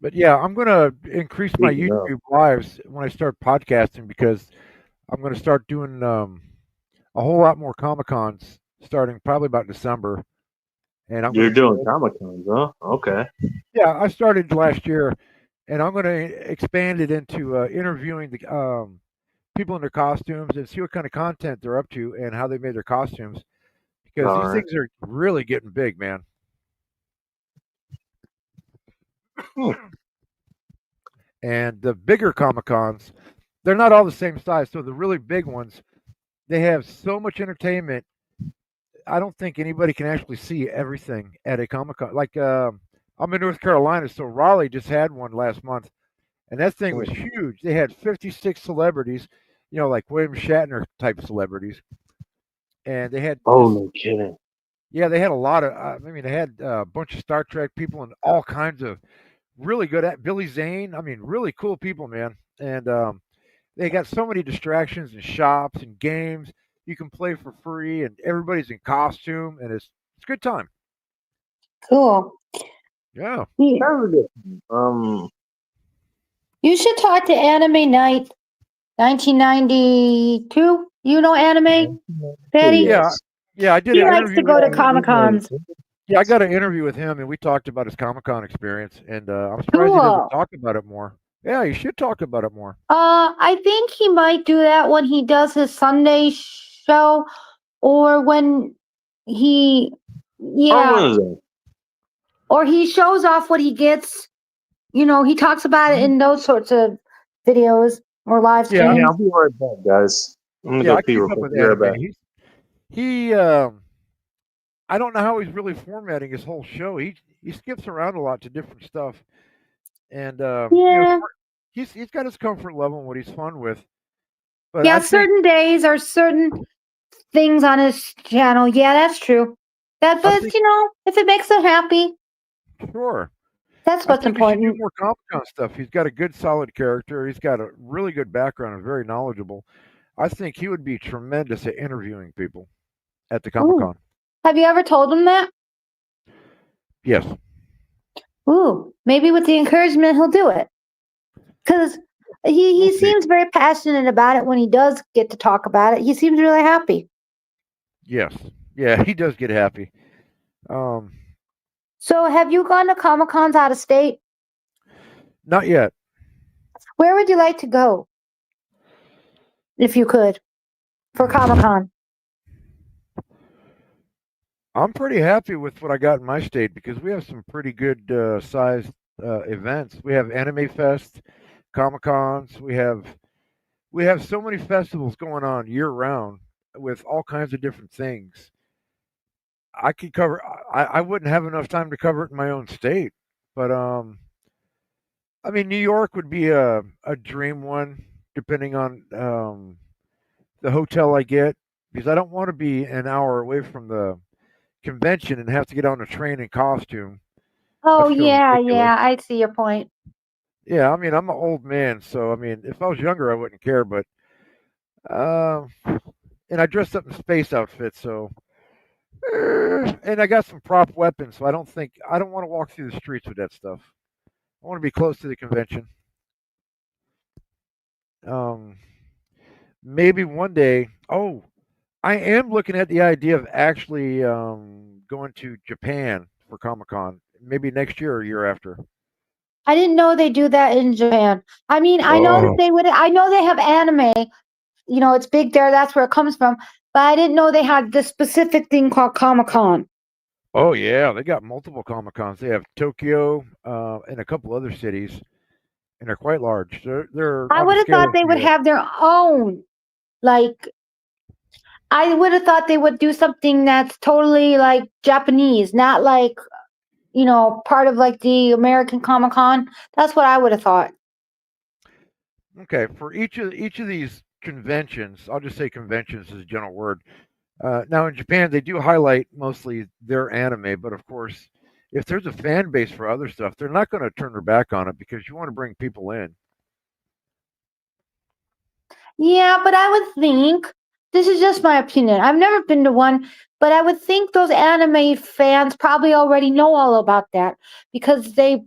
But yeah, I'm gonna increase my Speaking of, YouTube lives when I start podcasting because I'm gonna start doing a whole lot more Comic Cons starting probably about December, and I'm you're gonna doing Comic Cons, huh? Okay. yeah, I started last year, and I'm gonna expand it into interviewing the people in their costumes and see what kind of content they're up to and how they made their costumes because All these right. things are really getting big, man. Hmm. And the bigger Comic Cons, they're not all the same size. So the really big ones, they have so much entertainment. I don't think anybody can actually see everything at a Comic Con. Like I'm in North Carolina, so Raleigh just had one last month, and that thing was huge. They had 56 celebrities, like William Shatner type celebrities, and they had Oh, just no kidding. yeah, they had a lot of. I mean, they had a bunch of Star Trek people and all kinds of really good at Billy Zane. I mean, really cool people, man. And they got so many distractions and shops and games you can play for free, and everybody's in costume, and it's a good time. Cool. Yeah. You That was a good you should talk to Anime Night 1992. You know anime, Betty? Yeah, yes. yeah. I did He an likes to interview with go to him. Comic Cons. Yeah, I got an interview with him, and we talked about his Comic Con experience, and I'm surprised he doesn't Cool. talk about it more. Yeah, he should talk about it more. I think he might do that when he does his Sunday show or when he, Or yeah, when is that? or he shows off what he gets. He talks about it in those sorts of videos or live Yeah, Yeah, streams. I'll be right back, guys. I'm gonna yeah. go I pee keep real up quick. with Be right anime. back. He I don't know how he's really formatting his whole show. He skips around a lot to different stuff, and Yeah. he's got his comfort level and what he's fun with. But Yeah, I think certain days or certain things on his channel. Yeah, that's true. I But think if it makes him happy, sure. that's I what's think he should do important. more Comic Con stuff. He's got a good, solid character. He's got a really good background and very knowledgeable. I think he would be tremendous at interviewing people at the Comic Ooh. Con. Have you ever told him that? Yes. Ooh, maybe with the encouragement, he'll do it. Because he We'll see. seems very passionate about it when he does get to talk about it. He seems really happy. Yes. Yeah, he does get happy. So, have you gone to Comic Cons out of state? Not yet. Where would you like to go if you could for Comic Con? I'm pretty happy with what I got in my state because we have some pretty good sized events. We have Anime Fest, Comic Cons. We have so many festivals going on year round with all kinds of different things. I could cover. I wouldn't have enough time to cover it in my own state, but I mean, New York would be a dream one, depending on the hotel I get, because I don't want to be an hour away from the convention and have to get on a train in costume. Oh, I'd feel yeah, ridiculous. yeah. I see your point. Yeah, I mean, I'm an old man, so I mean, if I was younger, I wouldn't care, but uh, and I dressed up in space outfits, so and I got some prop weapons, so I don't want to walk through the streets with that stuff. I want to be close to the convention. Um, maybe one day. Oh, I am looking at the idea of actually going to Japan for Comic Con. Maybe next year or year after. I didn't know they do that in Japan. I mean, I know that Oh, they would. I know they have anime. It's big there. That's where it comes from. But I didn't know they had this specific thing called Comic Con. oh yeah, they got multiple Comic Cons. They have Tokyo and a couple other cities, and they're quite large. They're I on the would have scale thought of they would have their own. Like, I would have thought they would do something that's totally like Japanese, not like, part of like the American Comic Con. That's what I would have thought. okay for each of these conventions. I'll just say conventions is a general word. Now in Japan, they do highlight mostly their anime, but of course, if there's a fan base for other stuff, they're not going to turn their back on it because you want to bring people in. Yeah, but I would think this is just my opinion. I've never been to one, but I would think those anime fans probably already know all about that because because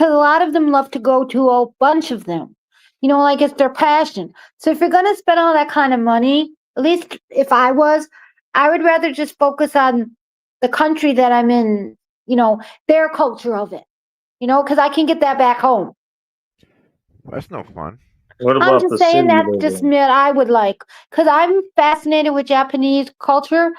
a lot of them love to go to a bunch of them. You know, like it's their passion. So if you're gonna spend all that kind of money, at least if I was, I would rather just focus on the country that I'm in. You know, their culture of it. You know, because I can get that back home. That's no fun. What I'm about just the saying city you that's live just in? what I would like because I'm fascinated with Japanese culture.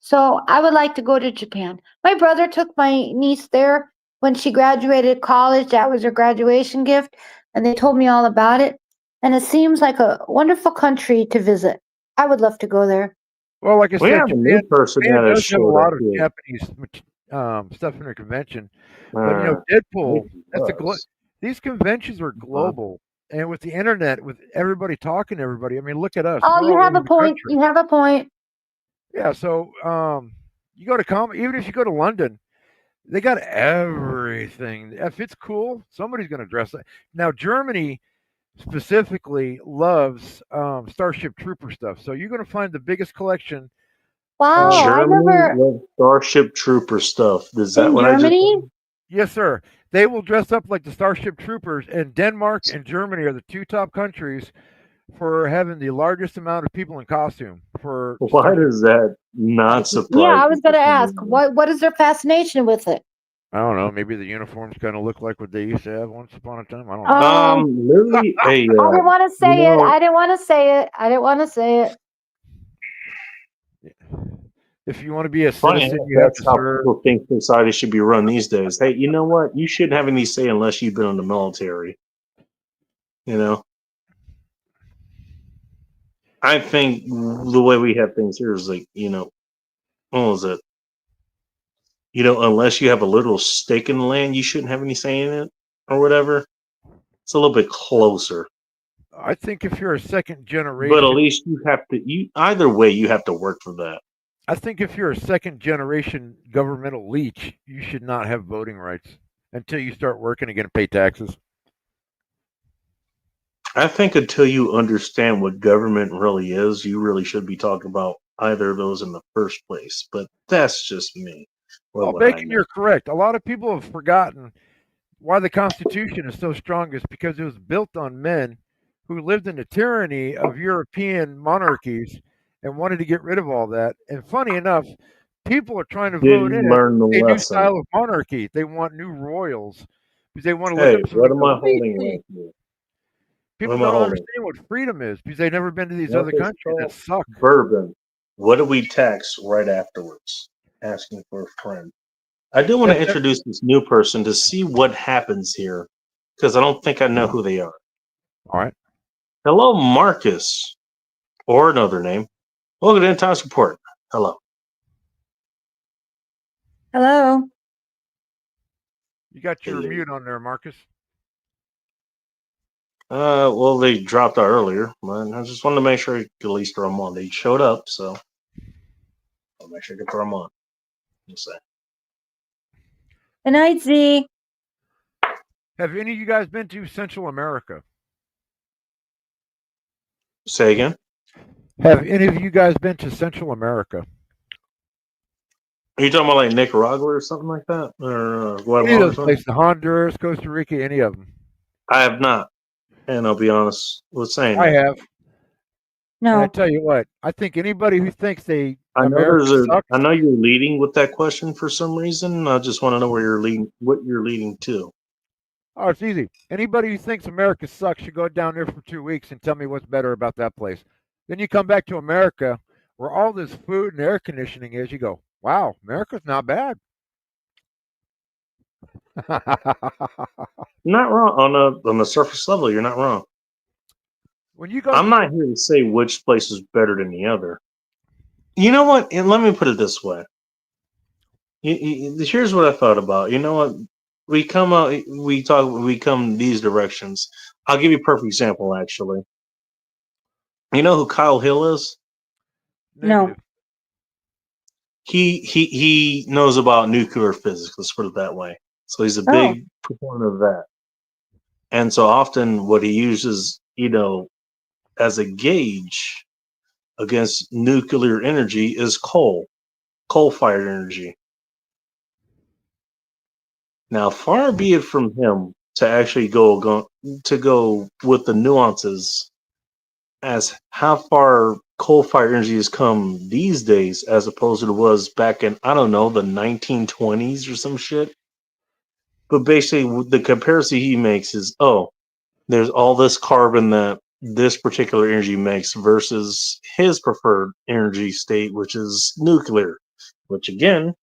So I would like to go to Japan. My brother took my niece there when she graduated college. That was her graduation gift, and they told me all about it. And it seems like a wonderful country to visit. I would love to go there. Well, like I We said, have a new person Japan that has does have a showed up lot of here. Japanese stuff in their convention. But Uh, Deadpool, maybe that's was. these conventions are global, and with the internet, with everybody talking to everybody. I mean, look at us; Oh, we're you all have over a the point. country. You have a point. Yeah, so you go to even if you go to London, they got everything. If it's cool, somebody's going to dress it. Now, Germany specifically loves Starship Trooper stuff, so you're going to find the biggest collection Wow, of. I Germany never with Starship Trooper stuff. Is that in what I just Germany. said? Yes, sir. They will dress up like the Starship Troopers, and Denmark and Germany are the two top countries for having the largest amount of people in costume for Why Starship. does that not Yeah, surprise I me was for going to some ask reason? what is their fascination with it? I don't know. Maybe the uniforms kind of look like what they used to have once upon a time. I don't know. Oh, Literally, I didn't want to you say it. know, I didn't want to say it. I didn't want to say it. If you want to be a funny citizen, enough, you have that's to how serve. people think society should be run these days. Hey, you know what? You shouldn't have any say unless you've been in the military. You know, I think the way we have things here is like, what was it? Unless you have a literal stake in the land, you shouldn't have any say in it or whatever. It's a little bit closer, I think if you're a second but at generation, least you have to. You either way, you have to work for that. I think if you're a second generation governmental leech, you should not have voting rights until you start working again and pay taxes. I think until you understand what government really is, you really should be talking about either of those in the first place. But that's just me. What Well, would I Bacon, know? you're correct. A lot of people have forgotten why the Constitution is so strong is because it was built on men who lived in the tyranny of European monarchies and wanted to get rid of all that. And funny enough, people are trying to vote Didn't in learn the a new lesson. style of monarchy. They want new royals because they want to look Hey, up what somebody and am go, I wait, holding wait. right here? What People am I don't holding? understand what freedom is because they've never been to these What other is countries that called? suck. Bourbon. What do we tax right afterwards? Asking for a friend. I do want to That's it. introduce this new person to see what happens here because I don't think I know who they are. All right. Hello, Marcus, or another name. Welcome to Intox Report. Hello. Hello. You got your Hello. mute on there, Marcus. Well, they dropped out earlier, but I just wanted to make sure I could at least throw them on. They showed up, so I'll make sure I can throw them on. Just say. Good night, Z. Have any of you guys been to Central America? Say again. Have any of you guys been to Central America? Are you talking about like Nicaragua or something like that, or Any of Guatemala or those something? places, Honduras, Costa Rica, any of them? I have not, and I'll be honest with saying I that. have. And I No. tell you what, I think anybody who thinks I know America sucks, I know you're leading with that question for some reason. I just want to know where you're leading, what you're leading to. oh, it's easy. Anybody who thinks America sucks should go down there for 2 weeks and tell me what's better about that place. Then you come back to America, where all this food and air conditioning is. You go, wow, America's not bad. Not wrong on the surface level. You're not wrong. When you go, I'm not here to say which place is better than the other. You know what? And let me put it this way. Here's what I thought about. You know what? We come out, we come these directions. I'll give you a perfect example, actually. You know who Kyle Hill is? negative. He knows about nuclear physics. Let's put it that way. So he's a Oh. big proponent of that. And so often, what he uses, as a gauge against nuclear energy is coal-fired energy. Now, far be it from him to actually go with the nuances as how far coal-fired energy has come these days as opposed to it was back in, I don't know, the 1920s or some shit. But basically, the comparison he makes is, oh, there's all this carbon that this particular energy makes versus his preferred energy state, which is nuclear, which again,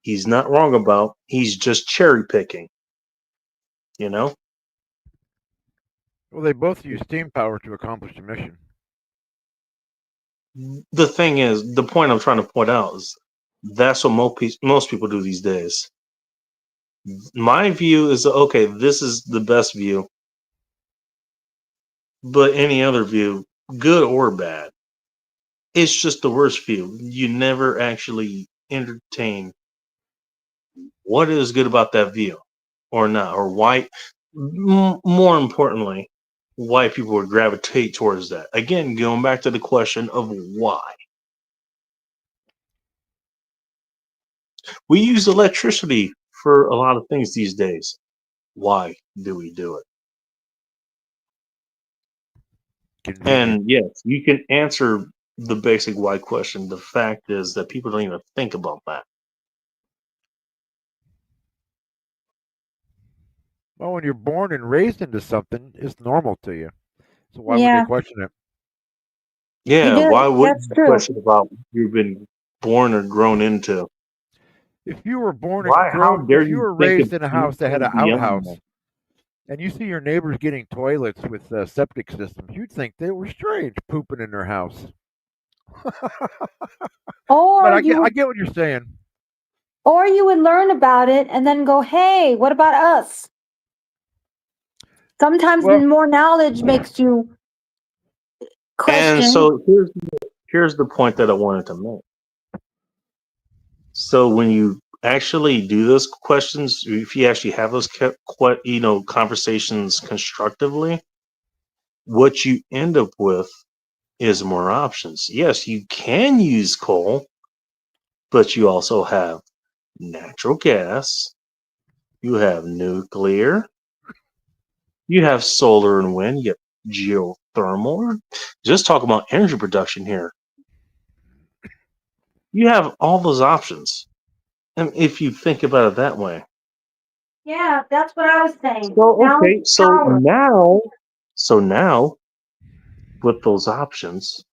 he's not wrong about. He's just cherry picking, you know? Well, they both use steam power to accomplish the mission. The thing is, the point I'm trying to point out is that's what most people do these days. My view is okay, this is the best view, but any other view, good or bad, it's just the worst view. You never actually entertain what is good about that view or not, or why, more importantly, why people would gravitate towards that. Again, going back to the question of why. We use electricity for a lot of things these days. Why do we do it? Convenient. And yes, you can answer the basic why question. The fact is that people don't even think about that. Well, when you're born and raised into something, it's normal to you. So why would Yeah. they question it? Yeah, do. why would That's you true. question about you've been born or grown into? If you were born Why? and How grown, dare if you you were think raised of in a house that had an anything outhouse, beyond and you see your neighbors getting toilets with septic systems, you'd think they were strange pooping in their house. Or But I you would, get what you're saying. or you would learn about it and then go, "Hey, what about us?" Sometimes Well, more knowledge makes you And question. so here's the point that I wanted to make. So when you actually do those questions, if you actually have those conversations constructively, what you end up with is more options. Yes, you can use coal, but you also have natural gas, you have nuclear, you have solar and wind, you have geothermal. Just talk about energy production here. You have all those options. And if you think about it that way. Yeah, that's what I was saying. So Now okay, it's power. so now with those options,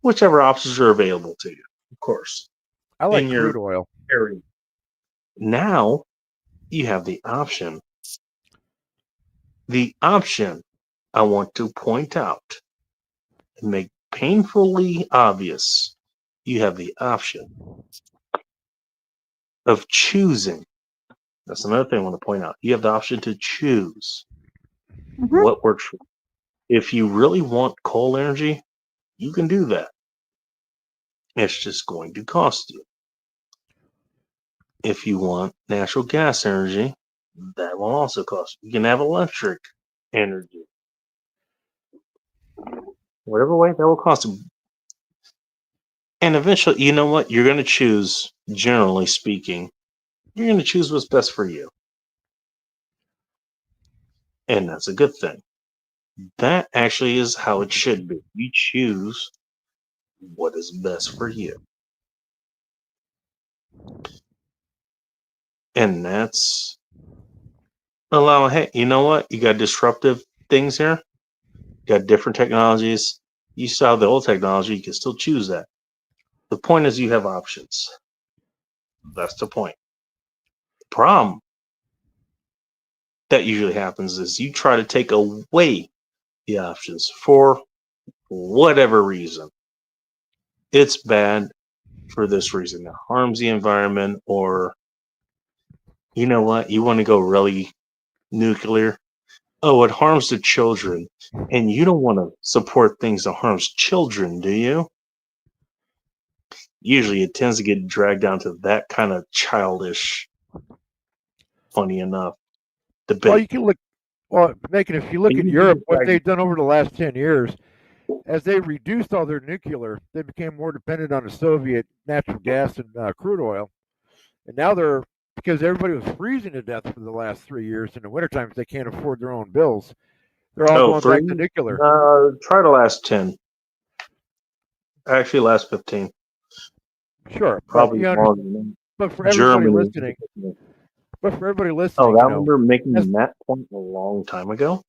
whichever options are available to you, of course, I like in crude your oil. area. Now you have the option. The option I want to point out and make painfully obvious. You have the option of choosing. That's another thing I want to point out. You have the option to choose Mhm. what works for you. If you really want coal energy, you can do that. It's just going to cost you. If you want natural gas energy, that will also cost you. You can have electric energy. Whatever way, that will cost you. And eventually, you know what? You're going to choose, generally speaking, you're going to choose what's best for you. And that's a good thing. That actually is how it should be. You choose what is best for you. And that's allowing, hey, you know what? You got disruptive things here, you got different technologies. You still have the old technology, you can still choose that. The point is, you have options. That's the point. The problem that usually happens is you try to take away the options for whatever reason. It's bad for this reason. It harms the environment, or you know what? You want to go really nuclear. Oh, it harms the children. And you don't want to support things that harms children, do you? Usually it tends to get dragged down to that kind of childish, funny enough, Well, debate. you can look. Well, Nathan, if you look at Usually Europe, it what drags- they've done over the last 10 years, as they reduced all their nuclear, they became more dependent on the Soviet natural gas and crude oil. And now they're, because everybody was freezing to death for the last 3 years in the winter times, they can't afford their own bills. They're all Oh, going three? back to nuclear. Try the last 10. Actually, last 15. Sure, but Probably you longer understand, than but for everybody Germany. listening, but for everybody Oh, listening, I remember making just that point a long time ago.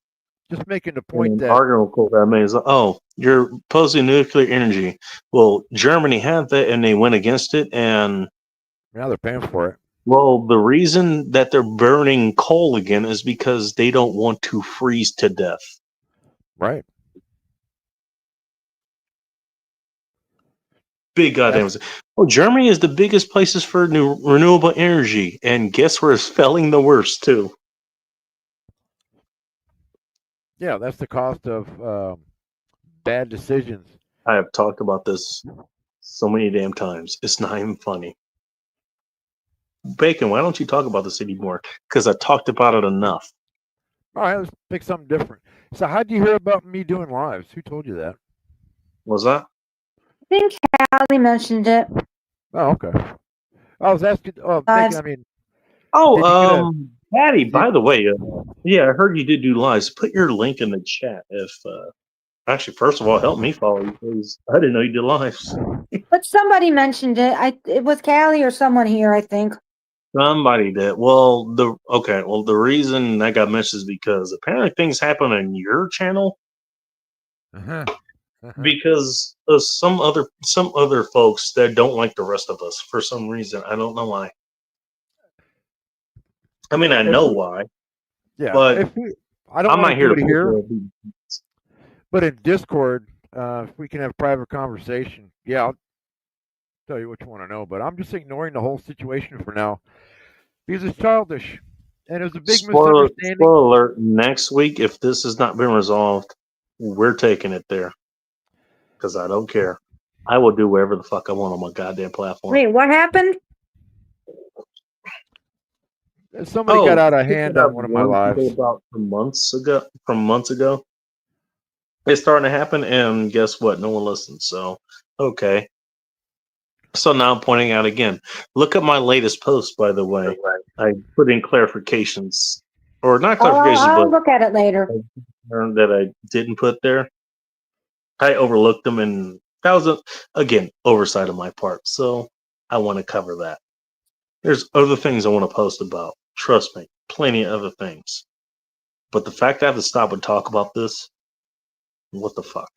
just making the And point an that article that made is, oh, you're opposing nuclear energy. Well, Germany had that and they went against it. And, now they're paying for it. well, the reason that they're burning coal again is because they don't want to freeze to death. Right. Big goddamn. Well, Germany is the biggest places for new renewable energy. And guess where it's failing the worst, too? Yeah, that's the cost of bad decisions. I have talked about this so many damn times. It's not even funny. Bacon, why don't you talk about this anymore? Because I talked about it enough. All right, let's pick something different. So, how'd you hear about me doing lives? Who told you that? Was that? I think Callie mentioned it. Oh, okay. I was asking. Oh, Lives. I mean, Oh, did you get a? Patty, Did, by the way, yeah, I heard you did do lives. Put your link in the chat if, actually, first of all, help me follow you, please. I didn't know you did lives. But somebody mentioned it. It was Callie or someone here, I think. Somebody did. Well, the reason that got mentioned is because apparently things happen on your channel because of some other folks that don't like the rest of us for some reason. I don't know why. I mean, I know why, yeah, but I don't I'm want not here to anybody here. here. But in Discord, if we can have private conversation, yeah, I'll tell you what you want to know. But I'm just ignoring the whole situation for now because it's childish, and it was a big misunderstanding. Spoiler alert! Next week, if this has not been resolved, we're taking it there because I don't care. I will do whatever the fuck I want on my goddamn platform. Wait, what happened? Somebody got out of hand on one of my lives. About from months ago. It's starting to happen, and guess what? No one listens. So, okay. So now I'm pointing out again. Look at my latest post, by the way. I put in clarifications, or not clarifications, I'll but look at it later. that I didn't put there. I overlooked them, and that was again oversight on my part. So I want to cover that. There's other things I want to post about. Trust me, plenty of other things. But the fact I have to stop and talk about this, what the fuck?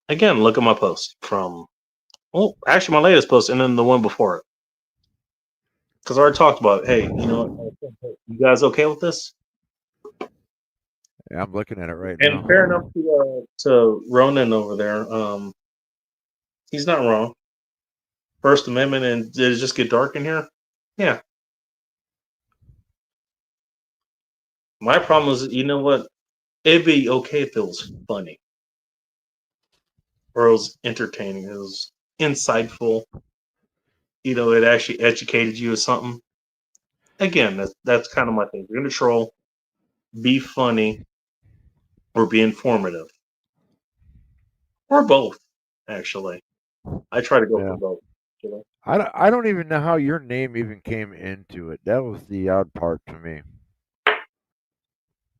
Again, look at my post from, actually my latest post and then the one before it. Because I already talked about, hey, you know what? You guys okay with this? Yeah, I'm looking at it right now. And fair enough to Ronan over there. He's not wrong. First Amendment, and did it just get dark in here? Yeah. My problem is, you know what? It'd be okay if it was funny. Or it was entertaining. It was insightful. You know, it actually educated you or something. Again, that's kind of my thing. If you're gonna troll, be funny, or be informative, or both. Actually, I try to go for both. You know? I don't even know how your name even came into it. That was the odd part to me.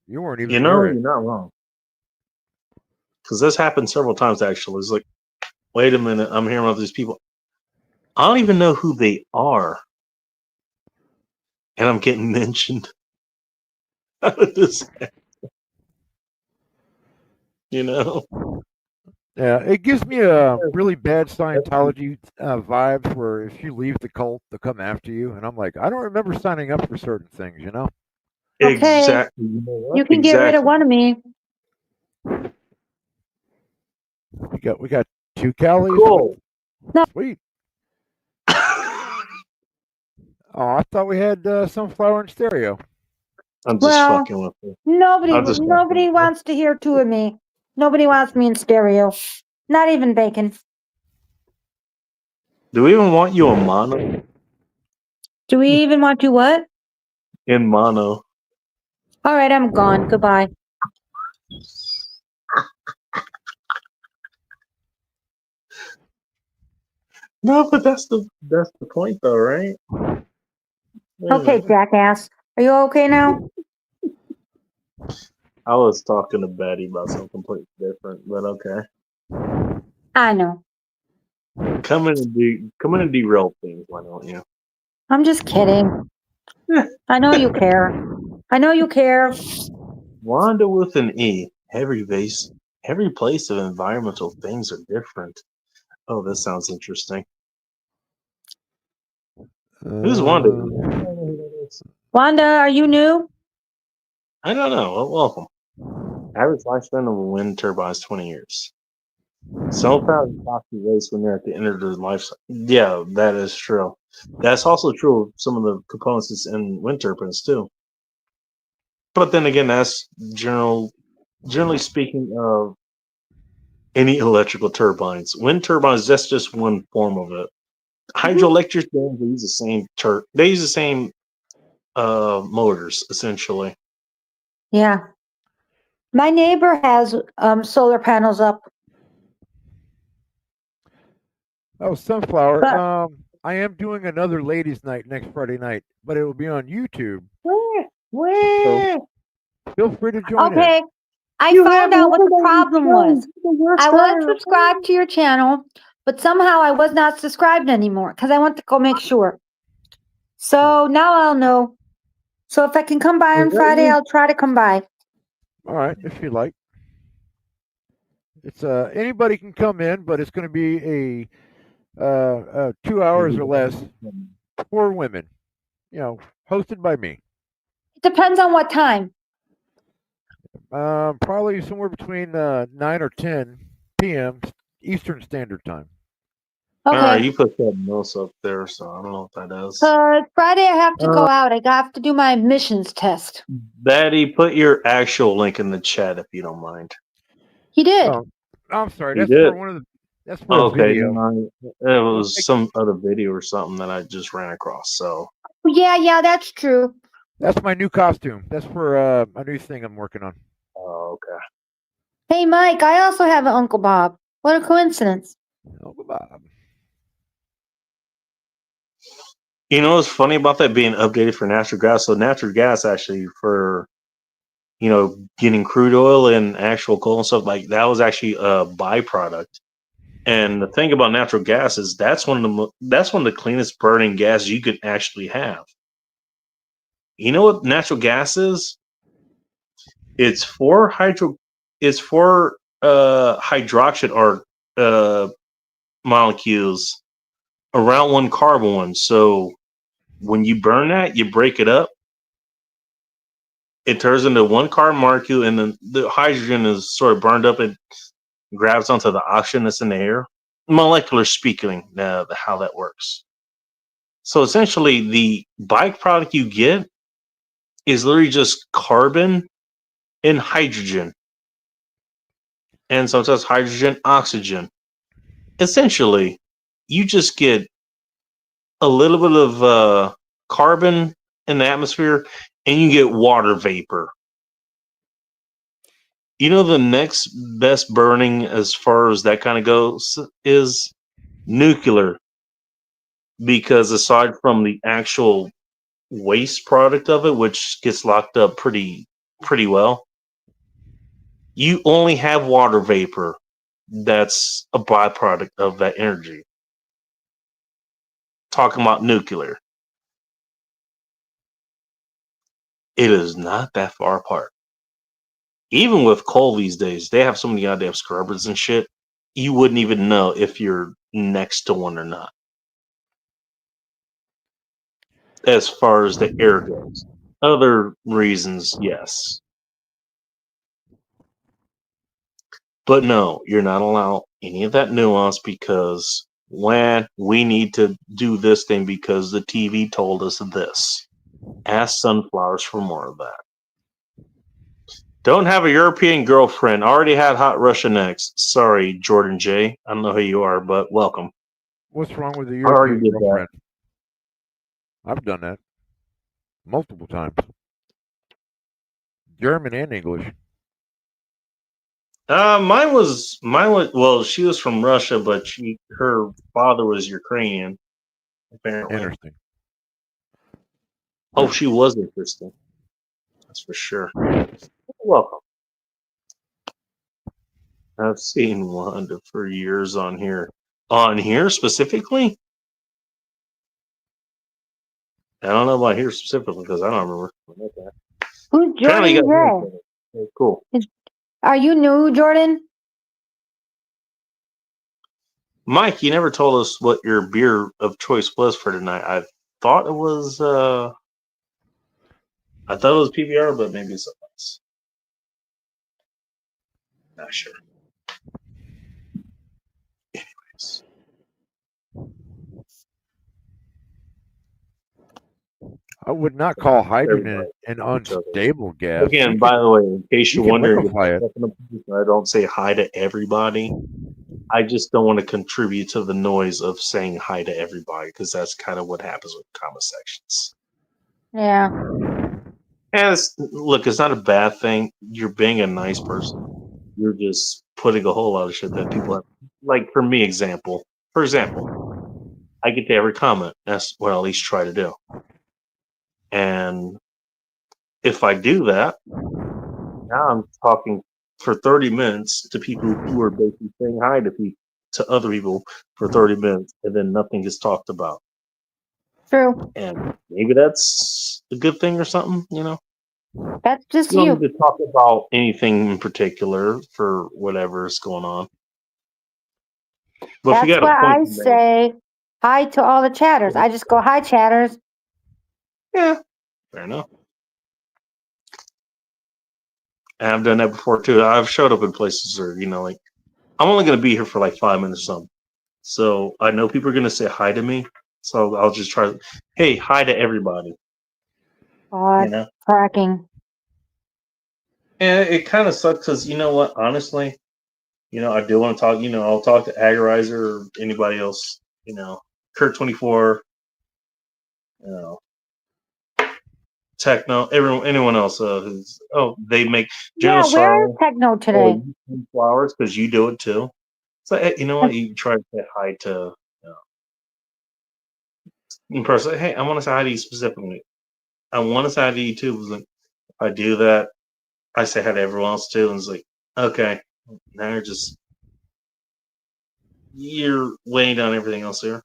You weren't even. You know, you're not wrong. Because this happened several times. Actually, it's like, wait a minute, I'm hearing about these people. I don't even know who they are, and I'm getting mentioned. How did this happen? You know? Yeah, it gives me a really bad Scientology vibes where if you leave the cult, they'll come after you. And I'm like, I don't remember signing up for certain things, you know? Okay. Exactly. You know what? You can get rid of one of me. We got two Callies. Cool. Sweet. Oh, I thought we had Sunflower and Stereo. I'm just fucking with you. Nobody wants to hear two of me. Nobody wants me in stereo. Not even Bacon. Do we even want you in mono? Do we even want to what? In mono. All right, I'm gone. Goodbye. No, but that's the point, though, right? Okay, jackass. Are you okay now? I was talking to Betty about something completely different, but okay. I know. Come in and derail things, why don't you? I'm just kidding. I know you care. I know you care. Wanda with an E. Every place of environmental things are different. Oh, this sounds interesting. Who's Wanda? Wanda, are you new? I don't know. Well, welcome. Average lifespan of a wind turbine is 20 years. Some found toxic waste when they're at the end of their life. Yeah, that is true. That's also true of some of the components that's in wind turbines too. But then again, that's generally speaking of any electrical turbines. Wind turbines, that's just one form of it. Hydroelectric dams, they use the same they use the same motors essentially. Yeah. My neighbor has solar panels up. Oh, Sunflower. But I am doing another ladies' night next Friday night, but it will be on YouTube. where? So Where? Feel free to join in. Okay. I found out what the problem was. I was subscribed to your channel, but somehow I was not subscribed anymore because I went to go make sure. So now I'll know. So if I can come by on Friday, I'll try to come by. All right, if you like. It's anybody can come in, but it's going to be a 2 hours or less for women. You know, hosted by me. It depends on what time. Probably somewhere between 9 or 10 p.m. Eastern Standard Time. all right, Okay. you put something else up there, so I don't know what that is. Friday I have to go out. I have to do my admissions test. Betty, put your actual link in the chat if you don't mind. He did. Oh, I'm sorry. You That's did? for one of the. That's for a Okay, video. it was some other video or something that I just ran across. So Yeah, that's true. That's my new costume. That's for a new thing I'm working on. oh, okay. Hey, Mike, I also have an Uncle Bob. What a coincidence. Uncle Bob. You know what's funny about that being updated for natural gas? So natural gas actually for getting crude oil and actual coal and stuff like that was actually a byproduct. And the thing about natural gas is that's one of the cleanest burning gases you could actually have. You know what natural gas is? It's four hydroxide or molecules around one carbon one. So when you burn that, you break it up. It turns into one carbon molecule, and then the hydrogen is sort of burned up and grabs onto the oxygen that's in the air. Molecular speaking, how that works. So essentially, the byproduct you get is literally just carbon and hydrogen, and sometimes hydrogen, oxygen. Essentially, you just get a little bit of carbon in the atmosphere, and you get water vapor. You know, the next best burning as far as that kind of goes is nuclear, because aside from the actual waste product of it, which gets locked up pretty well, you only have water vapor that's a byproduct of that energy. Talking about nuclear, it is not that far apart. Even with coal these days, they have so many goddamn scrubbers and shit, you wouldn't even know if you're next to one or not. As far as the air goes, other reasons, yes. But no, you're not allowed any of that nuance, because when we need to do this thing because the TV told us this. Ask Sunflowers for more of that. Don't have a European girlfriend. Already had hot Russian ex. Sorry, Jordan J. I don't know who you are, but welcome. What's wrong with the I already European did that. girlfriend? I've done that multiple times. German and English. Mine was. Well, she was from Russia, but her father was Ukrainian, apparently. Interesting. Oh, she was interesting. That's for sure. Welcome. I've seen Wanda for years on here. On here specifically? I don't know about here specifically because I don't remember. Okay. Who's Apparently, you Jordan got Gray? Okay, cool. Are you new, Jordan? Mike, you never told us what your beer of choice was for tonight. I thought it was PBR, but maybe it's something else. Not sure. Anyways. I would not call hydrogen Everybody. an unstable gas. Again, You by can- the way, in case you you're can wondering, liquefy it. I don't say hi to everybody. I just don't want to contribute to the noise of saying hi to everybody because that's kind of what happens with comment sections. Yeah. And look, it's not a bad thing. You're being a nice person. You're just putting a whole lot of shit that people have. Like for example, I get to every comment. That's what I at least try to do. And if I do that, now I'm talking for 30 minutes to people who are basically saying hi to other people for 30 minutes, and then nothing gets talked about. True. And maybe that's a good thing or something, you know? That's just You don't you. need to talk about anything in particular for whatever's going on. But if That's you got why a point I to make, say hi to all the chatters. I just go, hi, chatters. yeah, fair enough. And I've done that before too. I've showed up in places where, like, I'm only going to be here for like 5 minutes or something. So I know people are going to say hi to me. So I'll just try, hey, hi to everybody. God, You know? cracking. And it kind of sucks because, you know what, honestly, I do want to talk, I'll talk to Agorizer or anybody else, Kurt24, Techno, anyone else who's, they make General Yeah, where is Sorrow. Techno today? Flowers because you do it too. So, hey, you know what, you try to say hi to, in person. Hey, I want to say hi to you specifically. I want to say hi to you too. Like, if I do that, I say hi to everyone else too. And it's like, okay, now you're weighing down everything else here.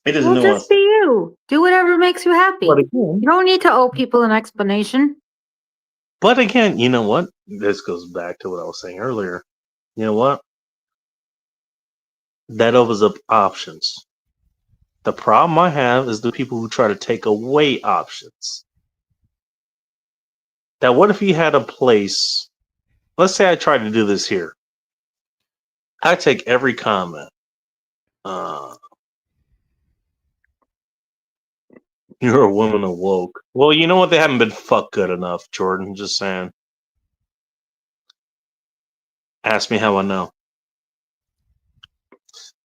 It is Well, just nuanced. be you. Do whatever makes you happy. But again, You don't need to owe people an explanation. you know what? This goes back to what I was saying earlier. You know what? That opens up options. The problem I have is the people who try to take away options. Now, what if you had a place? Let's say I tried to do this here. I take every comment. You're a woman awoke. Well, you know what? They haven't been fucked good enough, Jordan. Just saying. Ask me how I know.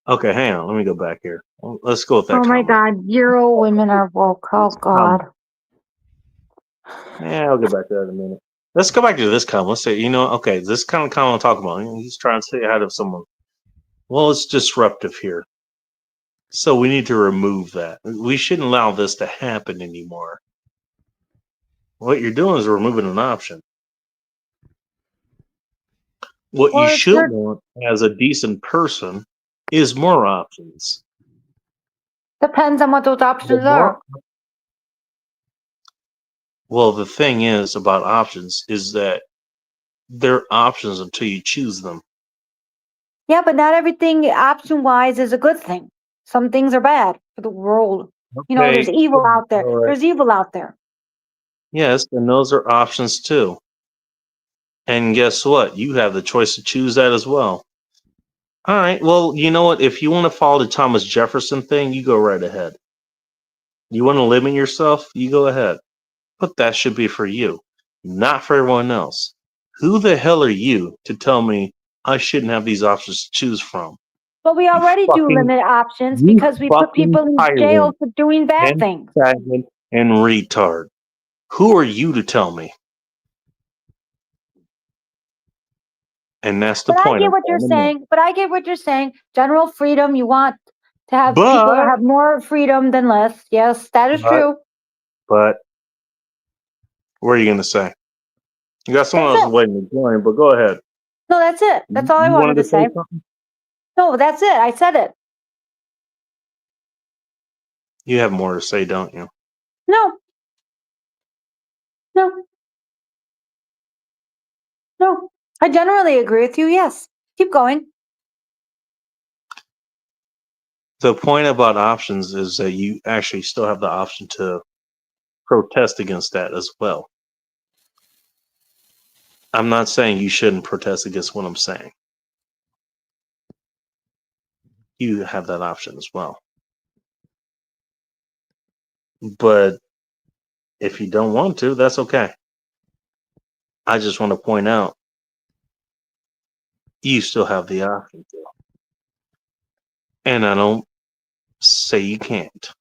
Okay, hang on. Let me go back here. Let's go with that. Oh my comment. God, Euro women are woke. Oh God. Yeah, I'll get back to that in a minute. Let's go back to this comment. Let's say, okay, this kind of comment I'm talking about. He's trying to say ahead of someone. Well, it's disruptive here. So we need to remove that. We shouldn't allow this to happen anymore. What you're doing is removing an option. What you should want as a decent person is more options. Depends on what those options are. Well, the thing is about options is that they're options until you choose them. Yeah, but not everything option-wise is a good thing. Some things are bad for the world. Okay. There's evil out there. All right. There's evil out there. Yes, and those are options too. And guess what? You have the choice to choose that as well. All right. Well, you know what? If you want to follow the Thomas Jefferson thing, you go right ahead. You want to limit yourself? You go ahead. But that should be for you, not for everyone else. Who the hell are you to tell me I shouldn't have these options to choose from? But we already do limit options you because we put people in fucking jail tyrant for doing bad and things. stagnant and retard. Who are you to tell me? And that's the But I point. get I'm what you're trying to make. saying. But I get what you're saying. General freedom. You want to have people But- that have more freedom than less. Yes, that is But- true. But what are you going to say? You got someone That's else it. waiting to join, but go ahead. No, that's it. That's all I You wanted to say. something? No, that's it. I said it. You have more to say, don't you? No. No. No. I generally agree with you. Yes. Keep going. The point about options is that you actually still have the option to protest against that as well. I'm not saying you shouldn't protest against what I'm saying. You have that option as well. But if you don't want to, that's okay. I just want to point out you still have the option to. And I don't say you can't.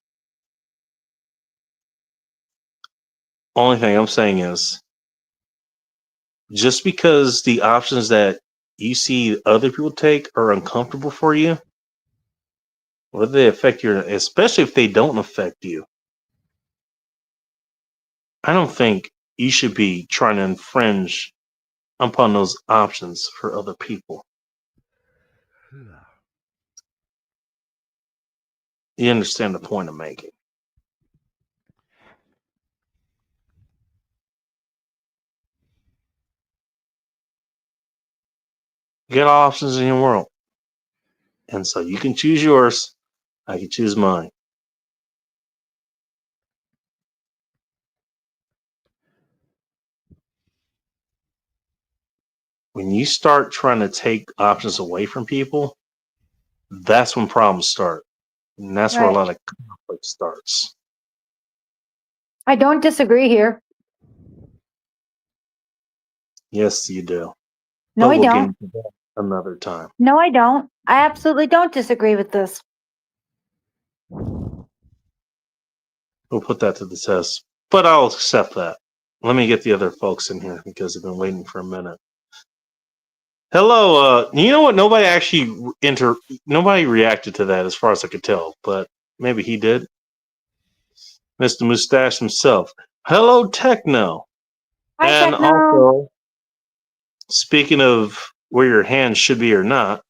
Only thing I'm saying is just because the options that you see other people take are uncomfortable for you, whether they affect your, especially if they don't affect you, I don't think you should be trying to infringe upon those options for other people. You understand the point I'm making? You got options in your world. And so you can choose yours. I can choose mine. When you start trying to take options away from people, that's when problems start. And that's where a Right. lot of conflict starts. I don't disagree here. Yes, you do. No, But I we'll get don't. into that another time. No, I don't. I absolutely don't disagree with this. We'll put that to the test. But I'll accept that. Let me get the other folks in here because they've been waiting for a minute. Hello, you know what? Nobody actually nobody reacted to that as far as I could tell, but maybe he did. Mr. Mustache himself. Hello, Techno. Hi, And Techno. also, speaking of where your hands should be or not,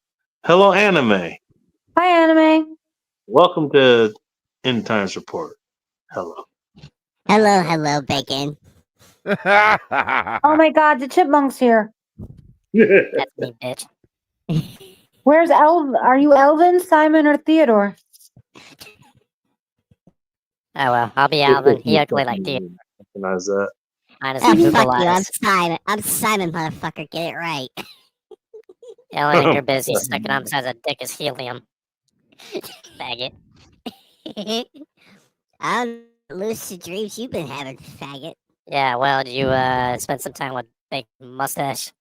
hello, Anime. Hi, Anime. Welcome to End Times Report. Hello. Hello, Bacon. Oh my God, the chipmunk's here. That's me, bitch. Where's Are you Elvin, Simon, or Theodore? Oh well, I'll be Alvin. He ugly like Theo. Recognize that. Minus Oh, the Google fuck eyes. you, I'm I'm I'm Simon, motherfucker. Get it right. The only thing you're busy sucking on besides a dick is helium. Faggot. I don't know, lucid dreams you've been having, faggot. Yeah, well, you spend some time with big mustache.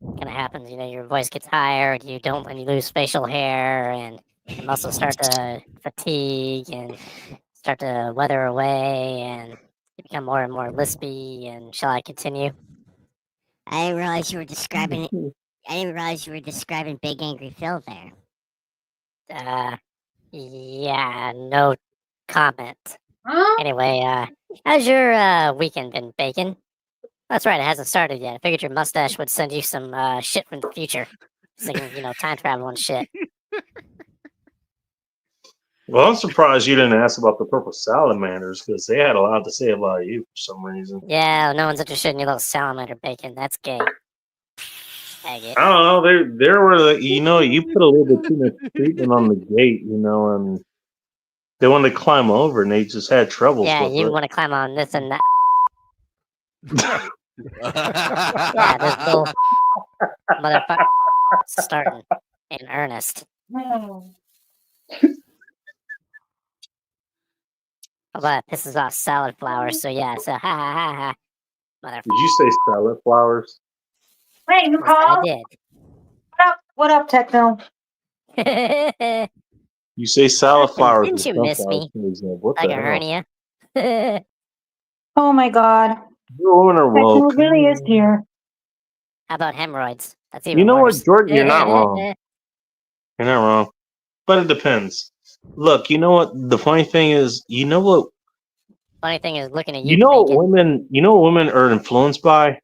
Kind of happens, you know, your voice gets higher, and you don't, and you lose facial hair, and your muscles start to fatigue and start to weather away, and you become more and more lispy. And shall I continue? I didn't realize you were describing. I didn't realize you were describing Big Angry Phil there. Yeah, no comment. Huh? Anyway, how's your weekend been, Bacon? That's right, it hasn't started yet. I figured your mustache would send you some shit from the future. Thinking, you know, time travel and shit. Well, I'm surprised you didn't ask about the purple salamanders because they had a lot to say about you for some reason. Yeah, no one's interested in your little salamander, Bacon. That's gay. Faggot. I don't know. There were, you know, you put a little bit too much treatment on the gate, you know, and they wanted to climb over and they just had troubles Yeah, with you it. want to climb on this and that. Yeah, this little motherfucker starting in earnest. But it pisses off salad flowers, so yeah, so ha ha ha ha. Motherfucker. Did you say salad flowers? Hey, you Yes, I call? What up, Techno? did. You say salad flowers. Didn't and you miss sunflowers, me? for example. What Like the a hell? hernia. Oh my God. You women are Techno woke. really is here. How about hemorrhoids? That's even You know worse. what, Jordan? You're not wrong. You're not wrong. But it depends. Look, you know what? The funny thing is, you know what? Funny thing is, looking at You you, know what bacon, women? You know what women are influenced by?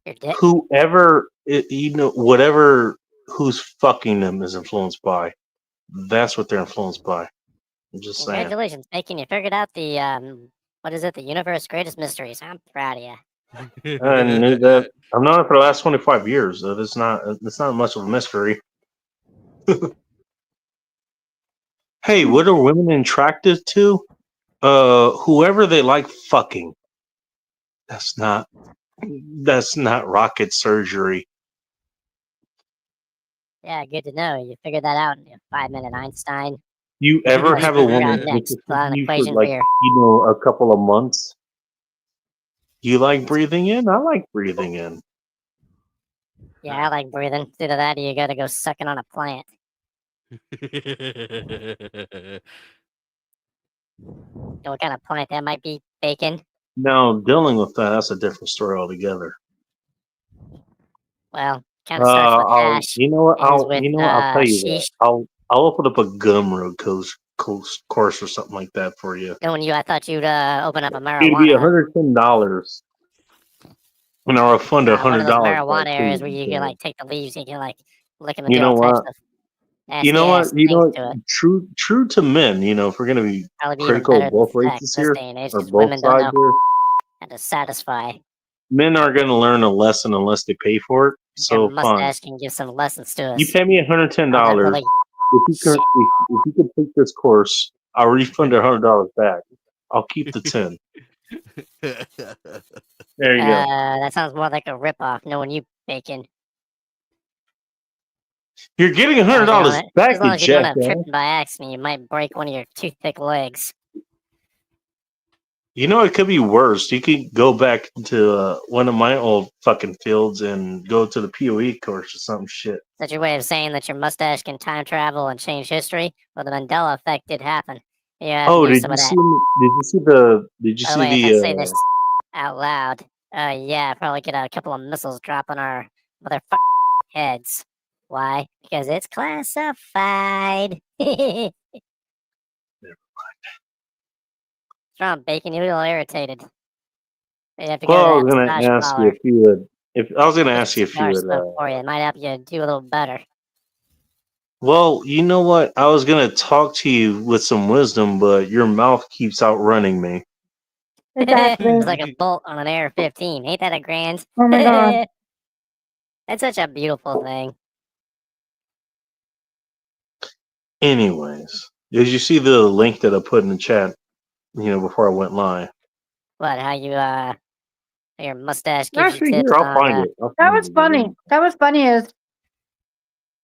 your dick. Whoever, you know, whatever who's fucking them is influenced by. That's what they're influenced by. I'm just saying. Congratulations, bacon! You figured out the what is it? The universe's greatest mysteries. I'm proud of you. I knew that. I've known it for the last 25 years. So it's not much of a mystery. Hey, what are women attracted to? Whoever they like fucking. That's not rocket surgery. Yeah, good to know. You figured that out in a 5-minute Einstein. You ever have a woman Next, interested fill out an in you for equation like, for your. you know, a couple of months? You like breathing in? I like breathing in. Yeah, I like breathing. It's either that or you gotta go sucking on a plant. You know what kind of plant that might be? Bacon? Now, dealing with that's a different story altogether. Well, kind of starts with I'll, hash. you know what? Ends with I'll tell you sheesh. what. I'll open up a Gumroad course or something like that for you. Knowing you, I thought you'd open up a It'd be marijuana. $110, and I'll refund One of those $100 marijuana back to areas where you. you can So, like take the leaves, you can like lick them and you do know all types what? of nasty You know what? ass You know things to what? it. True to men. You know, if we're gonna be Probably be even critical better of than both sex races this here day and age or because both women don't sides know here, how to satisfy. men are gonna learn a lesson unless they pay for it. Your So fine. mustache can give some lessons to You us. pay me $110. How that really If you can take this course, I'll refund $100 back. I'll keep the 10. There you go. that sounds more like a ripoff, knowing you, bacon. You're getting As long as you $100 don't- back, as long you as you don't have jackass. tripping by accident, you might break one of your too thick legs. You know, it could be worse. You could go back to one of my old fucking fields and go to the PoE course or some shit. Is that your way of saying that your mustache can time travel and change history? Well, the Mandela effect did happen. You have Oh, to do did some you of that. see? Did you see the? Did you By the see way, if I say the? this out loud, yeah, probably get a couple of missiles drop on our motherfucking heads. Why? Because it's classified. What's wrong, bacon? You little irritated. You have to go Well, I to was that gonna massage ask you parlor. if you would. If I was gonna Get ask you if you cigar would. smoke for you. It might help you do a little better. Well, you know what? I was gonna talk to you with some wisdom, but your mouth keeps outrunning me. Exactly. It's like a bolt on an AR-15. Ain't that a grand? Oh my god. That's such a beautiful thing. Anyways, did you see the link that I put in the chat? You know, before I went live. What? How you your mustache gives Actually, you tips here I'll on find it. That was funny. That was funny as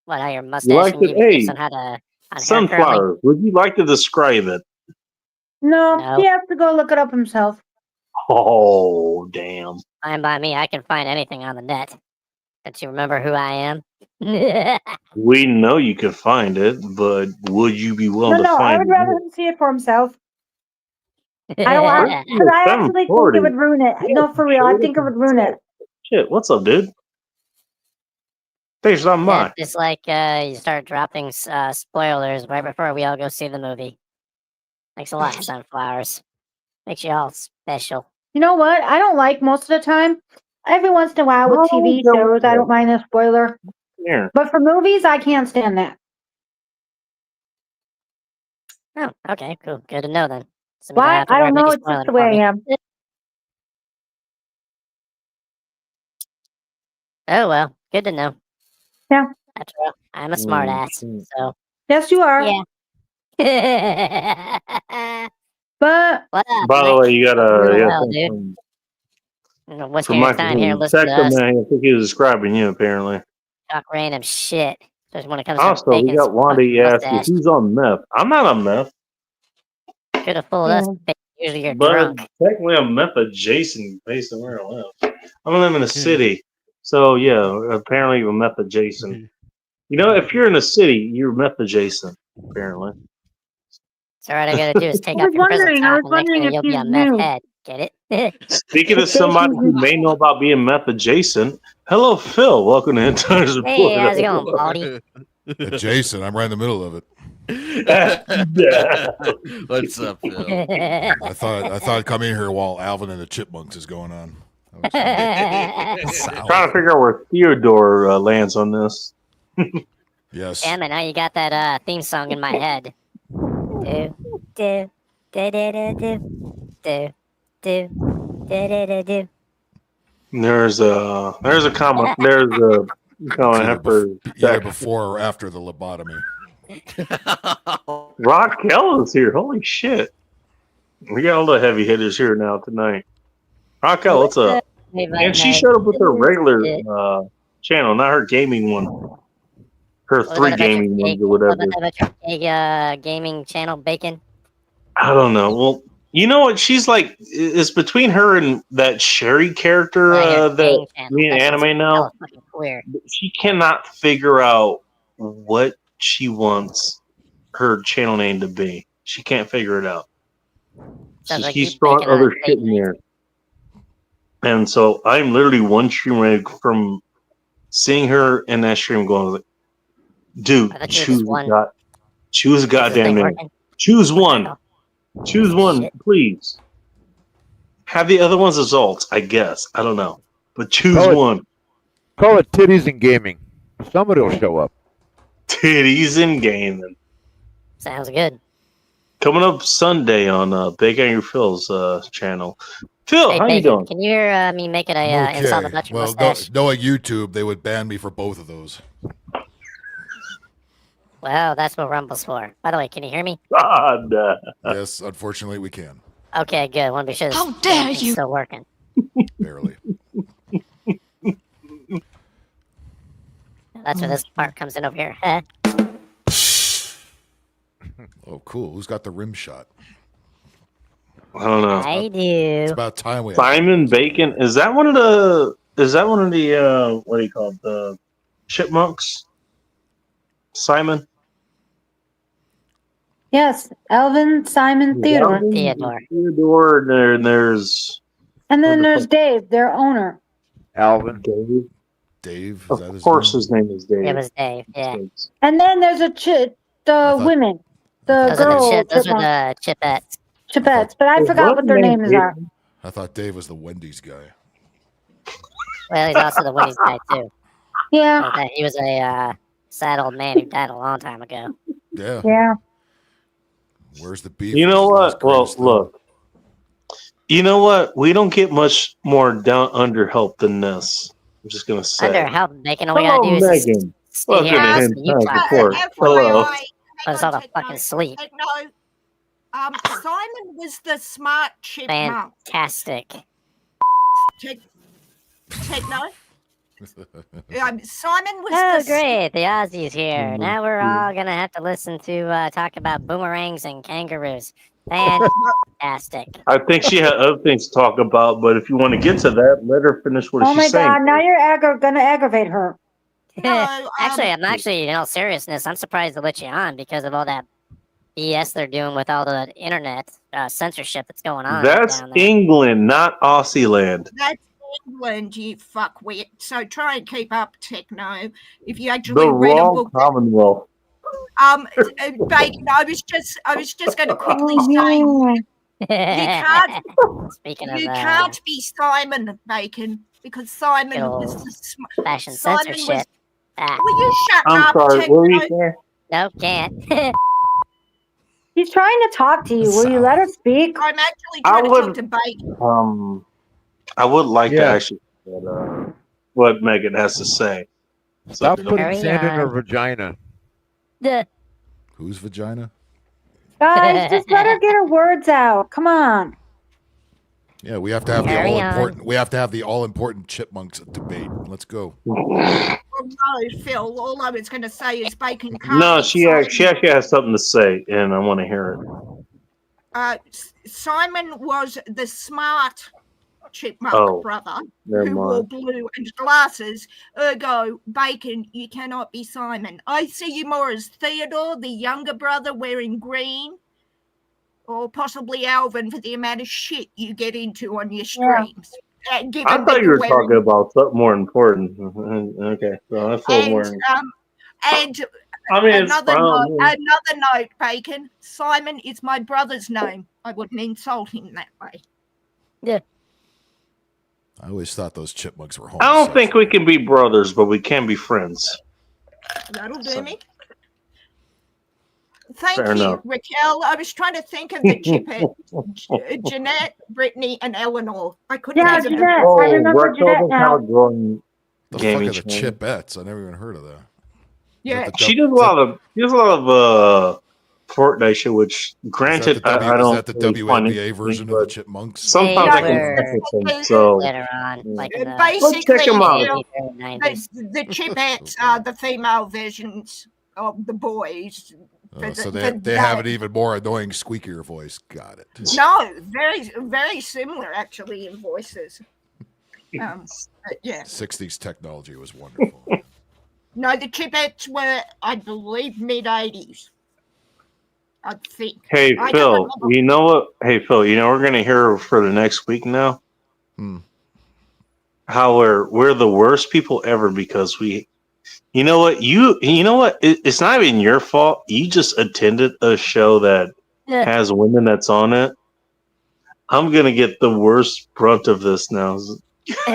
what? How your You mustache liked can it? give you tips Hey, on how to on hair curling? sunflower. Would you like to describe it? no, No. he has to go look it up himself. Oh, damn. Fine by me. I can find anything on the net. Don't you remember who I am? I We know you can find it, but would you be willing No, to I find would it? rather him see it for himself. I don't Where's want because I actually think it 740? would ruin it. No, for real, I think it would ruin it. Shit, what's up, dude? Thanks for stopping Yeah, by. just like you start dropping spoilers right before we all go see the movie. Thanks a lot, sunflowers. Makes you all special. You know what? I don't like most of the time. Every once in a while with TV shows, I don't mind a spoiler. Here. But for movies, I can't stand that. Oh, okay, cool. Good to know then. So Why? I don't know. It's just the way I am. Oh well, good to know. Yeah. After all, I'm a smart ass, so Yes, you are. yeah. But What up, By the Mike? way, you got Hope you're doing a well, dude. What's from your Michael. time here listening Check to him, us man. I think he was describing you, apparently. talk random shit, especially when it comes to Also, we Bacon's got Wanda. He asked you mustache. who's on meth. I'm not on meth, Could have fooled us. Bacon. Usually you're but drunk. technically I'm meth adjacent based on where I live. I live in a city, so yeah, apparently I'm meth adjacent. You know, if you're in a city, you're meth adjacent, apparently. So all I gotta do is take I off was your prison wondering. I top, was and next thing wondering if you'll be you a meth knew. head. Get it? Speaking of somebody who may know about being meth adjacent, hello, Phil. Welcome to Insider's Report. Hey, how's it going, Baldy? Jason, I'm right in the middle of it. What's up, Phil? I thought I'd come in here while Alvin and the Chipmunks is going on. Trying to figure out where Theodore lands on this. Yes. Damn it, now you got that theme song in my head. Do, do, do, do, do, do, do, do, do, do. There's a comment. There's a comment for Either before or after the lobotomy. Raquel is here. Holy shit. We got all the heavy hitters here now tonight. Raquel, what's up? And she showed up with her regular channel, not her gaming one. Her three gaming ones or whatever. Gaming channel, Bacon. I don't know. Well, you know what? She's like, it's between her and that Sherry character that me and Anime know. She cannot figure out what she wants her channel name to be. She can't figure it out. She's throwing other shit in there. And so I'm literally one stream away from seeing her in that stream going like, dude, choose a goddamn name. Choose one. Choose one, please. Have the other ones results, I guess. I don't know. But choose one. Call it Titties and Gaming. Somebody will show up. Titties and Gaming. Sounds good. Coming up Sunday on Big Angry Phil's channel. Phil, Hey, how Bacon, you doing? can you hear me make it a Inside the Dutch Well, mustache? knowing YouTube, they would ban me for both of those. Well, that's what Rumble's for. By the way, can you hear me? God. Yes, unfortunately, we can. Okay, good. Want to be sure this How dare is you? still working. Barely. That's where this part comes in over here. Oh, cool. Who's got the rim shot? I don't know. I do. It's about time we. Simon Bacon. Is that one of the what do you call it? The chipmunks? Simon? Yes, Alvin, Simon, Theodore. Theodore, and there's... And then there's Dave, their owner. Alvin. Dave? Of course his name is Dave. It was Dave, yeah. And then there's the women. The girls. Those are the Chipettes. Chipettes, but I forgot what their names are. I thought Dave was the Wendy's guy. Well, he's also the Wendy's guy, too. Yeah. Okay, he was a sad old man who died a long time ago. Yeah. Yeah. Where's the beef? You know what? Well, look. You know what? We don't get much more down under help than this. I'm just gonna say. Under help, Bacon. All we gotta do is Megan. just stay here and listen to you talk. Hello. Let's all fucking sleep. No, Simon was the smart chipmunk. Fantastic. Techno. Simon was Oh, the great. The Aussie's here. Now we're all going to have to listen to talk about boomerangs and kangaroos. Fantastic. I think she had other things to talk about, but if you want to get to that, let her finish what Oh she's my saying. God! Now you're gonna aggravate her. Actually, in all seriousness, I'm surprised to let you on because of all that BS they're doing with all the internet censorship that's going on. That's down there. England, not Aussie land. That's England, you fuckwit. So try and keep up, Techno. If you actually The read a wrong book, Commonwealth. Bacon. I was just going to quickly say, you can't. Speaking of You can't be Simon, Bacon, because Simon was the fashion Simon censorship. Will you shut I'm up, sorry. Techno? What were you saying? No, can't. He's trying to talk to you. Will you let her speak? I'm actually I trying to would- talk to Bacon. I would like to Yeah. actually hear what Megan has to say. Stop So, putting Carry sand in her on. vagina. Whose vagina? Guys, just let her get her words out. Come on. Yeah, we have to have Carry the on. all important. We have to have the all important chipmunks debate. Let's go. Oh, no, Phil. All I was going to say is Bacon can't. no, be she Simon. actually has something to say, and I want to hear it. Simon was the smart chipmunk Oh, brother never who wore mind. blue and glasses. Ergo, Bacon, you cannot be Simon. I see you more as Theodore, the younger brother wearing green. or possibly Alvin for the amount of shit you get into on your Yeah. streams. Given I that thought you you're were wearing- talking about something more important. Okay, so I feel more. And I mean, it's another fine. note, Bacon. Simon is my brother's name. I wouldn't insult him that way. I always thought those chipmunks were I homosexual. don't think we can be brothers, but we can be friends. That'll do So- me. Thank Fair you, enough. Raquel. I was trying to think of the Chippet. Jeanette, Brittany, and Eleanor. I couldn't Yeah, think of Jeanette. them. I remember Jeanette now. Growing The gaming fuck are the channel. Chipettes? I never even heard of that. Yeah. She does a lot of Fortnite shit, which granted I don't. Is that the really find WNBA it, version of but the Chipmunks? Sometimes I can were connect with them. So later on, like in the Basically, check 'em out. you know, 90s. the Chipettes are the female versions of the boys. So they have an even more annoying, squeakier voice. Got it. No, very similar actually in voices. But yeah. 60s technology was wonderful. No, the Chipettes were, I believe, mid-80s. I think. hey I don't Phil, remember. you know what? Hey Phil, you know we're gonna hear for the next week now. How we're the worst people ever because we. You know what? You know what? It's not even your fault. You just attended a show that has women that's on it. I'm gonna get the worst brunt of this now because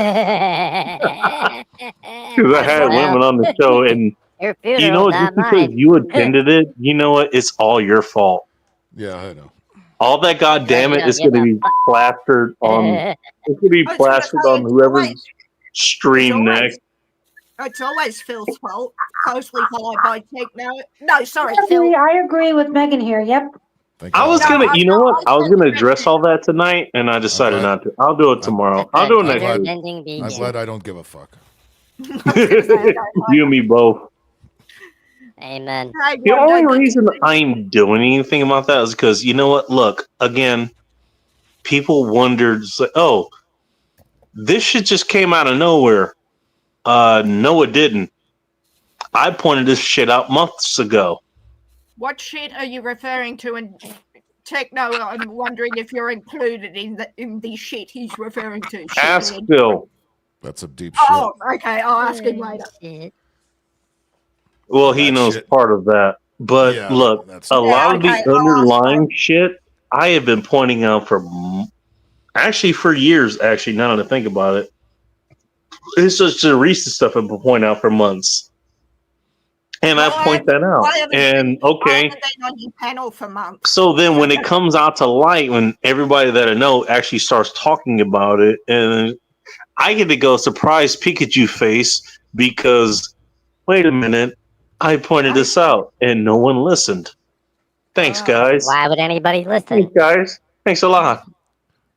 I had women on the show, and Your you funeral, know what? not Just because mine. you attended it, you know what? It's all your fault. Yeah, I know. All that goddamn it is going to be plastered on. It's going to be I was gonna plastered say, on whoever's stream always- next. It's always Phil's fault, closely followed by Techno. No, sorry, I Phil. agree with Megan here. Yep. I was No, gonna, you know what? I was gonna gonna address all that tonight, and I decided glad- not to. I'll do it tomorrow. I'll do it next week. I'm glad I don't give a fuck. You and me both. Amen. The only reason I'm doing anything about that is because you know what? Look, again, people wondered, it's like, oh, this shit just came out of nowhere. No, it didn't. I pointed this shit out months ago. What shit are you referring to in Techno? I'm wondering if you're included in the shit he's referring to. Ask Shit. Phil. That's some deep shit. Oh, okay. I'll ask him later. Well, he That knows shit- part of that. But Yeah, look, that's- a lot of the okay, I'll ask underlying shit I have been pointing out for actually for years, actually, now that I think about it. It's just the recent stuff I've been pointing out for months. And I point that out. I haven't And I okay. haven't been on your panel for months. So then when it comes out to light, when everybody that I know actually starts talking about it, and I get to go surprise Pikachu face because wait a minute, I pointed this out and no one listened. Thanks, guys. Why would anybody listen? Thanks, guys. Thanks a lot.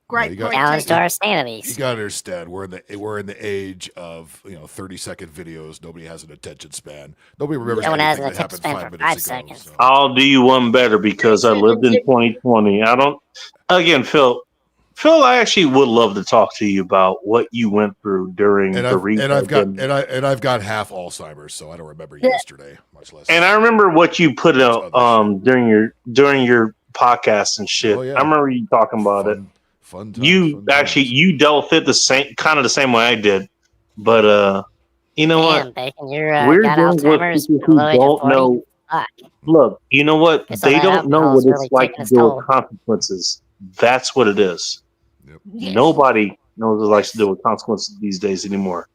Great you got- point. Challenge to Techno. our You sanities. gotta understand, we're in the age of 30-second videos. Nobody has an attention span. Nobody remembers No one has anything an that attention happened span 5 for minutes 5 ago. seconds. So. I'll do you one better because I lived in 2020. I don't. Again, Phil, I actually would love to talk to you about what you went through during And the I've got half Alzheimer's, so I don't remember yesterday, much less. And I remember what you put out during your podcast and shit. Oh, yeah. I remember you talking about it. Fun times, You fun actually times. you dealt with it the same way I did, but you know Damn, what? Bacon, you're We're got dealing with Alzheimer's people below who age of don't 40. know. Fuck. Look, you know what? Guess all They that don't know alcohol's what it's really like taking to its deal toll. with consequences. That's what it is. Yes, Nobody knows what it likes to deal with consequences these days anymore.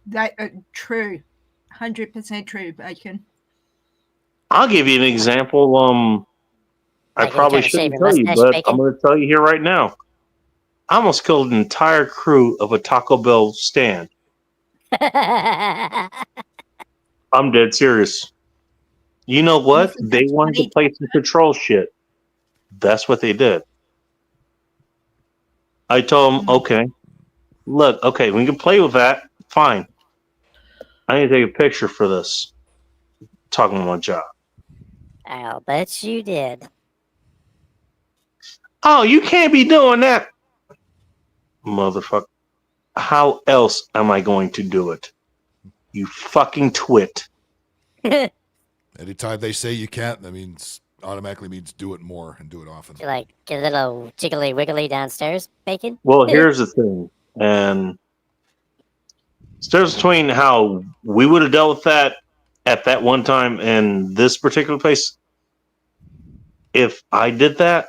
that true. 100% true, Bacon. I'll give you an example. I Like, you probably trying to shave shouldn't your tell you, mustache, but Bacon? I'm going to tell you here right now. I almost killed an entire crew of a Taco Bell stand. I'm dead serious. You know what? They wanted to play some control shit. That's what they did. I told them, okay, look, okay, we can play with that. Fine. I need to take a picture for this. Talking about my job. I'll bet you did. Oh, you can't be doing that. Motherfucker. How else am I going to do it? You fucking twit. Anytime they say you can't, that means automatically means do it more and do it often. You like get a little jiggly wiggly downstairs, bacon? Well, here's the thing, and there's between how we would have dealt with that at that one time and this particular place. If I did that,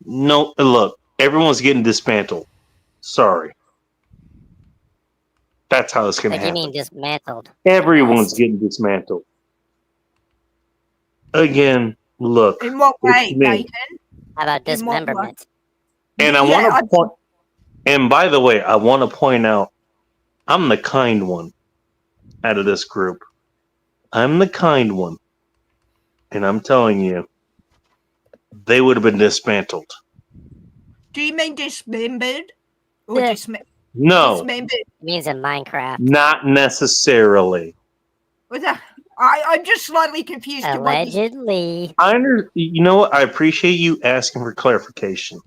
no, look, everyone's getting dismantled. Sorry. That's how it's going to What do you happen. mean dismantled? Everyone's getting dismantled. Again, look. In what way, it's me. Bacon? How about In what way? dismemberment? And I Yeah, want to point. And by the way, I want to point out, I'm the kind one out of this group. I'm the kind one, and I'm telling you, they would have been dismantled. Do you mean dismembered? Or Yeah. No, dismembered? It means in Minecraft. not necessarily. Was that? I'm just slightly confused. to what you- Allegedly. You know what? I appreciate you asking for clarification.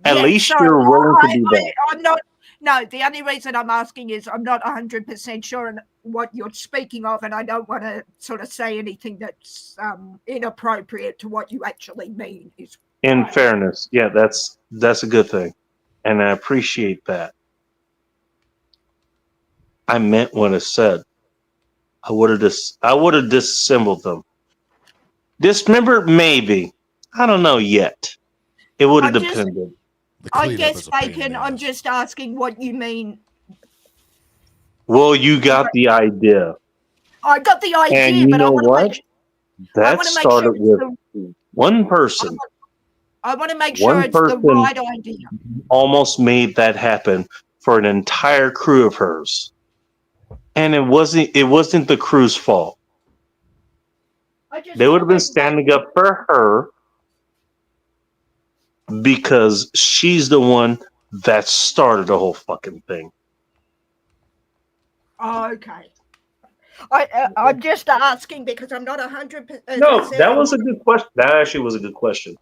At Yeah, least sorry, you're willing to do that. I'm not. No, the only reason I'm asking is I'm not 100% sure on what you're speaking of, and I don't want to sort of say anything that's inappropriate to what you actually mean. Is In fairness, yeah, that's a good thing, and I appreciate that. I meant what I said. I would have disassembled them. Dismembered, maybe. I don't know yet. It would have I just- depended. The I cleanup guess, is a pain in Bacon, the I'm ass. just asking what you mean. Well, you got the idea. I got the idea, And you but I know want to what? make. That wanna make started sure with it's one person I want to make sure One it's the person- right idea. almost made that happen for an entire crew of hers. And it wasn't the crew's fault. I just They would have wanna been make- standing up for her because she's the one that started the whole fucking thing. Oh, okay. I'm just asking because I'm not 100%. No, that was a good question. That actually was a good question.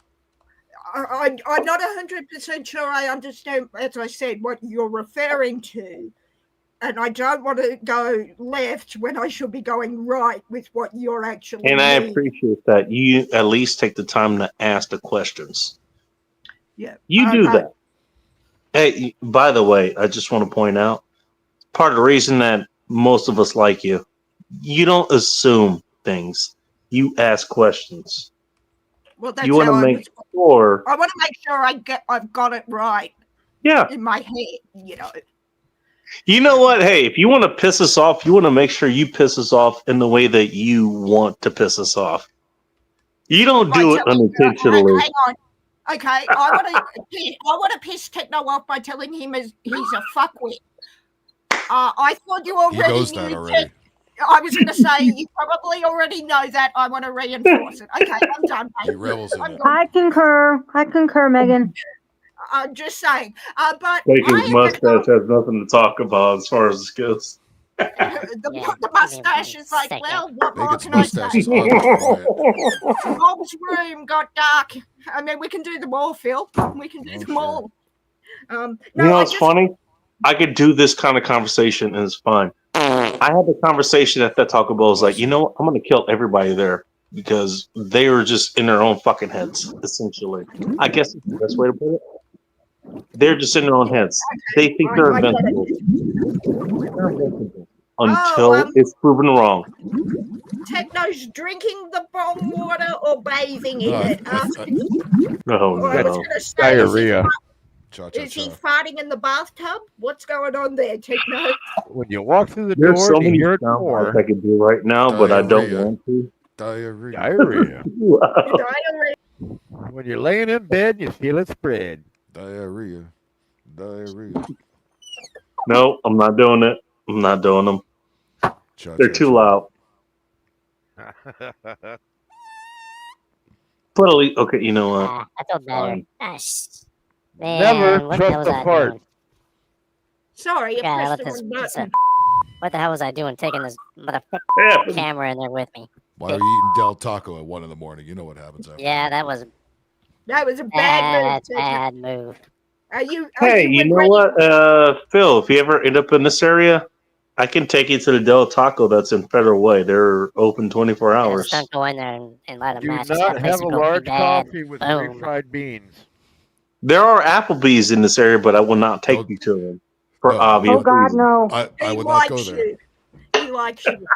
I'm not 100% sure I understand, as I said, what you're referring to. And I don't want to go left when I should be going right with what you're actually And I mean. appreciate that. You at least take the time to ask the questions. Yeah. You do Okay. that. Hey, by the way, I just want to point out part of the reason that most of us like you, you don't assume things. You ask questions. Well, that's You want how to I make was. sure. I want to make sure I've got it right Yeah. in my head, you know. You know what? Hey, if you want to piss us off, you want to make sure you piss us off in the way that you want to piss us off. You don't do Right, it so- unintentionally. Hang on. Okay, I want to piss Techno off by telling him he's a fuckwit. I thought you He already knows knew that Tech- already. I was going to say you probably already know that. I want to reinforce it. Okay, I'm done. He mate. revels in I'm it. gone. I concur, Megan. I'm just saying. But Bacon's I mustache has nothing to talk about as far as this goes. the, Yeah, the mustache is like, second. well, what more Bacon's can I mustache say? is oddly quiet. Bob's room got dark. I mean, we can do them all, Phil. We can do Oh, them sure. all. You know what's funny? I could do this kind of conversation and it's fine. I had the conversation at that Taco Bell. I was like, you know what? I'm going to kill everybody there because they were just in their own fucking heads, essentially. I guess that's the best way to put it. They're just in their own heads. They think they're I get it. invincible. They're invincible until Oh, it's proven wrong. Techno's drinking the bong water or bathing in it. No, Or I was no. going to say, Diarrhea. Cha cha is he cha. farting in the bathtub? What's going on there, Techno? When you walk through the There's door, so you many hear it sound more. bites I could do right now, but I don't Diarrhea. want to. Diarrhea. Diarrhea. Wow. Diarrhea. When you're laying in bed, you feel it spread. Diarrhea. Diarrhea. No, I'm not doing it. I'm not doing them. Cha They're cha too cha. loud. But at least, okay, you know what? Ah, I feel better. Fine. Gosh. Man, Never what the hell trust was a I fart. doing? Sorry, you Yeah, pressed let the this wrong piece button. of- What the hell was I doing taking this motherfucking Yeah, camera in there with me? Why are you eating Del Taco at 1 in the morning? You know what happens after. Yeah, that was a That was a bad move, Techno. bad move. Are you hey, you know regretting- what, Phil? If you ever end up in this area, I can take you to the Del Taco that's in Federal Way. They're open 24 Yeah, hours. just don't go in there and let them Do match. not That have place a will go large bad. coffee with Boom. refried beans. There are Applebee's in this area, but I will not take you to them for No. obvious Oh God, reasons. no. I He would not go likes there you. He likes you.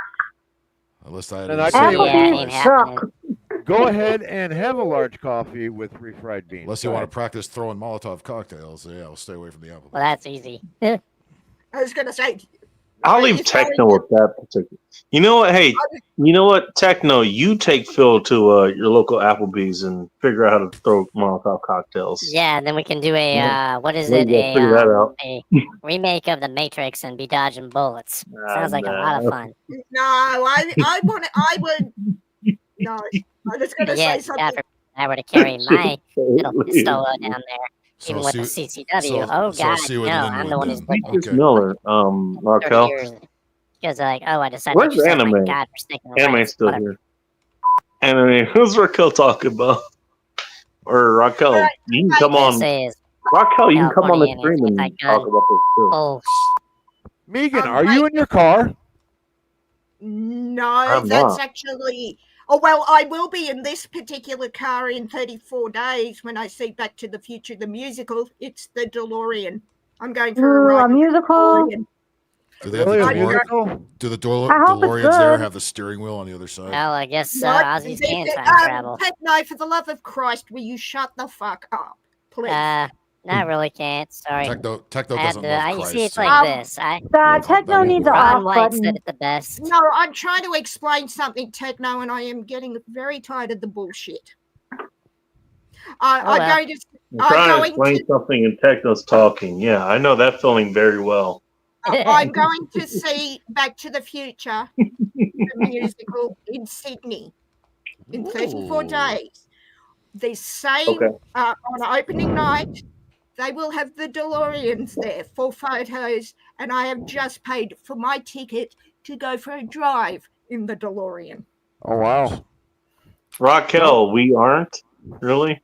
unless I had And to I decide tell you on what, Yeah, a it Applebee's ain't place. happening. suck. Go ahead and have a large coffee with refried beans. Unless you Go want to ahead. practice throwing Molotov cocktails, yeah, I'll stay away from the Applebee's. Well, that's easy. I was going to say, I'll are leave you throwing Techno with that particular. You know what? Hey, you know what? Techno, you take Phil to your local Applebee's and figure out how to throw Molotov cocktails. Yeah, and then we can do a what is Well, it? you gotta figure that out. A remake of the Matrix and be dodging bullets. Sounds like a lot of fun. No, I would. No, I was going to Yeah, say if something. I were to carry my little pistol down there, So even I'll with see the you- CCW. so- Oh so I'll God, see you no! with an I'm Inwood the one who's then. been Demetrius Okay. Miller, 30 Raquel. years. Because like, oh, I decided Where's to exercise my Anime? godforsaken Anime rights. still Whatever. here. Anime, who's Raquel talking about? Or Raquel, Alright, you can All come I on. can say is Raquel, you can come on the California stream and anti-gun talk about this too. bullshit. Megan, are you in your car? No, I'm that's not. actually. Oh, well, I will be in this particular car in 34 days when I see Back to the Future, the musical. It's the DeLorean. I'm going for a Ooh, ride. a in the musical. DeLorean. Do they have Really, the a I DeLorean? musical? Do the I hope it's DeLoreans there good. have the steering wheel on the other side? Well, I guess No, Aussies can time travel. Techno, for the love of Christ, will you shut the fuck up, please? Not really can't. Sorry. Techno I had doesn't to, love you Christ. see, it's so- like this. Techno needs an Ron off White said button. it the best. No, I'm trying to explain something, Techno, and I am getting very tired of the bullshit. I'm well. going to. I'm trying to going explain something and Techno's talking. Yeah, I know that feeling very well. I'm going to see Back to the Future, the musical, in Sydney in 34 Ooh. days. The same Okay. on opening night, they will have the DeLoreans there for photos, and I have just paid for my ticket to go for a drive in the DeLorean. Oh wow! Raquel, we aren't really.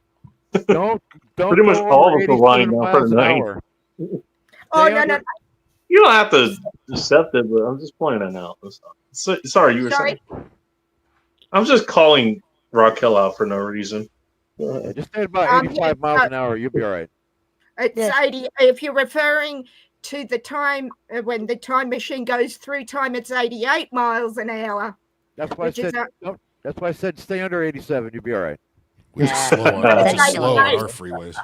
Don't Pretty much go all over of us are lying 87 down for miles the an night. hour. Oh, Stay no, under- no, You don't have to accept it, but I'm just pointing it out. Sorry, you were sorry. saying. I'm just calling Raquel out for no reason. Go ahead. Just stay at about 85 yes, miles an hour. You'll be all right. It's Yeah. 80. If you're referring to the time when the time machine goes through time, it's 88 miles an hour. That's why I Which is said. That's why I said stay under 87. You'll be all right. Which is Yeah. slow on, That's which is slow on nice. our freeways.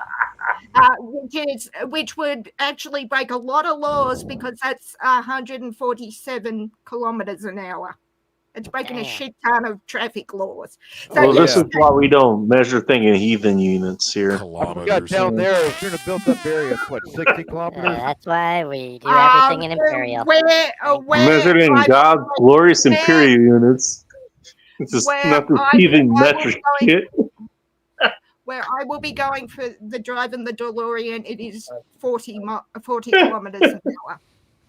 Which would actually break a lot of laws because that's 147 kilometers an hour. It's breaking a Damn. shit ton of traffic laws. So Well, this yeah. is why we don't measure thing in heathen units here. I forgot Kilometers. down there, if you're in a built-up area, it's what 60 kilometers. That's why we do everything in Imperial. Measured in God's glorious imperial units. It's just where not the I- heathen I was metric going- shit. Where I will be going for the drive in the DeLorean, it is 40 kilometers an hour.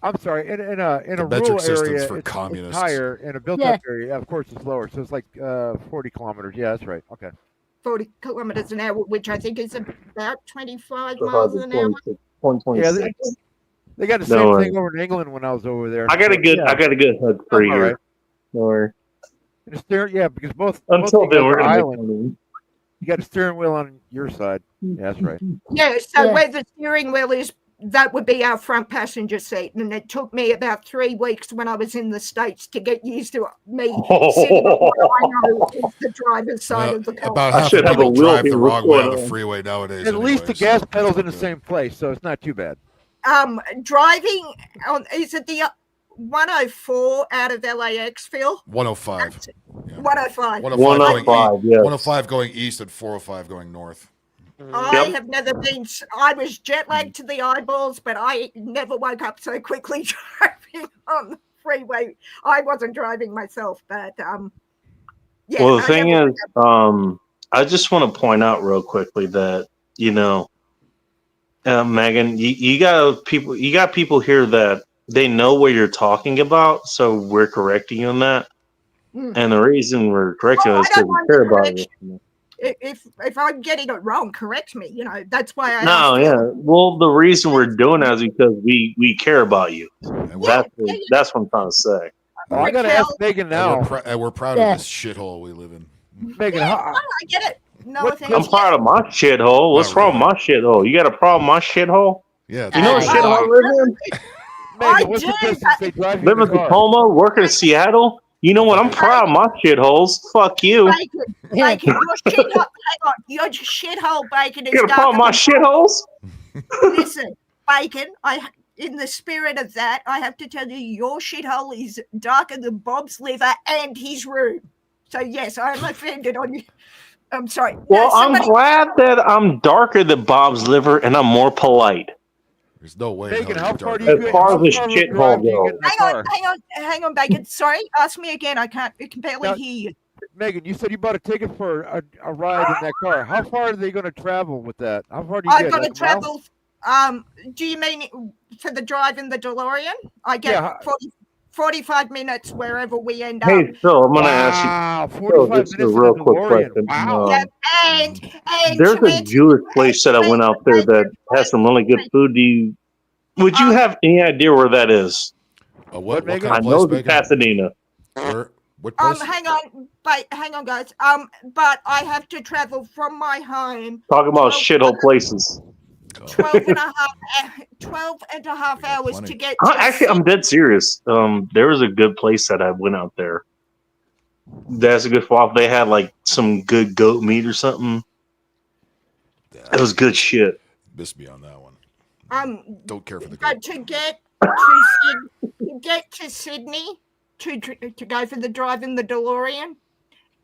I'm sorry, in a The metric rural system's area, for it's communists. higher. In a built-up area, of course, it's lower. So it's like 40 kilometers. Yeah, that's right. Okay. 40 kilometers an hour, which I think is about 25 miles an hour. 126. They got the No same worries. thing over in England when I was over there. I got a good Yeah. hug for I'm all you. right. Don't worry. And the steering, yeah, because both Until then, we're are gonna make island. fun You got a steering wheel on your side. Yeah, that's right. Yeah, so Yeah. where the steering wheel is, that would be our front passenger seat. And it took me about 3 weeks when I was in the States to get used to me sitting on what I know is the driver's side of the car. About I half should the have a people wheel drive here. the What's wrong way going on the on? freeway nowadays. At least the anyway, gas so pedal's in the it's same place, so it's not too bad. Driving on, is it the 104 out of LAX, Phil? 105. Yeah. 105. 105, yes. 105 going east and 405 going north. I have never been. I was jet lagged to the eyeballs, but I never woke up so quickly driving on the freeway. I wasn't driving myself, but yeah. Well, the I thing never is, I just want to point out real quickly that Megan, you got people here that they know what you're talking about, so we're correcting you on that. Mm. And the reason we're correcting you Well, is I because don't we care want about the it. if I'm getting it wrong, correct me. You know, that's why I No, asked. yeah. Well, the reason we're doing that is because we care about you. And That's what I'm trying to say. I gotta ask Megan and now. we're proud of this shithole we live in. Megan, Yeah, how, I get it. No What- offense. I'm proud of my shithole. What's Not wrong with my shithole? You got a problem with my shithole? Yeah, You know what Uh, shithole I live in? Megan, what's the do, distance they drive you Live in in the car? Tacoma, working in Seattle. You know what? I'm proud of my shitholes. Fuck you. Bacon, your shithole. Hang on, your shithole bacon is You got a problem with my darker shitholes? Listen, Bacon, in the spirit of that, I have to tell you, your shithole is darker than Bob's liver and his room. So yes, I'm offended on you. I'm sorry. Well, No, somebody- I'm glad that I'm darker than Bob's liver and I'm more polite. There's no way. Megan, hell how you're far do dark. you As far as the how far of a shithole drive do you goes. get in the car? hang on, Bacon. Sorry, ask me again. I can barely Now- hear you. Megan, you said you bought a ticket for a ride in that car. How far are they going to travel with that? How far do you I've get? got to Like a mile? travel. Do you mean for the drive in the DeLorean? I get Yeah. 45 minutes wherever we end Hey, up. Phil, I'm going to ask you. Wow, Phil, 45 this is a minutes in real the quick DeLorean. question. Wow. Yeah, and There's to a answer- Jewish place that I went out there that has some really good food. Would you have any idea where that is? What Megan? kind I of know place, it's Megan? Pasadena. Where? What place? hang on, guys. But I have to travel from my home Talking about 12 shithole places. 12 and a half hours to get to Actually, I'm dead serious. There was a good place that I went out there. That's a good swap. They had like some good goat meat or something. It was good shit. Missed me on that one. Don't care for the but goat. to get to Sydney to go for the drive in the DeLorean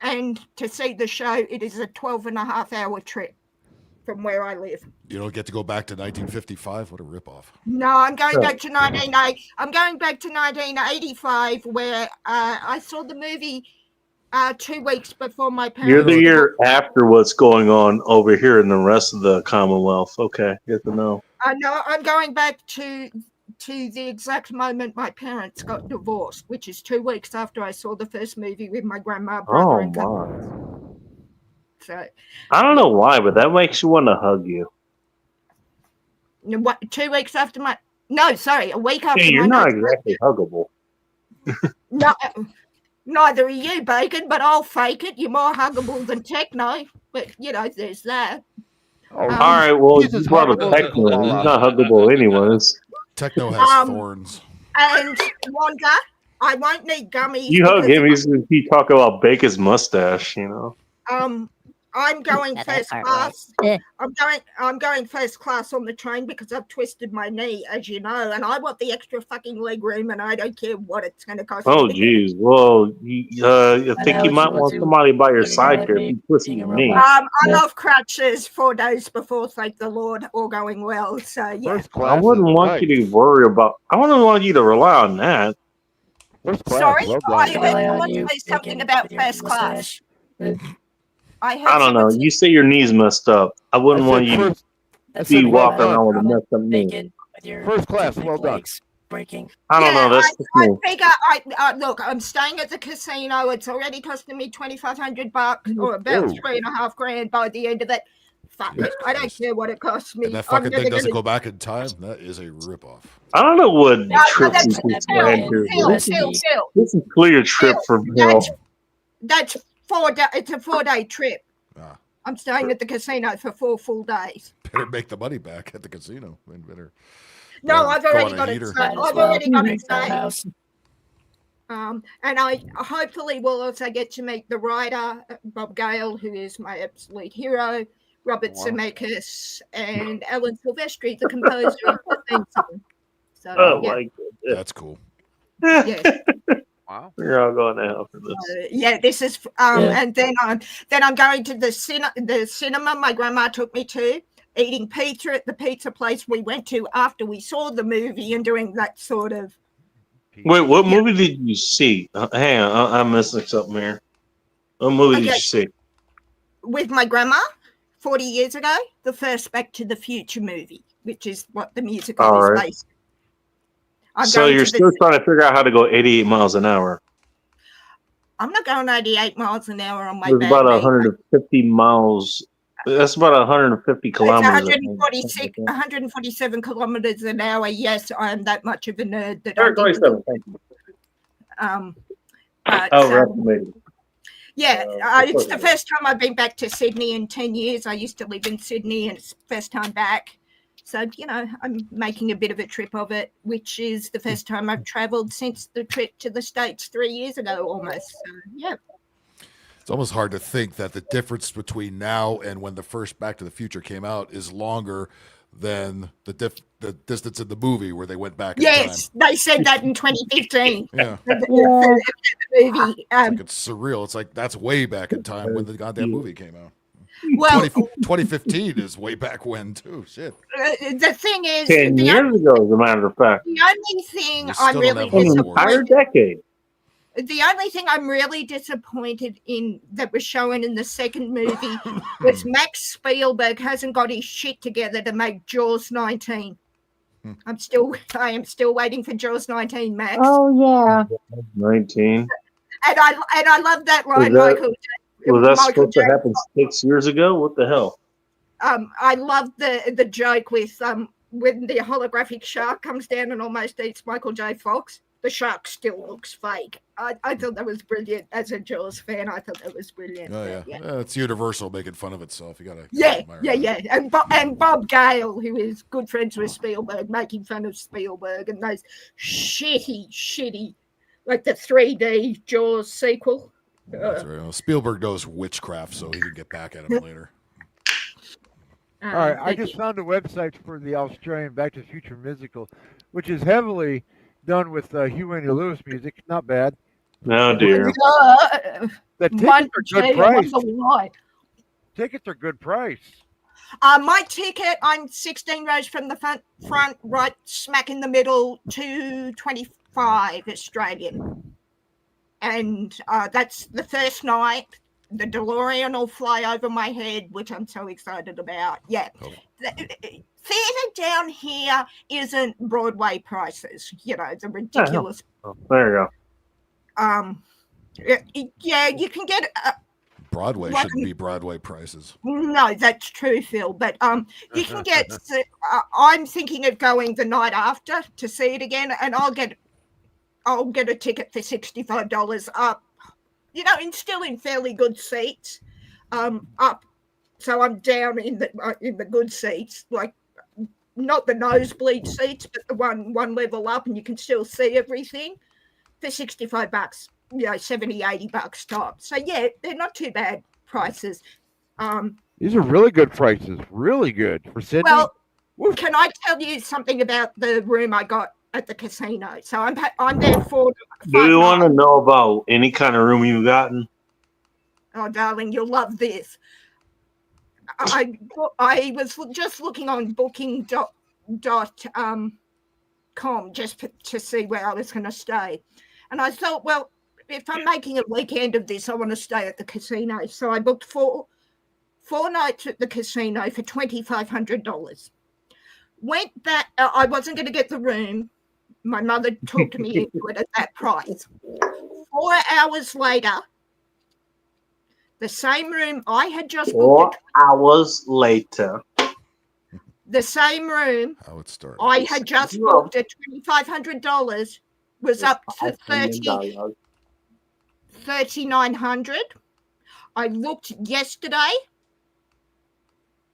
and to see the show, it is a 12 and a half hour trip from where I live. You don't get to go back to 1955. What a ripoff. No, I'm going back to 1980. I'm going back to 1985, where I saw the movie 2 weeks before my parents. You're the year after what's going on over here in the rest of the Commonwealth. Okay, good to know. No, I'm going back to the exact moment my parents got divorced, which is 2 weeks after I saw the first movie with my grandma, brother, Oh and cousin. my! So, I don't know why, but that makes you want to hug you. what? 2 weeks after my? No, sorry, a week after Hey, you're my. not 19th exactly huggable. No, neither are you, Bacon, but I'll fake it. You're more huggable than Techno, but you know, there's that. All right, well, Jesus, you brought a huggable Techno. is He's not huggable anyways. Techno has thorns. And Wanda, I won't need gummies. You hug because, him, he's going to keep talking about Bacon's mustache, you know. I'm going Got that first part class. right. I'm going first class on the train because I've twisted my knee, as you know, and I want the extra fucking leg room, and I don't care what it's going to cost. Oh, me. geez. Well, I think you might want somebody by your side here. If you twisting your knee. I'm off crutches 4 days before, thank the Lord, all going well. So yeah. First class. I wouldn't want you to worry about. I wouldn't want you to rely on that. First class. Sorry, Well I done. want to say something about first class. I don't know. You say your knee's messed up. I wouldn't want you to I be said well walking done. around with a messed up knee. First class. Well done. I don't know. That's just I me. figure. Look, I'm staying at the casino. It's already costing me $2,500 or about Whoa. $3.5 grand by the end of it. Fuck it. I don't care what it costs me. And that I'm fucking never thing doesn't gonna- go back in time. That is a ripoff. I don't know what No, trip that's you keep saying here. Phil. This is clear trip for Bill. That's 4 days. It's a 4-day trip. Ah, I'm staying at the casino for 4 full days. better make the money back at the casino. Better. No, Yeah, I've go already on a got it. heater. I've already got it saved. And I hopefully will also get to meet the writer, Bob Gale, who is my absolute hero, Robert Wow. Zemeckis, and Alan Silvestri, the composer of the theme song. So, Oh yeah. my goodness. That's cool. Yeah. Wow. We're all going to hell for this. Yeah, this is and then I'm going to the cinema my grandma took me to, eating pizza at the pizza place we went to after we saw the movie and doing that sort of. Wait, what movie did you see? Hang on, I'm missing something here. What movie did Okay. you see? With my grandma 40 years ago, the first Back to the Future movie, which is what the musical All is right. based on. So you're still trying to figure out how to go 88 miles an hour. I'm not going 88 miles an hour on my It's back. about mate. 150 miles. That's about 150 It's kilometers. I think, 146, something like that. 147 kilometers an hour. Yes, I am that much of a nerd that I didn't. 127. Thank you. But Overestimated. yeah, of it's course the it is. first time I've been back to Sydney in 10 years. I used to live in Sydney, and it's first time back. So, I'm making a bit of a trip of it, which is the first time I've traveled since the trip to the States 3 years ago almost. So, yeah. It's almost hard to think that the difference between now and when the first Back to the Future came out is longer than the distance in the movie where they went back in Yes, time. they said that in 2015. Yeah. The movie. It's like it's surreal. It's like that's way back in time when the goddamn movie came out. Well, 2015 is way back when too. Shit. the thing is, 10 the years ago, as a matter of fact. only thing We I'm still don't really have Westworld. An entire decade. the only thing I'm really disappointed in that was shown in the second movie was Max Spielberg hasn't got his shit together to make Jaws 19. I am still waiting for Jaws 19, Max. Oh yeah. 19. And I love that line, Was that- Michael. Was that Michael supposed to J. happen 6 years ago? What the hell? I love the joke with when the holographic shark comes down and almost eats Michael J. Fox. The shark still looks fake. I thought that was brilliant. As a Jaws fan, I thought that was brilliant. Oh yeah. Yeah. It's Universal making fun of itself. You gotta Yeah, admire yeah, that. yeah. And Bob Gale, who is good friends with Spielberg, making fun of Spielberg and those shitty, like the 3D Jaws sequel. That's right. Well, Spielberg knows witchcraft, so he can get back at him later. All right, I just found a website for the Australian Back to the Future musical, which is heavily done with Huey Lewis music. Not bad. Oh, dear. The tickets are good price. Why. Tickets are good price. My ticket, I'm 16 rows from the front, right smack in the middle, 225 Australian. And that's the first night. The DeLorean will fly over my head, which I'm so excited about. Yeah. Oh. Theatre down here isn't Broadway prices, the ridiculous. Oh, there you go. Yeah, you can get Broadway Like- shouldn't be Broadway prices. no, that's true, Phil. But you can get. I'm thinking of going the night after to see it again, and I'll get a ticket for $65 up. And still in fairly good seats, up. So I'm down in the good seats, like not the nosebleed seats, but the one level up, and you can still see everything for $65. $70, $80 top. So yeah, they're not too bad prices. These are really good prices. Really good for Sydney. Well, Woo. can I tell you something about the room I got at the casino? So I'm there for. Do you want to know about any kind of room you've gotten? Oh, darling, you'll love this. I was just looking on booking.com just to see where I was going to stay. And I thought, well, if I'm making a weekend of this, I want to stay at the casino. So I booked four nights at the casino for $2,500. Went back. I wasn't going to get the room. My mother talked me into it at that price. 4 hours later, the same room I had just 4 booked, hours later. the same room How it started. I had just booked at $2,500 was up to $3,900. I looked yesterday,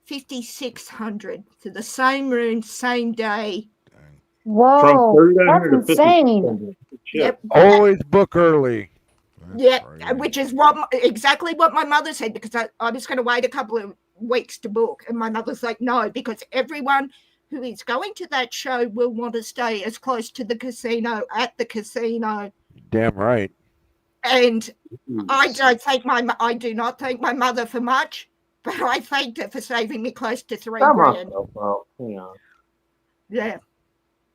$5,600 for the same room, same day. Whoa, From that's 3,900 to insane. 5,600. Yep. Always book early. Yeah, which is exactly what my mother said, because I was going to wait a couple of weeks to book, and my mother's like, no, because everyone who is going to that show will want to stay as close to the casino at the casino. Damn right. And I do not thank my mother for much, but I thanked her for saving me close to $3,000. Well, hang on. Yeah.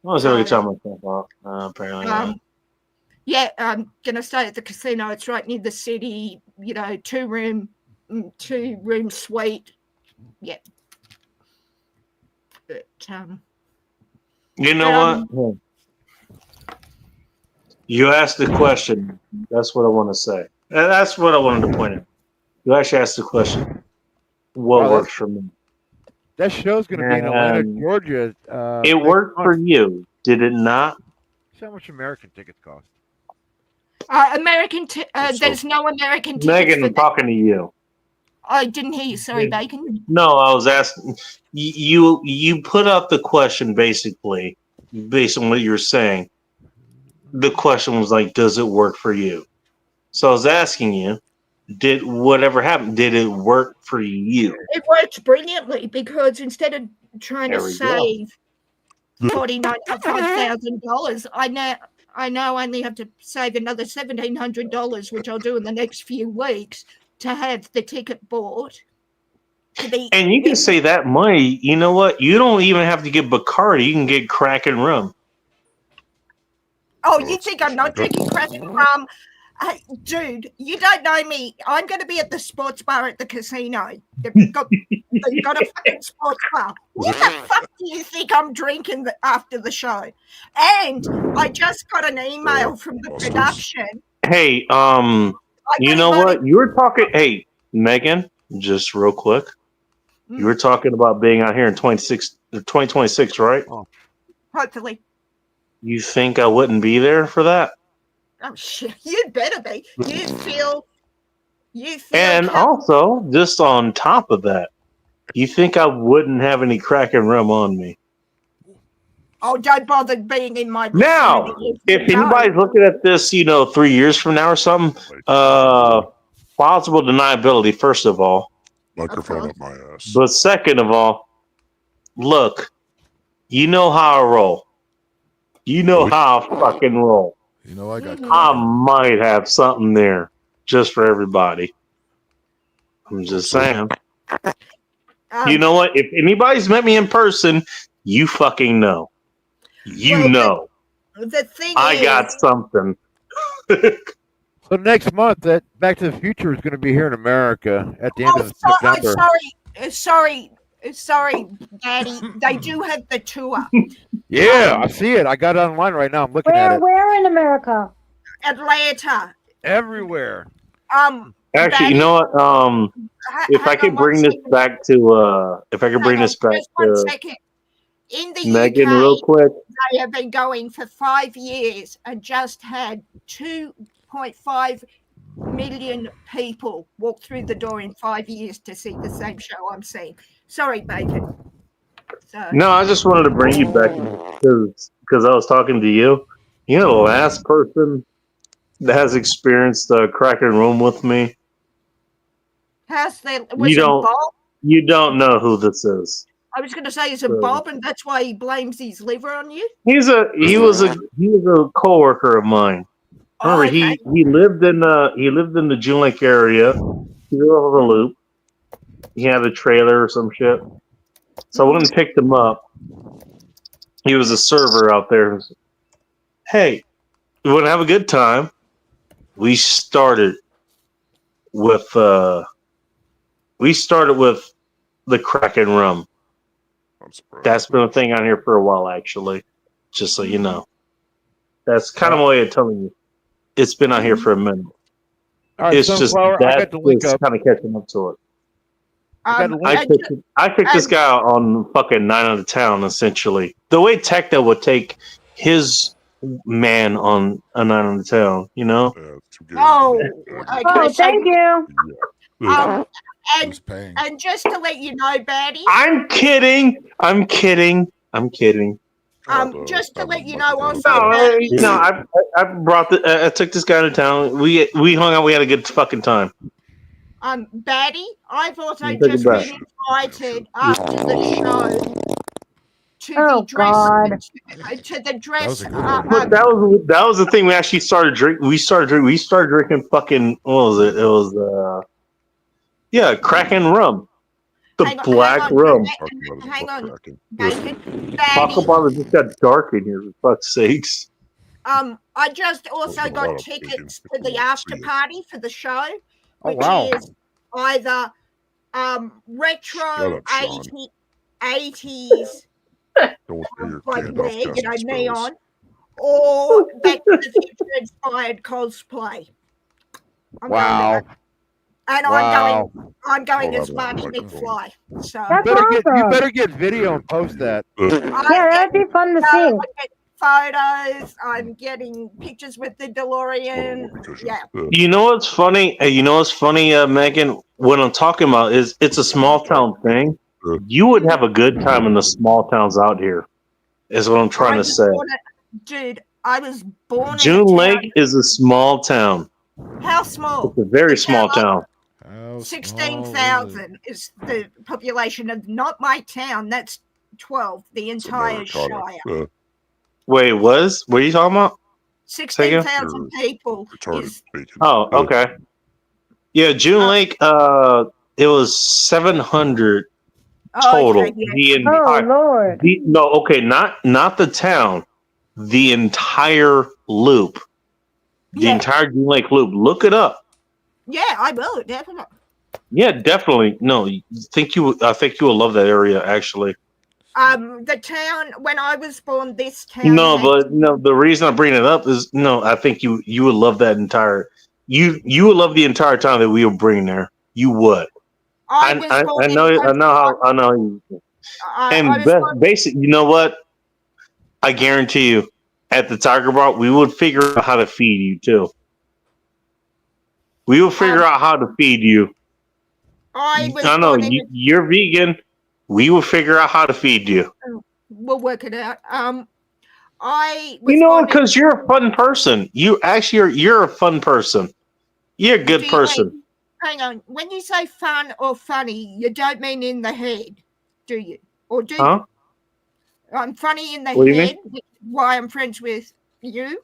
I was going to tell myself off. Apparently. not. Yeah, I'm gonna stay at the casino. It's right near the city. 2-room suite. Yeah. But You know what? You asked the question. That's what I want to say. And that's what I wanted to point out. You actually asked the question, what Wow, works for me? That show's going to be in Atlanta, And Georgia. it next worked for month. you, did it not? See how much American tickets cost. There's no American tickets Megan, for I'm that. talking to you. I didn't hear you. Sorry, Bacon. No, I was asking you put out the question basically based on what you're saying. The question was like, does it work for you? So I was asking you, did whatever happened, did it work for you? It worked brilliantly because instead of trying There to we go. save $5,000, I now only have to save another $1,700, which I'll do in the next few weeks to have the ticket bought. And you can say that money, you know what? You don't even have to get Bacardi, you can get Kraken rum. Oh, you think I'm not drinking Kraken rum? Dude, you don't know me. I'm going to be at the sports bar at the casino. They've got a fucking sports bar. What the fuck do you think I'm drinking after the show? And I just got an email from the production. Hey, you know what? You were talking. Hey, Megan, just real quick. You were talking about being out here in 2026, right? Hopefully. You think I wouldn't be there for that? Oh shit! You better be. You feel. And also, just on top of that, you think I wouldn't have any Kraken rum on me? Oh, don't bother being in my Now, vicinity. if No. anybody's looking at this, 3 years from now or something, plausible deniability, first of all. Microphone up my ass. But second of all, look, you know how I roll. You know how I fucking roll. You know, I got. I might have something there just for everybody. I'm just saying. You know what? If anybody's met me in person, you fucking know. You know. The thing I is, got something. So next month, that Back to the Future is going to be here in America at the end of September. sorry, Daddy. They do have the tour. Yeah, I see it. I got it online right now. I'm looking at it. Where in America? Atlanta. Everywhere. Actually, you know what? If I could bring this back to, just 1 second. In the Megan, UK, real quick. they have been going for 5 years and just had 2.5 million people walk through the door in 5 years to see the same show I'm seeing. Sorry, Bacon. No, I just wanted to bring you back because I was talking to you. You know, the last person that has experienced the Kraken room with me. You don't know who this is. I was going to say, is it Bob, and that's why he blames his liver on you? He was a coworker of mine. Remember, he lived in the June Lake area. He lived over the loop. He had a trailer or some shit. So I went and picked him up. He was a server out there. Hey, we want to have a good time. We started with the Kraken rum. That's been a thing on here for a while, actually. Just so you know. That's kind of my way of telling you. It's been out here for a minute. All right, It's just that is kind of catching up to it. I picked this guy out on fucking 9 out of town, essentially. The way Techno would take his man on a 9 out of town, you know? Thank you. And just to let you know, Batty. I'm kidding. Just to let you know, also. I I took this guy to town. We hung out. We had a good fucking time. Batty, I've also just been invited after the show to the dress. Look, that was the thing. We actually started drinking. We started drinking fucking. What was it? It was Kraken rum. Black rum. Hang on. Taco Bar just got dark in here, for fuck's sakes. I just also got tickets to the after party for the show, which is either retro 80s like neon, or Back to the Future inspired cosplay. I'm Wow. going there. And Wow. I'm going Oh, as I'm Marty like, McFly. So That's You awesome. better get video and post that. Yeah, that'd be fun to see. I get photos. I'm getting pictures with the DeLorean. Yeah. You know what's funny? You know what's funny, Megan? What I'm talking about is it's a small town thing. You would have a good time in the small towns out here, is what I'm trying to say. Dude, I was born June in a town. Lake is a small town. How small? It's a very The small town town. 16,000 is the population of not my town. That's 12. The entire Shire. Wait, what are you talking about? 16,000 people. Is, Oh, okay. Yeah, June Lake. It was 700 total. okay, yeah. The entire, Lord. not the town. The entire loop. The Yeah. entire June Lake loop. Look it up. Yeah, I will definitely. Yeah, definitely. No, I think you will love that area actually. The town when I was born, this town. No, had- but no, the reason I bring it up is I think you would love that entire you would love the entire town that we were bringing there. You would. I know you. And basically, you know what? I guarantee you, at the Tiger Bar, we would figure out how to feed you too. We will figure out how to feed you. I was I know born in you're vegan. We will figure out how to feed you. We'll work it out. I was You know, born in- because you're a fun person. You're a fun person. You're a good Do you person. mean- hang on. When you say fun or funny, you don't mean in the head, do you? Or do Huh? you? I'm funny in the What do you head. Why I'm friends with you,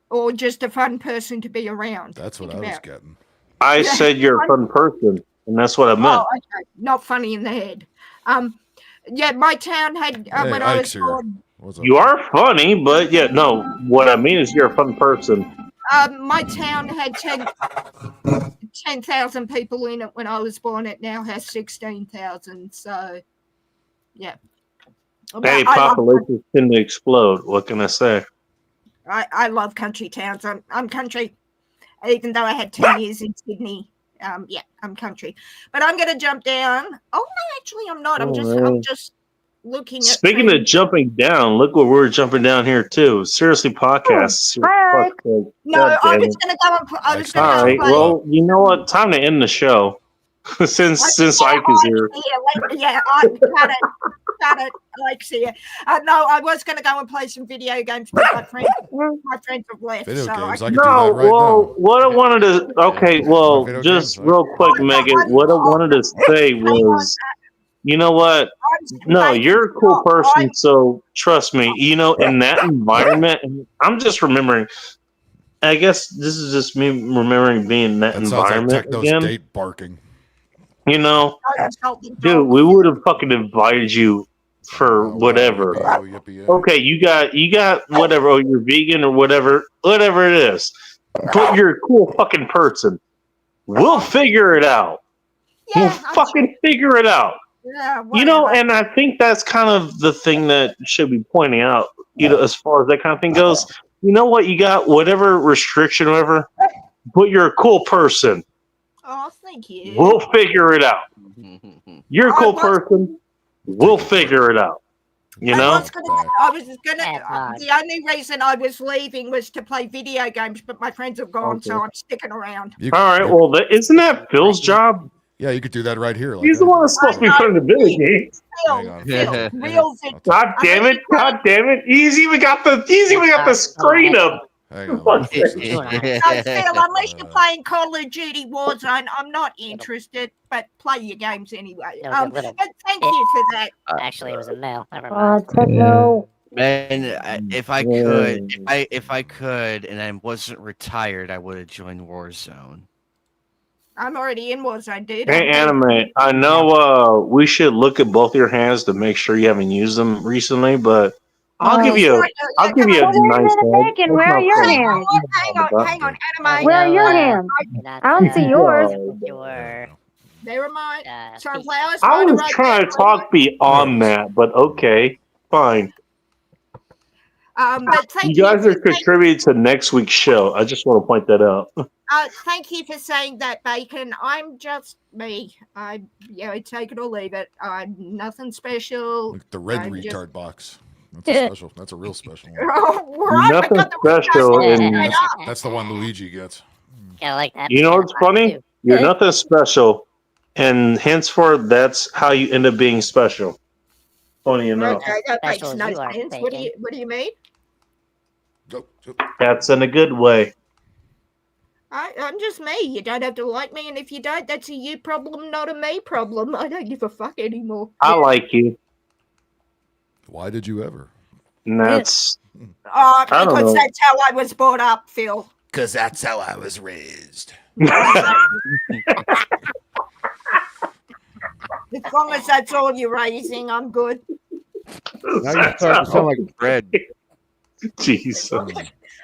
or just a fun person to be around. That's what I was getting. I Yeah. said you're a fun person, and that's what I meant. Oh, okay. Not funny in the head. Yeah, my town had Hey, when I was Ike's here. born. What's up? You are funny, but yeah, no. What I mean is you're a fun person. My town had 10,000 people in it when I was born. It now has 16,000. So, yeah. Hey, populations tend to explode. What can I say? I love country towns. I'm country, even though I had 10 years in Sydney. Yeah, I'm country. But I'm going to jump down. Oh no, actually, I'm not. I'm just looking at. Speaking of jumping down, look what we're jumping down here too. Seriously, podcasts. Hi. No, I was going to go and. I was going to. All right. Well, you know what? Time to end the show. since Ike is here. Yeah, I cut it. Ike's here. No, I was going to go and play some video games, but my friends have left. Video so games. I I can do that right now. What I wanted to. Okay, well, Video just games, real quick, Megan. What I wanted to say was, you know what? No, you're a cool person, so trust me. You know, in that environment, I'm just remembering. I guess this is just me remembering being in that That sounds like environment Techno's again. date barking. You know, dude, we would have fucking invited you for whatever. Okay, you got whatever. Oh, you're vegan or whatever it is. But you're a cool fucking person. We'll figure it out. We'll fucking figure it out. Yeah, You know, and I think that's kind of the thing that should be pointing out. You know, as far as that kind of thing goes. You know what? You got whatever restriction, whatever. But you're a cool person. Oh, thank you. We'll figure it out. You're a cool person. We'll figure it out. You know? The only reason I was leaving was to play video games, but my friends have gone, so I'm sticking around. All right. Well, isn't that Phil's job? Yeah, you could do that right here. He's the one that's supposed to be playing the video games. Phil, real God damn it! God damn it! He's even got the screen up. Hang No, Phil, unless you're playing Call of Duty Warzone, I'm not interested, but play your games anyway. But thank you for that. Actually, it was a male. Never mind. Techno. Man, if I could, if I could, and I wasn't retired, I would have joined Warzone. I'm already in Warzone, dude. Hey, Anime, I know we should look at both your hands to make sure you haven't used them recently, but I'll give you a nice Megan, where are your hands? Hang on, Anime. Where are your hands? I don't see yours. There are mine. Sunflowers. I was trying to talk beyond that, but okay, fine. But thank You guys you are contributing to next week's show. I just want to point that out. thank you for saying that, Bacon. I'm just me. Take it or leave it. I'm nothing special. Like the red I'm retard just- box. That's a special. That's a real special one. Oh, right, I Nothing got the red special dust in- right up. That's the one Luigi gets. Kinda like that. You know what's funny? You're nothing special, and henceforth, that's how you end up being special. Funny enough, Okay, that makes Special as no you are, sense. Bacon. What do you mean? that's in a good way. I'm just me. You don't have to like me, and if you don't, that's a you problem, not a me problem. I don't give a fuck anymore. I like you. Why did you ever? And that's Oh, I don't because know. that's how I was brought up, Phil. Because that's how I was raised. As long as that's all you're raising, I'm good. Now you're starting to sound like bread. Jesus.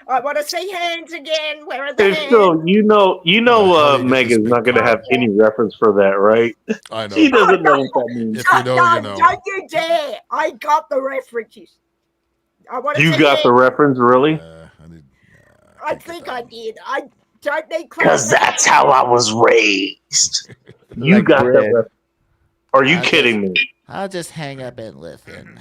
I want to see hands again. Where are the Hey, hands? Phil, Megan's not going to have any reference for that, right? I know. She doesn't know what that means. If you know, you know. Don't you dare! I got the references. I want to You see got the hands. reference, really? I think I did. I don't need Because that's how I was raised. You Like got bread. that reference. Are you I kidding me? I'll just hang up and listen.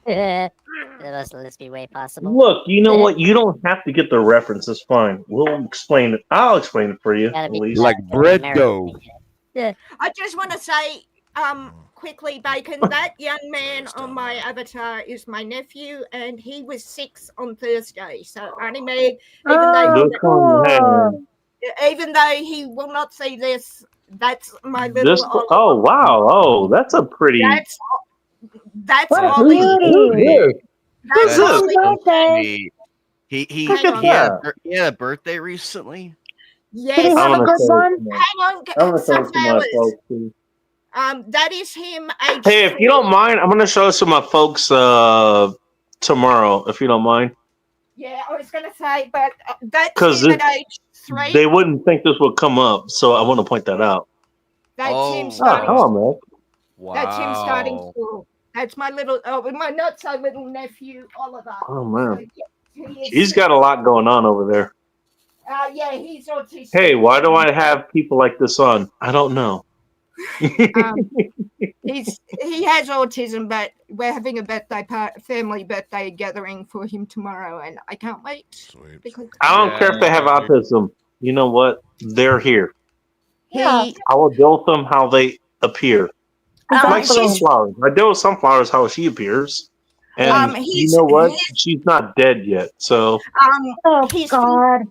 Let's be way possible. Look, you know what? You don't have to get the reference. It's fine. We'll explain it. I'll explain it for you, at least. Like bread dough. I just want to say, quickly, Bacon, that young man on my avatar is my nephew, and he was 6 on Thursday. So, Auntie Meg, Look on that. even though he will not see this, that's my little. This, oh, wow. Oh, that's a pretty. That's What a Ollie. beauty. That's Who's Ollie. He he Look at he had a birthday recently. Yes. Did he have a good one? Hang on, I'm going to show it to my sunflowers. folks. Too. That is him. Age Hey, if you don't mind, I'm going to show this to my folks tomorrow, if you don't mind. Yeah, I was going to say, but that's 'Cause him it- at age 3. They wouldn't think this would come up, so I want to point that out. That's him Oh, starting. come on, man. That's him starting school. That's my my not so little nephew Oliver. Oh, man. So, yeah, he is He's 6. got a lot going on over there. Yeah, he's autistic. Hey, why do I have people like this on? I don't know. He has autism, but we're having a family birthday gathering for him tomorrow, and I can't wait. Sweet. Because I don't care if they have autism. You know what? They're here. he, I will deal with them how they appear. Like she's- sunflowers. I deal with sunflowers how she appears. And you he's- know what? She's not dead yet. So Oh, he's God.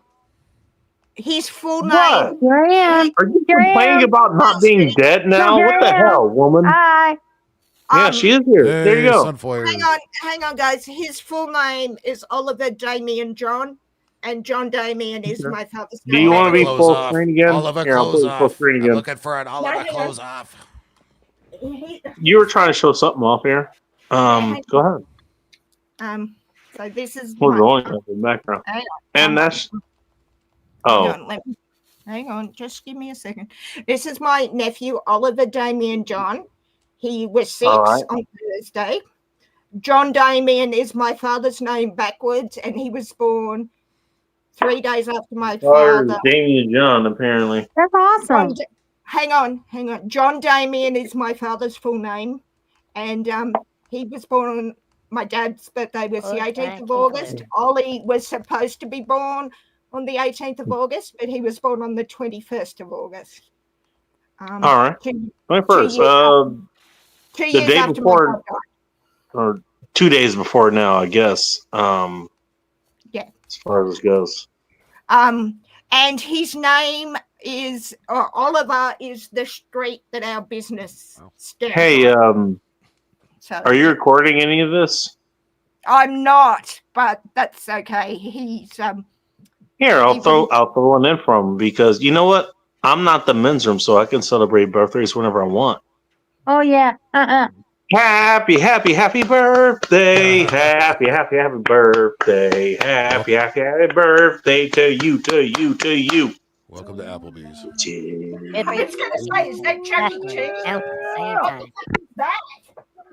his full What? name. Here I am. are you Here I complaining am. about not being dead now? here What the I am. hell, woman? Hi. Yeah, she is here. There you Hey, go. Sunfire. Hang on, guys. His full name is Oliver Damien John, and John Damien is my father's Do name. you want to be Clothes full off. screen again? Oliver, Here, I'll put clothes you full off. screen I'm again. looking for an Oliver, hang on. clothes off. You were trying to show something off here. Go ahead. So this is We're my- going in the background. Hang on, And that's oh, hang on, just give me a second. This is my nephew, Oliver Damien John. He was 6 All right. on Thursday. John Damien is my father's name backwards, and he was born 3 days after my or father. Damien John apparently. That's awesome. Hang on. John Damien is my father's full name, and he was born on my dad's birthday was the 18th of August. Ollie was supposed to be born on the 18th of August, but he was born on the 21st of August. All right. 21st. 2 The years day after before- my dad died. Or 2 days before now, I guess. Yeah. As far as this goes. And his name is Oliver is the street that our business stands Hey, on. So are you recording any of this? I'm not, but that's okay. He's Here, I'll throw one in from him because you know what? I'm not the men's room, so I can celebrate birthdays whenever I want. Oh, yeah. Happy birthday. Happy birthday. Happy birthday to you. Welcome to Applebee's. I was going to say, is that Chuck E. Cheese? Out at the same time. That.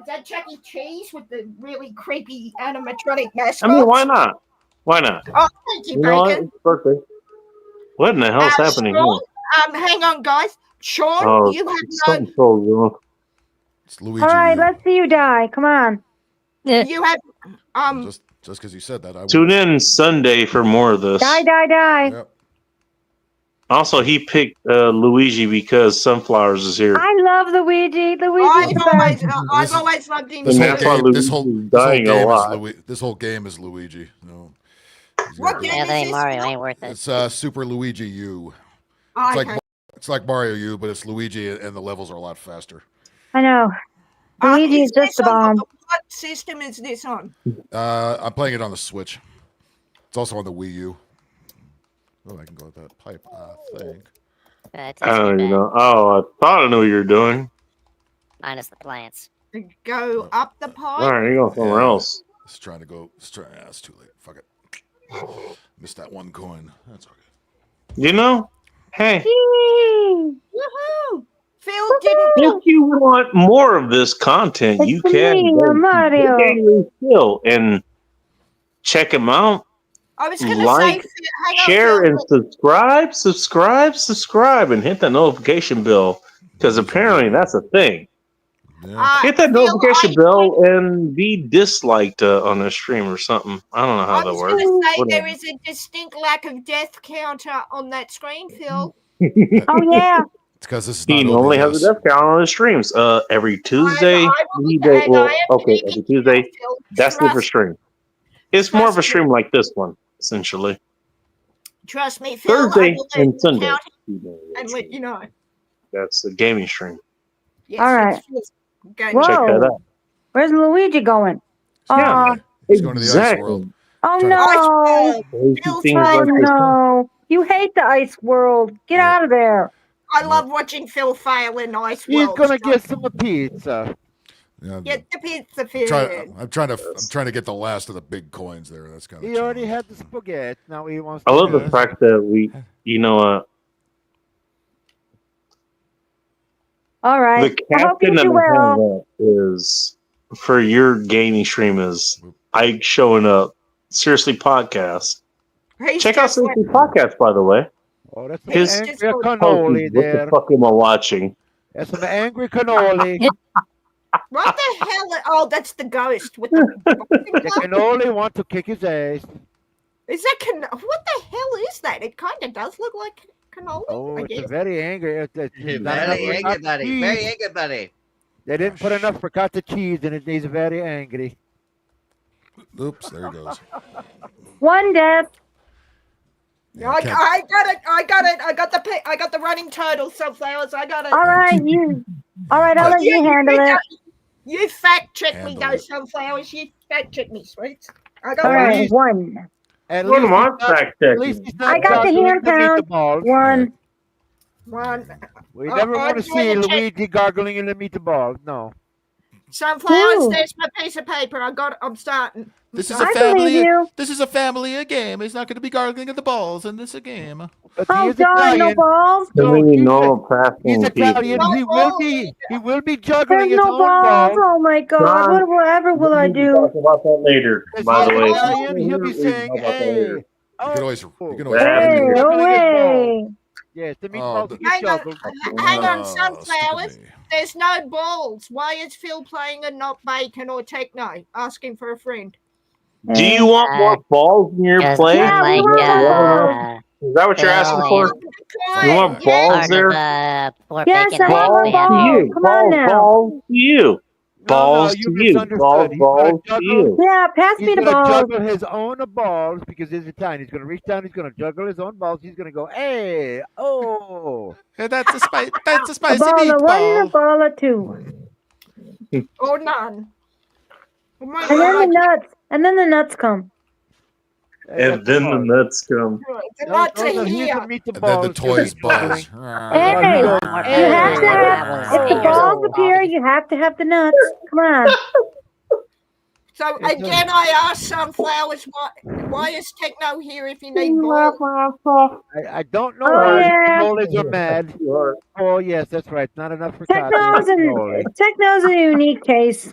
that Chuck E. Cheese with the really creepy animatronic mascots? I mean, why not? Why not? Oh, thank you, You know what? Bacon. It's perfect. What in the hell is happening Sean, here? hang on, guys. Sean, Oh, you have no. something's so wrong. It's Luigi. All right, you. let's see you die. Come on. You have Just because you said that, I Tune in Sunday for more of this. Die, die, die. Yep. Also, he picked Luigi because Sunflowers is here. I love Luigi. Luigi's the best. I've always loved him. This whole that's why game, Luigi's dying a lot. this whole game is Luigi. No. What game Yeah, is that ain't this? Mario. Ain't worth it. It's Super Luigi U. Oh, It's okay. like it's like Mario U, but it's Luigi, and the levels are a lot faster. I know. Luigi is just the bomb. What system is this on? I'm playing it on the Switch. It's also on the Wii U. Oh, I can go with that pipe. I think. I don't even know. Oh, I thought I knew what you were doing. Minus the plants. Go up the pipe. All right, you go somewhere else. It's trying to go. It's too late. Fuck it. Missed that one coin. That's okay. You know, hey, Woohoo! Phil didn't. if you want more of this content, you can me, go to Mario. Big Angry Phil and check him out. I was going to Like, say, hang on, share, Phil. and subscribe, and hit the notification bell because apparently that's a thing. Hit that Phil, notification bell and be disliked on the stream or something. I don't know how I that was works. going to say Whatever. there is a distinct lack of death counter on that screen, Phil. Oh yeah. It's because this is He not normally has OBS. a death count on his streams. Every Tuesday. I Okay, every Tuesday. That's Trust- different stream. It's more of a stream like this one, essentially. Trust me, Phil. Thursday I will and Sunday. count and let you know. That's the gaming stream. Yes, All right. it's game. Whoa. Check that out. Where's Luigi going? Yeah. He's going to the ice world. Oh Trying no. Crazy things Oh like this. no. You hate the ice world. Get out of there. I love watching Phil fail in Ice He's World. gonna get some pizza. Yeah, Get the pizza, Phil. I'm trying to get the last of the big coins there. That's kind of. He already had the spaghetti. Now he wants. I to love the fact that you know, All right. the I hope you captain that do well. is for your gaming stream is Ike showing up. Seriously, podcast. He's Check out just Seriously podcast, by the way. Oh, that's some His angry what cannoli the there. fuck am I watching? That's some angry cannoli. What the hell? Oh, that's the ghost with the. The cannoli want to kick his ass. Is that what the hell is that? It kind of does look like cannoli. Oh, I it's a guess. very angry. It's not Very enough angry, ricotta buddy. cheese. Very angry, buddy. They didn't put enough ricotta cheese in it. He's very angry. Oops, there he goes. One death. I got it. I got the running total. Sunflowers. I got it. All right, you. All right, I'll let you handle it. You fact check me, Handle those it. sunflowers. You fact check me, sweets. I got All one. right, one. At What least am I he's not- fact at least checking? he's not I got the juggling hand pound. meatballs. One. One. We never I'm want to see going to check. Luigi gargling in the meatballs. No. Sunflowers. Ooh. There's my piece of paper. I'm starting. This is I a believe family. you. This is a family game. He's not going to be gargling at the balls in this game. But Oh, he is darn, no Italian. balls. So No, many he's normal He's passing Italian. people. He will be. He will be juggling There's his no own balls. balls. Oh my God. John, Whatever will I We can do? talk about that later. If By the he's way, Italian, he'll be We can saying, talk about that "Hey, later. You can always. You can always. Yeah. Hey, juggling no his balls." way. Yes, the Oh, meatballs the- get Hang on, juggled. hang on, Oh, sunflowers. stupid me. There's no balls. Why is Phil playing a not bacon or techno? Asking for a friend. Do you want more balls in your Just play? Yeah, we like, want Is that what you're asking Phil for? and You want Yeah. balls part there? of the poor Yes, bacon I want eggs more we have balls. here. You. Come on now. Balls to you. No, Balls you to you. Balls, misunderstood. He's gonna balls to juggle. you. Yeah, pass He's me the gonna balls. juggle his own balls because he's Italian. He's gonna reach down. He's gonna juggle his own balls. He's gonna go, "Hey, oh." Hey, that's a spicy. That's a A spicy ball of one, a meatball. ball of two. Or none. Oh my And then the God. nuts. And then the nuts come. Hey, And that's then the balls. nuts come. The Those- nuts those are are his here. And then the meatballs. toys Juggling. buzz. Hey, Oh, you no. have to have, if the Hey. balls appear, you have to have the nuts. Come on. So It's again, I asked sunflowers, why is techno here if you need balls? I don't know Oh, why yeah. the cannolis are mad. Oh yes, that's right. Not enough ricotta. in Techno's, the cannoli. Techno's a unique case.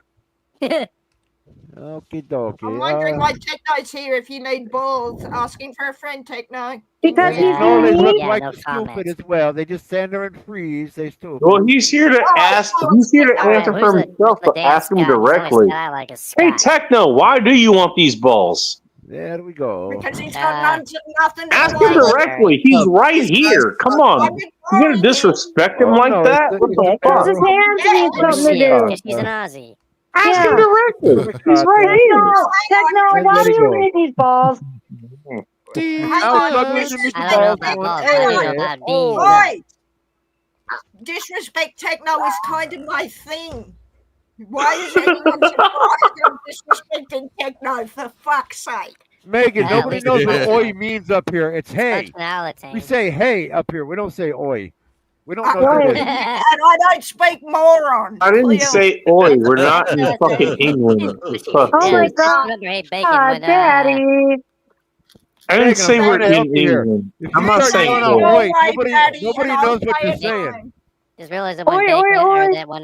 Okie dokie. I'm wondering why Techno's here if you need balls. Asking for a friend, Techno. Because he's No, they look unique. like no stupid comments. as well. They just stand there and freeze. They stupid. Well, he's here to ask. He's here to answer Who's for the himself, but damn ask him Scott? He's always directly. got like a Hey, Scott. Techno, why do you want these balls? There we go. Because he's got nothing to Ask do him with it. directly. He's right here. Come on. You gonna disrespect him like no, that? it's What the Because fuck? his hands need something to Yeah, do. because he's an Aussie. Ask him Yeah. directly. He's right here. Techno, why do you need these balls? I'll plug in the I don't know balls about going, balls, but I do know "Hey, about oh." bees. Oi! Disrespect Techno is kind of my thing. Why is anyone surprised I'm disrespecting Techno, for fuck's sake? Megan, Yeah, nobody at knows least what it's oi means up here. It's hey. Personality. We say hey up here. We don't say oi. We don't know Oi. what it is. And I don't speak moron. I didn't clearly. say oi. We're not in fucking England. For fuck's Oh my sake. god. Remember, hey, Bacon, Ah, when, Daddy. I didn't Megan, say I'm we're trying to help in you here. England. If I'm you not start saying yelling out oi. oi, nobody knows what you're saying. just realized that when Oi, Bacon, oi, or oi. that when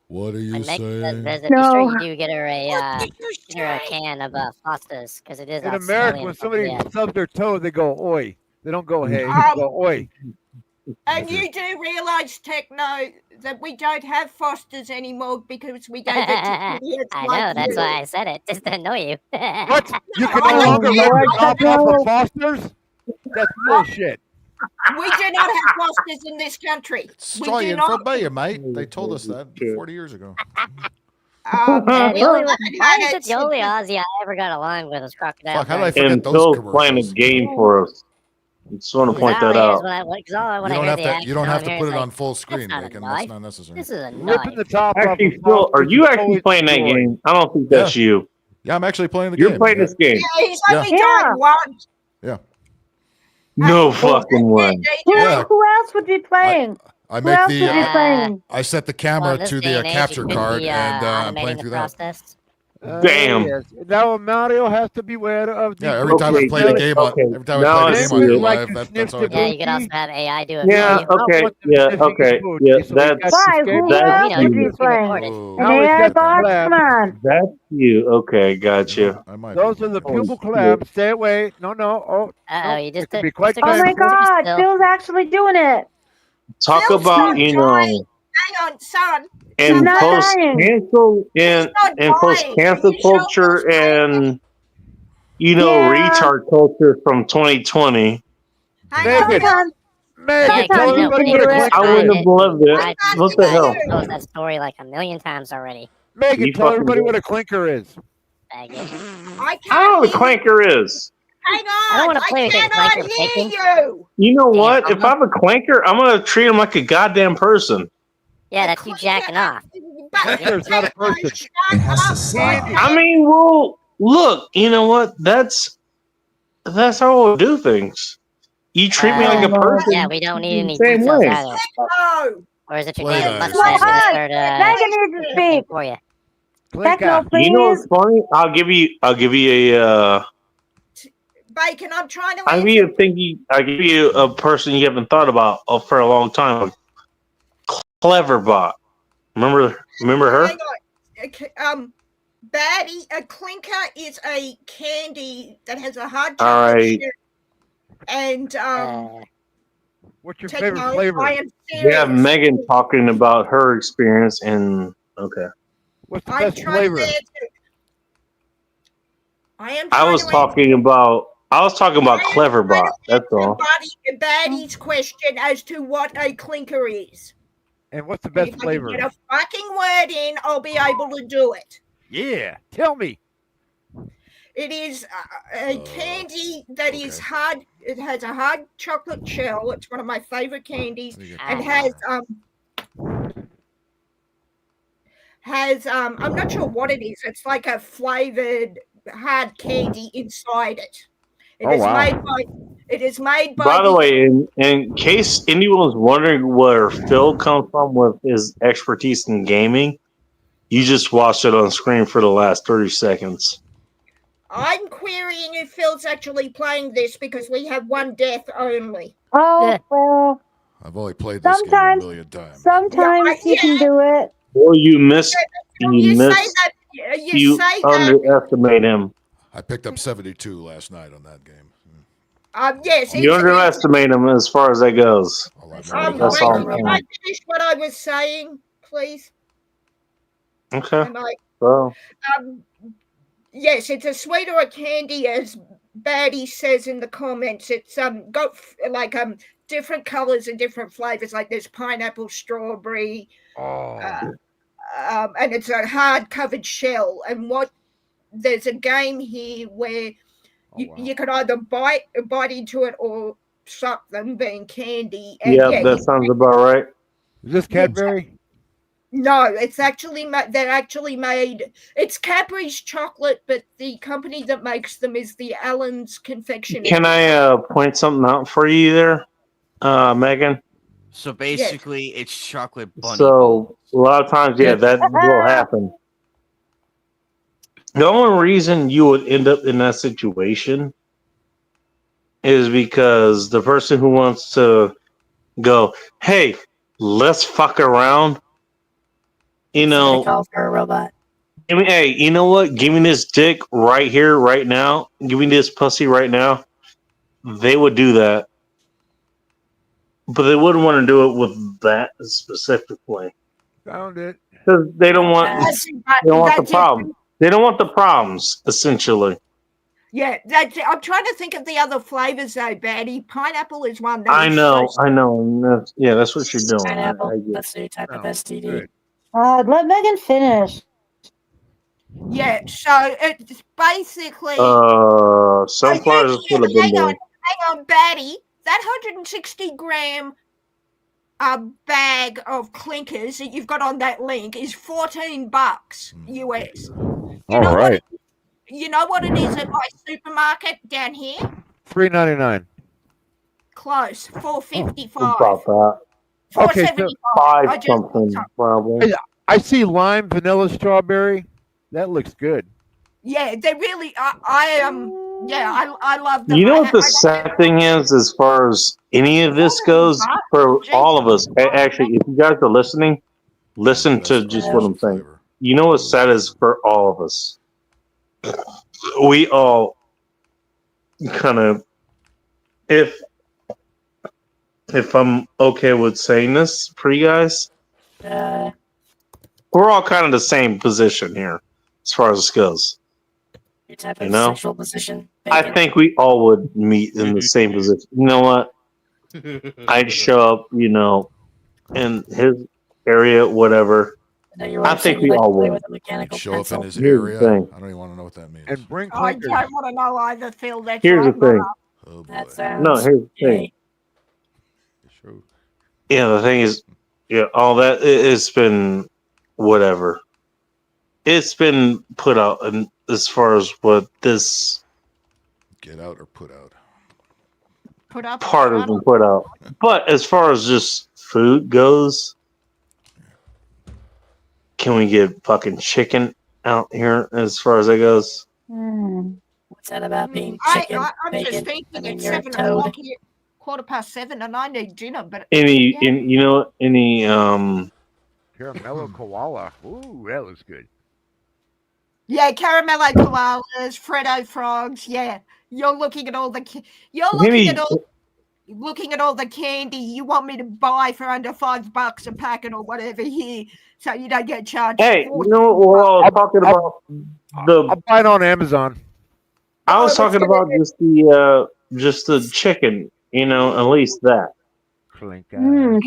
What are you when Megan does saying? visit, be sure No. you do get her a can of Foster's, because it is In America, Australian. when somebody Yeah. stubs their toe, they go oi. They don't go hey. They go oi. And you do realise, Techno, that we don't have Fosters anymore because we gave it to idiots I like know, that's you. why I said it, just to annoy you. What? You can I no don't longer care. rip your Lord, top off Techno. of Foster's? That's bullshit. We do not have Fosters in this country. We do Australian not. from Mayor, mate. They told us that 40 years ago. Yeah, the only one, and why is it it's- the only Aussie I ever got along with was Crocodile? Fuck, how did I Dundee? forget And those Phil's playing a commercials? game for us. Just want to Because point all that I hear is out. when I, because all I, when You I don't hear have the to. accent, You don't all have I'm to hearing put is it like, on full screen, not a Bacon. knife. That's not necessary. This is a Ripping knife. the top off Actually, of Phil, are Foster's you is actually always playing that joy. game? I don't think that's you. Yeah, I'm actually playing the You're game. playing yeah. this game. He's only Yeah. done once. Yeah. No fucking way. Yeah. Who else would be playing? I Who make else the. would be playing? I set the Well, camera in this to day the and age, capture you could card, be, and I'm playing automating through the that. process. Damn. Yes. Now Mario has to beware of the Yeah, every time I Okay, play the good. game on, Okay. every time I Now play the I game see on it. here Like live, to that's sniff how I the do Yeah, it. you could also have AI do it Yeah, for you. okay. want them Yeah, sniffing okay. his booty, Yeah, so he's got that's Why? Who escape. that's else You know, would it's be you. being playing? recorded. Oh, An Now he's AI got the bot? clap. Come on. That's you. Okay, got you. I might. Those are the Holy pupil shit. clams. Stay away. No, no. Oh, Uh-oh, no. you It just can took, be quite Oh my painful. god, still. Phil's actually doing it. Talk Phil's about, not you dying. know, Hang on, son. He's in not post dying. cancel He's not in post dying. cancel You sure culture Phil's dying? and retard culture from 2020. Hang on, Megan, Phil. Sometimes, Megan, Yeah, tell sometimes you everybody can what a do it. clinker I wouldn't is. have believed it. I've What the hell? told that story like a million times already. Megan, You tell fucking everybody did. what a clinker is. Faggot. I I can't don't know what a hear you. clanker is. Hang I don't on. want to play with your cannot clanker, hear Bacon. you. You know Damn, what? If I have a clanker, I'm gonna treat him like a goddamn person. Yeah, that's you jacking off. Clinker's not a person. Candy. I mean, well, look, you know what? That's how I do things. You treat me like a person. Yeah, we don't need any Same details way. either. No. Or is it your Play damn nice. mustache No, that hi. started Megan needs to speak. for you? Techno, Clinker. You know please. what's funny? I'll give you a Bacon, I'm trying to I'll give you a person you haven't thought about for a long time. Cleverbot. Remember her? Hang on. Baddie, a clinker is a candy that has a hard All chocolate right. chip. And What's your Techno, favorite flavor? I am We serious. have Megan talking about her experience and okay. What's the I'm best trying flavor? to answer. I am I trying was to talking about Cleverbot. That's all. Baddie's question as to what a clinker is. And what's the If best I can flavor? get a fucking word in, I'll be able to do it. Yeah, tell me. It is a candy that is hard. It has a hard chocolate shell. It's one of my favorite candies, and has I'm not sure what it is. It's like a flavored hard candy inside it. It is made by. By the way, in case anyone's wondering where Phil comes from with his expertise in gaming, you just watched it on screen for the last 30 seconds. I'm querying if Phil's actually playing this because we have one death only. Oh, well, I've only played this game a sometimes, million times. sometimes you can do it. Or you missed. You say that You say that. underestimate him. I picked up 72 last night on that game. Yes, You underestimate him as far as that goes. That's all I'm can saying. I finish what I was saying, please? Okay. Am I- Well, Yes, it's as sweet or a candy as Batty says in the comments. It's got different colors and different flavors. Like there's pineapple, strawberry, and it's a hard covered shell. And there's a game here where you can either bite into it or suck them, being candy. And that sounds about right. Is this Cadbury? No, it's actually they're actually made. It's Cadbury's chocolate, but the company that makes them is the Allen's Confectionery. Can I point something out for you there, Megan? So basically, it's chocolate bunny. So a lot of times, that will happen. The only reason you would end up in that situation is because the person who wants to go, hey, let's fuck around. Call for a robot. Hey, you know what? Give me this dick right here, right now. Give me this pussy right now. They would do that. But they wouldn't want to do it with that specifically. Found it. Because they don't want the problem. They don't want the problems, essentially. Yeah, I'm trying to think of the other flavors though, Batty. Pineapple is one. I know. And that's what you're doing. Pineapple. That's the type of STD. Let Megan finish. Yeah, so it's basically. Sunflowers is full of hang on, Batty. That 160-gram bag of clinkers that you've got on that link is $14 US. All right. You know what it is at my supermarket down here? $3.99. Close. $4.55. About that. Okay, so $5 something probably. I see lime, vanilla, strawberry. That looks good. Yeah, they really. I love them. You know what the sad thing is, as far as any of this goes, for all of us. Actually, if you guys are listening, listen to just what I'm saying. You know what's sad is for all of us. We all kind of, if I'm okay with saying this for you guys, we're all kind of the same position here as far as this goes. Your type of sexual position. I think we all would meet in the same position. You know what? I'd show up, in his area, whatever. I think we all would. Show up in his area. I don't even want to know what that means. And bring I clinkers. don't want to know either, Phil. That's Here's the thing. Oh, boy. That sounds No, here's the thing. Yeah, the thing is, all that it's been whatever. It's been put out, and as far as what this Get out or put out. Put up part has been put out, but as far as just food goes, can we get fucking chicken out here? As far as that goes, What's that about being chicken? I'm bacon? just thinking I mean, it's you're a 7 toad. o'clock here, 7:15, and I need dinner. But any Caramello koala. Ooh, that looks good. yeah, caramello koalas, Freddo frogs. Yeah, you're looking at all the looking at all the candy you want me to buy for under $5 a packet or whatever here, so you don't get charged. hey, you know what we're all talking about? I'll buy it on Amazon. I was talking about just the chicken. At least that. Chicken.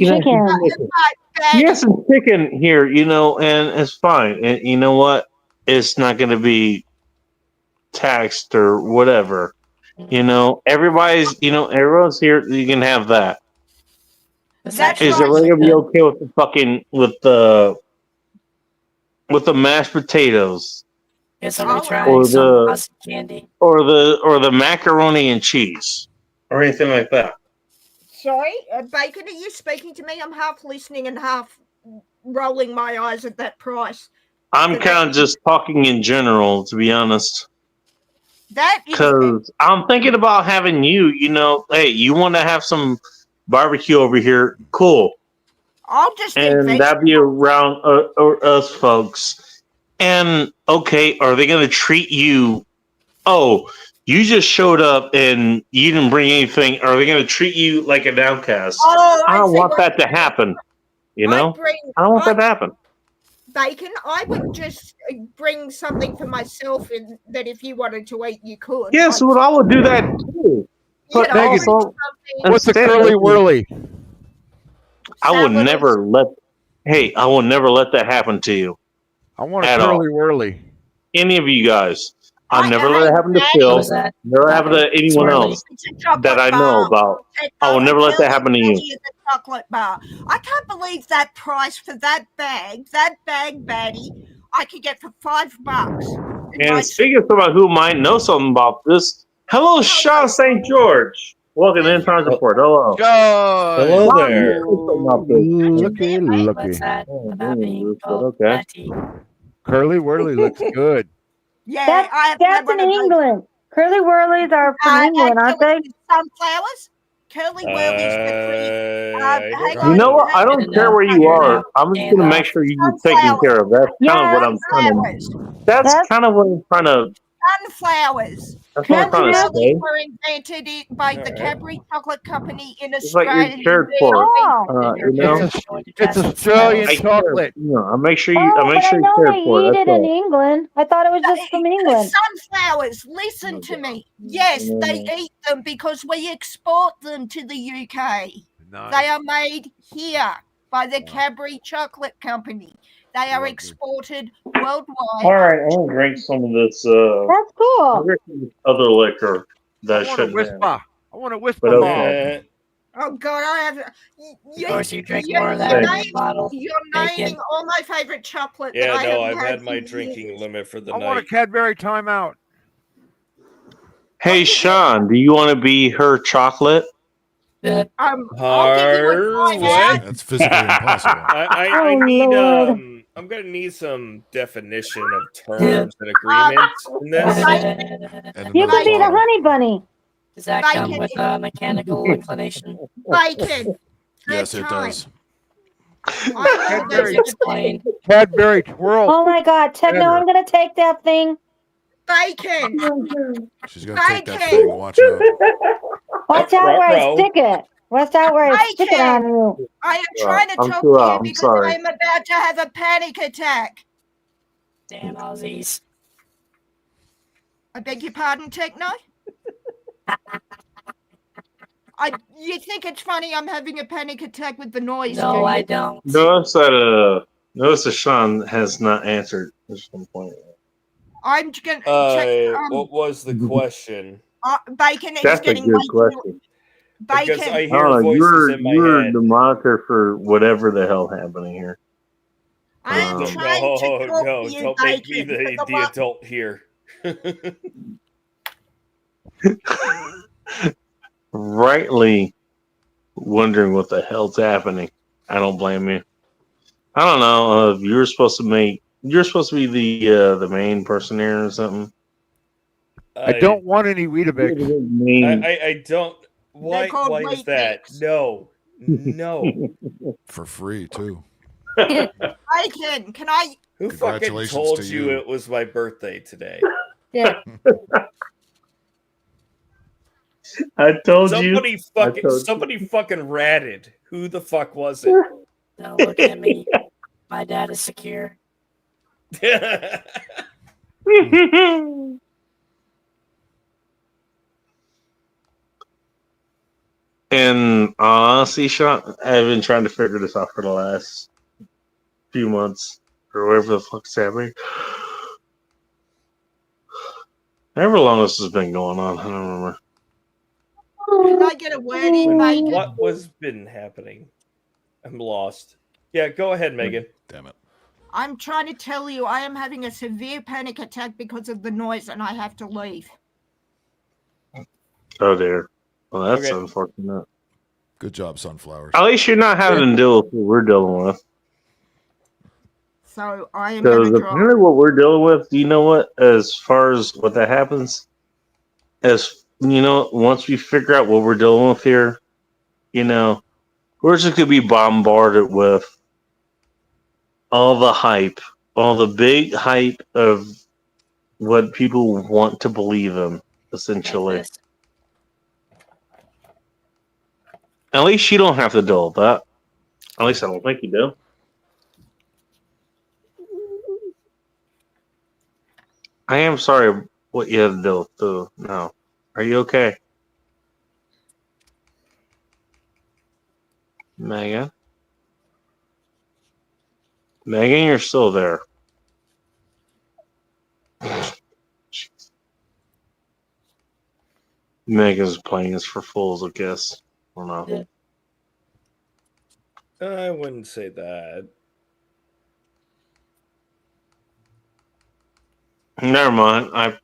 Yes, and chicken here, and it's fine. And you know what? It's not going to be taxed or whatever. Everybody's here. You can have that. Is everybody going to be okay with the fucking with the mashed potatoes? Guess I'll be Or trying some the- awesome candy. or the macaroni and cheese or anything like that? Sorry, Bacon, are you speaking to me? I'm half listening and half rolling my eyes at that price. I'm kind of just talking in general, to be honest. That is Because I'm thinking about having you, hey, you want to have some barbecue over here? Cool. I'll just And that'd be around us folks. And okay, are they going to treat you? Oh, you just showed up and you didn't bring anything. Are they going to treat you like an outcast? Oh, I don't see want what that to happen. You I know, bring. I don't want that to happen. Bacon. I would just bring something for myself, and that if you wanted to eat, you could. Yes, Like, well, I would do that too. you But know, Megan, bring also, something. What's a instead curly of- whirly? I would Salad. never let. Hey, I will never let that happen to you. I want a At all. curly whirly. Any of you guys. I'll I never let it happen to hate Phil. What was that? Never happen to anyone else It's a chocolate that I know bar. about. I will never let that happen to you. It's a chocolate bar. I can't believe that price for that bag, baddie, I could get for $5. And speaking of somebody who might know something about this, hello, Sean St. George. Welcome to End Times Report. Hello. Hello there. Looky, looky. What's that about being Okay. Curly whirly looks good. Yeah, That's in England. Curly whirlies are from England, aren't they? Sunflowers? Curly whirlies You know what? I don't care where you are. I'm just going to make sure you're taken care of. That's kind of what I'm trying to. That's kind of what I'm trying to. Sunflowers. That's what I'm trying to say. Were invented by the Cadbury Chocolate Company in It's like Australia. you're cared for. You know, It's Australian I care. chocolate. You know, I'll make sure you. Oh, I'll make but I sure know you they cared for. eat That's it in all. England. I thought it was just from England. Sunflowers, listen to me. Yes, they eat them because we export them to the UK. They are made here by the Cadbury Chocolate Company. They are exported worldwide. All right, I'm gonna drink some of this. That's cool. Other liquor that I want a shouldn't whisper. have. I want a whisper But ball. okay. Oh God, I have. Of course, you drink you're more of that naming- bottle. You're Bacon. naming all my favorite chocolate. Yeah, that I no, have I've had for my years. drinking limit for the I night. want a Cadbury timeout. Hey, Sean, do you want to be her chocolate? I'll give you a What? timeout. That's physically impossible. I Oh, need Lord. I'm gonna need some definition of terms and agreements in this. And You another could be the bottle. honey bunny. Does that come with mechanical inclination? Bacon. Yes, it does. Cadbury, Explain. Cadbury twirl. Oh my God, Techno, I'm gonna take that thing. Bacon. She's gonna take that thing. Watch out. Watch out where I stick it. Watch out where I stick it Bacon. on you. I am trying to I'm talk too to out. you I'm because sorry. I am about to have a panic attack. Damn Aussies. I beg your pardon, Techno? You think it's funny I'm having a panic attack with the noise? do No, you? I don't. Notice that Sean has not answered at some point. I'm gonna check. What was the question? Bacon is That's a getting good way too. question. Because Bacon. I I hear don't know. voices in my You're head. the monitor for whatever the hell happening here. I am No, trying to talk to you, don't make me Bacon. the adult here. Rightly wondering what the hell's happening. I don't blame you. I don't know. You're supposed to be the main person here or something. I don't want any Weetabix. I don't. Why? called Why is that? No, no. For free too. Bacon, can I? Who fucking Congratulations told to you you. it was my birthday today? Yeah. I told you. Somebody fucking ratted. Who the fuck was it? Don't look at me. My dad is secure. And honestly, Sean, I've been trying to figure this out for the last few months or whatever the fuck's happening. However long this has been going on, I don't remember. Can I get a word in, Bacon? What was been happening? I'm lost. Yeah, go ahead, Megan. Damn it. I'm trying to tell you, I am having a severe panic attack because of the noise, and I have to leave. Oh dear. Well, that's Okay. unfortunate. Good job, sunflowers. At least you're not having to deal with what we're dealing with. So I am So going to drop. apparently, what we're dealing with, do you know what? As far as what that happens, as you know, once we figure out what we're dealing with here, you know, we're just gonna be bombarded with all the hype all the big hype of what people want to believe in, essentially. At least you don't have to deal with that. At least I don't think you do. I am sorry what you have to deal with, though. No. Are you okay? Megan? Megan, you're still there. Megan's playing this for fools, I guess. I don't know. I wouldn't say that. Never mind. I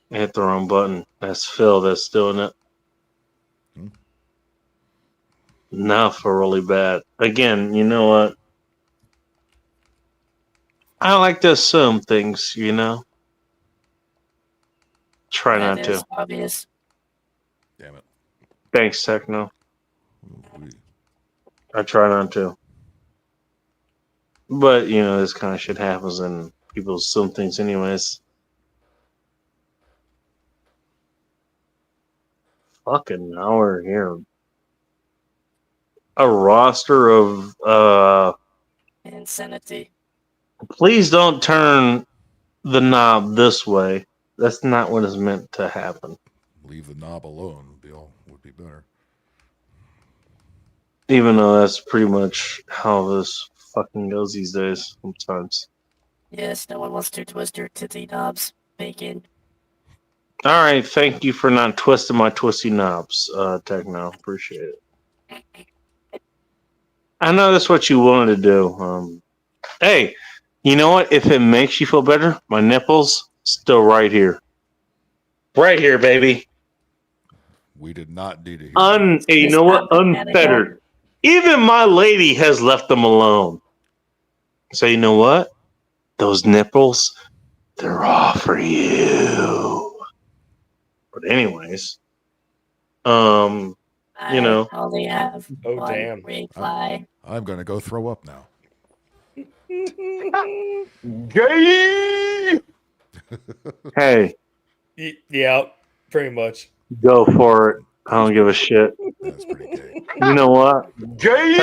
hit the wrong button. That's Phil that's doing it. Now for really bad. Again, you know what? I like to assume things, you know? Try That not is to. obvious. Damn it. Thanks, Techno. I try not to. But, you know, this kind of shit happens and people assume things anyways. Fucking now we're here. A roster of Insanity. please don't turn the knob this way. That's not what is meant to happen. Leave the knob alone would be better. Even though that's pretty much how this fucking goes these days sometimes. Yes, no one wants to twist your titty knobs. Bacon. Alright, thank you for not twisting my twisty knobs, Techno. Appreciate it. I know that's what you wanted to do. Hey, you know what? If it makes you feel better, my nipples still right here. Right here, baby. We did not need to hear You know what? Unfettered. Even my lady has left them alone. So you know what? Those nipples, they're all for you. But anyways, you know. I only have Oh, one damn. reply. I'm going to go throw up now. Gay! Hey, Yeah, pretty much. go for it. I don't give a shit. That's pretty gay. You know what? Gay!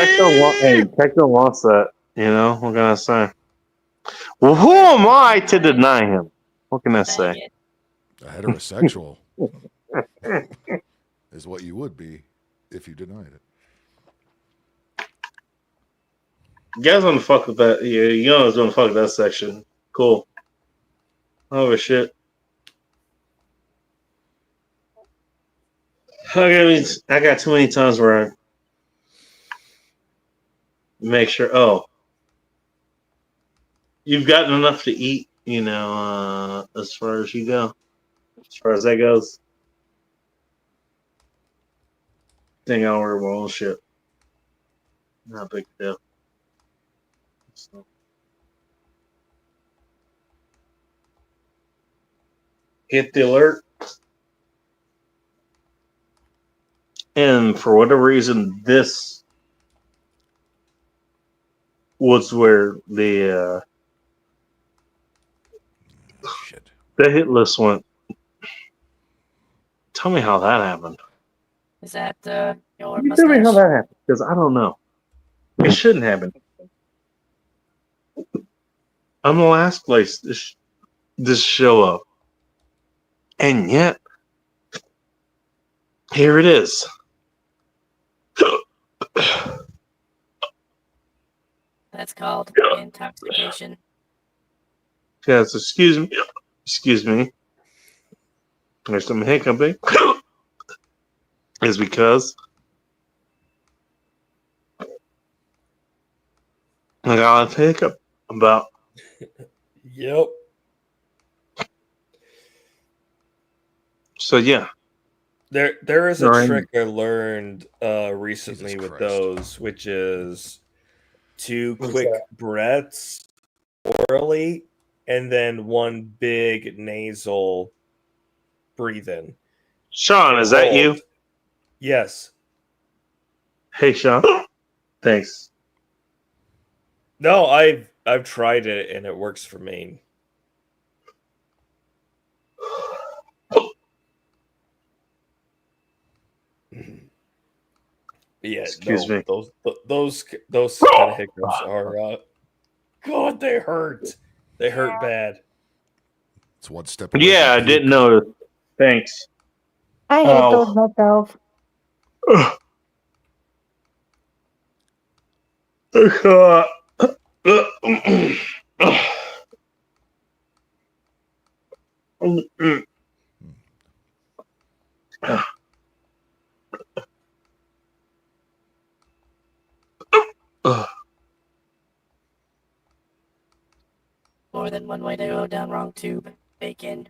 Techno wants that. You know, what can I say? Well, who am I to deny him? What can I say? A heterosexual is what you would be if you denied it. You guys want to fuck with that? Yeah, you guys want to fuck with that section. Cool. Oh, shit. I got too many times where I make sure. Oh, you've gotten enough to eat, you know, as far as you go. As far as that goes. Think I'll wear my own shit. Not a big deal. So. Hit the alert. And for whatever reason, this was where the hit list went. Tell me how that happened. Is that your You tell me how mustache? that happened, because I don't know. It shouldn't happen. I'm the last place this show up, and yet here it is. That's called intoxication. Yes, excuse me. Excuse me. There's some hiccuping. Is because I got a hiccup about. Yep. So yeah. There is a Right. trick I learned recently with those, which is 2 quick breaths orally and then 1 big nasal breathe in. Sean, is that you? Yes. Hey, Sean. Thanks. No, I've I've tried it and it works for Maine. Yeah, Excuse no, me. those kind of hiccups are God, they hurt. They hurt bad. It's one step away. Yeah, I from didn't puke. notice. Thanks. I hate those myself. More than one way to go down wrong tube. Bacon.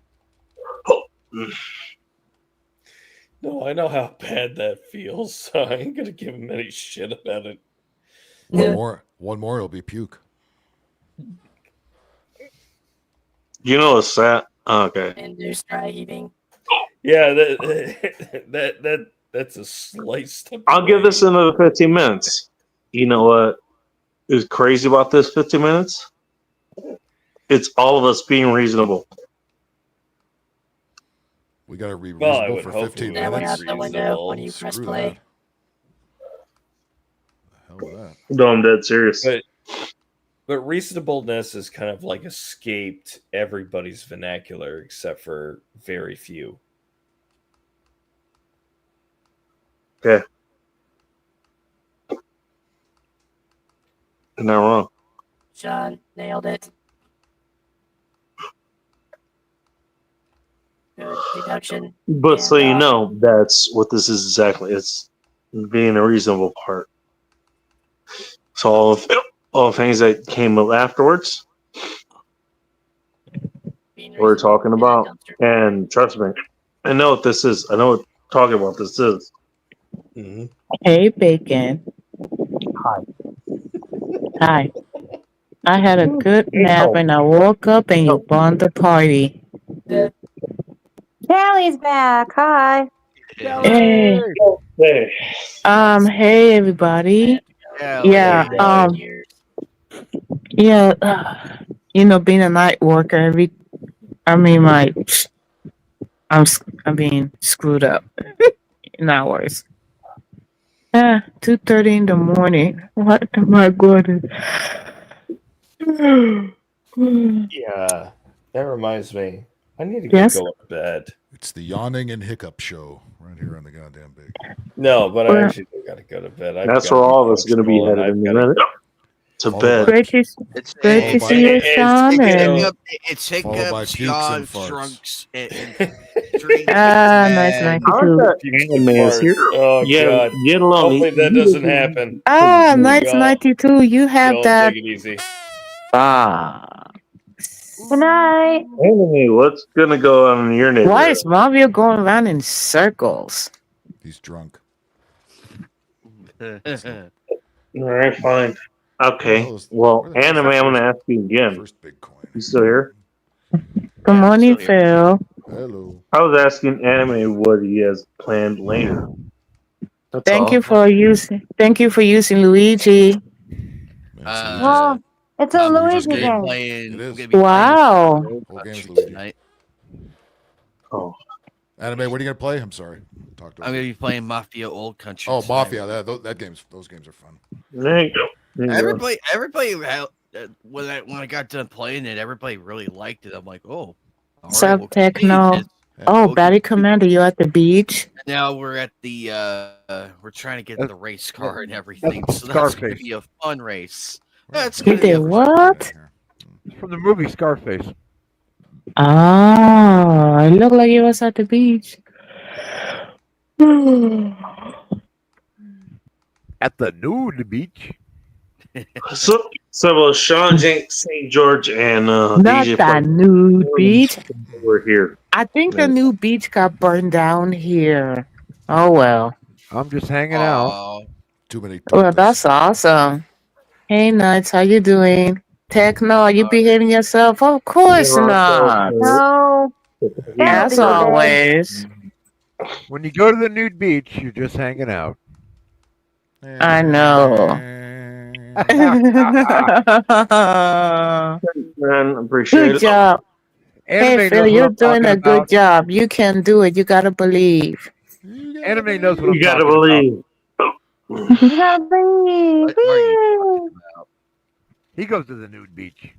No, I know how bad that feels, so I ain't gonna give him any shit about it. One more, it'll be puke. You know what's that? Okay. Induced dry heaving. Yeah, that's a slice. I'll give this another 15 minutes. You know what is crazy about this 15 minutes? It's all of us being reasonable. We got to be Well, I reasonable would for hope 15 That went minutes. out the window when you press Screw play. that. The hell with that. No, I'm dead serious. But reasonableness has kind of like escaped everybody's vernacular except for very few. Okay. You're not wrong. John nailed it. Good deduction. But so you And, know, that's what this is exactly. It's being a reasonable part. So all the things that came up afterwards, we're talking about. And trust me, I know what this is. I know what talking about this is. Mm-hmm. Hey, Bacon. Hi. I had a good nap and I woke up and you burned the party. Sally's back. Hi. Hey. Hey. Hey, everybody. Yeah. You know, being a night worker, I'm being screwed up in hours. 2:30 in the morning. What am I going to? Yeah, that reminds me. I need to Yes? get going to bed. It's the yawning and hiccup show right here on the goddamn big. No, but I Well, actually got to go to bed. That's where all of us are going to be headed in a minute. To bed. Great to see you, Sean. It's Followed by hiccups, pukes and yawns, farts. drunks, and drinks. Nice and 92. Anime is here. Oh, Yeah, God. get along. Hopefully that doesn't happen. Nice Y'all- 92. You have y'all that. take it easy. Good night. Anime, what's going to go on in your neighborhood? Why is Mario going around in circles? He's drunk. All right, fine. Okay. Well, anime, I'm going to ask you again. You still here? Good morning, Phil. Hello. I was asking anime what he has planned later. That's Thank all. you for using Luigi. Well, it's a Luigi game. Wow. Whole game's Luigi. Tonight. Oh. Anime, what are you gonna play? I'm sorry. Talk to I'm gonna be playing Mafia Old Country. Oh, tonight. Mafia. Those games are fun. There you go. There you go. Everybody, when I got done playing it, everybody really liked it. I'm like, oh, all What's right, up, we'll continue Techno? this. Oh, We'll Batty continue. Commander, you at the beach? Now we're at the we're trying to get the race car and everything, that's so that's gonna Scarface. be a fun race. That's You gonna be did a fun what? It's from the movie Scarface. Oh, it looked like you was at the beach. At the nude beach. So Sean St. George and Not DJ that Play nude beach. were here. I think the new beach got burned down here. Oh well. I'm just hanging out. Too many. Well, that's awesome. Hey, Nuts, how you doing? Techno, are you behaving yourself? Of course not. No. As always. When you go to the nude beach, you're just hanging out. I know. Man, appreciate Good it. job. Anime Hey, Phil, knows what you're I'm doing talking a good about. job. You can do it. You gotta believe. Anime knows what I'm You gotta talking believe. What are you talking about? He goes to the nude beach.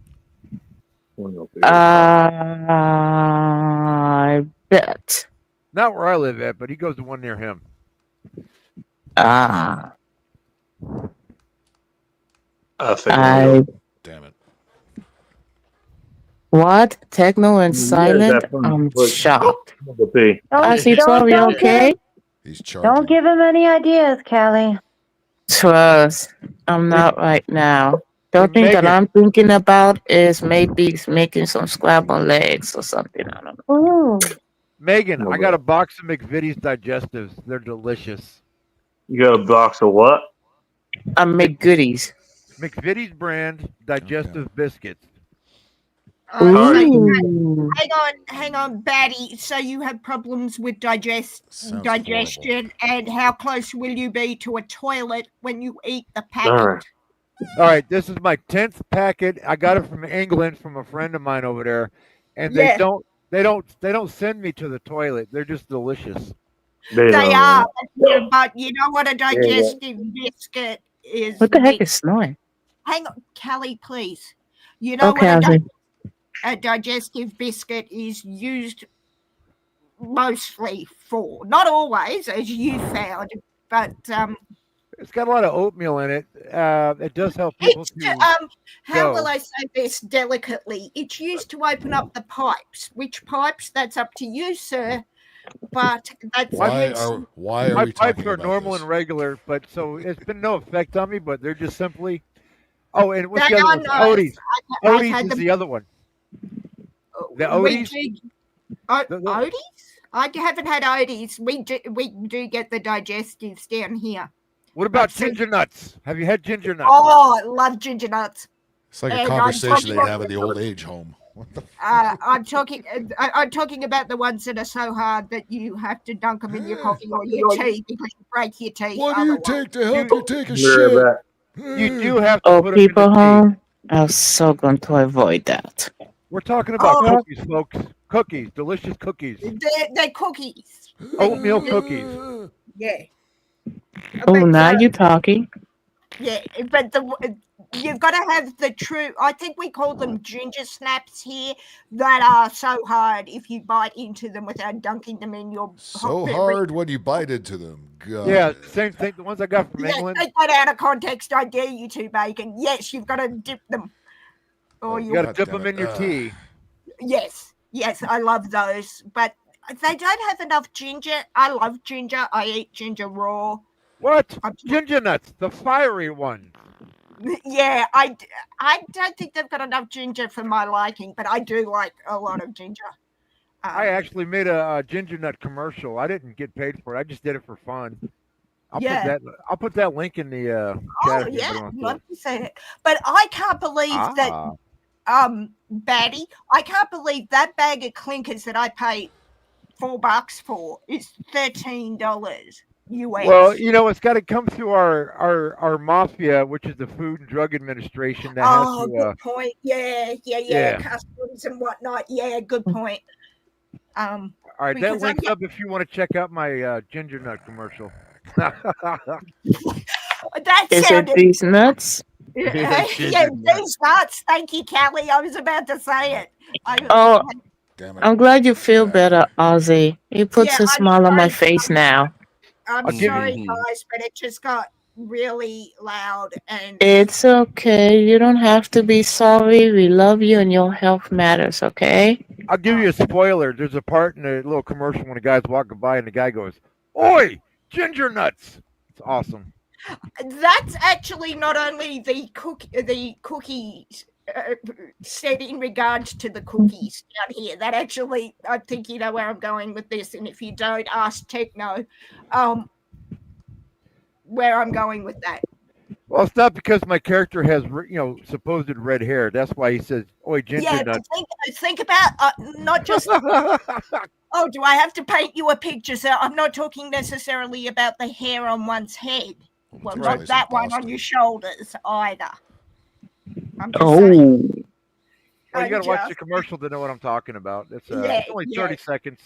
I bet. Not where I live at, but he goes to one near him. Ah. I Damn it. What? Techno and Yeah, silent? that one I'm was- shocked. Be. I see Don't 12, you give okay? him, He's don't charging. give him any ideas, Callie. Trust. I'm not right now. The thing that Megan. I'm thinking about is maybe making some scrabble legs or something. I don't know. Ooh. Megan, No, I got a box of McVitie's digestives. They're delicious. You got a box of what? I make goodies. McVitie's brand digestive biscuits. Ooh. Hang on, Batty. So you have problems with Sounds digestion, and how close will you be to a toilet when you eat the packet? All right. All right, this is my 10th packet. I got it from England from a friend of mine over there, and Yeah. they don't send me to the toilet. They're just delicious. They are, but you know what a digestive biscuit is? What the heck is snoring? Hang on, Callie, please. You know Okay, what Ozzy. a digestive biscuit is used mostly for? Not always, as you found, but It's got a lot of oatmeal in it. It does help people it's to how will go. I say this delicately? It's used to open up the pipes. Which pipes? That's up to you, sir. But that's Why hence- are why are My we pipes talking are about normal this? and regular, but so it's been no effect on me. But they're just simply. Oh, and what's They the other are one? nice. Odie's. I've Odie's had is them- the other one. The We Odie's. do- Odie's? I haven't had Odie's. We do get the digestives down here. What about But since- ginger nuts? Have you had ginger nuts? Oh, I love ginger nuts. It's like a And I'm conversation they talking- have in the old age home. What the I'm talking about the ones that are so hard that you have to dunk them in your coffee or your tea because you break your teeth. What do you otherwise. take to help you take a Mirror shit? that. You do have to Oh, put them in people the tea. home? I was so going to avoid that. We're talking about Oh. cookies, folks. Cookies, delicious cookies. They're cookies. Oatmeal cookies. Yeah. Oh, But, now you're talking. Yeah, but you've got to have the true. I think we call them ginger snaps here. That are so hard if you bite into them without dunking them in your So hard when you bite into them. God. Yeah, same thing. The ones I got from Yeah, England. take that out of context. I dare you to, Bacon. Yes, you've got to dip them. Or You you got to dip them in your tea. Yes, I love those, but they don't have enough ginger. I love ginger. I eat ginger raw. What? Ginger nuts, the fiery one. Yeah, I don't think they've got enough ginger for my liking, but I do like a lot of ginger. I actually made a ginger nut commercial. I didn't get paid for it. I just did it for fun. Yeah. I'll put that link in the chat. Oh if yeah, anybody wants to. love to see it. But I can't believe Ah. that, Batty. I can't believe that bag of clinkers that I paid $4 for is $13 US. Well, you know, it's got to come through our mafia, which is the Food and Drug Administration. That has Oh, to, good point. Yeah, yeah. customs and whatnot. Yeah, good point. all right, that because links up if you want to check out my ginger nut commercial. That Is it sounded. these nuts? Yeah, these nuts. Thank you, Callie. I was about to say it. Oh, I'm glad you feel better, Ozzy. It puts Yeah, a smile on my face now. I'm I'll give sorry, you- guys, but it just got really loud and. It's okay. You don't have to be sorry. We love you and your health matters, okay? I'll give you a spoiler. There's a part in a little commercial when a guy's walking by and the guy goes, "Oi, ginger nuts!" It's awesome. That's actually not only the cookies said in regards to the cookies down here. That actually, I think you know where I'm going with this, and if you don't, ask Techno where I'm going with that. Well, it's not because my character has, supposed red hair. That's why he says, "Oi, ginger Yeah, nuts." but think about not just. Oh, do I have to paint you a picture, sir? I'm not talking necessarily about the hair on one's head. Well, Take not place that in one on Boston. your shoulders either. I'm just saying. Oh, Well, you got to watch the Just- commercial to know what I'm talking about. Yeah, It's only 30 seconds.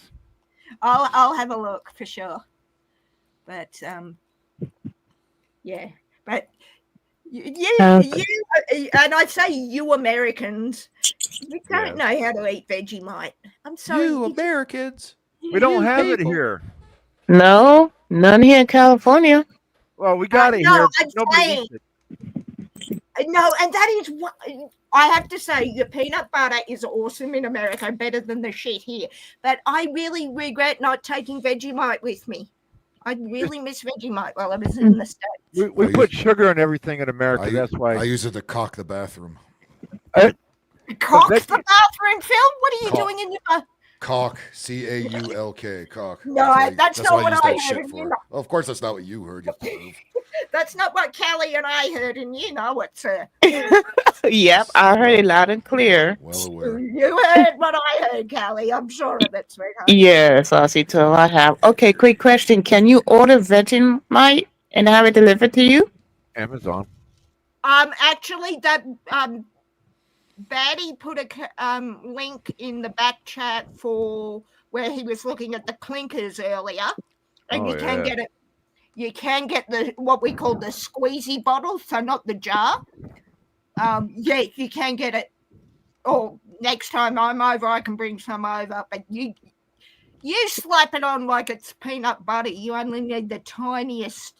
I'll have a look for sure. But yeah, but you and I say you Americans, you don't know how to eat Vegemite. I'm sorry. You Americans. We don't you have it people. here. no, none here in California. Well, we got it No, here. I'm Nobody saying- eats it. No, and that is what I have to say. The peanut butter is awesome in America, better than the shit here. But I really regret not taking Vegemite with me. I really miss Vegemite while I was in the States. We put sugar in everything in America. That's I why. use it to caulk the bathroom. Cock the bathroom, Phil? What are you Cock. doing in your Caulk, CAULK, caulk. No, that's not what I heard. Shit for. Well, of course, that's not what you heard. You perv. That's not what Callie and I heard, and you know it, sir. Yep, I heard it loud and clear. Well aware. You heard what I heard, Callie. I'm sure of it, sweetheart. Yes, I see 12. I have. Okay, quick question. Can you order Vegemite and have it delivered to you? Amazon. Actually, that Batty put a link in the back chat for where he was looking at the clinkers earlier, and Oh, you can yeah. get it. You can get the what we call the squeezy bottle, so not the jar. Yeah, you can get it. Or next time I'm over, I can bring some over. But you slap it on like it's peanut butter. You only need the tiniest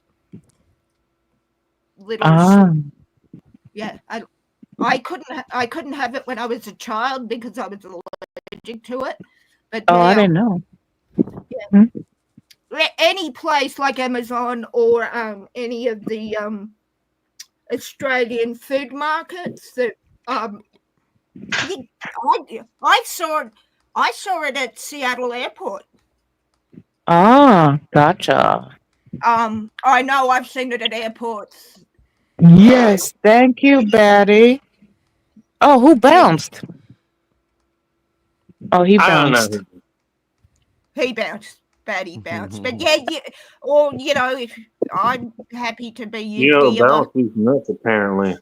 little. Ah. Yeah, I couldn't have it when I was a child because I was allergic to it. But Oh, I now, didn't know. any place like Amazon or any of the Australian food markets that I saw it at Seattle Airport. Ah, gotcha. I know I've seen it at airports. Yes, thank you, Betty. Oh, who bounced? Oh, he I don't bounced. know. He bounced. Batty bounced. But yeah, or if I'm happy to be You know, dealer. balance is nuts, apparently.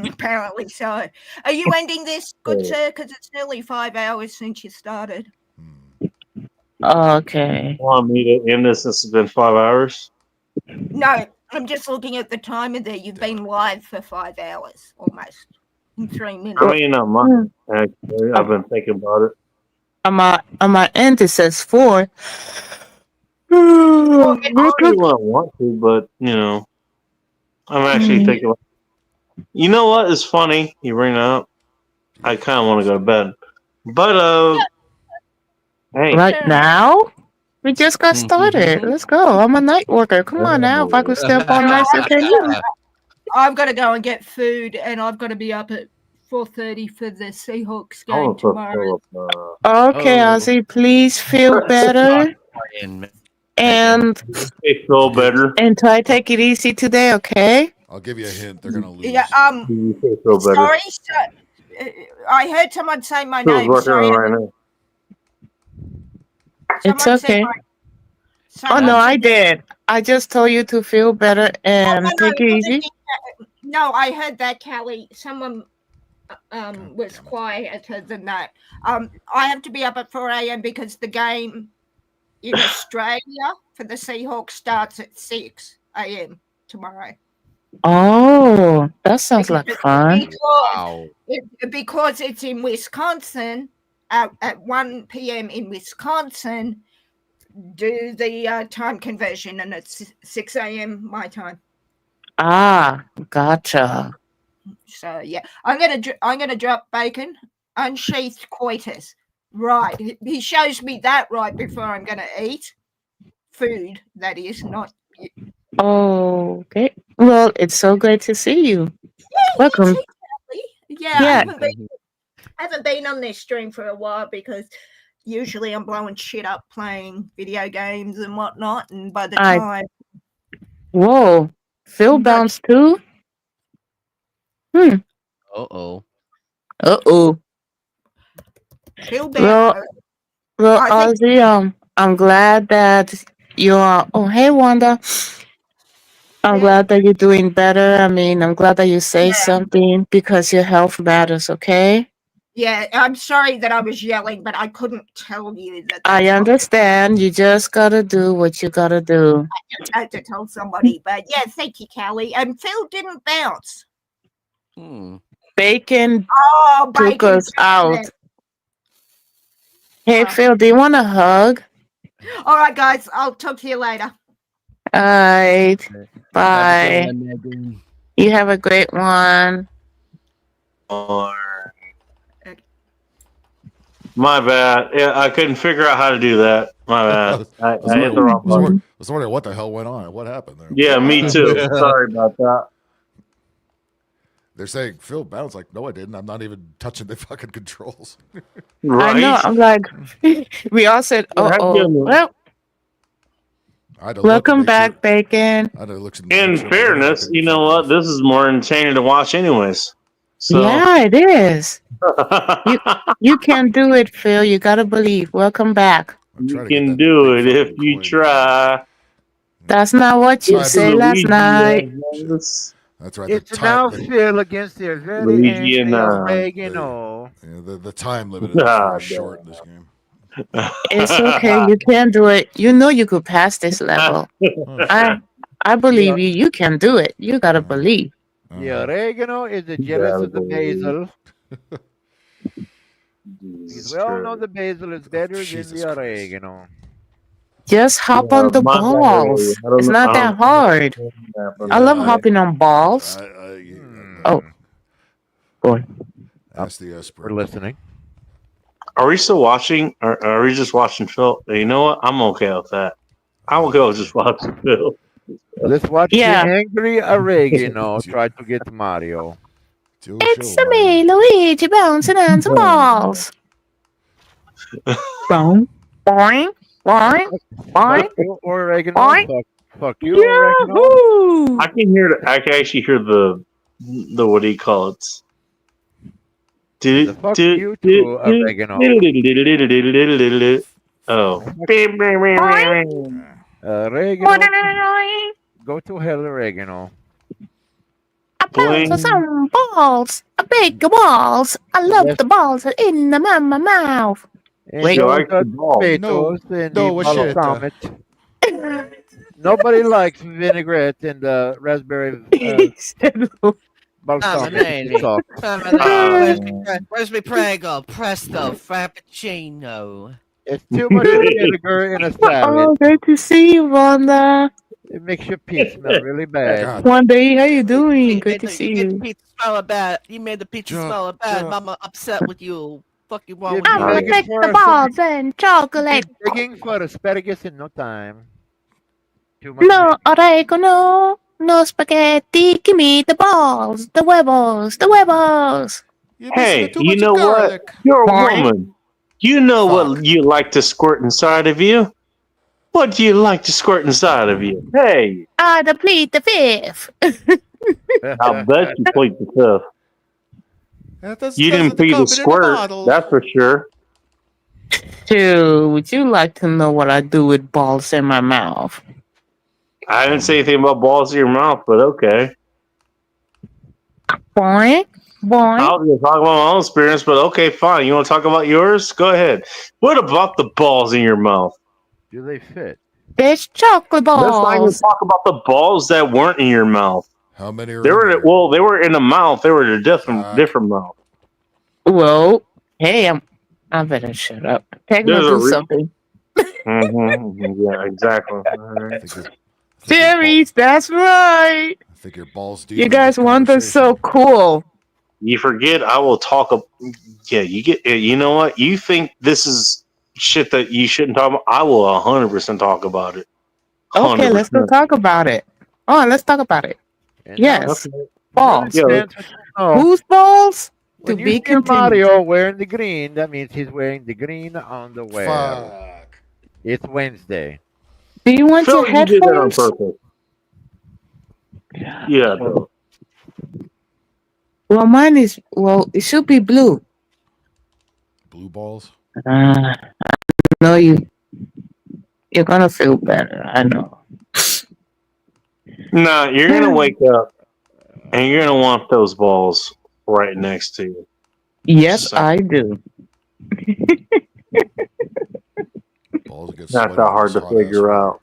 Apparently so. Are you ending this, good sir? Because it's nearly 5 hours since you started. Okay. Want me to end this since it's been 5 hours? No, I'm just looking at the timer there. You've been live for 5 hours almost in 3 minutes. I mean, not much, actually. I've been thinking about it. On my end, it says 4. I really wouldn't want to, but, I'm actually thinking, you know what is funny? You bring that up. I kind of want to go to bed. But, hey. Right now? We just got started. Let's go. I'm a night worker. Come on now. If I could step on nice, so can you? I've got to go and get food, and I've got to be up at 4:30 for the Seahawks I game want to put tomorrow. Philip, Okay, Ozzy, please feel better. And feel better. and try to take it easy today, okay? I'll give you a hint. They're gonna lose. Yeah. Feel better. Sorry. I heard someone say my Phil's name. working Sorry. on it right now. It's Someone said okay. my- Oh someone no, said- I did. I just told you to feel better and no, take it easy. No, I heard that, Callie. Someone was quieter than that. I have to be up at 4 a.m. because the game in Australia for the Seahawks starts at 6 a.m. tomorrow. Oh, that sounds like fun. Because it's in Wisconsin at 1 p.m. in Wisconsin. Do the time conversion, and it's 6 a.m. my time. Ah, gotcha. So yeah, I'm gonna drop bacon, unsheathed coitus. Right, he shows me that right before I'm gonna eat food. That is not. Oh, okay. Well, it's so great to see you. Welcome. Yeah, Yeah. I haven't been on this stream for a while because usually I'm blowing shit up playing video games and whatnot, and by the time Whoa, Phil bounced too? Uh-oh. Uh-oh. Phil Well, Bear, well, I think- Ozzy, I'm glad that you are. Oh, hey, Wanda. I'm glad that you're doing better. I mean, I'm glad that you say something because your health matters, okay? Yeah, I'm sorry that I was yelling, but I couldn't tell you that. I understand. You just gotta do what you gotta do. I just had to tell somebody. But yeah, thank you, Callie. And Phil didn't bounce. Bacon Oh, took Bacon. us out. Hey, Phil, do you want a hug? All right, guys. I'll talk to you later. All right. Bye. You have a great one. My bad. Yeah, I couldn't figure out how to do that. My bad. I hit the wrong button. I was wondering what the hell went on. What happened there? Yeah, me too. Sorry about that. They're saying Phil bounced. Like, no, I didn't. I'm not even touching the fucking controls. I know. I'm like, we all said, oh. Well, I had to welcome back, Bacon. I had to look In fairness, you know what? This is more entertaining to watch, anyways. So Yeah, it is. You can do it, Phil. You gotta believe. Welcome back. you can do it if you try. That's not what you say last night. That's right. It's the now time, Phil against the very Luigi and, oregano. the time limit is very short in this game. It's okay. You can do it. You know you could pass this level. I believe you. You can do it. You gotta believe. The oregano is the jealous of the basil. We all know the basil is better than the oregano. Just hop on the balls. It's not that hard. I love hopping on balls. Oh, boy. Ask the We're listening. Are we still watching? Or are we just watching Phil? You know what? I'm okay with that. I will go just watching Phil. Let's watch Yeah. the angry oregano try to get Mario. It's me, Luigi, bouncing on some balls. Boom, boing, boing, boing. Or oregano. Boing. Fuck you, oregano. Yahoo! I can actually hear the what do you call it? Fuck you too, oregano. Oh. Oregano. Go to hell, oregano. I bounce on some balls. I bake the balls. I love the balls in the my mouth. And Wait. those like are the ball. tomatoes and No, the what shit, balsamic. Nobody likes vinaigrette and raspberry balsamic sauce. Where's my Prego? Presto, Frappuccino. It's too much vinegar in a salad. Oh, great to see you, Wanda. It makes your pee smell really bad. One day, how you doing? Great to see You made the you. pizza smell bad. You made the pizza smell bad. Mama upset with you. Fuck you wrong You've with been you. I'm begging gonna take for the balls and chocolate. begging for asparagus in no time. Too much No oregano, no spaghetti. Give me the balls, the huevos, the huevos. Hey, you know what? You're a woman. You know what you like to squirt inside of you? What do you like to squirt inside of you? Hey, I deplete the fifth. I'll bet you plead the fifth. You didn't plead the squirt, that's for sure. Dude, would you like to know what I do with balls in my mouth? I didn't say anything about balls in your mouth, but okay. Boing, boing. I was going to talk about my own experience, but okay, fine. You want to talk about yours? Go ahead. What about the balls in your mouth? Do they fit? There's chocolate balls. Let's not even talk about the balls that weren't in your mouth. How many are They were they were in the mouth. They were in a different mouth. Well, hey, I better shut up. Techno There's a do something. Yeah, exactly. Series, that's right. I think your balls do. You guys want this so cool. You forget I will talk. Yeah, you get. You know what? You think this is shit that you shouldn't talk about? I will 100% talk about it. 100%. Okay, let's go talk about it. Oh, let's talk about it. Yes. Balls. Yeah, Whose balls? To When you be see continued. Mario wearing the green, that means he's wearing the green underwear. Fuck. It's Wednesday. Do you want Phil, your you did that on headphones? purpose. Yeah. Phil. Well, mine is, well, it should be blue. Blue balls? I know you're gonna feel better. I know. No, you're gonna wake up and you're gonna want those balls right next to you. Yes, I do. Balls get Not sweaty that in hard this to hot ass figure weather. out.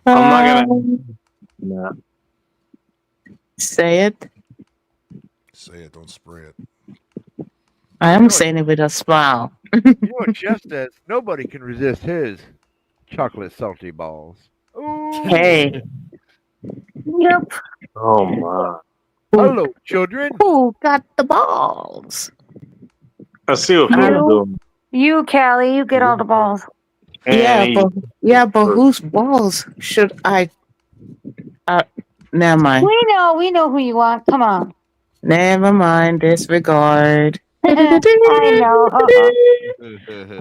I'm not gonna. No. Say it. Say it, don't spray it. I am saying it with a smile. You know what Jeff says? Nobody can resist his chocolate salty balls. Ooh. Hey. Yep. Oh my. Hello, children. Who got the balls? Let's see what Phil's doing. You, Callie, you get all the balls. Yeah, but whose balls should I? Never mind. We know who you want. Come on. Never mind. Disregard. I know.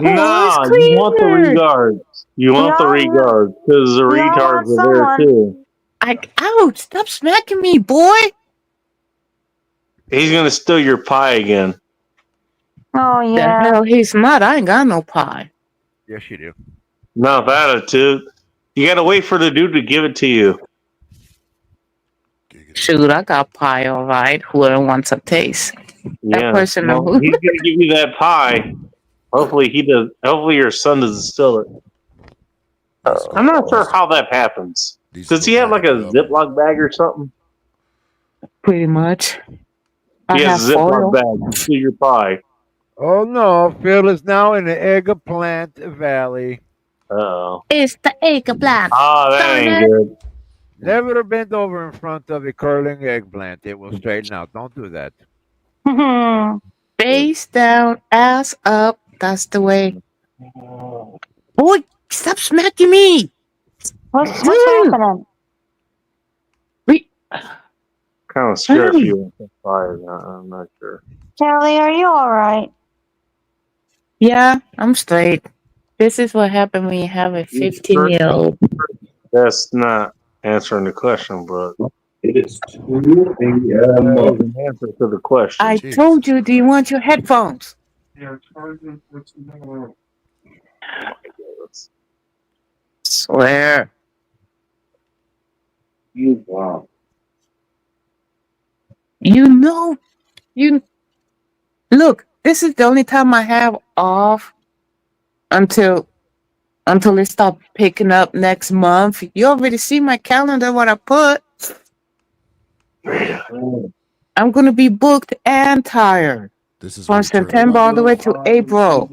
No, you want the regards. You want the regards because the retards are there too. Ouch! Stop smacking me, boy. He's gonna steal your pie again. Oh The yeah. hell, he's not. I ain't got no pie. Yes, you do. Not that attitude. You gotta wait for the dude to give it to you. Shoot, I got pie, all right. Whoever wants a taste. That person. well, he's gonna give you that pie. Hopefully he does. Hopefully your son doesn't steal it. I'm not sure how that happens. Does he have like a Ziploc bag or something? Pretty much. He has a Ziploc bag to steal your pie. Oh no, Phil is now in the eggplant valley. Oh. It's the eggplant. Oh, that ain't good. Never bend over in front of a curling eggplant. It will straighten out. Don't do that. Face down, ass up. That's the way. Boy, stop smacking me. What's happening? Kind of scared if you went to fire. I'm not sure. Callie, are you all right? Yeah, I'm straight. This is what happened when you have a 15-year-old. That's not answering the question, but it is 2 an answer to the question. I told you, do you want your headphones? Swear. Wow. You look, this is the only time I have off until it stop picking up next month. You already see my calendar, what I put. I'm gonna be booked and tired. This is from September all the way to April.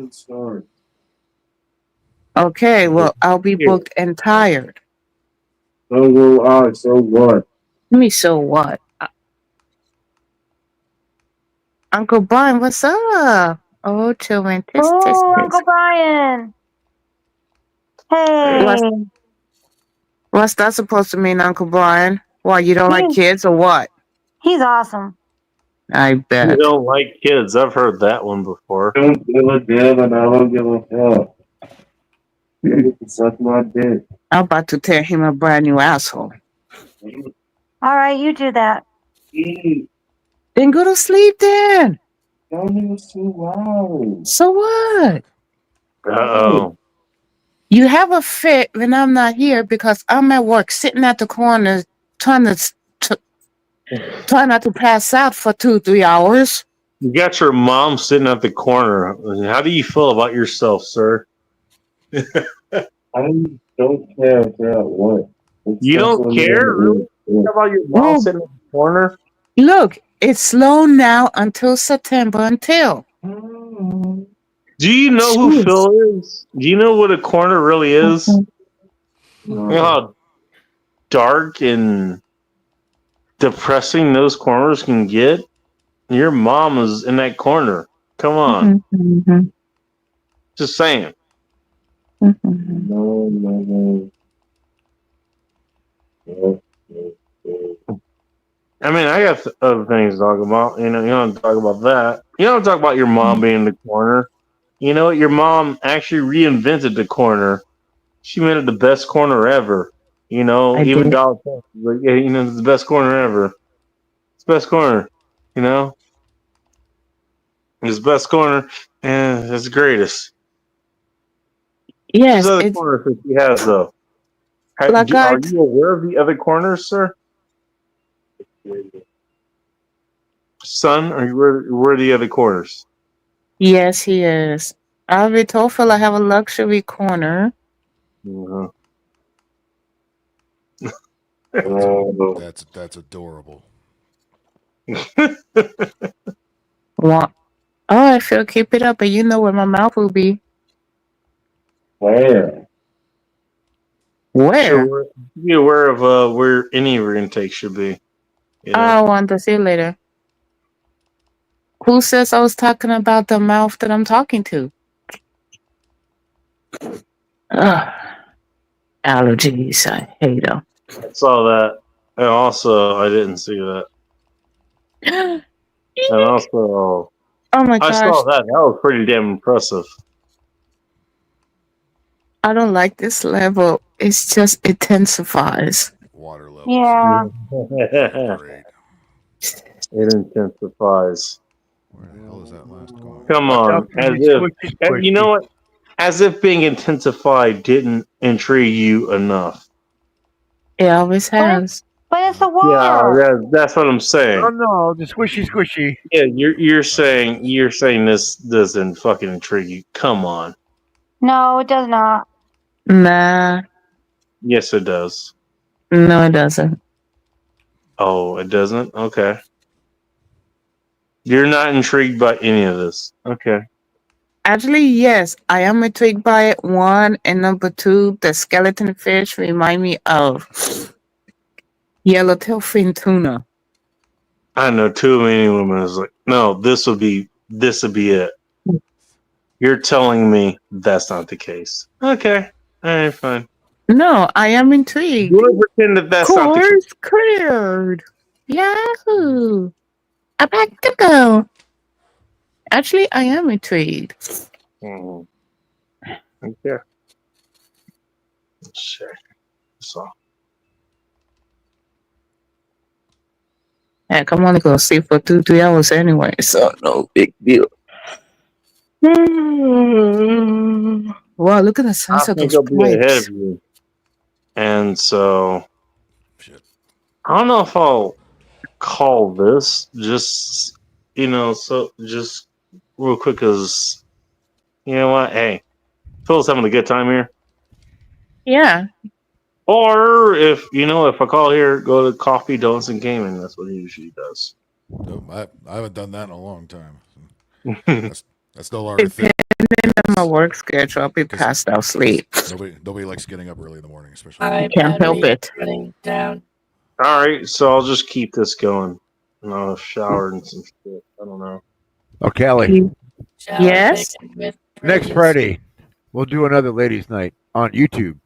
Okay, well, I'll be booked and tired. So will I. So what? Me, so what? Uncle Brian, what's up? Oh, children, Oh, Uncle Brian. Hey. What's that supposed to mean, Uncle Brian? Why, you don't like kids or what? He's awesome. I bet. You don't like kids. I've heard that one before. I don't give a damn and I don't give a fuck. You can suck my dick. I'm about to tear him a brand new asshole. All right, you do that. Then go to sleep then. Don't even too loud. So what? Uh-oh. You have a fit when I'm not here because I'm at work sitting at the corner trying not to pass out for 2-3 hours. You got your mom sitting at the corner. How do you feel about yourself, sir? I don't care about what. You don't care? Really? About your mom sitting in the corner? Look, it's slow now until September until. Do you know who Phil is? Do you know what a corner really is? You know how dark and depressing those corners can get? Your mom is in that corner. Come on. Just saying. No. I mean, I got other things to talk about. You don't talk about that. You don't talk about your mom being in the corner. You know what? Your mom actually reinvented the corner. She made it the best corner ever. You know, even Donald Trump was like, yeah, it's the best corner ever. It's the best corner. You know? It's the best corner, and it's the greatest. Yes. What other corners that she has, though? Black Are guys. you aware of the other corners, sir? Son, are you where are the other corners? Yes, he is. Alvin Toffel, I have a luxury corner. Uh-huh. That's adorable. What? Oh, I feel keep it up, but you know where my mouth will be. Where? Where? Sure, be aware of where any of your intake should be. You know? I want to see you later. Who says I was talking about the mouth that I'm talking to? Ugh. Allergies. I hate them. I saw that, and also I didn't see that, and also Oh my I gosh. saw that. That was pretty damn impressive. I don't like this level. It's just intensifies. Water level. Yeah. Great. It intensifies. Where the hell is that last going? Come Watch on, out for as these if squishy, you know what? As if being intensified didn't intrigue you enough. It always has. But it's the Yeah, water. that's what I'm saying. Oh no, the squishy. Yeah, you're saying this doesn't fucking intrigue you. Come on. No, it does not. Nah. Yes, it does. No, it doesn't. Oh, it doesn't? Okay. You're not intrigued by any of this. Okay. Actually, yes, I am intrigued by it. One, and number two, the skeleton fish remind me of yellowtail fin tuna. I know too many women is like, no, this would be it. You're telling me that's not the case. Okay. All right, fine. No, I am intrigued. You want to pretend that that's not the case? Course cleared. Yahoo! I'm back to go. Actually, I am intrigued. Mm-hmm. Okay. Let's check. So. Heck, I'm only gonna sleep for 2-3 hours anyway, so no big deal. Wow, look at the I size of think those I'll be ahead pipes. of you. And so, I don't know if I'll call this just, just real quick because, you know what? Hey, Phil's having a good time here. Yeah. Or if I call here, go to Coffee, Donuts, and Gaming. That's what he usually does. Nope, I haven't done that in a long time. That's no longer a thing. Depending on my work schedule, I'll be passed out sleep. Nobody likes getting up early in the morning, especially. I can't help it. Running down. All right, so I'll just keep this going. And I'll shower and some shit. I don't know. Oh, Callie. Yes? Next Friday, we'll do another ladies' night on YouTube.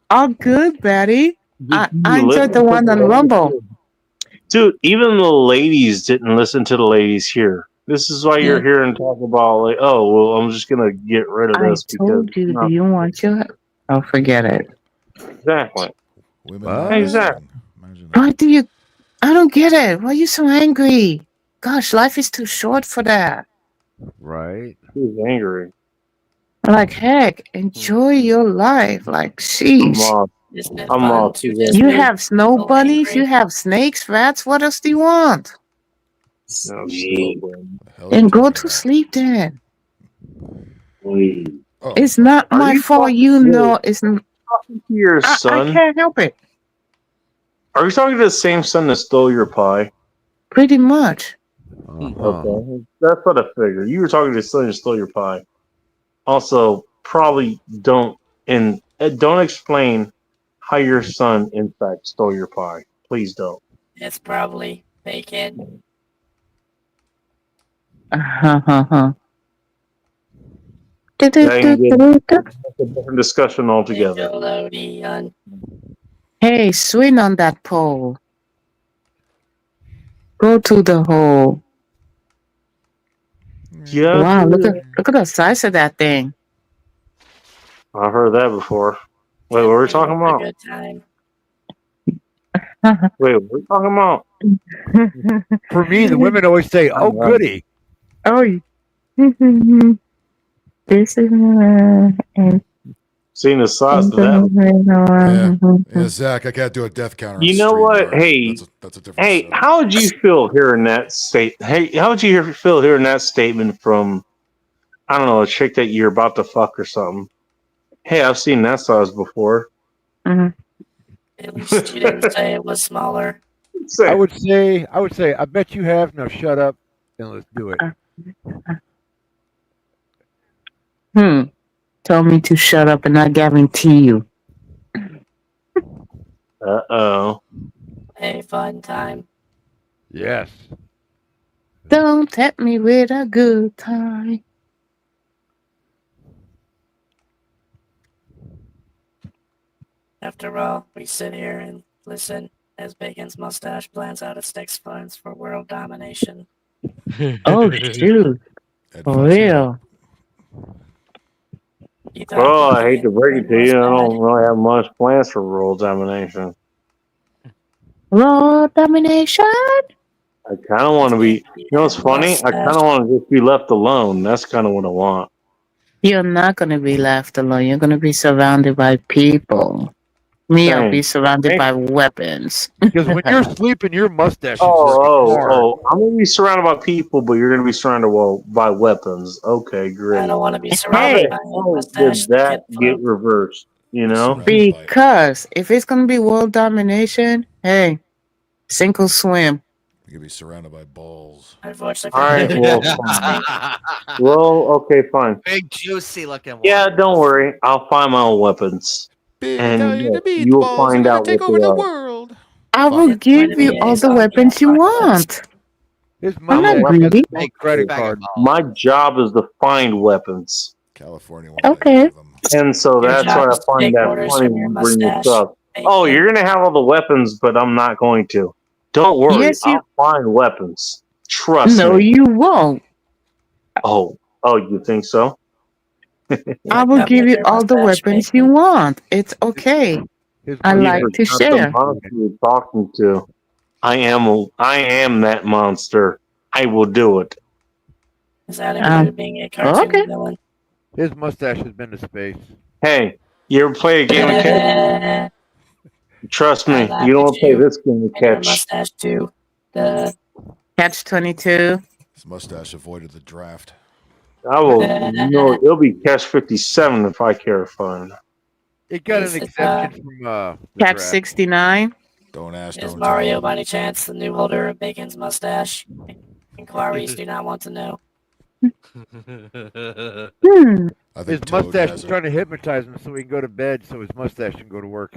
All good, Betty. I enjoyed listen the to one the on ladies Rumble. Dude, even the ladies didn't listen to the ladies here. This is why you're here and talk about like, oh, well, I'm just gonna get rid of I this told you, do you want your... Oh, forget it. Exactly. Exactly. Why do you... I don't get it. Why are you so angry? Gosh, life is too short for that. Right. He's angry. Like, heck, enjoy your life. Like, sheesh. I'm off. You have snow bunnies, you have snakes, rats. What else do you want? And go to sleep then. It's not Are my you fault. talking You to- know, it's. To your I son? can't help it. Are you talking to the same son that stole your pie? Pretty much. Okay, that's what I figured. You were talking to the son that stole your pie. Also, probably don't explain how your son, in fact, stole your pie. Please don't. It's probably bacon. That can that's a different discussion altogether. Nickelodeon. Hey, swing on that pole. Go to the hole. Yeah. Wow, look at the size of that thing. I've heard that before. Wait, what were we talking about? Good time. Wait, what are we talking about? For me, the women always say, "Oh, goody." Oh. This is and Seeing the size of that. Yeah, Zach, I can't do a death counter. on You know what? StreamYard. Hey, that's a different. hey, how would you feel hearing that how would you feel hearing that statement from, I don't know, a chick that you're about to fuck or something? Hey, I've seen that size before. At least you didn't say it was smaller. I would say, I bet you have. Now shut up and let's do it. Tell me to shut up and I guarantee you. Uh-oh. Hey, fun time. Yes. Don't tempt me with a good time. After all, we sit here and listen as Bacon's mustache plans out its next plans for world domination. Oh shoot. For real. Well, I hate to break it to you, I don't really have much plans for world domination. World domination? I kind of want to be, you know what's funny? I kind of want to just be left alone. That's kind of what I want. You're not going to be left alone. You're going to be surrounded by people. Me, I'll be surrounded by weapons. Because when you're sleeping, your mustache is Oh, I'm going to be surrounded by people, but you're going to be surrounded by weapons. Okay, great. I don't want to be surrounded by a mustache. Did that get reversed? You know? Because if it's going to be world domination, hey, sink or swim. You could be surrounded by balls. Unfortunately. All right, well, fine. Well, okay, fine. Big juicy looking one. Yeah, don't worry. I'll find my own weapons. And you'll find out what they are. I will give you all the weapons you want. I'm not greedy. Credit card. My job is to find weapons. California. Okay. And so that's why I find that funny when you bring this up. Oh, you're going to have all the weapons, but I'm not going to. Don't worry. Yes, I'll find weapons. Trust me. No, you won't. Oh, you think so? I will give you all the weapons you want. It's okay. I like to share. You're talking to. I am that monster. I will do it. Is that included being a cartoon villain? His mustache has been to space. Hey, you ever play a game of catch? Trust me, you don't play this game of catch. Mustache too. Catch 22. His mustache avoided the draft. I will. No, it'll be catch 57 if I care to find. It got an exception from the Catch draft. 69. Don't ask. Is Mario by any chance the new holder of Bacon's mustache? Inquiries do not want to know. His mustache is trying to hypnotize him so he can go to bed so his mustache can go to work.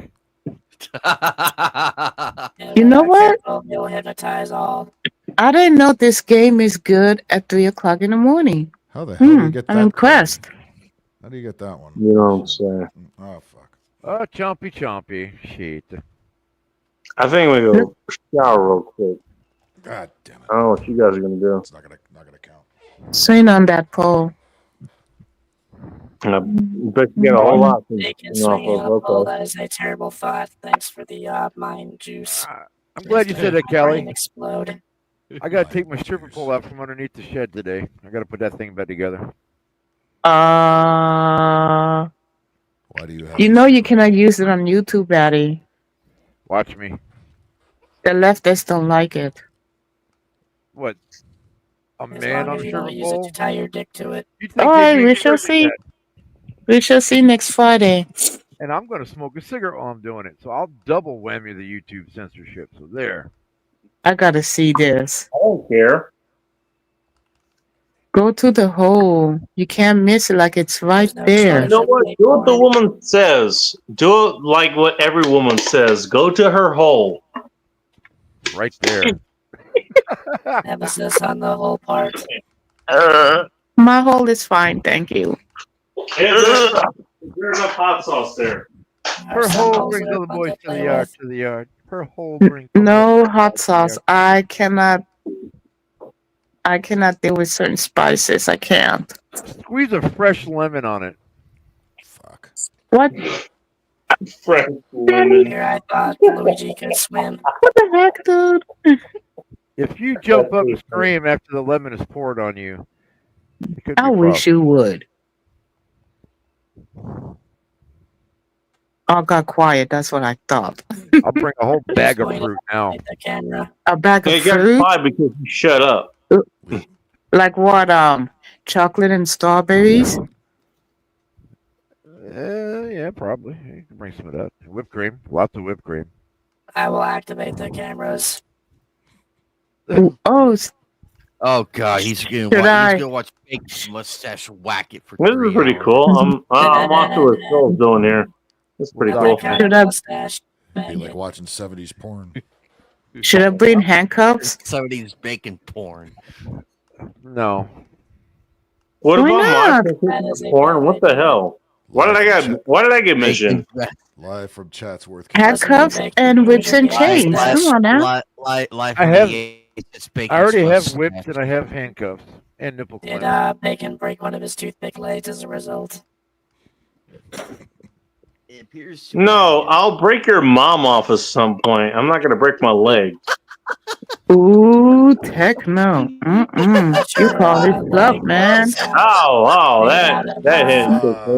You know what? He'll hypnotize all. I didn't know this game is good at 3 o'clock in the morning. How the hell do you get that? I'm impressed. How do you get that one? You know what I'm saying? Oh, fuck. Oh, chompy. Shit. I think we go shower real quick. God damn it. I don't know what you guys are gonna do. It's not gonna count. Swing on that pole. I bet you got a whole lot. Bacon swinging on a pole, that is a terrible thought. Thanks for the mind juice. I'm glad you said that, Kelly. Explode. I gotta take my stripper pole out from underneath the shed today. I gotta put that thing back together. Why do you have You know you cannot use it on YouTube, Daddy. Watch me. The leftists don't like it. What? A As man long on as a you stripper don't use it pole? to tie your dick to it. Alright, we shall see. We shall see next Friday. And I'm gonna smoke a cigarette while I'm doing it, so I'll double whammy the YouTube censorship. So there. I gotta see this. I don't care. Go to the hole. You can't miss it, like it's right there. You know what? Do what the woman says. Do it like what every woman says. Go to her hole. Right there. Emphasis on the whole part. My hole is fine, thank you. There's enough hot sauce there. Her hole brings all the boys to the yard. Her hole brings. No hot sauce. I cannot deal with certain spices. I can't. Squeeze a fresh lemon on it. What? Fresh lemon. Here I thought Luigi could swim. What the heck, dude? If you jump up and scream after the lemon is poured on you, it could be I wish you would. All got quiet. That's what I thought. I'll bring a whole bag of fruit now. The camera. A bag of Hey, you got fruit? quiet because you shut up. Like what? Chocolate and strawberries? Yeah, probably. You can bring some of that. Whipped cream. Lots of whipped cream. I will activate the cameras. Oh, Oh God, he's Should gonna I- watch Bacon's mustache whack it for. This 3 is pretty hours. cool. I'm watching what Phil's doing here. It's pretty cool. should I Be like watching 70s porn. should I bring handcuffs? 70s bacon porn. No. What Why about not? my porn? What the hell? Why did I get mentioned? Live from Chatsworth. Handcuffs and whips and chains. Come on now. Live I from have. the 80s, it's I Bacon's already have mustache. whips and I have handcuffs and nipple Did clamps. Bacon break one of his toothpick legs as a result? It appears No, I'll break your mom off at some point. I'm not gonna break my leg. Ooh, techno. You call this bluff, man. Oh, that hit.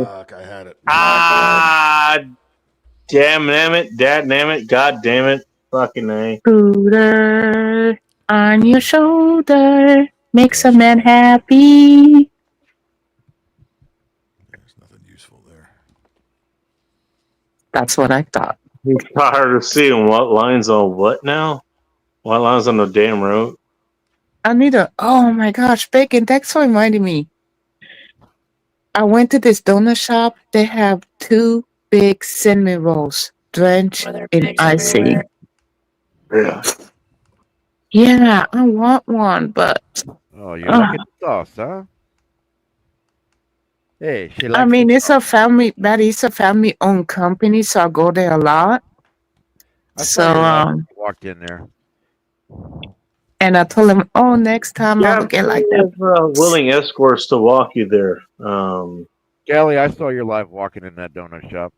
Fuck, I had it. Damn it, dad damn it, god damn it, fucking A. Scooter on your shoulder makes a man happy. There's nothing useful there. That's what I thought. He's tired of seeing what lines on what now? What lines on the damn road? Oh my gosh, Bacon, thanks for reminding me. I went to this donut shop. They have 2 big cinnamon rolls drenched in icing. Yeah. Yeah, I want one, but Oh, you like it sauce, huh? Hey, she likes I mean, it's a family-owned company, so I go there a lot. I So, saw your live when you walked in there. and I told him, oh, next time I'll get like that. Willing escorts to walk you there. Gally, I saw your live walking in that donut shop.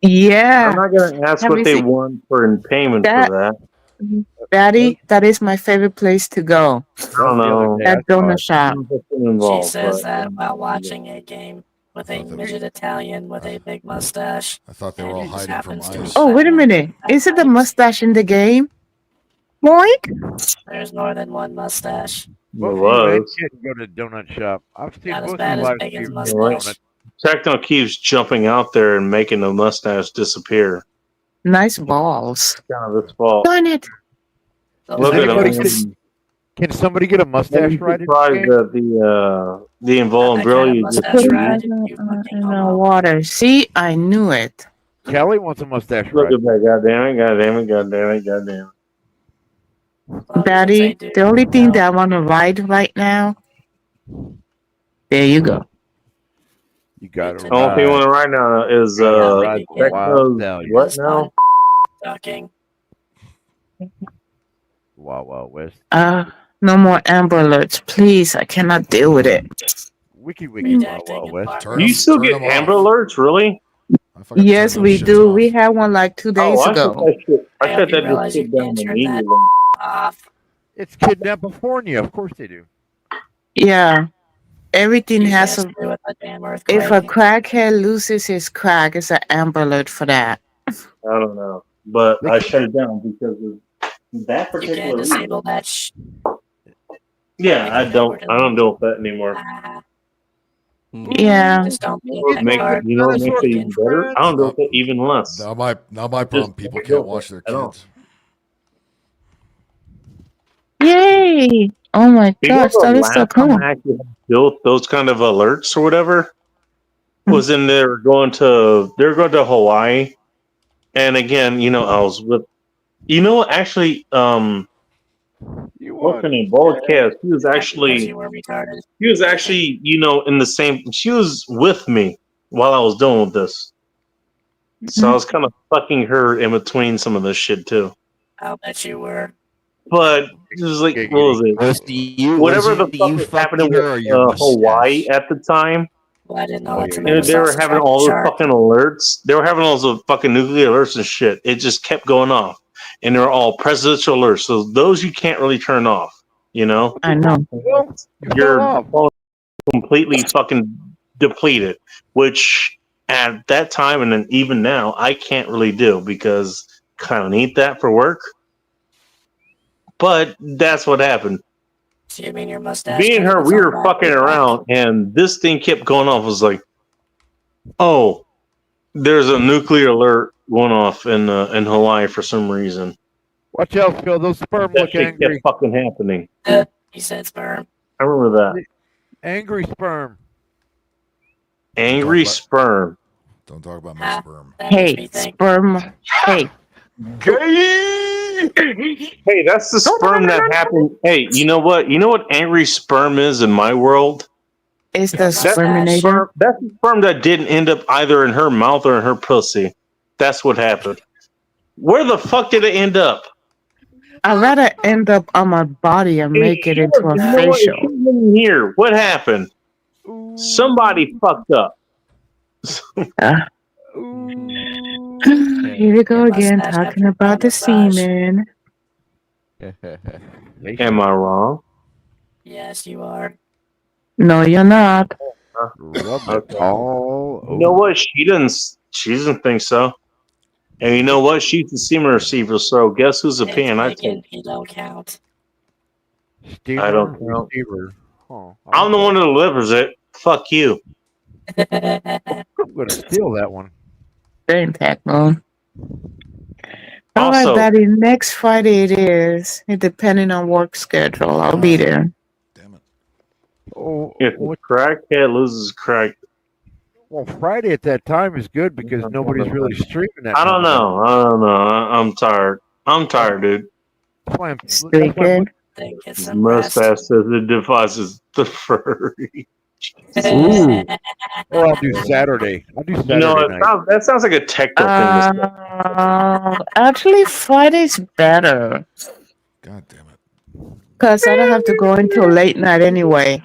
Yeah. I'm not gonna ask Have what you they seen- want for in payment That- for that. Daddy, that is my favorite place to go. I don't know. That donut shop. She says that while watching a game with a midget Italian with a big mustache. I thought they were all hiding from ICE. Oh, wait a minute. Is it the mustache in the game? Moink? There's more than one mustache. Both was. you and Kid go to the donut shop. I've seen Not as both bad you as live Bacon's stream mustache. donut. Techno keeps jumping out there and making the mustache disappear. Nice balls. Kind of his fault. Darn it. Look at Anybody him. Can somebody get a mustache I'm ride in surprised this game? that the invulnerability just In the water. See, I knew it. Kelly wants a mustache look ride. at that. God damn it, god damn it, god damn it, god damn it. Daddy, the only thing that I want to ride right now, there you go. You got The only thing on right now is ride the wild Techno's stallion. what now? Ducking. Wow, West. No more Amber Alerts, please. I cannot deal with it. Wiki Wow West. You still get Amber Alerts, really? Yes, we do. We had one like 2 days I ago. thought that just shit down immediately. It's Kidnapifornia. Of course they do. Yeah. Everything has a. Screw with the damn If a earthquake. crackhead loses his crack, it's an Amber Alert for that. I don't know, but I shut it down because of that You particular can't reason. disable that Yeah, I don't deal with that anymore. Yeah. Just don't be What makes it, you know what makes it even better? I don't deal with it even less. Now my problem, people can't watch their kids. Yay! Oh my You know gosh, the that is so last time cool. I actually built those kind of alerts or whatever was in they were going to Hawaii, and again, you know, I was with, you know, actually, what's her name, Bulletcast. He was actually, You were retarded. you know, in the same. She was with me while I was doing this, so I was kind of fucking her in between some of this shit too. I'll bet you were. But it was like, what was it? Whatever the fuck was happening with Hawaii at the time. Well, I didn't know They were having all those fucking alerts. They were having all those fucking nuclear alerts and shit. It just kept going off, and they're all presidential alerts. So those you can't really turn off. You know, I know. your phone completely fucking depleted, which at that time and then even now I can't really do because kind of need that for work. But that's what happened. So you mean your mustache? Me and her, goes we on were back fucking to back? around, and this thing kept going off. It was like, oh, there's a nuclear alert going off in Hawaii for some reason. Watch out, Phil. Those sperm That look shit angry. kept fucking happening. He said sperm. I remember that. Angry sperm. Angry sperm. Don't talk about my sperm. Hey, sperm. Hey. Hey, that's the sperm that happened. Hey, you know what? You know what angry sperm is in my world? It's the That's the sperminator. sperm, that's the sperm that didn't end up either in her mouth or in her pussy. That's what happened. Where the fuck did it end up? I'd rather end up on my body and make it into a You know what? It facial. shouldn't have been here. What happened? Somebody fucked up. Here we go again, talking about the semen. Am I wrong? Yes, you are. No, you're not. Okay. You know what? She doesn't think so. And you know what? She's the semen receiver. So guess whose opinion I take? He don't count. I don't count. Receiver. Oh, I'm the one that delivers it. Fuck you. I'm gonna steal that one. Same Techno. All right, Also- Daddy. Next Friday it is. Depending on work schedule, I'll be there. Oh, If a crackhead loses crack, well, Friday at that time is good because nobody's really streaming that. I don't know. I'm tired. I'm tired, dude. That's why I'm Speaking. Mustache says the device is the furry. Ooh. Or I'll do Saturday. I'll do Saturday You know, night. that sounds like a techno thing. To say. Actually, Friday's better. God damn it. Because I don't have to go until late night anyway.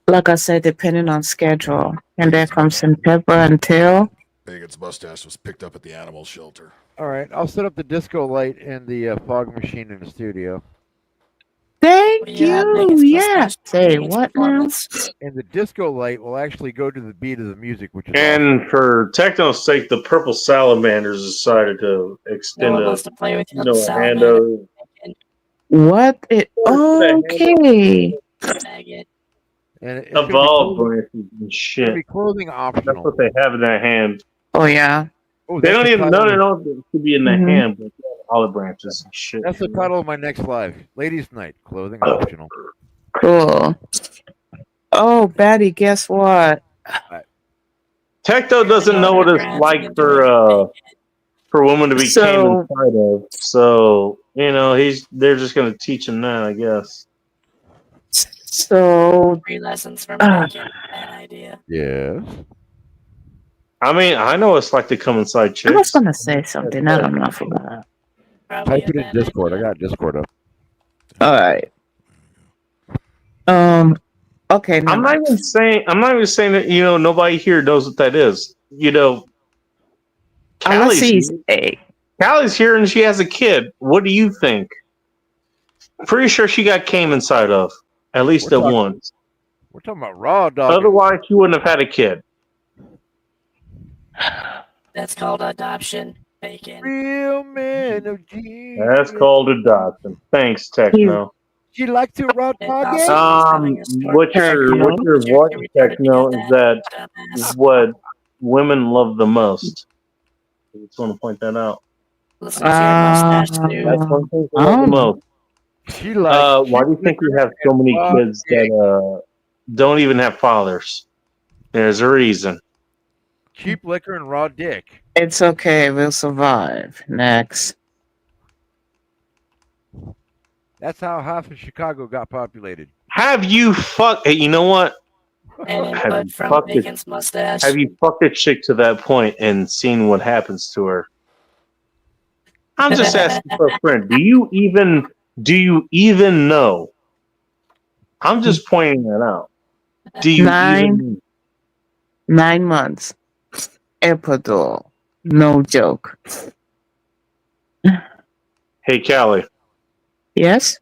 Like I said, depending on schedule. And there comes some pepper until. Bacon's mustache was picked up at the animal shelter. All right, I'll set up the disco light and the fog machine in the studio. Thank you. Yeah. Say what now? And the disco light will actually go to the beat of the music, which is And for techno's sake, the purple salamanders decided to extend one a, wants to play with your a hand salamander. over. What? Okay. Faggot. And it's gonna be Evolved clothing- branches and it's gonna shit. be clothing That's optional. what they have in their hand. Oh, yeah. Oh, They that's don't the even title- know they don't it could be in their Mhm. hand, but they have olive branches and shit. That's the title of my next live. Ladies' Night, clothing optional. Cool. Oh, Betty, guess what? Techno doesn't know what it's like for women to be came So- inside of. So, you know, they're just gonna teach him that, I guess. So, Free lessons from Ah. Bacon. Bad idea. Yes. I mean, I know it's like to come inside I was chicks. going to say something. I don't know if about. Probably Type it in Discord. I got Discord up. All right. Okay. I'm not even saying that, you know, nobody here knows what that is. You know, Unless Callie's he's Callie's here and she has a kid. What do you think? Pretty sure she got came inside of. At least We're at talking- once. We're talking about raw dog. Otherwise, she wouldn't have had a kid. That's called adoption. Bacon. Real men of Jesus. That's called adoption. Thanks, Techno. She like to raw dog it? What your voice Techno is that is what women love the most. I just want to point that out. Listen to your mustache, dude. That's one thing they love the most. She like. Why do you think we have so many kids that don't even have fathers? There's a reason. Cheap liquor and raw dick. It's okay. We'll survive. Next. That's how half of Chicago got populated. Have you fucked? Hey, you know what? And Have input you from fucked it? Bacon's mustache. Have you fucked a chick to that point and seen what happens to her? I'm just asking for a friend. Do you even know? I'm just pointing that out. Do you even 9 months. Ecuador. No joke. Hey, Callie, Yes?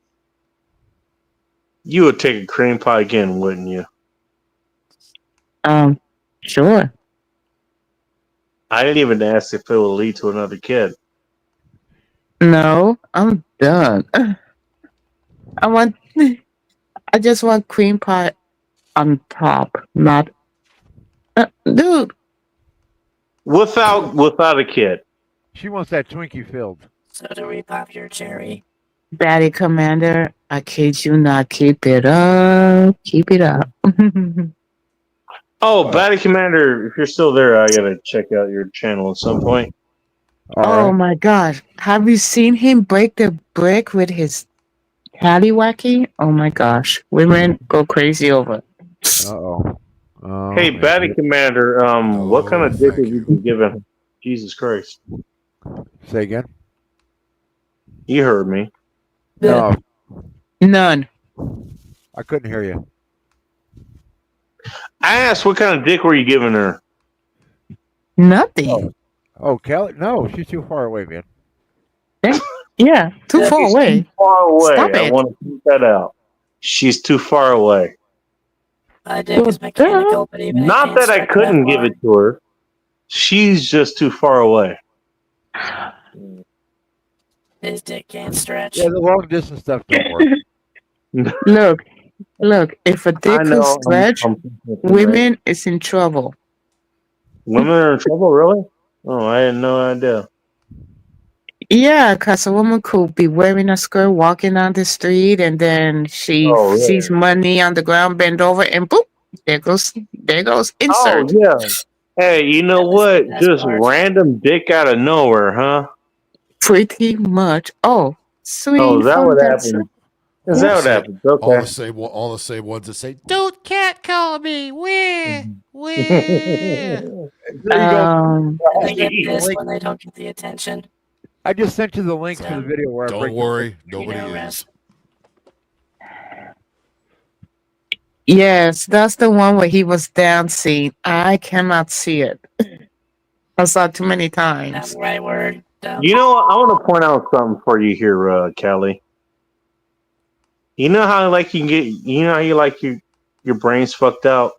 you would take a cream pie again, wouldn't you? Sure. I didn't even ask if it will lead to another kid. No, I'm done. I want. I just want cream pie on top, not. Dude, Without a kid. She wants that Twinkie filled. So do we pop your cherry? Batty Commander, I kid you not. Keep it up. Keep it up. Oh, Batty Commander, if you're still there, I gotta check out your channel at some point. Oh my gosh. Have you seen him break the brick with his tallywhacky? Oh my gosh. Women go crazy over it. Uh-oh. Hey, Batty Commander, what kind of dick have you been given? Jesus Christ. Say again? You heard me. No, None. I couldn't hear you. I asked what kind of dick were you giving her? Nothing. Oh, Kelly? No, she's too far away, man. Yeah, too far She's away. Too far away. Stop I it. want to point that out. She's too far away. My dick is mechanical, but even Not that I couldn't give it to her. She's just too far away. His dick can't stretch. Yeah, the long distance stuff don't work. Look, if a dick know, could stretch, women is in trouble. Women are in trouble, really? Oh, I had no idea. Yeah, because a woman could be wearing a skirt, walking down the street, and then she Oh, yeah. sees money on the ground, bend over, and boop, there goes insert. Oh, yeah. Hey, you know what? Just random dick out of nowhere, huh? Pretty much. Oh, sweet. Oh, is that from what that happened? Is that what happened? All Okay. the same ones that say, Don't catcall me. Where? They get pissed when they don't get the attention. I just sent you the link to the video where I don't break worry, the nobody You know, is. Yes, that's the one where he was dancing. I cannot see it. I saw it too many times. That's the right word. You know what? I want to point out something for you here, Kelly. You know how like you can get, you know how you like your brain's fucked out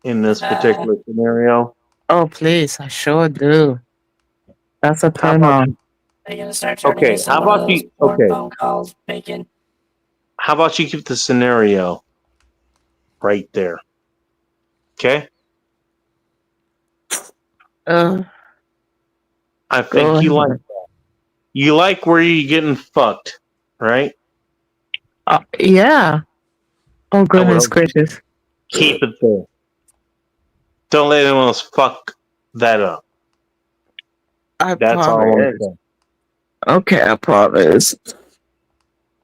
in this particular scenario. Oh, please, I sure do. That's a turn on. They're gonna start turning Okay, into how one of about those you? porn Okay, phone calls, bacon. how about you keep the scenario right there? Okay. I think you like that. You like where you're getting fucked, right? Yeah. Oh, goodness gracious. Keep it there. Don't let anyone else fuck that up. That's all I want to say. Okay, I promise.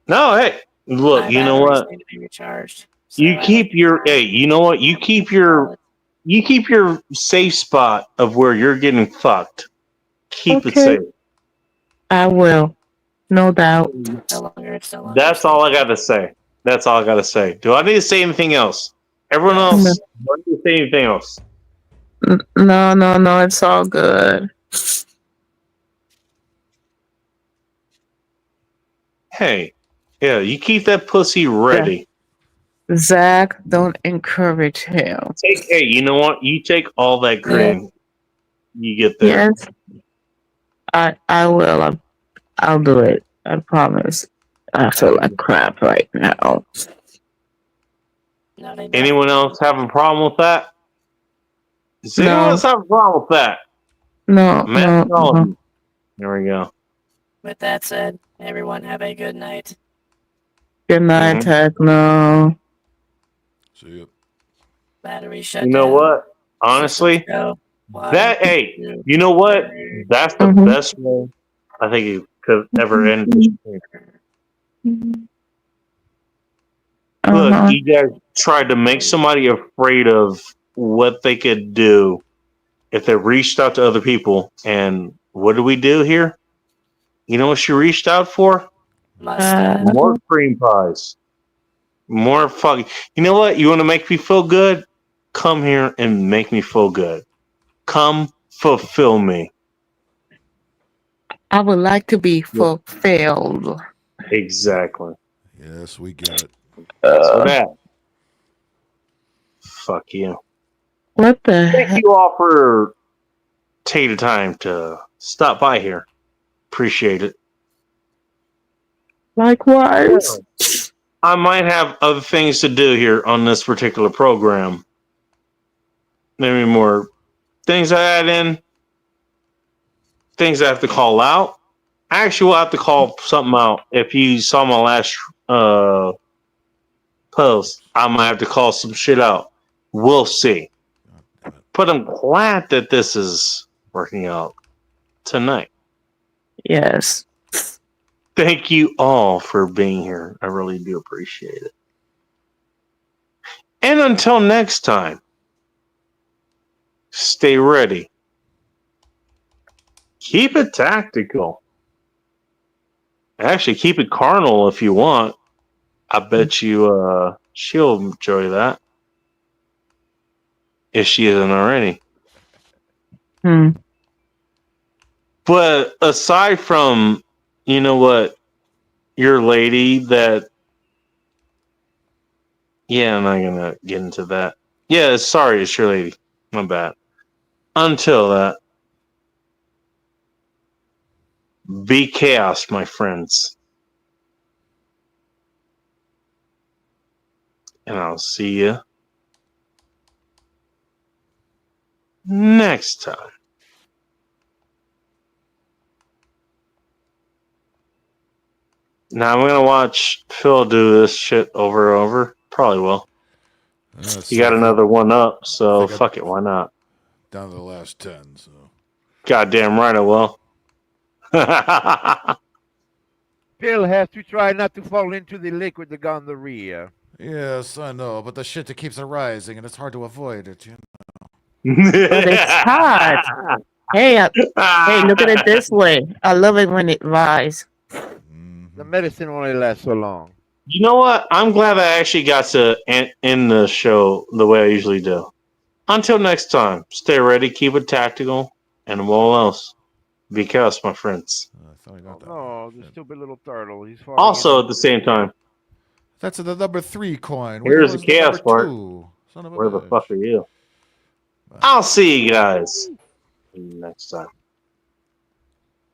No, hey, look, My you know batteries what? need to be recharged. You keep your hey, you know what? You keep your safe spot of where you're getting fucked. Keep it Okay. safe. I will. No doubt. That's all I gotta say. That's all I gotta say. Do I need to say anything else? Everyone else, do I need to say anything else? No, it's all good. Hey, yeah, you keep that pussy ready. Zach, don't encourage him. Hey, you know what? You take all that cream you get there. Yes, I will. I'll do it. I promise. I feel like crap right now. Anyone else have a problem with that? Does anyone No. else have a problem with that? No, Matt no. Sullivan. There we go. With that said, everyone have a good night. Good night, Techno. See you. Battery shut You know down. what? Honestly, that hey, you know what? That's the best way I think it could ever end. This thing. Look, you guys tried to make somebody afraid of what they could do if they reached out to other people. And what do we do here? You know what she reached out for? More cream pies. More fucking. You know what? You want to make me feel good? Come here and make me feel good. Come fulfill me. I would like to be fulfilled. Exactly. Yes, we get it. That's for that. Fuck you. What the Thank heck? you all for taking the time to stop by here. Appreciate it. Likewise. I might have other things to do here on this particular program. Maybe more things I add in, things I have to call out. Actually, we'll have to call something out. If you saw my last post, I might have to call some shit out. We'll see. But I'm glad that this is working out tonight. Yes. Thank you all for being here. I really do appreciate it. And until next time, stay ready. Keep it tactical. Actually, keep it carnal if you want. I bet you she'll enjoy that. If she isn't already. But aside from, you know what, your lady that... Yeah, I'm not going to get into that. Yeah, sorry, it's your lady. My bad. Until that, be chaos, my friends. And I'll see you next time. Now I'm going to watch Phil do this shit over and over. Probably will. He got another one up, so fuck it, why not? Down to the last 10, so. Goddamn right I will. Phil has to try not to fall into the lake with the gonorrhea. Yes, I know, but the shit that keeps arising, and it's hard to avoid it, you know. It's hard. Hey, hey, look at it this way. I love it when it rises. The medicine only lasts so long. You know what? I'm glad I actually got to end the show the way I usually do. Until next time, stay ready, keep it tactical, and above all else, be chaos, my friends. No, the stupid little turtle. He's falling Also, at the same time, That's the number 3 coin. here's the chaos number part. 2? Son of a Where the bitch. fuck are you? I'll see you guys next time.